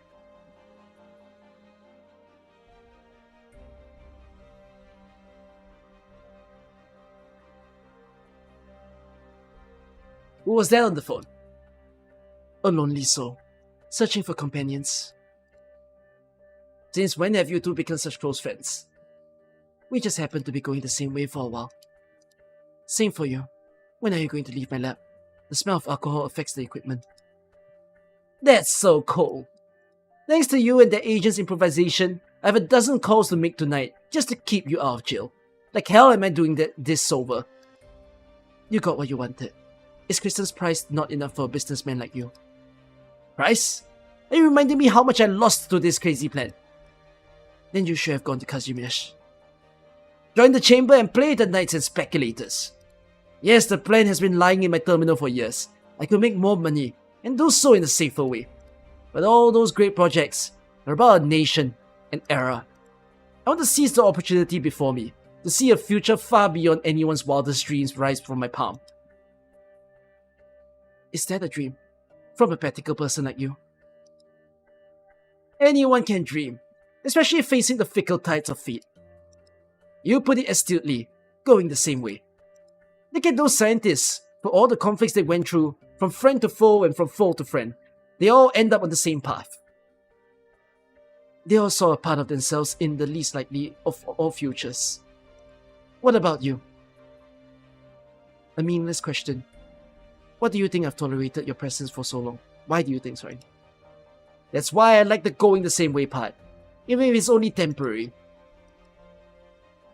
[SPEAKER 3] Who was that on the phone? A lonely soul, searching for companions. Since when have you two become such close friends? We just happen to be going the same way for a while. Same for you. When are you going to leave my lab? The smell of alcohol affects the equipment. That's so cold. Thanks to you and the agent's improvisation, I have a dozen calls to make tonight just to keep you out of jail. Like hell am I doing this sober? You got what you wanted. Is Kristen's price not enough for a businessman like you? Price? Are you reminding me how much I lost to this crazy plan? Then you should have gone to Kazimierz. Join the chamber and play the knights and speculators. Yes, the plan has been lying in my terminal for years. I could make more money, and do so in a safer way. But all those great projects are about a nation, an era. I want to seize the opportunity before me, to see a future far beyond anyone's wildest dreams rise from my palm. Is that a dream? From a practical person like you? Anyone can dream, especially facing the fickle tides of fate. You put it astutely, going the same way. Look at those scientists. For all the conflicts they went through, from friend to foe and from foe to friend, they all end up on the same path. They all saw a part of themselves in the least likely of all futures. What about you? A meaningless question. What do you think I've tolerated your presence for so long? Why do you think, sorry? That's why I like the going the same way part, even if it's only temporary.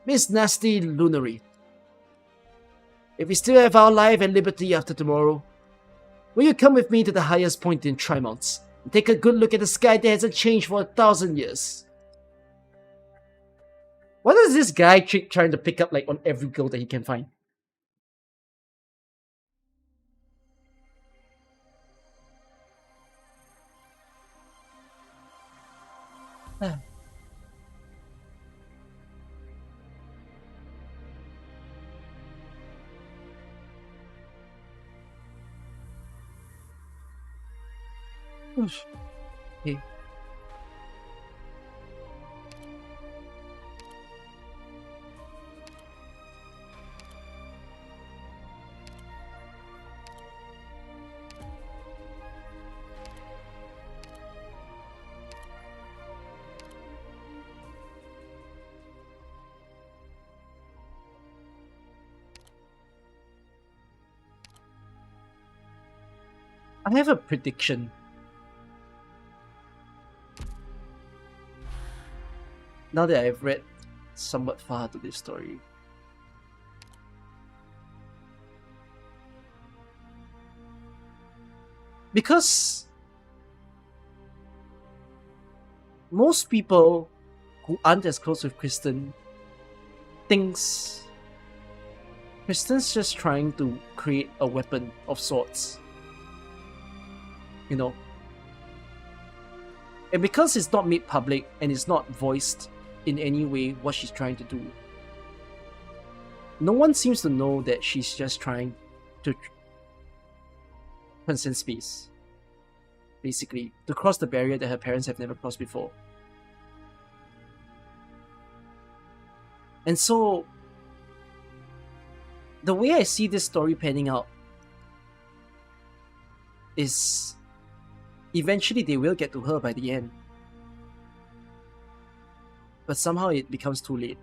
[SPEAKER 3] Miss Nasty Lunary. If we still have our life and liberty after tomorrow, will you come with me to the highest point in Trimont and take a good look at the sky that hasn't changed for 1,000 years? What is this guy trying to pick up like on every girl that he can find? Okay. I have a prediction. Now that I've read somewhat far to this story. Because most people who aren't as close with Kristen thinks Kristen's just trying to create a weapon of sorts. You know? And because it's not made public and it's not voiced in any way what she's trying to do, no one seems to know that she's just trying to transcend space. Basically, to cross the barrier that her parents have never crossed before. And so, the way I see this story panning out is eventually they will get to her by the end. But somehow it becomes too late.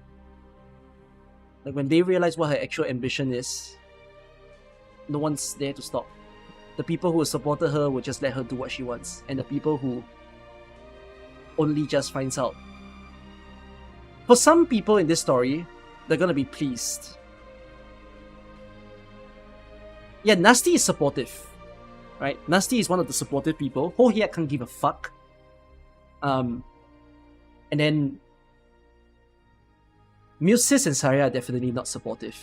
[SPEAKER 3] Like when they realize what her actual ambition is, no one's there to stop. The people who supported her will just let her do what she wants. And the people who only just finds out. For some people in this story, they're gonna be pleased. Yeah, Nasty is supportive. Right? Nasty is one of the supportive people. Hohiak can't give a fuck. And then Musis and Saria are definitely not supportive.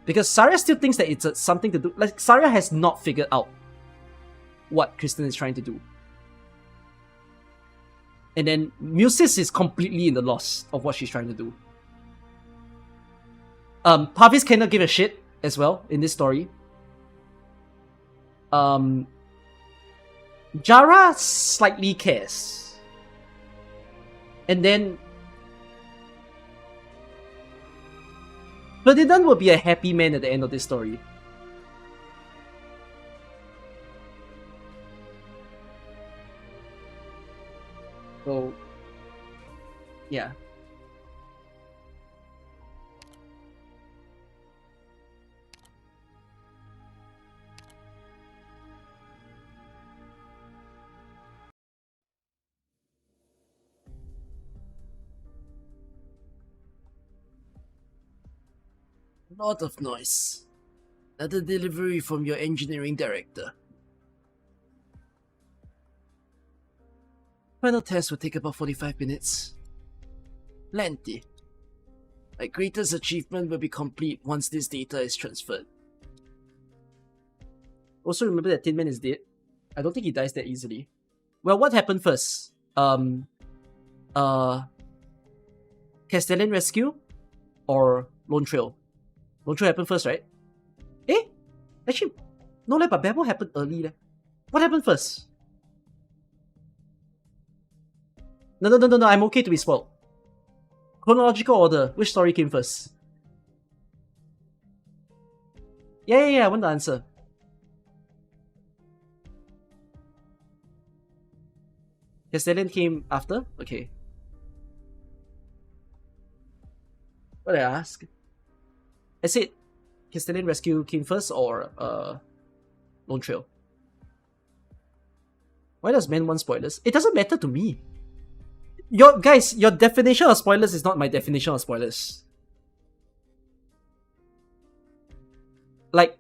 [SPEAKER 3] Because Saria still thinks that it's something to do. Like, Saria has not figured out what Kristen is trying to do. And then Musis is completely in the loss of what she's trying to do. Pavis cannot give a shit as well in this story. Jara slightly cares. And then Ferdinand will be a happy man at the end of this story. So, yeah. Lot of noise. Another delivery from your engineering director. Final test will take about 45 minutes. Plenty. My greatest achievement will be complete once this data is transferred. Also remember that Tin Man is dead. I don't think he dies that easily. Well, what happened first? Castellan Rescue or Lonetrail? Lonetrail happened first, right? Eh? Actually, no, but Babel happened early. What happened first? No, I'm okay to be spoiled. Chronological order, which story came first? Yeah, I want the answer. Castellan came after? Okay. What did I ask? I said Castellan Rescue came first or Lonetrail? Why does Man want spoilers? It doesn't matter to me. Your definition of spoilers is not my definition of spoilers. Like,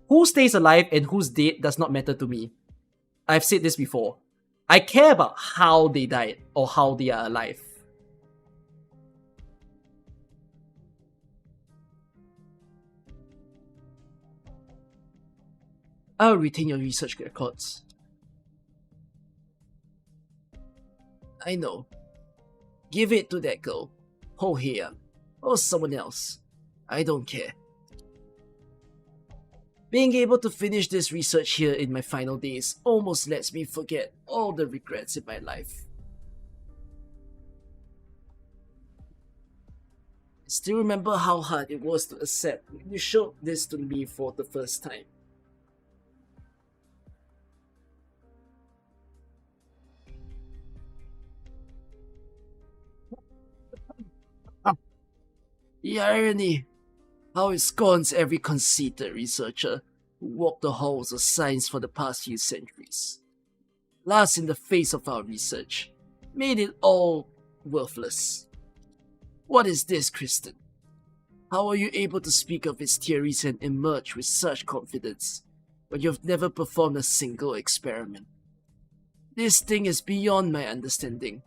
[SPEAKER 3] who stays alive and who's dead does not matter to me. I've said this before. I care about how they died or how they are alive. I'll retain your research records. I know. Give it to that girl. Ho Hye-young. Or someone else. I don't care. Being able to finish this research here in my final days almost lets me forget all the regrets in my life. I still remember how hard it was to accept when you showed this to me for the first time. The irony, how it scorns every conceited researcher who walked the halls of science for the past few centuries. Laughs in the face of our research, made it all worthless. What is this, Kristen? How are you able to speak of its theories and emerge with such confidence when you've never performed a single experiment? This thing is beyond my understanding.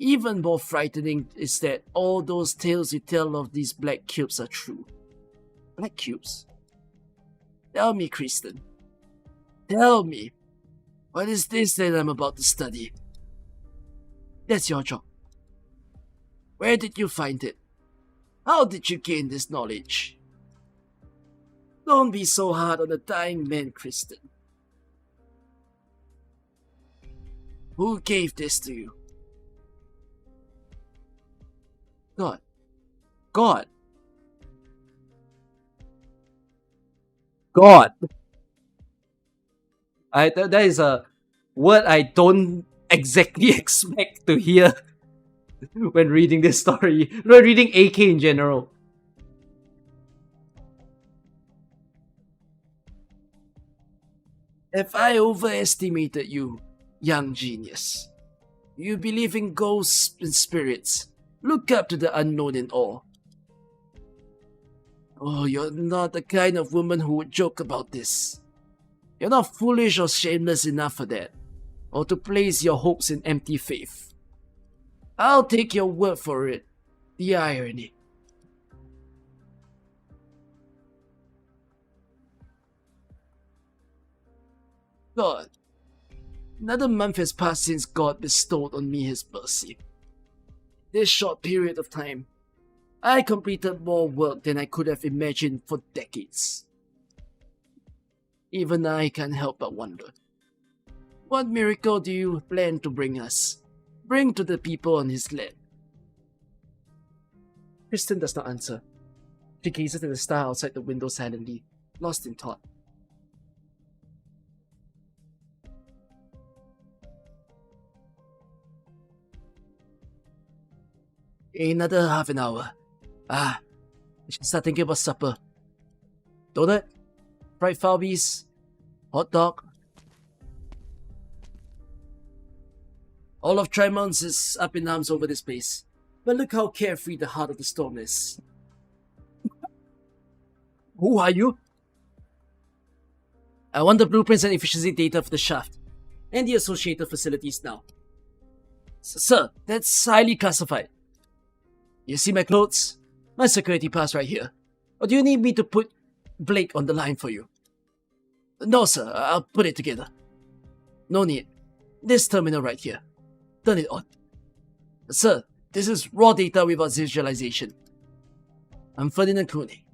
[SPEAKER 3] Even more frightening is that all those tales you tell of these black cubes are true. Black cubes? Tell me, Kristen. Tell me. What is this that I'm about to study? That's your job. Where did you find it? How did you gain this knowledge? Don't be so hard on a dying man, Kristen. Who gave this to you? God. God. God. That is a word I don't exactly expect to hear when reading this story. When reading AK in general. If I overestimated you, young genius, you believe in ghosts and spirits. Look up to the unknown in awe. Oh, you're not the kind of woman who would joke about this. You're not foolish or shameless enough for that, or to place your hopes in empty faith. I'll take your word for it. The irony. God. Another month has passed since God bestowed on me his mercy. This short period of time, I completed more work than I could have imagined for decades. Even I can't help but wonder. What miracle do you plan to bring us? Bring to the people on his land? Kristen does not answer. She gazes at the star outside the window silently, lost in thought. Another half an hour. I should start thinking about supper. Donut? Fried Falbies? Hot dog? All of Trimons is up in arms over this place. But look how carefree the heart of the storm is. Who are you? I want the blueprints and efficiency data for the shaft and the associated facilities now. Sir, that's highly classified. You see my clothes? My security pass right here. Or do you need me to put Blake on the line for you? No, sir. I'll put it together. No need. This terminal right here. Turn it on. Sir, this is raw data without visualization. I'm Ferdinand Cooney,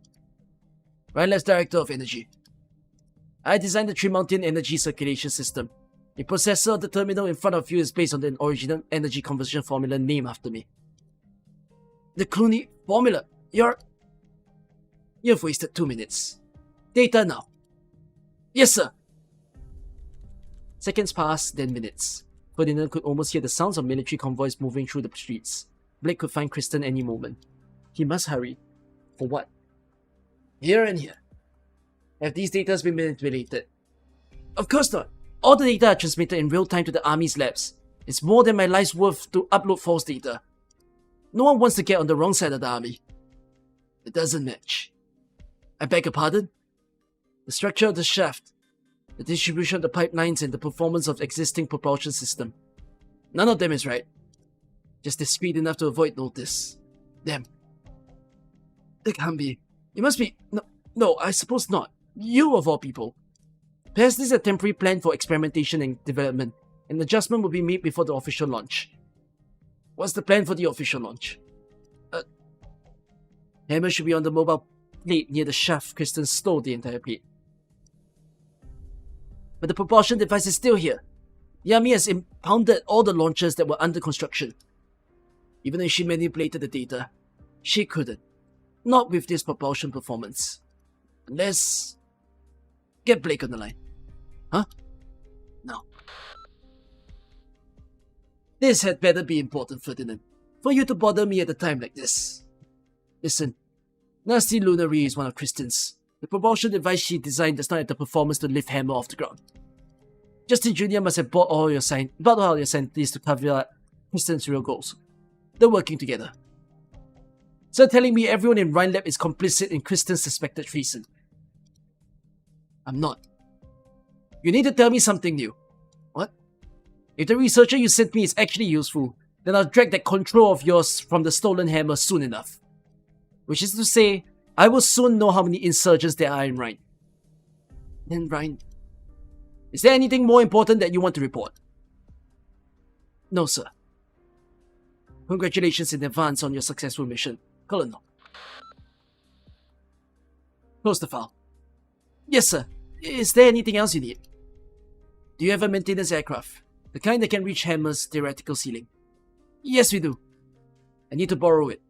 [SPEAKER 3] Rhinelander Director of Energy. I designed the Trimountain Energy Circulation System. The processor of the terminal in front of you is based on the original energy conversion formula named after me. The Cooney formula. You've wasted 2 minutes. Data now. Yes, sir. Seconds passed, then minutes. Ferdinand could almost hear the sounds of military convoys moving through the streets. Blake could find Kristen any moment. He must hurry. For what? Here and here. Have these data been manipulated? Of course not. All the data are transmitted in real time to the Army's labs. It's more than my life's worth to upload false data. No one wants to get on the wrong side of the Army. It doesn't match. I beg your pardon? The structure of the shaft, the distribution of the pipelines, and the performance of the existing propulsion system. None of them is right. Just discreet enough to avoid notice. Damn. It can't be. It must be... No, I suppose not. You of all people. Perhaps this is a temporary plan for experimentation and development. An adjustment will be made before the official launch. What's the plan for the official launch? Hammer should be on the mobile plate near the shaft. Kristen stole the entire plate. But the propulsion device is still here. The army has impounded all the launchers that were under construction. Even if she manipulated the data, she couldn't. Not with this propulsion performance. Unless... Get Blake on the line. Huh? No. This had better be important, Ferdinand. For you to bother me at a time like this. Listen, Nasty Lunary is one of Kristen's. The propulsion device she designed does not have the performance to lift Hammer off the ground. Justin Jr. must have bought all your scientists to cover Kristen's real goals. They're working together. So telling me everyone in Rhine Lab is complicit in Kristen's suspected treason. I'm not. You need to tell me something new. What? If the researcher you sent me is actually useful, then I'll drag that control of yours from the stolen hammer soon enough. Which is to say, I will soon know how many insurgents there are in Rhine. Then Rhine... Is there anything more important that you want to report? No, sir. Congratulations in advance on your successful mission, Colonel. Close the file. Yes, sir. Is there anything else you need? Do you have a maintenance aircraft? The kind that can reach Hammer's theoretical ceiling? Yes, we do. I need to borrow it.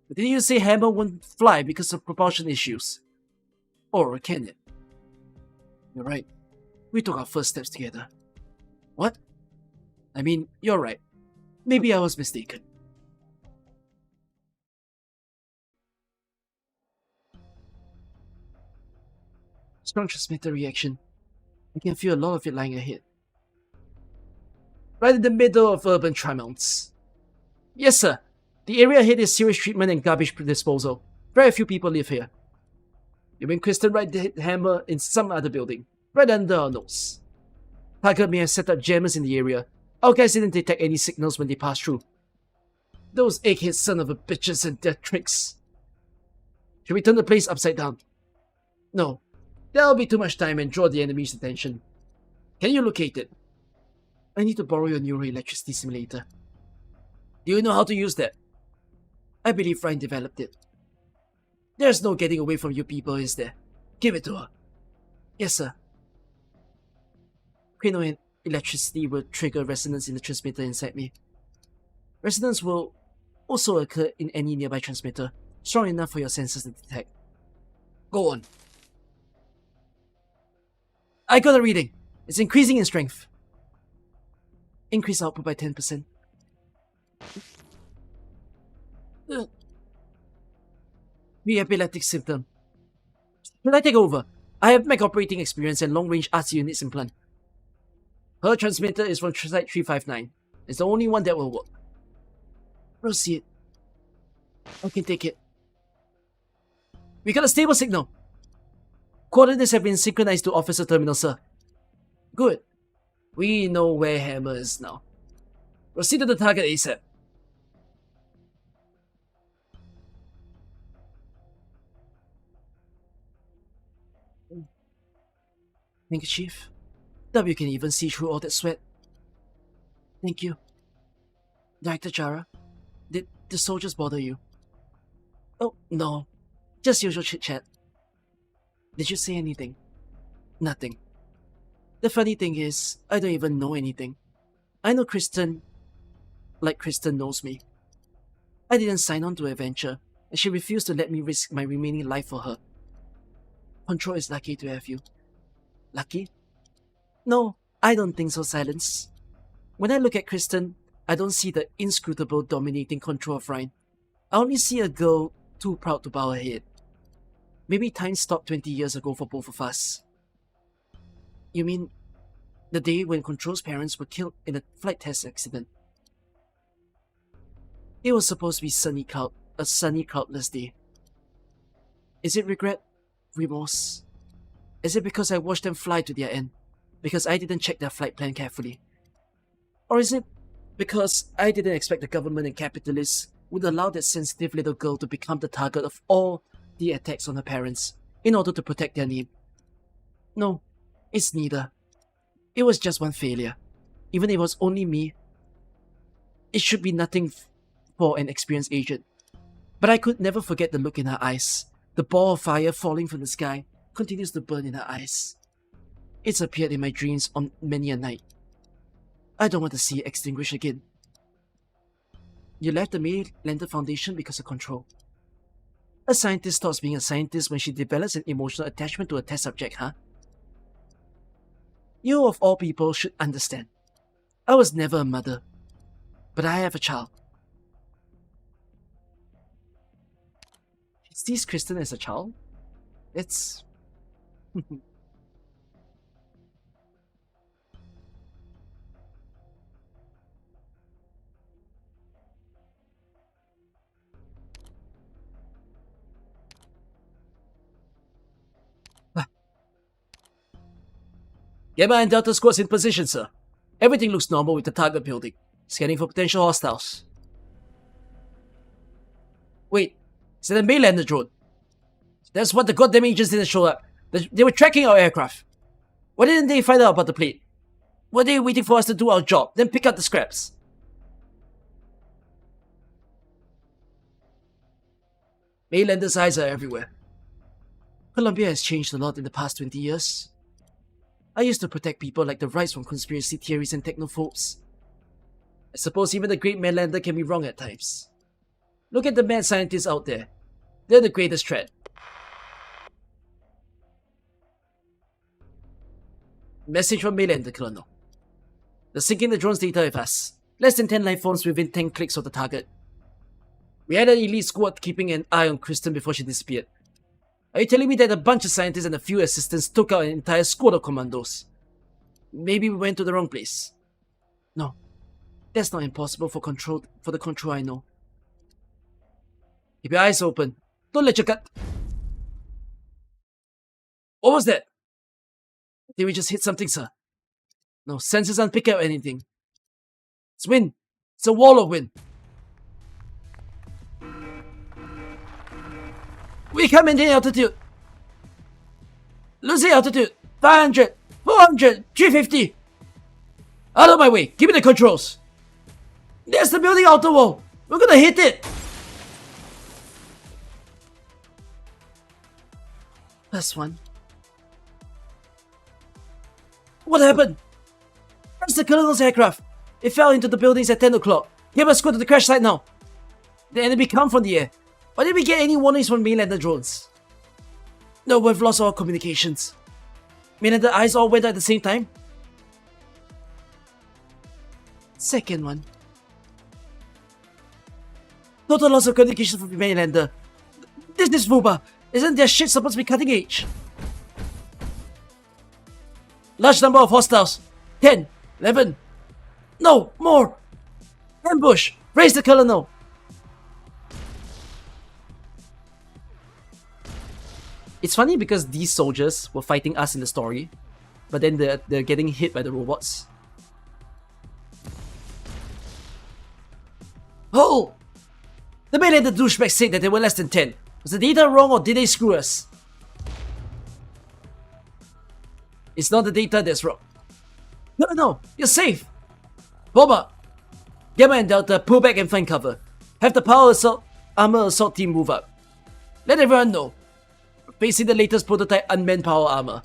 [SPEAKER 3] But didn't you say Hammer won't fly because of propulsion issues? Or can it? You're right. We took our first steps together. What? I mean, you're right. Maybe I was mistaken. Strong transmitter reaction. I can feel a lot of it lying ahead. Right in the middle of urban trimonts. Yes, sir. The area ahead is sewage treatment and garbage disposal. Very few people live here. You mean Kristen right the hammer in some other building, right under our nose. Target may have set up jammers in the area. Our guys didn't detect any signals when they passed through. Those egghead son of a bitches and their tricks. Should we turn the place upside down? No. That'll be too much time and draw the enemy's attention. Can you locate it? I need to borrow your neuroelectricity simulator. Do you know how to use that? I believe Ryan developed it. There's no getting away from you people, is there? Give it to her. Yes, sir. Cranial electricity will trigger resonance in the transmitter inside me. Resonance will also occur in any nearby transmitter, strong enough for your sensors to detect. Go on. I got a reading. It's increasing in strength. Increase output by 10%. The epileptic symptom. Should I take over? I have mech operating experience and long-range arts units in plan. Her transmitter is from Site 359. It's the only one that will work. Proceed. I can take it. We got a stable signal. Coordinates have been synchronized to Officer Terminal, sir. Good. We know where Hammer is now. Proceed to the target ASAP. Thank you, Chief. W can even see through all that sweat. Thank you. Director Jara, did the soldiers bother you? Oh, no. Just usual chit-chat. Did you say anything? Nothing. The funny thing is, I don't even know anything. I know Kristen like Kristen knows me. I didn't sign on to her adventure, and she refused to let me risk my remaining life for her. Control is lucky to have you. Lucky? No, I don't think so, Silence. When I look at Kristen, I don't see the inscrutable dominating control of Rhine. I only see a girl too proud to bow her head. Maybe time stopped 20 years ago for both of us. You mean the day when Control's parents were killed in a flight test accident? It was supposed to be a sunny, cloudless day. Is it regret? Remorse? Is it because I watched them fly to their end? Because I didn't check their flight plan carefully? Or is it because I didn't expect the government and capitalists would allow that sensitive little girl to become the target of all the attacks on her parents in order to protect their name? No, It's neither. It was just one failure. Even if it was only me, it should be nothing for an experienced agent. But I could never forget the look in her eyes. The ball of fire falling from the sky continues to burn in her eyes. It's appeared in my dreams on many a night. I don't want to see it extinguish again. You left the Maylander Foundation because of control. A scientist stops being a scientist when she develops an emotional attachment to a test subject, huh? You of all people should understand. I was never a mother, but I have a child. She sees Kristen as a child? It's... Gamma and Delta squads in position, sir. Everything looks normal with the target building. Scanning for potential hostiles. Wait, is that a Maylander drone? That's what the goddamn agents didn't show up. They were tracking our aircraft. Why didn't they find out about the plane? Were they waiting for us to do our job, then pick up the scraps? Maylander's eyes are everywhere. Columbia has changed a lot in the past 20 years. I used to protect people like the rights from conspiracy theories and technophobes. I suppose even the great Maylander can be wrong at times. Look at the mad scientists out there. They're the greatest threat. Message from Maylander, Colonel. They're syncing the drone's data with us. Less than 10 life forms within 10 clicks of the target. We had an elite squad keeping an eye on Kristen before she disappeared. Are you telling me that a bunch of scientists and a few assistants took out an entire squad of commandos? Maybe we went to the wrong place. No, that's not impossible for the control I know. Keep your eyes open. Don't let your gut... What was that? Did we just hit something, sir? No, sensors aren't picking up anything. It's wind. It's a wall of wind. We can't maintain altitude. Losing altitude. 500, 400, 350. Out of my way. Give me the controls. There's the building outer wall. We're gonna hit it. That's one. What happened? That's the Colonel's aircraft. It fell into the buildings at 10 o'clock. Get us go to the crash site now. The enemy come from the air. Why did we get any warnings from Maylander drones? No, we've lost all communications. Maylander eyes all went out at the same time? Second one. Total loss of communication from Maylander. This is Vuba. Isn't their shit supposed to be cutting edge? Large number of hostiles. 10, 11. No, more. Ambush. Raise the Colonel. It's funny because these soldiers were fighting us in the story, but then they're getting hit by the robots. Oh! The Maylander douchebags said that they were less than 10. Was the data wrong or did they screw us? It's not the data that's wrong. No, you're safe. Bomber! Gamma and Delta, pull back and find cover. Have the armor assault team move up. Let everyone know. Facing the latest prototype unmanned power armor.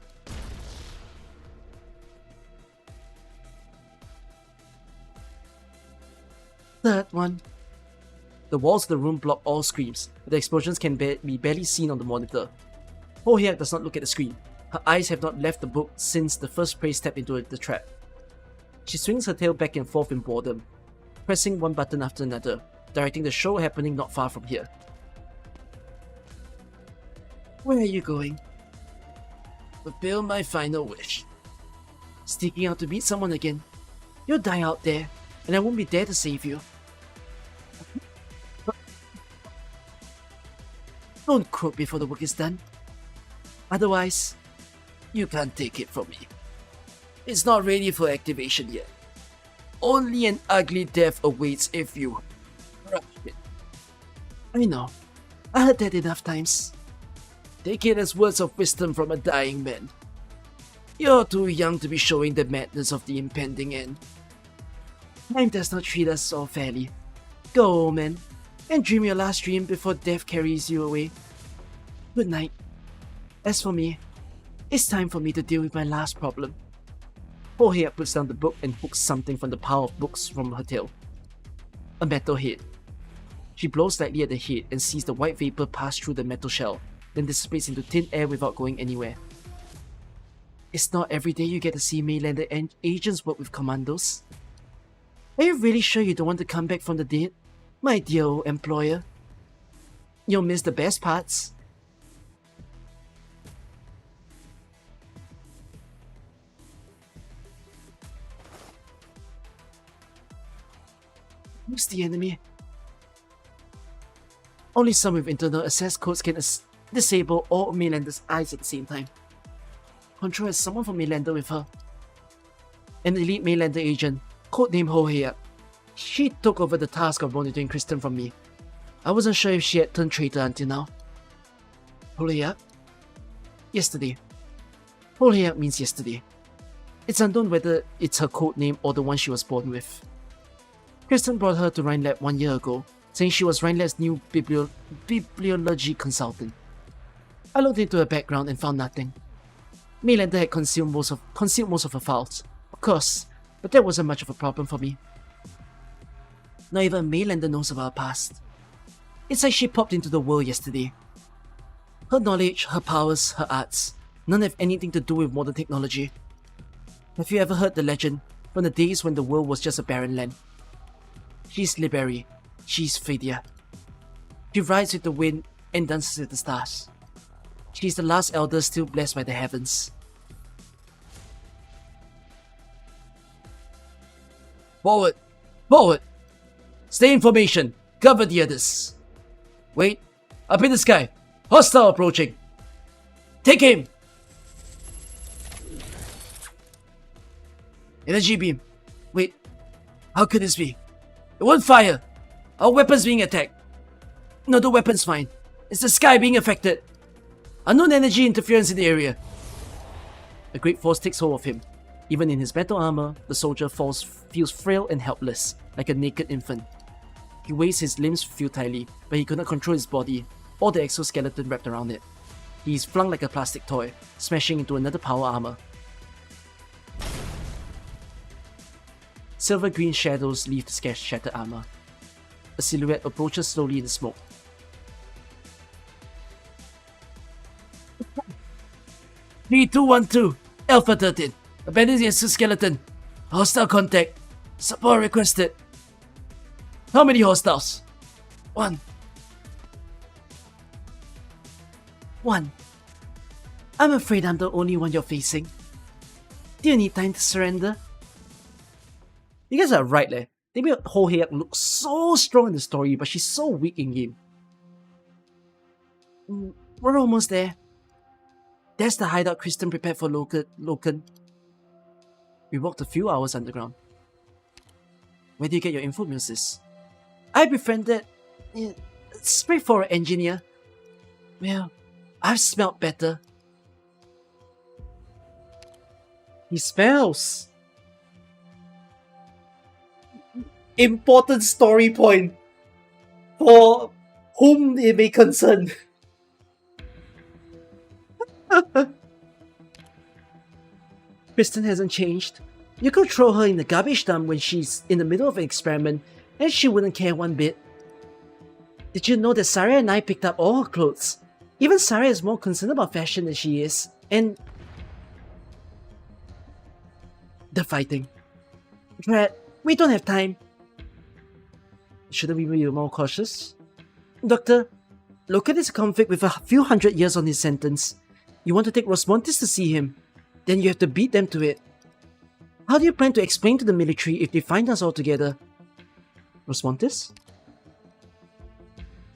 [SPEAKER 3] Third one. The walls of the room block all screams, but the explosions can be barely seen on the monitor. Ho Hyuk does not look at the screen. Her eyes have not left the book since the first prey stepped into the trap. She swings her tail back and forth in boredom, pressing one button after another, directing the show happening not far from here. Where are you going? Fulfill my final wish. Sneaking out to meet someone again. You'll die out there, and I won't be there to save you. Don't quote before the work is done. Otherwise, you can't take it from me. It's not ready for activation yet. Only an ugly death awaits if you rush it. I know. I heard that enough times. Take it as words of wisdom from a dying man. You're too young to be showing the madness of the impending end. Time does not treat us so fairly. Go, old man, and dream your last dream before death carries you away. Good night. As for me, it's time for me to deal with my last problem. Hohea puts down the book and hooks something from the pile of books from her tail. A metal head. She blows lightly at the head and sees the white vapor pass through the metal shell, then dissipates into thin air without going anywhere. It's not every day you get to see mainlander agents work with commandos. Are you really sure you don't want to come back from the dead, my dear old employer? You'll miss the best parts. Who's the enemy? Only some with internal access codes can disable all Mainlander's eyes at the same time. Control has someone from Mainlander with her. An elite Mainlander agent, codenamed Hohea. She took over the task of monitoring Kristen from me. I wasn't sure if she had turned traitor until now. Hohea? Yesterday. Hohea means yesterday. It's unknown whether it's her code name or the one she was born with. Kristen brought her to Rhinelab 1 year ago, saying she was Rhinelab's new bibliology consultant. I looked into her background and found nothing. Mainlander had concealed most of her files, of course, but that wasn't much of a problem for me. Not even Mainlander knows about her past. It's like she popped into the world yesterday. Her knowledge, her powers, her arts, none have anything to do with modern technology. Have you ever heard the legend from the days when the world was just a barren land? She's Liberi. She's Phaedia. She rides with the wind and dances with the stars. She's the last elder still blessed by the heavens. Forward! Forward! Stay in formation. Cover the others. Wait. Up in the sky. Hostile approaching. Take aim! Energy beam. Wait. How could this be? It won't fire! Our weapons being attacked. No, the weapon's fine. It's the sky being affected. Unknown energy interference in the area. A great force takes hold of him. Even in his metal armor, the soldier feels frail and helpless, like a naked infant. He weighs his limbs futilely, but he could not control his body, or the exoskeleton wrapped around it. He is flung like a plastic toy, smashing into another power armor. Silver green shadows leave the shattered armor. A silhouette approaches slowly in the smoke. 3212, Alpha 13. Abandon the exoskeleton. Hostile contact. Support requested. How many hostiles? One. I'm afraid I'm the only one you're facing. Do you need time to surrender? You guys are right, leh. They made Hohea look so strong in the story, but she's so weak in game. We're almost there. That's the hideout Kristen prepared for Loken. We walked a few hours underground. Where do you get your info, Muses? I befriended a straightforward engineer. Well, I've smelled better. He smells. Important story point for whom it may concern. Kristen hasn't changed. You could throw her in the garbage dump when she's in the middle of an experiment and she wouldn't care one bit. Did you know that Sarah and I picked up all her clothes? Even Sarah is more concerned about fashion than she is. And the fighting. Brad, we don't have time. Shouldn't we be more cautious? Doctor, Loken is a convict with a few hundred years on his sentence. You want to take Rosmontis to see him, then you have to beat them to it. How do you plan to explain to the military if they find us all together? Rosmontis?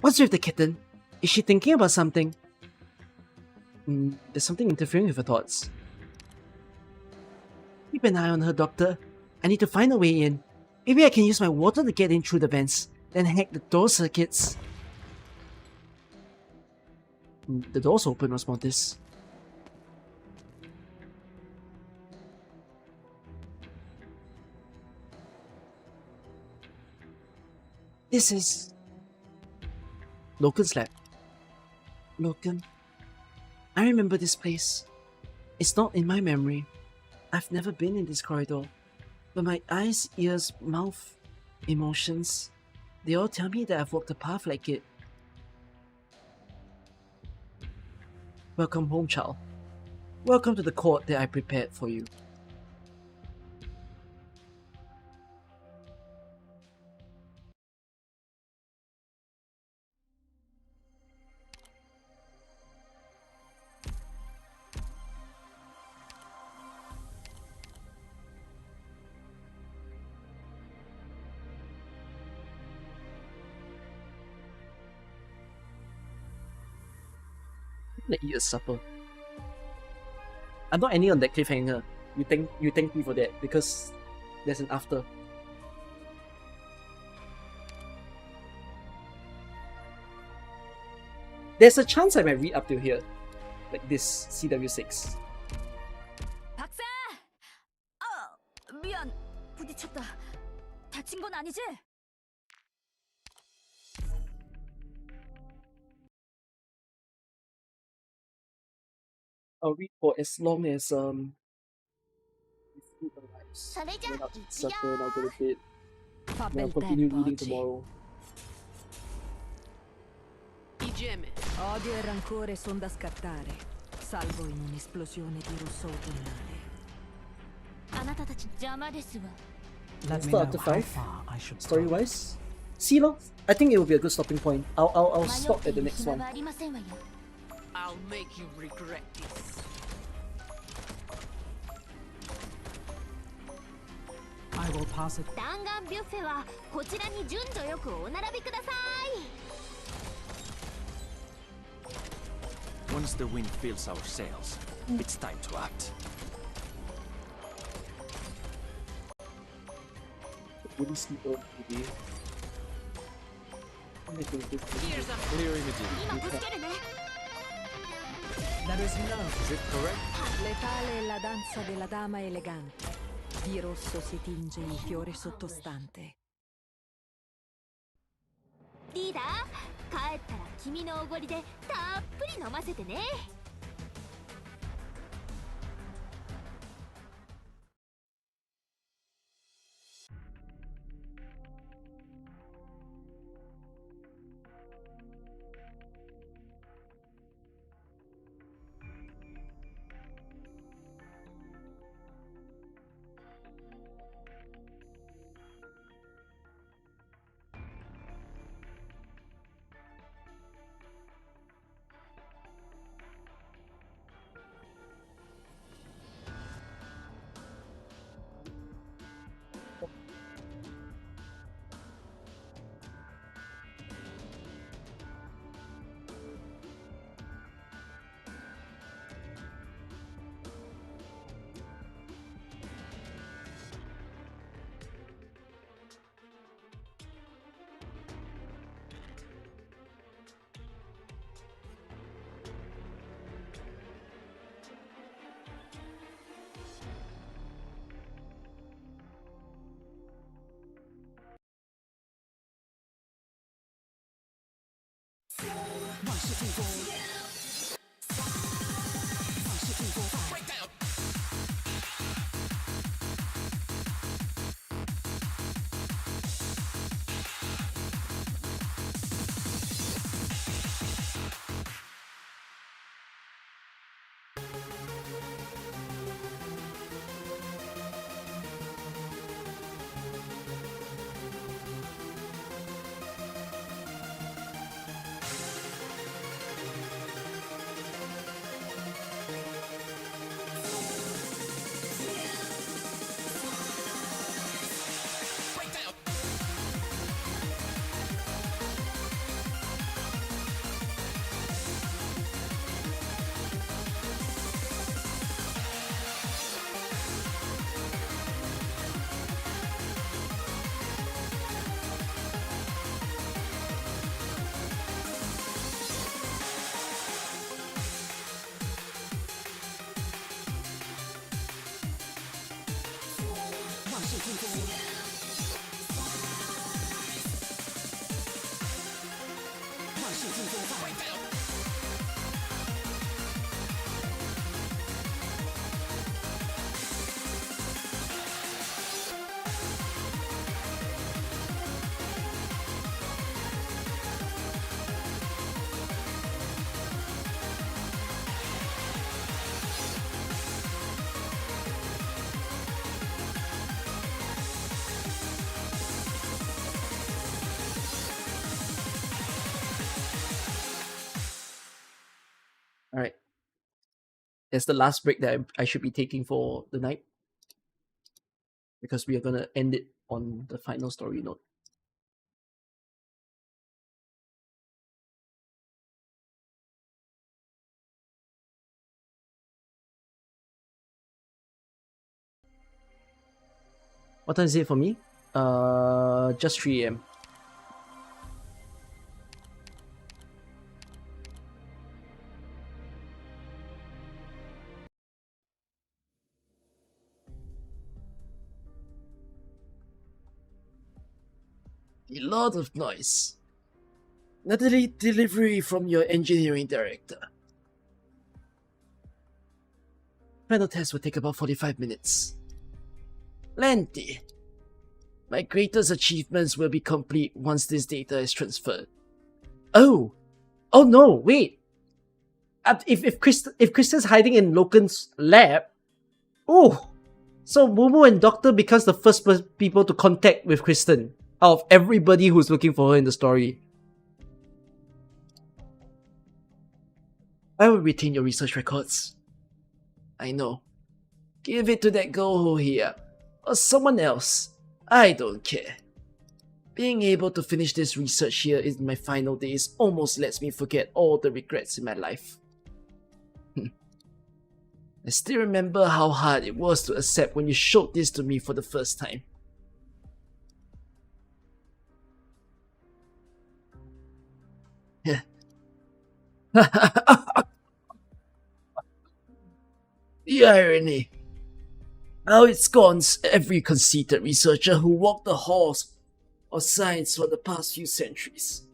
[SPEAKER 3] What's with the kitten? Is she thinking about something? There's something interfering with her thoughts. Keep an eye on her, Doctor. I need to find a way in. Maybe I can use my water to get in through the vents, then hack the door circuits. The door's open, Rosmontis. This is Loken's lab. Loken, I remember this place. It's not in my memory. I've never been in this corridor, but my eyes, ears, mouth, emotions, they all tell me that I've walked a path like it. Welcome home, child. Welcome to the court that I prepared for you. I'm gonna eat a supper. I'm not ending on that cliffhanger. You thank me for that because there's an after. There's a chance I might read up to here, like this CW6.
[SPEAKER 7] 박사! 미안. 부딪혔다. 다친 건 아니지?
[SPEAKER 3] I'll read for as long as we food arrives.
[SPEAKER 2] それじゃ
[SPEAKER 3] Then I'll
[SPEAKER 2] 行
[SPEAKER 3] eat
[SPEAKER 2] くよ
[SPEAKER 3] supper and I'll go to bed.
[SPEAKER 4] Fa
[SPEAKER 3] And I'll
[SPEAKER 4] bel
[SPEAKER 3] continue
[SPEAKER 4] tempo
[SPEAKER 3] reading
[SPEAKER 4] oggi.
[SPEAKER 3] tomorrow.
[SPEAKER 4] Odio e rancore son da scartare, salvo in un'esplosione di rosso autunnale.
[SPEAKER 7] あなたたち邪魔ですわ。
[SPEAKER 3] Let's start after 5. Story wise. See, no? I think it will be a good stopping point. I'll
[SPEAKER 7] 迷っ
[SPEAKER 3] stop
[SPEAKER 7] て
[SPEAKER 3] at the
[SPEAKER 7] いる
[SPEAKER 3] next
[SPEAKER 7] 暇
[SPEAKER 3] one.
[SPEAKER 7] はありませんわよ。
[SPEAKER 4] I'll make you regret this.
[SPEAKER 9] I will pass it.
[SPEAKER 7] 弾丸ビュッフェはこちらに順序よくお並びください。
[SPEAKER 8] Once the wind fills our sails, it's time to act.
[SPEAKER 3] Wouldn't sleep early today.
[SPEAKER 8] Clear imaging.
[SPEAKER 7] 今助けるね。
[SPEAKER 9] There is no.
[SPEAKER 8] Is it correct?
[SPEAKER 4] Letale è la danza della dama elegante. Di rosso si tinge il fiore sottostante.
[SPEAKER 7] リーダー、帰ったら君のおごりでたっぷり飲ませてね。
[SPEAKER 3] I as the last break that I should be taking for the night, because we are gonna end it on the final story note. What time is it for me? Just 3 a.m. A lot of noise. Another delivery from your engineering director. Final test will take about 45 minutes. Plenty. My greatest achievements will be complete once this data is transferred. Oh! Oh no, wait! If Kristen's hiding in Loken's lab... Oh! So Momo and Doctor becomes the first people to contact with Kristen out of everybody who's looking for her in the story. I will retain your research records. I know. Give it to that girl here, or someone else. I don't care. Being able to finish this research here in my final days almost lets me forget all the regrets in my life. I still remember how hard it was to accept when you showed this to me for the first time. The irony. How it scorns every conceited researcher who walked the halls of science for the past few centuries.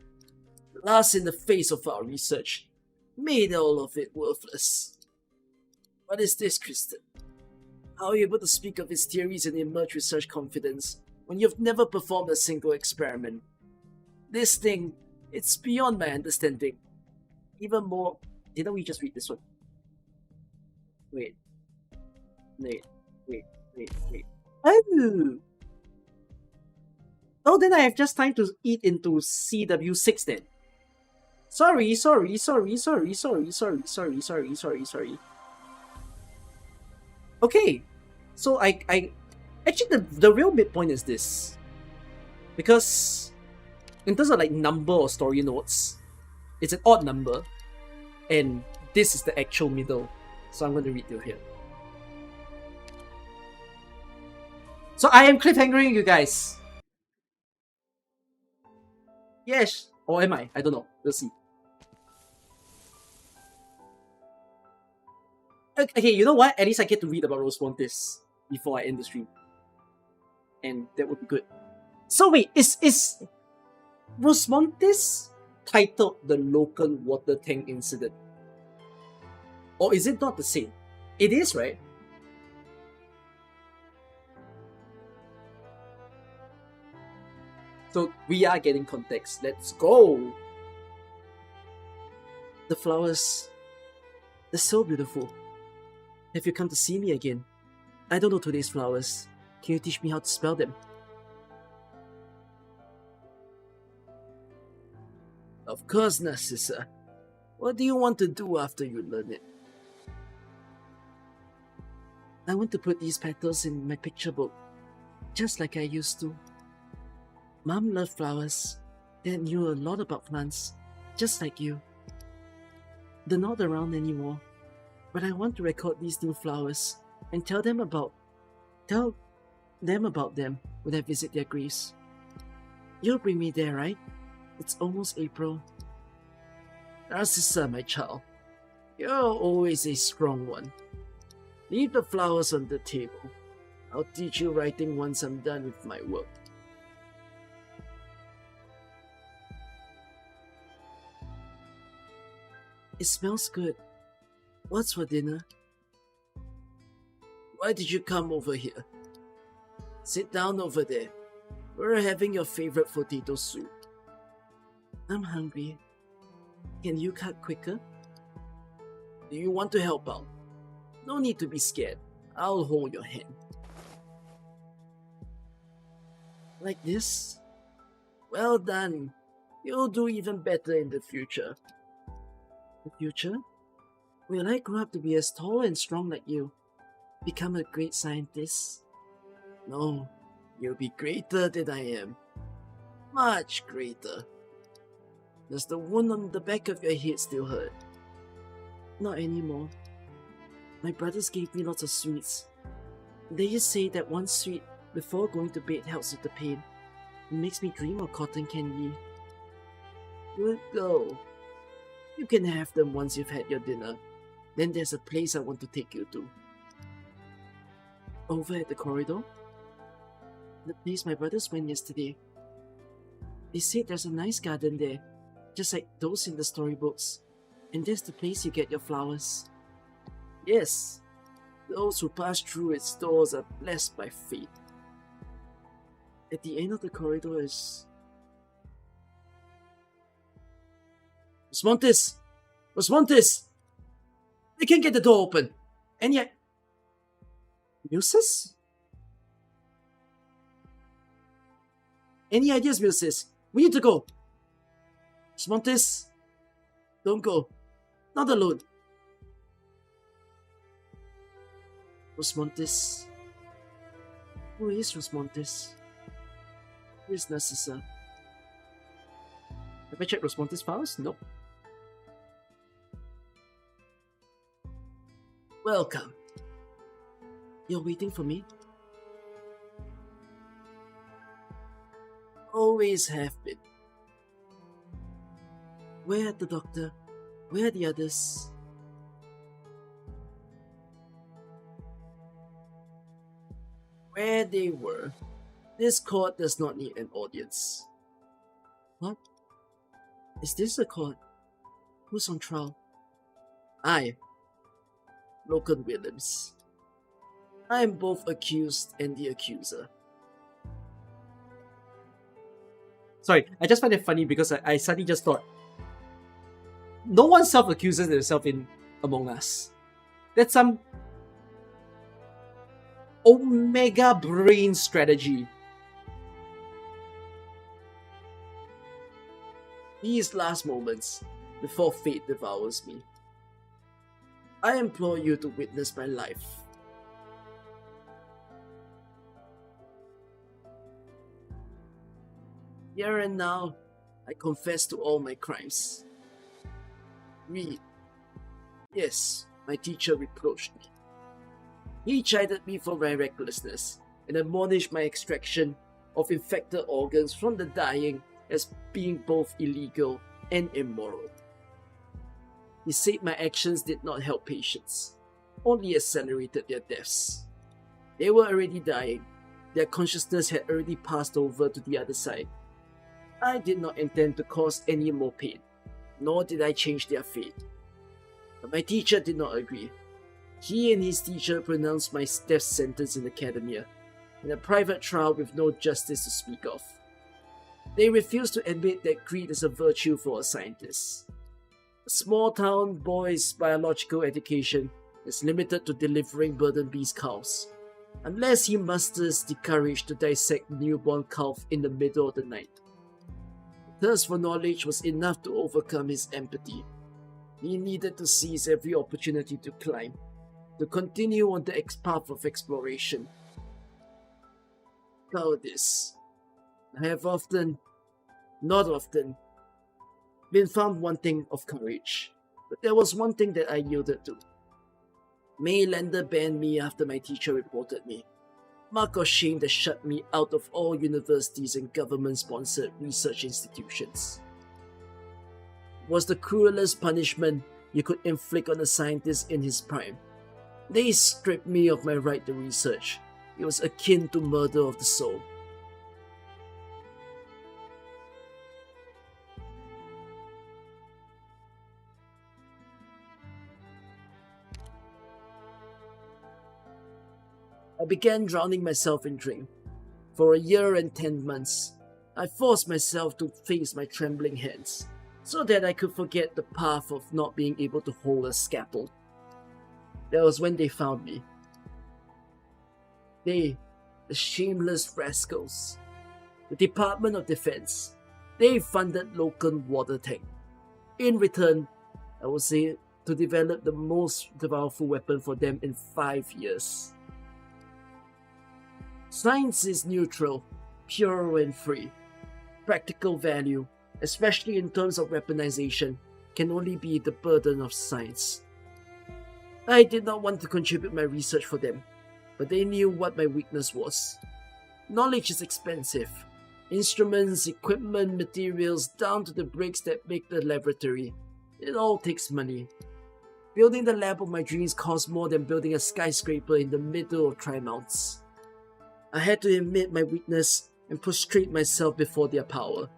[SPEAKER 3] Last in the face of our research, made all of it worthless. What is this, Kristen? How are you able to speak of his theories and emerge with such confidence when you've never performed a single experiment? This thing, it's beyond my understanding. Even more... Didn't we just read this one? Wait. Oh! Oh, then I have just time to eat into CW6 then. Sorry. Okay, so I actually the real midpoint is this, because in terms of like number or story notes, it's an odd number, and this is the actual middle. So I'm going to read till here. So I am cliffhangering you guys. Yes, or am I? I don't know. We'll see. Okay, you know what? At least I get to read about Rose Montes before I end the stream. And that would be good. So wait, is Rose Montes titled the local water tank incident? Or is it not the same? It is, right? So we are getting context. Let's go! The flowers, they're so beautiful. Have you come to see me again? I don't know today's flowers. Can you teach me how to spell them? Of course, Narcissa. What do you want to do after you learn it? I want to put these petals in my picture book, just like I used to. Mom loved flowers. Dad knew a lot about plants, just like you. They're not around anymore, but I want to record these new flowers and tell them about them when I visit their graves. You'll bring me there, right? It's almost April. Narcissa, my child, you're always a strong one. Leave the flowers on the table. I'll teach you writing once I'm done with my work. It smells good. What's for dinner? Why did you come over here? Sit down over there. We're having your favorite potato soup. I'm hungry. Can you cut quicker? Do you want to help out? No need to be scared. I'll hold your hand. Like this? Well done. You'll do even better in the future. The future? Will I grow up to be as tall and strong like you? Become a great scientist? No, you'll be greater than I am. Much greater. Does the wound on the back of your head still hurt? Not anymore. My brothers gave me lots of sweets. They used to say that one sweet before going to bed helps with the pain. It makes me dream of cotton candy. Good girl. You can have them once you've had your dinner. Then there's a place I want to take you to. Over at the corridor? The place my brothers went yesterday. They said there's a nice garden there, just like those in the storybooks. And that's the place you get your flowers. Yes, those who pass through its doors are blessed by fate. At the end of the corridor is... Rosmontis! Rosmontis! They can't get the door open! And yet... Muses? Any ideas, Muses? We need to go! Rosmontis! Don't go. Not alone. Rosmontis. Who is Rosmontis? Who is Narcissa? Have I checked Rosmontis' files? Nope. Welcome. You're waiting for me? Always have been. Where are the doctor? Where are the others? Where they were. This court does not need an audience. What? Is this a court? Who's on trial? I, Logan Williams. I am both accused and the accuser. Sorry, I just find it funny because I suddenly just thought, no one self-accuses themselves in Among Us. That's some omega brain strategy. These last moments, before fate devours me, I implore you to witness my life. Here and now, I confess to all my crimes. Read. Yes, my teacher reproached me. He chided me for my recklessness and admonished my extraction of infected organs from the dying as being both illegal and immoral. He said my actions did not help patients, only accelerated their deaths. They were already dying. Their consciousness had already passed over to the other side. I did not intend to cause any more pain, nor did I change their fate. But my teacher did not agree. He and his teacher pronounced my death sentence in academia, in a private trial with no justice to speak of. They refused to admit that greed is a virtue for a scientist. A small-town boy's biological education is limited to delivering burden beast cows, unless he musters the courage to dissect newborn calf in the middle of the night. Thirst for knowledge was enough to overcome his empathy. He needed to seize every opportunity to climb, to continue on the path of exploration. Cowardice. I have not often, been found wanting of courage, but there was one thing that I yielded to. Maylander banned me after my teacher reported me. Mark of shame that shut me out of all universities and government-sponsored research institutions. It was the cruelest punishment you could inflict on a scientist in his prime. They stripped me of my right to research. It was akin to murder of the soul. I began drowning myself in drink. For a year and 10 months, I forced myself to face my trembling hands, so that I could forget the path of not being able to hold a scalpel. That was when they found me. They, the shameless rascals, the Department of Defense, they funded Logan Water Tank. In return, I would say to develop the most powerful weapon for them in 5 years. Science is neutral, pure and free. Practical value, especially in terms of weaponization, can only be the burden of science. I did not want to contribute my research for them, but they knew what my weakness was. Knowledge is expensive. Instruments, equipment, materials, down to the bricks that make the laboratory. It all takes money. Building the lab of my dreams cost more than building a skyscraper in the middle of Tri-Mounts. I had to admit my weakness and prostrate myself before their power.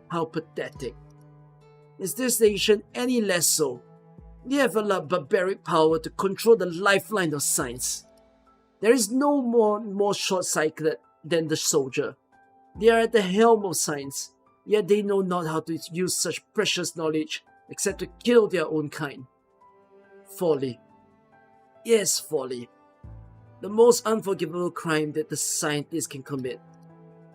[SPEAKER 3] How pathetic. Is this nation any less so? They have allowed barbaric power to control the lifeline of science. There is no more short-sighted than the soldier. They are at the helm of science, yet they know not how to use such precious knowledge except to kill their own kind. Folly. Yes, folly. The most unforgivable crime that the scientists can commit.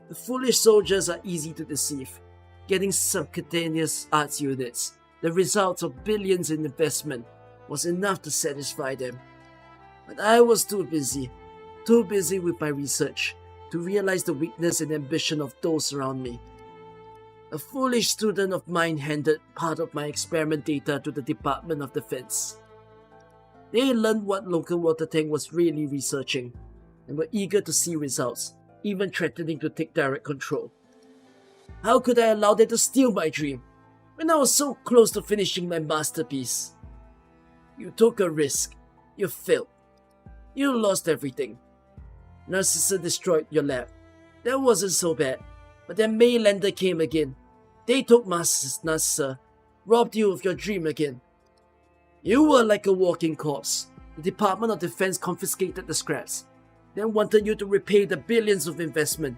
[SPEAKER 3] The foolish soldiers are easy to deceive, getting subcutaneous arts units, the result of billions in investment, was enough to satisfy them. But I was too busy with my research, to realize the weakness and ambition of those around me. A foolish student of mine handed part of my experiment data to the Department of Defense. They learned what local water tank was really researching, and were eager to see results, even threatening to take direct control. How could I allow them to steal my dream, when I was so close to finishing my masterpiece? You took a risk. You failed. You lost everything. Narcissa destroyed your lab. That wasn't so bad. But then Maylander came again. They took Narcissa, robbed you of your dream again. You were like a walking corpse. The Department of Defense confiscated the scraps, then wanted you to repay the billions of investment.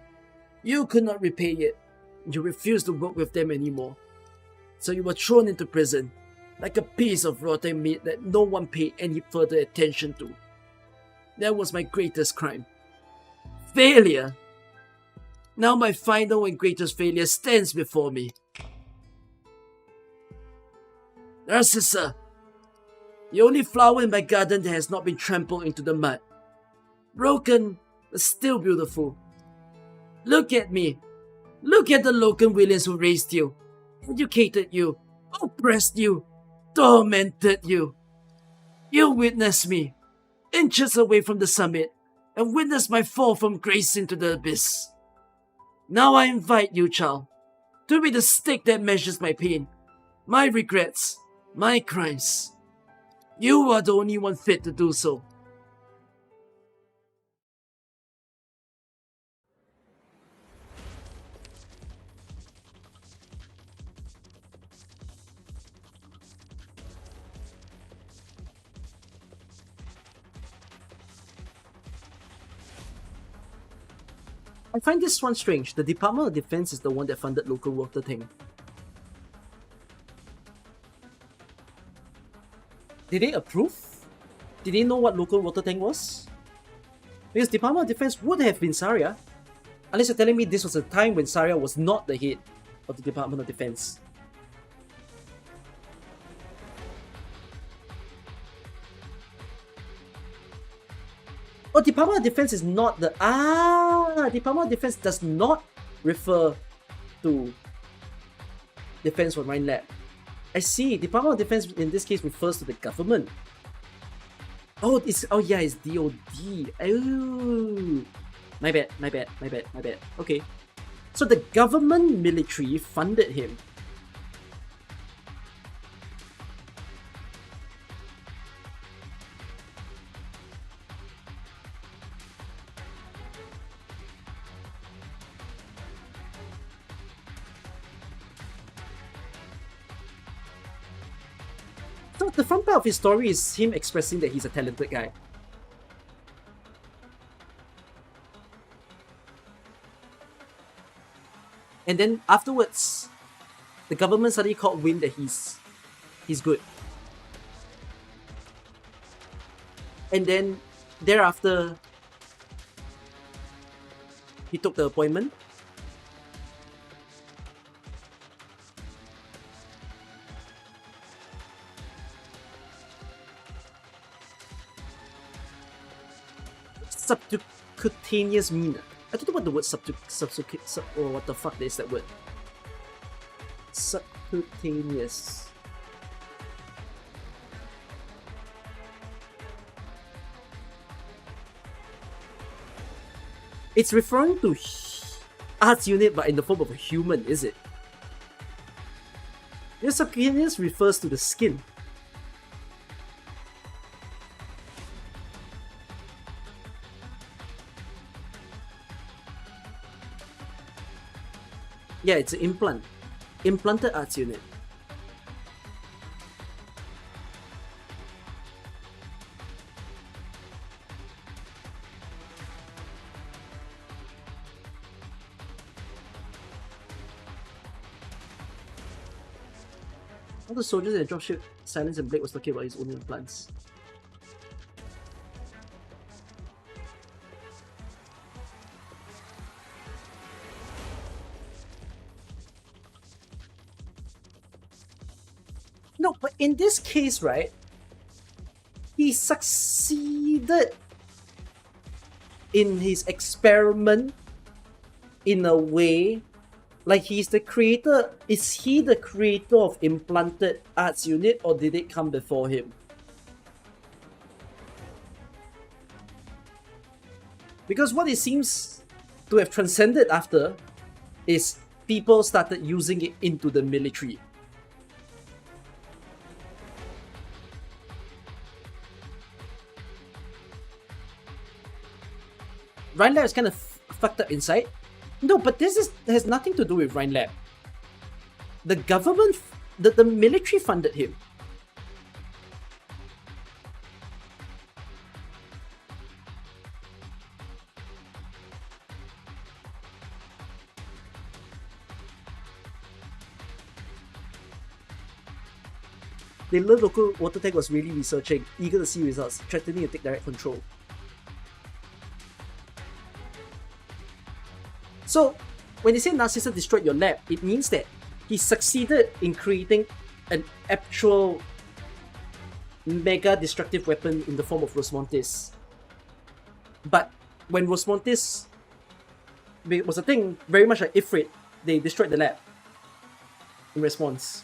[SPEAKER 3] You could not repay it. You refused to work with them anymore. So you were thrown into prison, like a piece of rotten meat that no one paid any further attention to. That was my greatest crime. Failure! Now my final and greatest failure stands before me. Narcissa! The only flower in my garden that has not been trampled into the mud. Broken, but still beautiful. Look at me. Look at the Logan Williams who raised you, educated you, oppressed you, tormented you. You witnessed me, inches away from the summit, and witnessed my fall from grace into the abyss. Now I invite you, child, to be the stick that measures my pain, my regrets, my crimes. You are the only one fit to do so. I find this one strange. The Department of Defense is the one that funded local water tank. Did they approve? Did they know what local water tank was? Because Department of Defense would have been Saria. Unless you're telling me this was a time when Saria was not the head of the Department of Defense. Oh, Department of Defense is not the... Department of Defense does not refer to Defense Frontline Lab. I see. Department of Defense in this case refers to the government. Oh, it's DOD. Oh, my bad. Okay, so the government military funded him. So the front part of his story is him expressing that he's a talented guy. And then afterwards, the government suddenly caught wind that he's good. And then thereafter, he took the appointment. Subcutaneous mean? I don't know what the word or what the fuck is that word. Subcutaneous. It's referring to arts unit but in the form of a human, is it? The subcutaneous refers to the skin. Yeah, it's an implant. Implanted arts unit. All the soldiers in the dropship, Silence and Blake was talking about his own implants. No, but in this case, right, he succeeded in his experiment in a way, like he's the creator. Is he the creator of implanted arts unit, or did it come before him? Because what it seems to have transcended after is people started using it into the military. Rhinelab is kind of fucked up inside. No, but this has nothing to do with Rhinelab. The government, the military funded him. The local water tank was really researching, eager to see results, threatening to take direct control. So, when they say Narcissa destroyed your lab, it means that he succeeded in creating an actual mega destructive weapon in the form of Rosmontis. But when Rosmontis was a thing, very much like Ifrit, they destroyed the lab in response.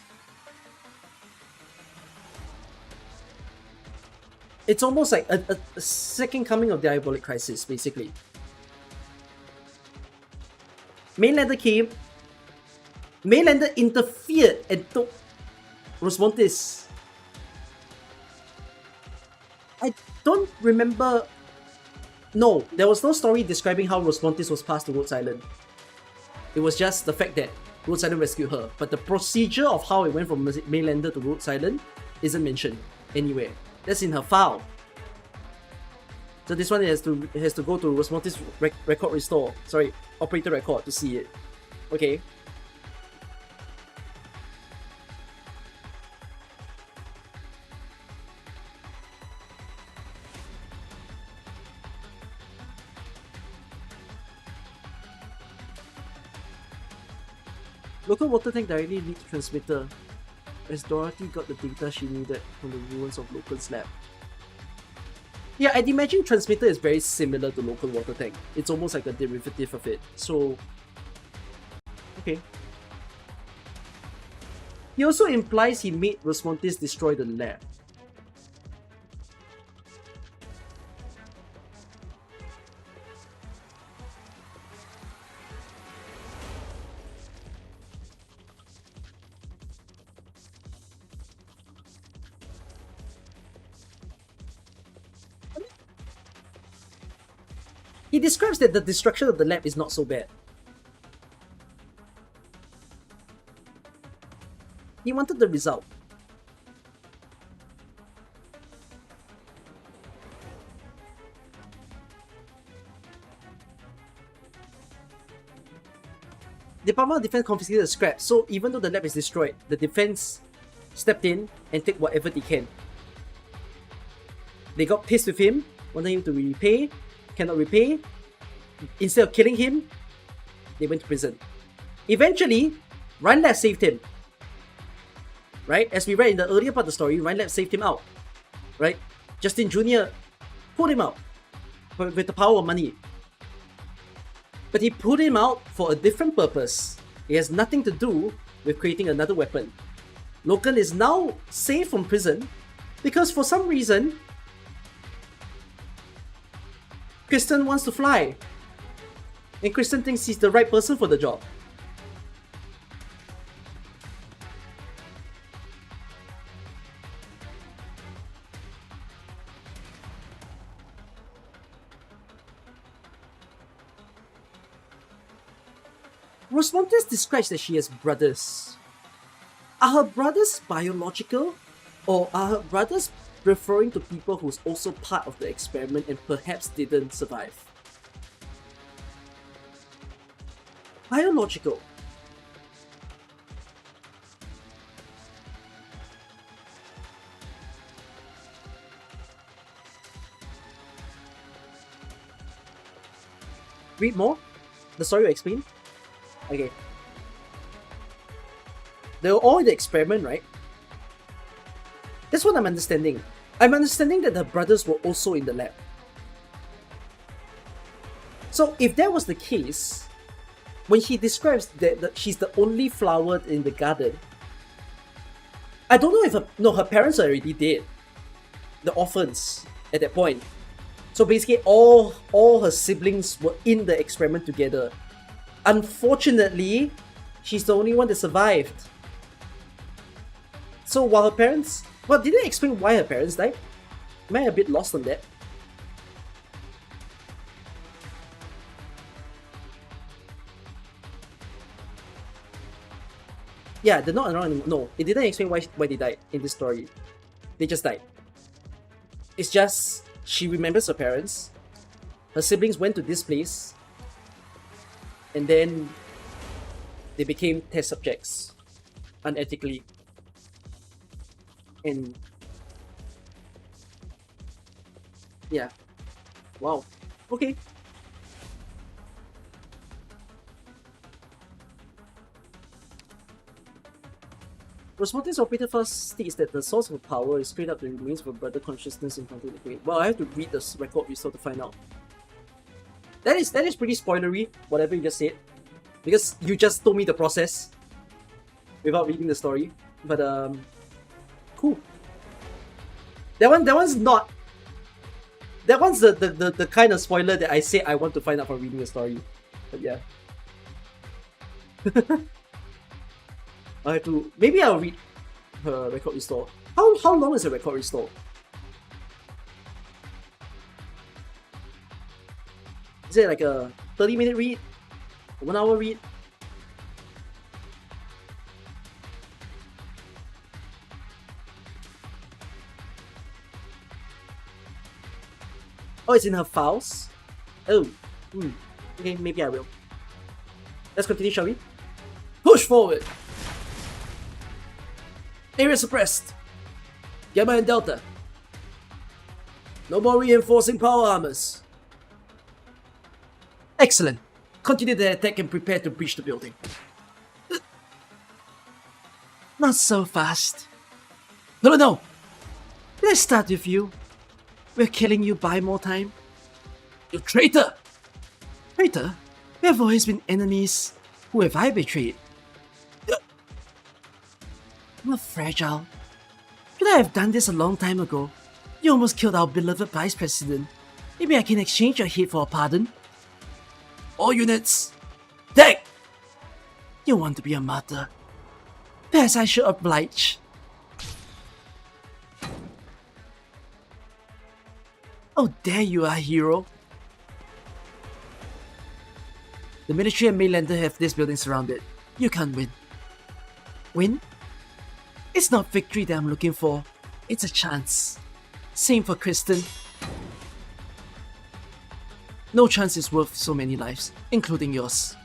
[SPEAKER 3] It's almost like a second coming of Diabolic Crisis, basically. Mainlander came, Mainlander interfered and took Rosmontis. I don't remember. No, there was no story describing how Rosmontis was passed to Rhodes Island. It was just the fact that Rhodes Island rescued her, but the procedure of how it went from Mainlander to Rhodes Island isn't mentioned anywhere. That's in her file. So this one has to go to Rosmontis record restore. Sorry, operator record to see it. Okay. Local water tank directly leaked transmitter, as Dorothy got the data she needed from the ruins of Local's lab. Yeah, I'd imagine transmitter is very similar to local water tank. It's almost like a derivative of it. So, okay. He also implies he made Rosmontis destroy the lab. He describes that the destruction of the lab is not so bad. He wanted the result. The Department of Defense confiscated the scrap, so even though the lab is destroyed, the defense stepped in and took whatever they can. They got pissed with him, wanted him to repay, cannot repay. Instead of killing him, they went to prison. Eventually, Rhinelab saved him. Right? As we read in the earlier part of the story, Rhinelab saved him out. Right? Justin Jr. pulled him out. with the power of money. But he put him out for a different purpose. It has nothing to do with creating another weapon. Loken is now safe from prison because for some reason, Kristen wants to fly. And Kristen thinks he's the right person for the job. Rosmontes describes that she has brothers. Are her brothers biological? Or are her brothers referring to people who's also part of the experiment and perhaps didn't survive? Biological. Read more? The story will explain? Okay. They were all in the experiment, right? That's what I'm understanding. I'm understanding that the brothers were also in the lab. So if that was the case, when he describes that she's the only flower in the garden, I don't know if her parents are already dead. The orphans at that point. So basically all her siblings were in the experiment together. Unfortunately, she's the only one that survived. So while her parents... Well, did they explain why her parents died? Am I a bit lost on that? Yeah, they're not around anymore. No, it didn't explain why they died in this story. They just died. It's just she remembers her parents. Her siblings went to this place. And then they became test subjects unethically. And yeah. Wow. Okay. Rosmontes operator first states that the source of power is straight up the remains of a brother consciousness encountered in the brain. Well, I have to read this record restore to find out. That is pretty spoilery, whatever you just said. Because you just told me the process without reading the story. But cool. That one's not. That one's the kind of spoiler that I say I want to find out from reading the story. But yeah. I have to. Maybe I'll read her record restore. How long is a record restore? Is it like a 30-minute read? A 1 hour read? Oh, it's in her files? Oh. Okay, maybe I will. Let's continue, shall we? Push forward! Area suppressed. Gamma and Delta. No more reinforcing power armors. Excellent. Continue the attack and prepare to breach the building. Not so fast. No. Let's start with you. We're killing you, buy more time. You traitor! Traitor? We have always been enemies. Who have I betrayed? You're fragile. Could I have done this a long time ago? You almost killed our beloved Vice President. Maybe I can exchange your head for a pardon? All units, take! You want to be a martyr. Perhaps I should oblige. Oh, there you are, hero. The military and Mainlander have this building surrounded. You can't win. Win? It's not victory that I'm looking for. It's a chance. Same for Kristen. No chance is worth so many lives, including yours.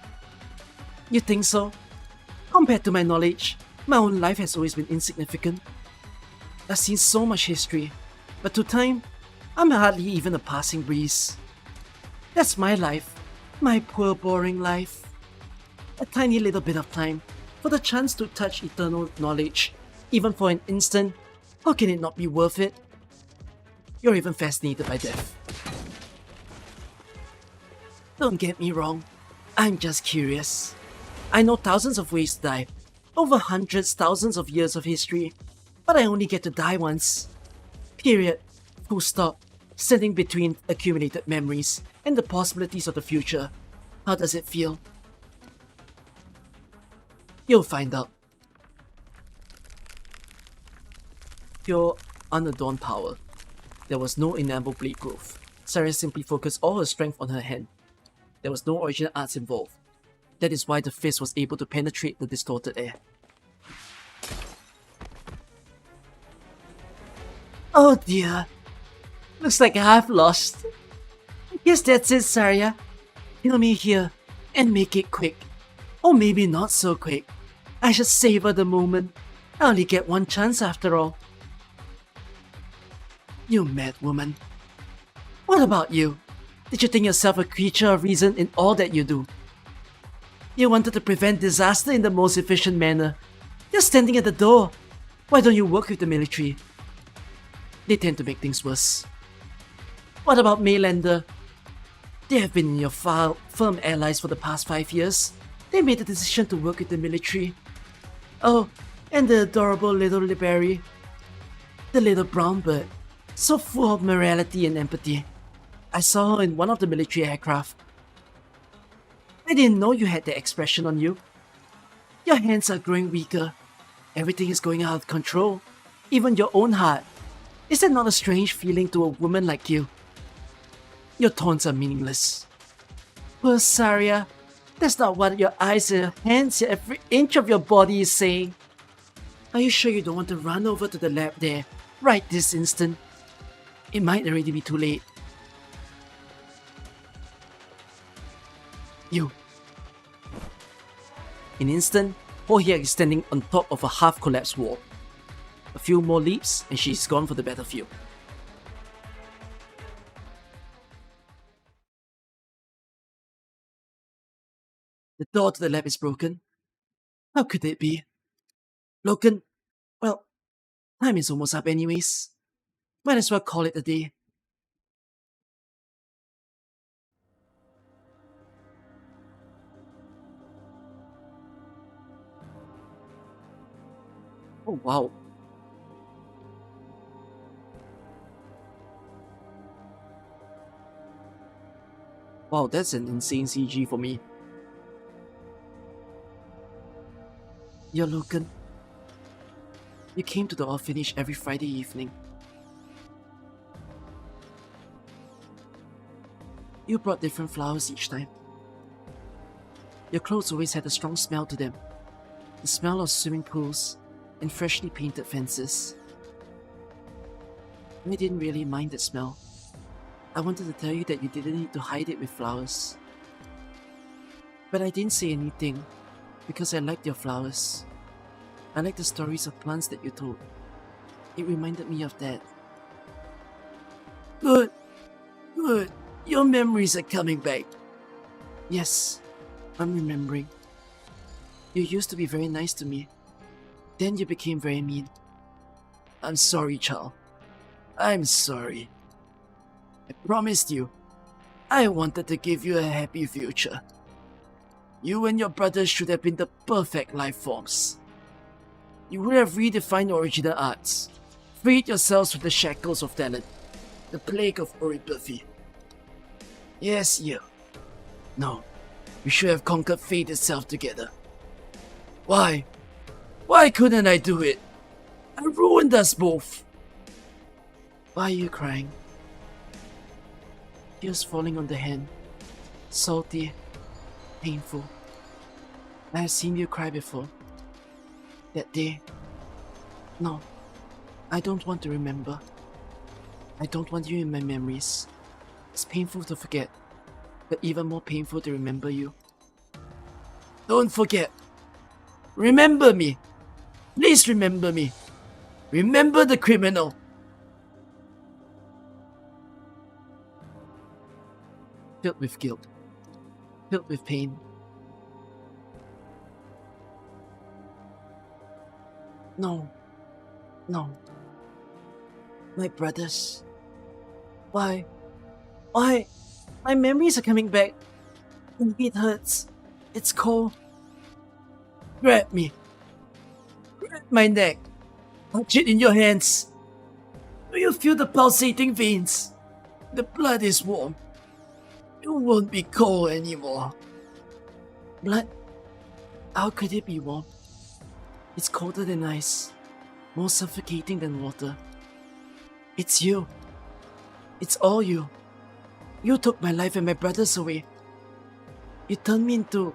[SPEAKER 3] You think so? Compared to my knowledge, my own life has always been insignificant. I've seen so much history, but to time, I'm hardly even a passing breeze. That's my life, my poor boring life. A tiny little bit of time, for the chance to touch eternal knowledge, even for an instant, how can it not be worth it? You're even fascinated by death. Don't get me wrong, I'm just curious. I know thousands of ways to die, over hundreds, thousands of years of history, but I only get to die once. Period. Full stop. Standing between accumulated memories and the possibilities of the future. How does it feel? You'll find out. Pure, unadorned power. There was no enamel blade growth. Sarah simply focused all her strength on her hand. There was no original arts involved. That is why the fist was able to penetrate the distorted air. Oh dear. Looks like I've lost. I guess that's it, Saria. Kill me here, and make it quick. Or maybe not so quick. I should savor the moment. I only get one chance after all. You mad woman. What about you? Did you think yourself a creature of reason in all that you do? You wanted to prevent disaster in the most efficient manner. You're standing at the door. Why don't you work with the military? They tend to make things worse. What about Maylander? They have been your firm allies for the past 5 years. They made the decision to work with the military. Oh, and the adorable little Liberi. The little brown bird. So full of morality and empathy. I saw her in one of the military aircraft. I didn't know you had that expression on you. Your hands are growing weaker. Everything is going out of control. Even your own heart. Is that not a strange feeling to a woman like you? Your taunts are meaningless. Poor Saria, that's not what your eyes, your hands, every inch of your body is saying. Are you sure you don't want to run over to the lab there, right this instant? It might already be too late. You. In an instant, Hohyuk is standing on top of a half-collapsed wall. A few more leaps and she's gone for the battlefield. The door to the lab is broken. How could it be? Logan, well, time is almost up anyways. Might as well call it a day. Oh wow. Wow, that's an insane CG for me. You're Logan. You came to the orphanage every Friday evening. You brought different flowers each time. Your clothes always had a strong smell to them. The smell of swimming pools and freshly painted fences. I didn't really mind that smell. I wanted to tell you that you didn't need to hide it with flowers. But I didn't say anything because I liked your flowers. I liked the stories of plants that you told. It reminded me of that. Good. Good. Your memories are coming back. Yes, I'm remembering. You used to be very nice to me. Then you became very mean. I'm sorry, child. I'm sorry. I promised you. I wanted to give you a happy future. You and your brothers should have been the perfect life forms. You would have redefined original arts, freed yourselves from the shackles of talent, the plague of oripathy. Yes, you. No, we should have conquered fate itself together. Why? Why couldn't I do it? I ruined us both. Why are you crying? Tears falling on the hand. Salty. Painful. I have seen you cry before. That day. No. I don't want to remember. I don't want you in my memories. It's painful to forget, but even more painful to remember you. Don't forget. Remember me. Please remember me. Remember the criminal. Filled with guilt. Filled with pain. No. No. My brothers. Why? Why? My memories are coming back. It hurts. It's cold. Grab me. Grab my neck. Touch it in your hands. Do you feel the pulsating veins? The blood is warm. It won't be cold anymore. Blood? How could it be warm? It's colder than ice. More suffocating than water. It's you. It's all you. You took my life and my brothers away. You turned me into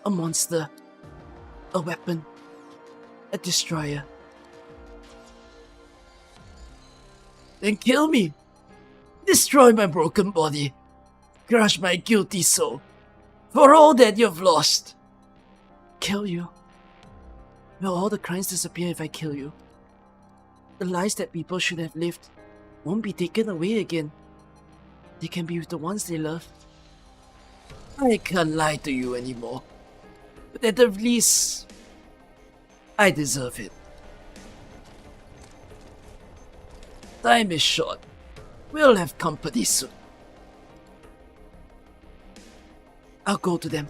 [SPEAKER 3] a monster, a weapon, a destroyer. Then kill me. Destroy my broken body. Crush my guilty soul. For all that you've lost. Kill you. Will all the crimes disappear if I kill you? The lives that people should have lived won't be taken away again. They can be with the ones they love. I can't lie to you anymore. But at the least, I deserve it. Time is short. We'll have company soon. I'll go to them.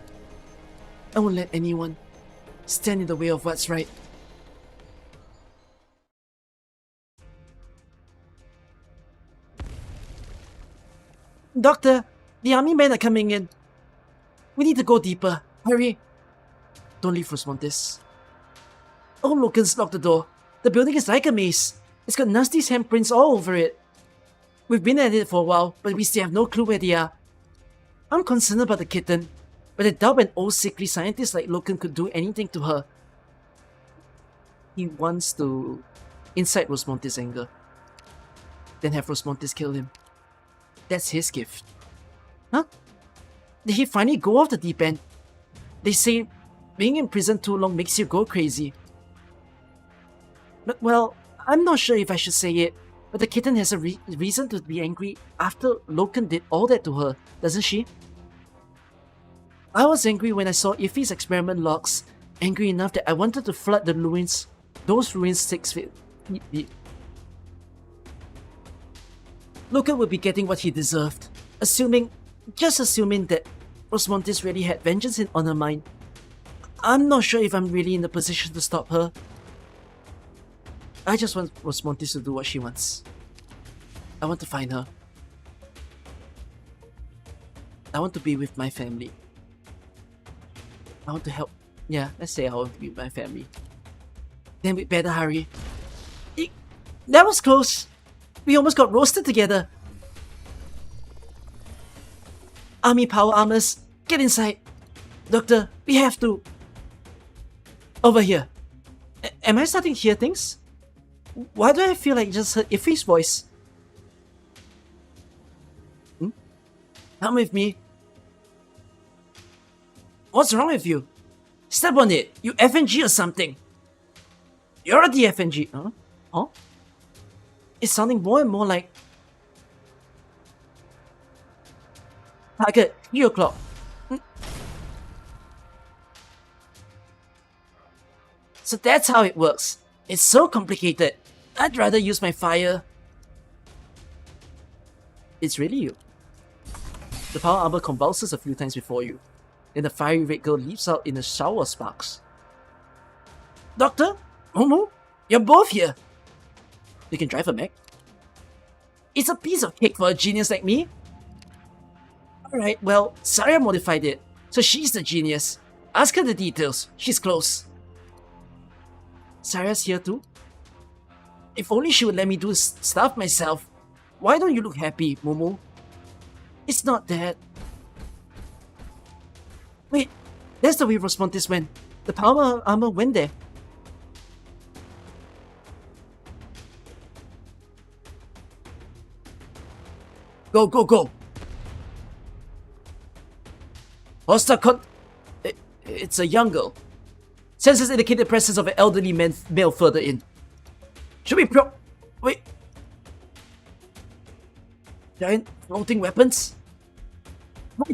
[SPEAKER 3] I won't let anyone stand in the way of what's right. Doctor, the army men are coming in. We need to go deeper. Hurry. Don't leave Rosmontes. Oh, Logan's locked the door. The building is like a maze. It's got Nasty's handprints all over it. We've been at it for a while, but we still have no clue where they are. I'm concerned about the kitten, but I doubt an old sickly scientist like Logan could do anything to her. He wants to incite Rosmontes' anger, then have Rosmontes kill him. That's his gift. Huh? Did he finally go off the deep end? They say being in prison too long makes you go crazy. But well, I'm not sure if I should say it, but the kitten has a reason to be angry after Logan did all that to her, doesn't she? I was angry when I saw Iffy's experiment logs, angry enough that I wanted to flood the ruins, those ruins 6 feet deep. Logan would be getting what he deserved, just assuming that Rosmontes really had vengeance on her mind. I'm not sure if I'm really in the position to stop her. I just want Rosmontes to do what she wants. I want to find her. I want to be with my family. I want to help. Yeah, let's say I want to be with my family. Then we'd better hurry. That was close. We almost got roasted together. Army power armors, get inside. Doctor, we have to. Over here. Am I starting to hear things? Why do I feel like I just heard Iffy's voice? Come with me. What's wrong with you? Step on it, you FNG or something. You're the FNG. Huh? Huh? It's sounding more and more like... Target, 3 o'clock. So that's how it works. It's so complicated. I'd rather use my fire. It's really you. The power armor convulses a few times before you. Then the fiery red girl leaps out in a shower of sparks. Doctor? Momo? You're both here. You can drive a mech. It's a piece of cake for a genius like me. Alright, well, Sarah modified it, so she's the genius. Ask her the details, she's close. Sarah's here too? If only she would let me do stuff myself. Why don't you look happy, Momo? It's not that. Wait, that's the way Rosmontes went. The power armor went there. Go, go, go! Hostile It's a young girl. Sensors indicate the presence of an elderly male further in. Should we wait. Giant floating weapons?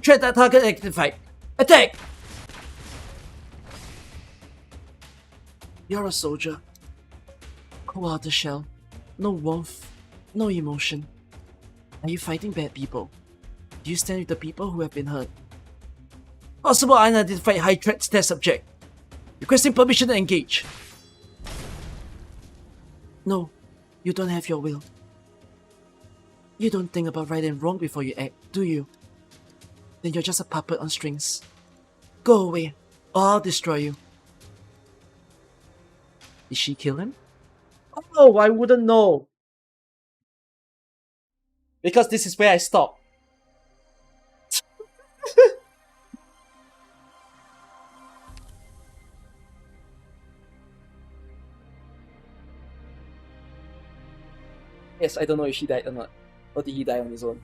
[SPEAKER 3] Threat target identified. Attack! You're a soldier. Cold outer shell. No warmth. No emotion. Are you fighting bad people? Do you stand with the people who have been hurt? Possible unidentified high threat test subject. Requesting permission to engage. No, you don't have your will. You don't think about right and wrong before you act, do you? Then you're just a puppet on strings. Go away, or I'll destroy you. Did she kill him? Oh, I wouldn't know. Because this is where I stop. Yes, I don't know if she died or not. Or did he die on his own?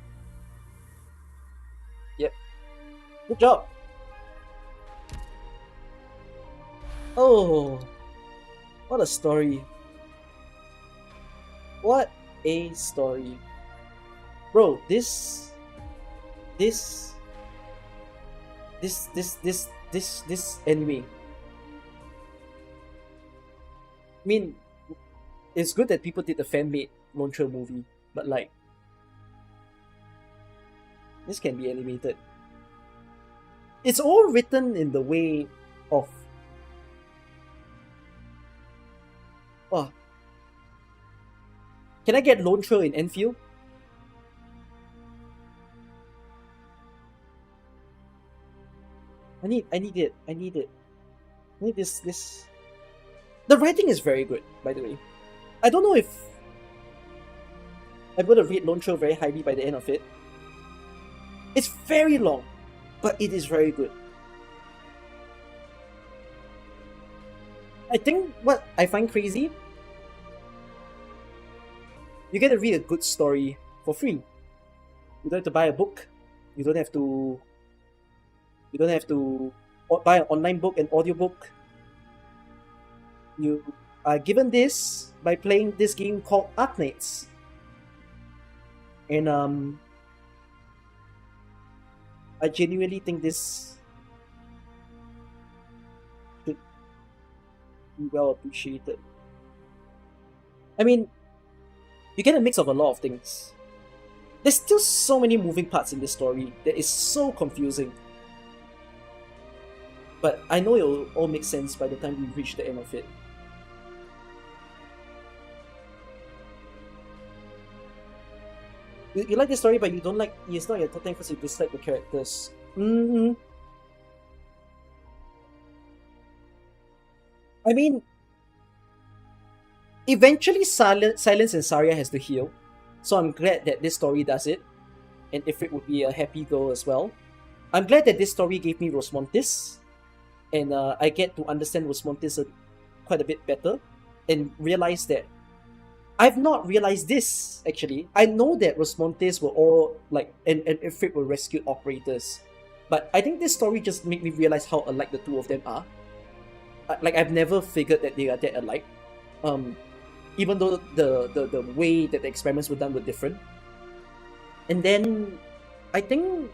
[SPEAKER 3] Yep. Good job. Oh, what a story. What a story. Bro, this anime. I mean, it's good that people did the fan-made Lonetrail movie, but like, this can be animated. It's all written in the way of can I get Lonetrail in Enfield? I need it. I need this. The writing is very good, by the way. I don't know if I'm gonna rate Lonetrail very highly by the end of it. It's very long, but it is very good. I think what I find crazy, you get to read a good story for free. You don't have to buy a book. You don't have to buy an online book, an audiobook. You are given this by playing this game called Arknights. And I genuinely think this should be well appreciated. I mean, you get a mix of a lot of things. There's still so many moving parts in this story that is so confusing. But I know it'll all make sense by the time we reach the end of it. You like the story, but you don't like. It's not your top 10 because you dislike the characters. I mean, eventually Silence and Saria has to heal, so I'm glad that this story does it, and Ifrit would be a happy girl as well. I'm glad that this story gave me Rosmontis, and I get to understand Rosmontis quite a bit better, and realize that I've not realized this, actually. I know that Rosmontis were all, like, and Ifrit were rescued operators. But I think this story just made me realize how alike the two of them are. Like, I've never figured that they are that alike. Even though the way that the experiments were done were different. And then, I think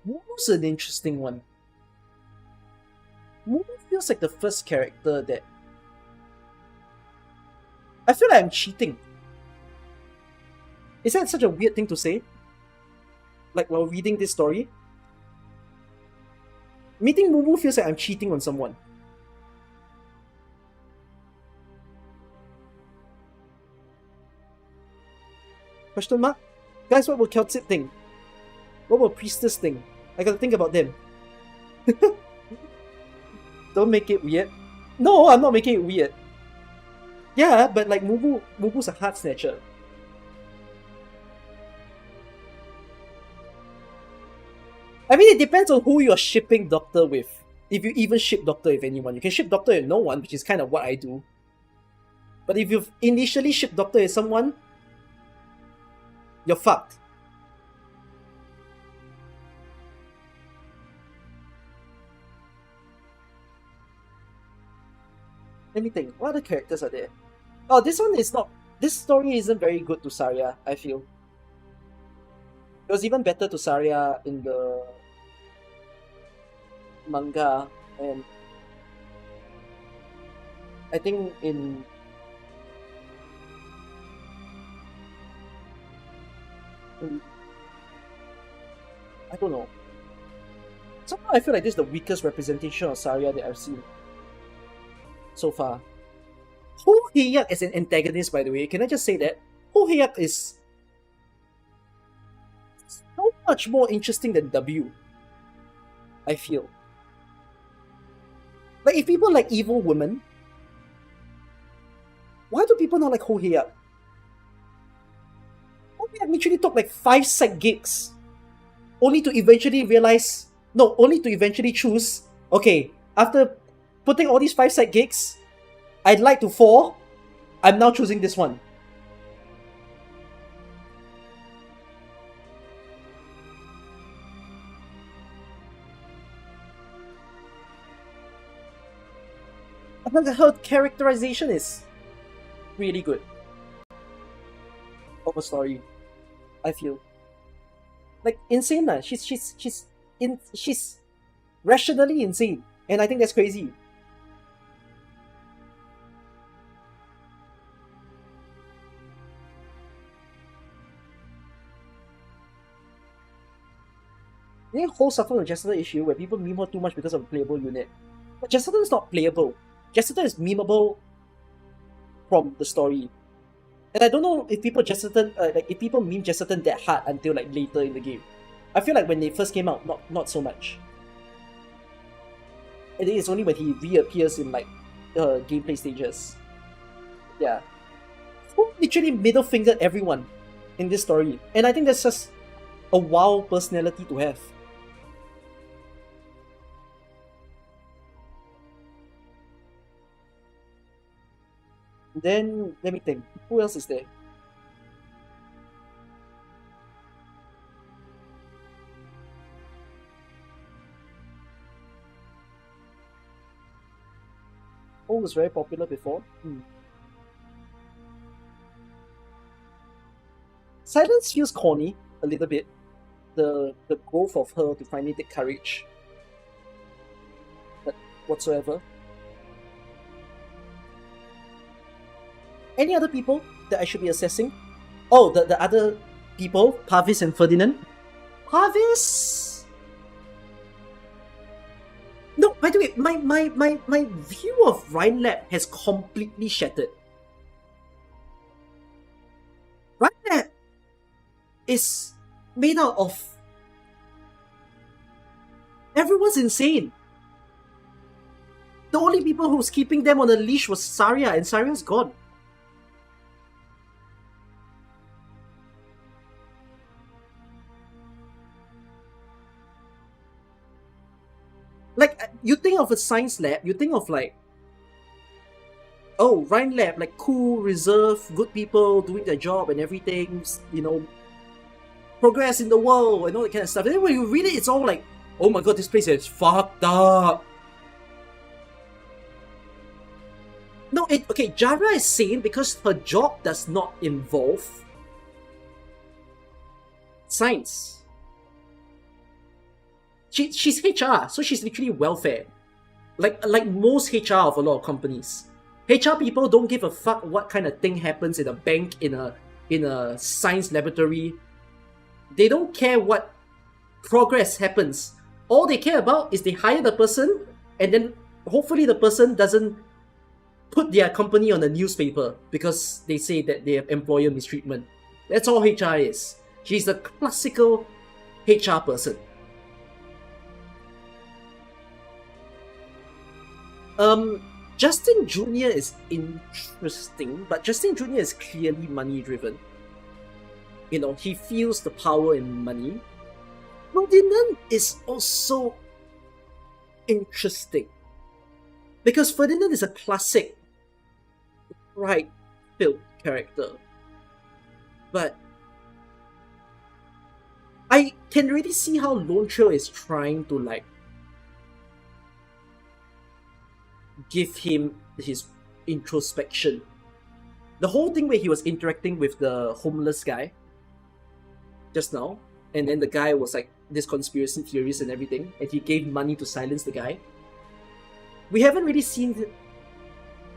[SPEAKER 3] Muru's an interesting one. Muru feels like the first character that I feel like I'm cheating. Is that such a weird thing to say? Like while reading this story? Meeting Mumu feels like I'm cheating on someone. Question mark? Guys, what will Keltsit think? What will Priestess think? I gotta think about them. Don't make it weird. No, I'm not making it weird. Yeah, but like Mubu's a heart snatcher. I mean, it depends on who you're shipping Doctor with. If you even ship Doctor with anyone. You can ship Doctor with no one, which is kind of what I do. But if you've initially shipped Doctor with someone, you're fucked. Let me think. What other characters are there? Oh, this one is not. This story isn't very good to Saria, I feel. It was even better to Saria in the manga, and I think in I don't know. Somehow I feel like this is the weakest representation of Saria that I've seen so far. Ho Hye-yak as an antagonist, by the way, can I just say that? Ho Hye-yak is so much more interesting than W, I feel. Like, if people like Evil Woman, why do people not like Ho Hye-yak? Ho Hye-yak literally took like 5 side gigs only to eventually realize, no, only to eventually choose, okay, after putting all these 5 side gigs, I'd like to 4, I'm now choosing this one. Her characterization is really good of a story, I feel. Like, insane lah. She's rationally insane, and I think that's crazy. The whole suffer with Jessica issue where people meme her too much because of a playable unit. But Jessica is not playable. Jessica is memeable from the story. And I don't know if people if people meme Jessica that hard until like later in the game. I feel like when they first came out, not so much. I think it's only when he reappears in like gameplay stages. Yeah. Who literally middle fingered everyone in this story. And I think that's just a wow personality to have. Then, let me think. Who else is there? Oh, was very popular before. Silence feels corny a little bit. The growth of her to finally take courage. But whatsoever. Any other people that I should be assessing? Oh, the other people, Parvis and Ferdinand. Parvis! No, by the way, my view of Rhinelab has completely shattered. Rhinelab is made out of... Everyone's insane. The only people who was keeping them on a leash was Saria, and Saria's gone. Like, you think of a science lab, you think of like, oh, Rhinelab, like cool, reserved, good people doing their job and everything, you know, progress in the world and all that kind of stuff. And then when you read it, it's all like, oh my god, this place is fucked up. No, okay, Jara is sane because her job does not involve science. She's HR, so she's literally welfare. Like most HR of a lot of companies. HR people don't give a fuck what kind of thing happens in a bank, in a science laboratory. They don't care what progress happens. All they care about is they hire the person, and then hopefully the person doesn't put their company on the newspaper because they say that they have employer mistreatment. That's all HR is. She's a classical HR person. Justin Jr. is interesting, but Justin Jr. is clearly money driven. You know, he feels the power in money. Ferdinand is also interesting because Ferdinand is a classic pride-filled character, but I can really see how Lonetrail is trying to like give him his introspection. The whole thing where he was interacting with the homeless guy just now, and then the guy was like this conspiracy theorist and everything, and he gave money to silence the guy. We haven't really seen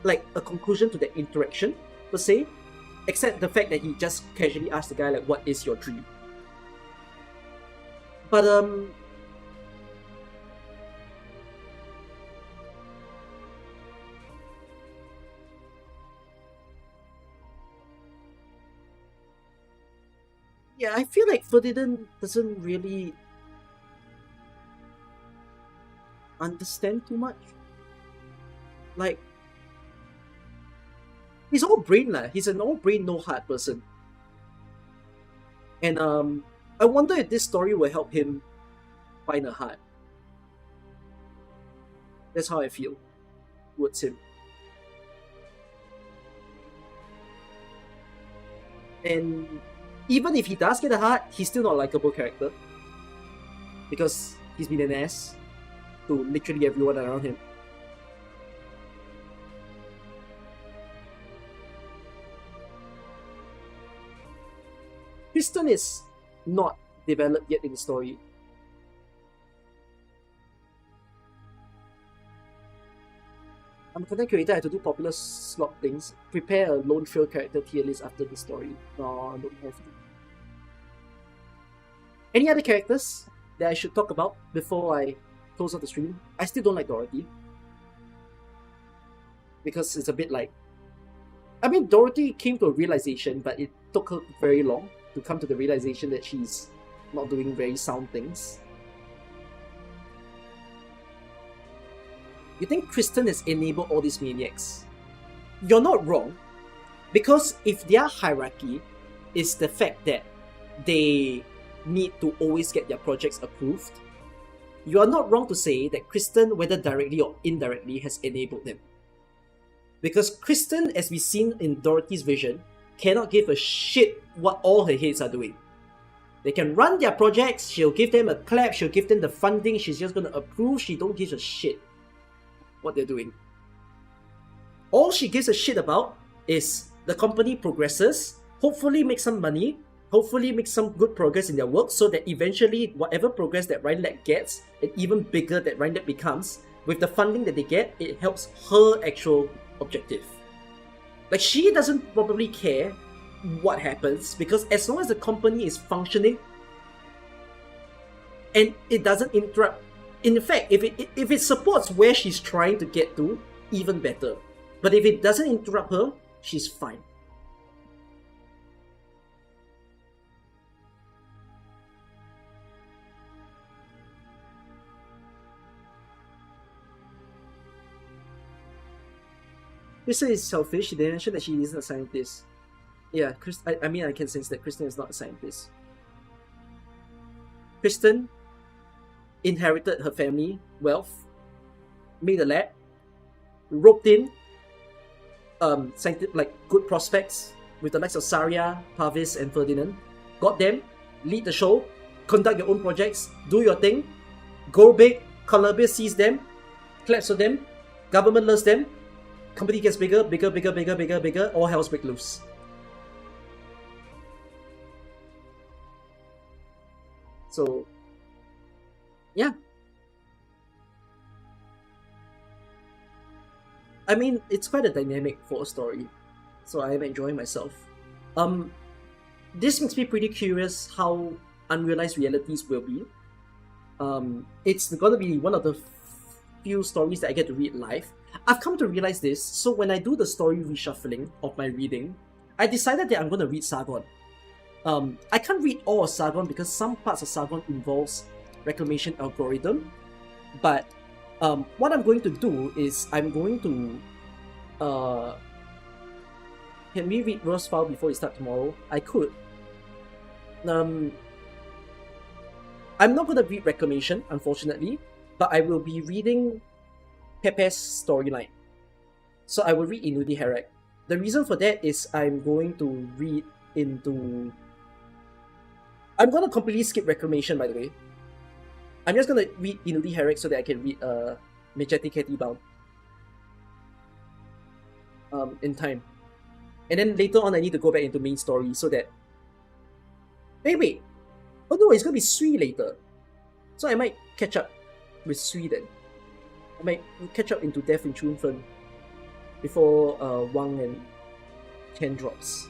[SPEAKER 3] like a conclusion to the interaction per se, except the fact that he just casually asked the guy like, "What is your dream?" But yeah, I feel like Ferdinand doesn't really understand too much. Like, he's all brain lah. He's an all brain, no heart person. And I wonder if this story will help him find a heart. That's how I feel towards him. And even if he does get a heart, he's still not a likable character. Because he's been an ass to literally everyone around him. Kristen is not developed yet in the story. I'm a content creator, I have to do popular slot things. Prepare a Lonetrail character tier list after the story. No, I don't have to. Any other characters that I should talk about before I close out the stream? I still don't like Dorothy. Because it's a bit like... I mean, Dorothy came to a realization, but it took her very long to come to the realization that she's not doing very sound things. You think Kristen has enabled all these maniacs? You're not wrong, because if their hierarchy is the fact that they need to always get their projects approved, you are not wrong to say that Kristen, whether directly or indirectly, has enabled them. Because Kristen, as we've seen in Dorothy's vision, cannot give a shit what all her heads are doing. They can run their projects, she'll give them a clap, she'll give them the funding, she's just gonna approve, she don't give a shit what they're doing. All she gives a shit about is the company progresses, hopefully make some money, hopefully make some good progress in their work, so that eventually whatever progress that Rhinelander gets, and even bigger that Rhinelander becomes, with the funding that they get, it helps her actual objective. Like, she doesn't probably care what happens, because as long as the company is functioning and it doesn't interrupt, in fact, if it supports where she's trying to get to, even better. But if it doesn't interrupt her, she's fine. Kristen is selfish. They mentioned that she isn't a scientist. Yeah, I mean, I can sense that Kristen is not a scientist. Kristen inherited her family wealth, made a lab, roped in like good prospects with the likes of Saria, Parvis, and Ferdinand. Got them, lead the show, conduct your own projects, do your thing, go big. Columbia sees them, claps for them, government loves them. Company gets bigger, all hell's break loose. So, yeah. I mean, it's quite a dynamic for a story, so I am enjoying myself. This makes me pretty curious how Unrealized Realities will be. It's gonna be one of the few stories that I get to read live. I've come to realize this, so when I do the story reshuffling of my reading, I decided that I'm going to read Sargon. I can't read all of Sargon because some parts of Sargon involves reclamation algorithm, but what I'm going to do is I'm going to... can we read Ross file before we start tomorrow? I could. I'm not going to read Reclamation, unfortunately, but I will be reading Pepe's storyline. So I will read Inudi Herek. The reason for that is I'm going to read into... I'm going to completely skip Reclamation, by the way. I'm just going to read Inudi Herek so that I can read Majestic Catty Bound in time. And then later on I need to go back into main story so that... Wait. Oh no, it's going to be Sui later. So I might catch up with Sui then. I might catch up into Death in Chunfen. before Wang and Ken drops.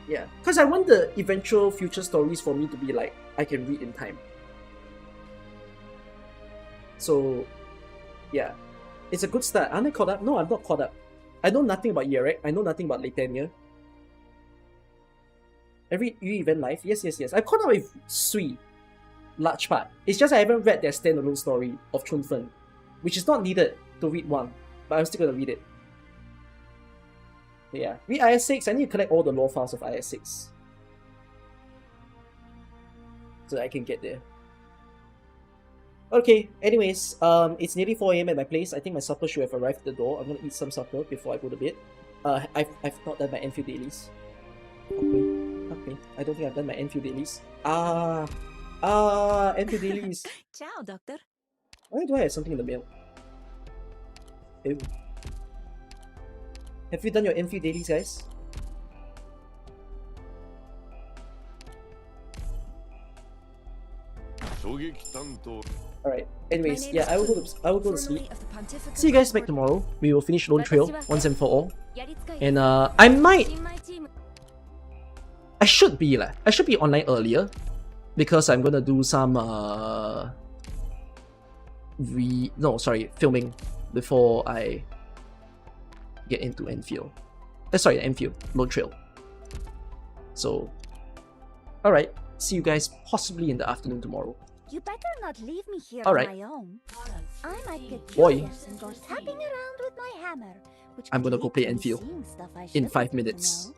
[SPEAKER 3] Yeah, because I want the eventual future stories for me to be like I can read in time. So, yeah, it's a good start. Aren't I caught up? No, I'm not caught up. I know nothing about Yerek. I know nothing about Latania. I read Yu Event Life. Yes. I caught up with Sui, large part. It's just I haven't read their standalone story of Chunfen, which is not needed to read one, but I'm still gonna read it. But yeah, read IS6. I need to collect all the lore files of IS6 so that I can get there. Okay, anyways, it's nearly 4 AM at my place. I think my supper should have arrived at the door. I'm gonna eat some supper before I go to bed. I've not done my Enfield dailies. Okay. I don't think I've done my Enfield dailies. Enfield dailies.
[SPEAKER 4] Ciao, Doctor.
[SPEAKER 3] Why do I have something in the mail? Ew. Have you done your Enfield dailies, guys? Alright, anyways, yeah, I will go to sleep. See you guys back tomorrow. We will finish Lonetrail once and for all. And I should be online earlier because I'm gonna do some filming before I get into Enfield. Enfield, Lonetrail. So, alright, see you guys possibly in the afternoon tomorrow.
[SPEAKER 2] You better not leave me here
[SPEAKER 3] Alright.
[SPEAKER 2] on my own. I might get
[SPEAKER 3] Boy.
[SPEAKER 2] curious and go tapping around with my hammer, which
[SPEAKER 3] I'm
[SPEAKER 2] could
[SPEAKER 3] gonna go
[SPEAKER 2] lead
[SPEAKER 3] play
[SPEAKER 2] to me
[SPEAKER 3] Enfield
[SPEAKER 2] seeing stuff I
[SPEAKER 3] in
[SPEAKER 2] shouldn't,
[SPEAKER 3] 5
[SPEAKER 2] you
[SPEAKER 3] minutes.
[SPEAKER 2] know.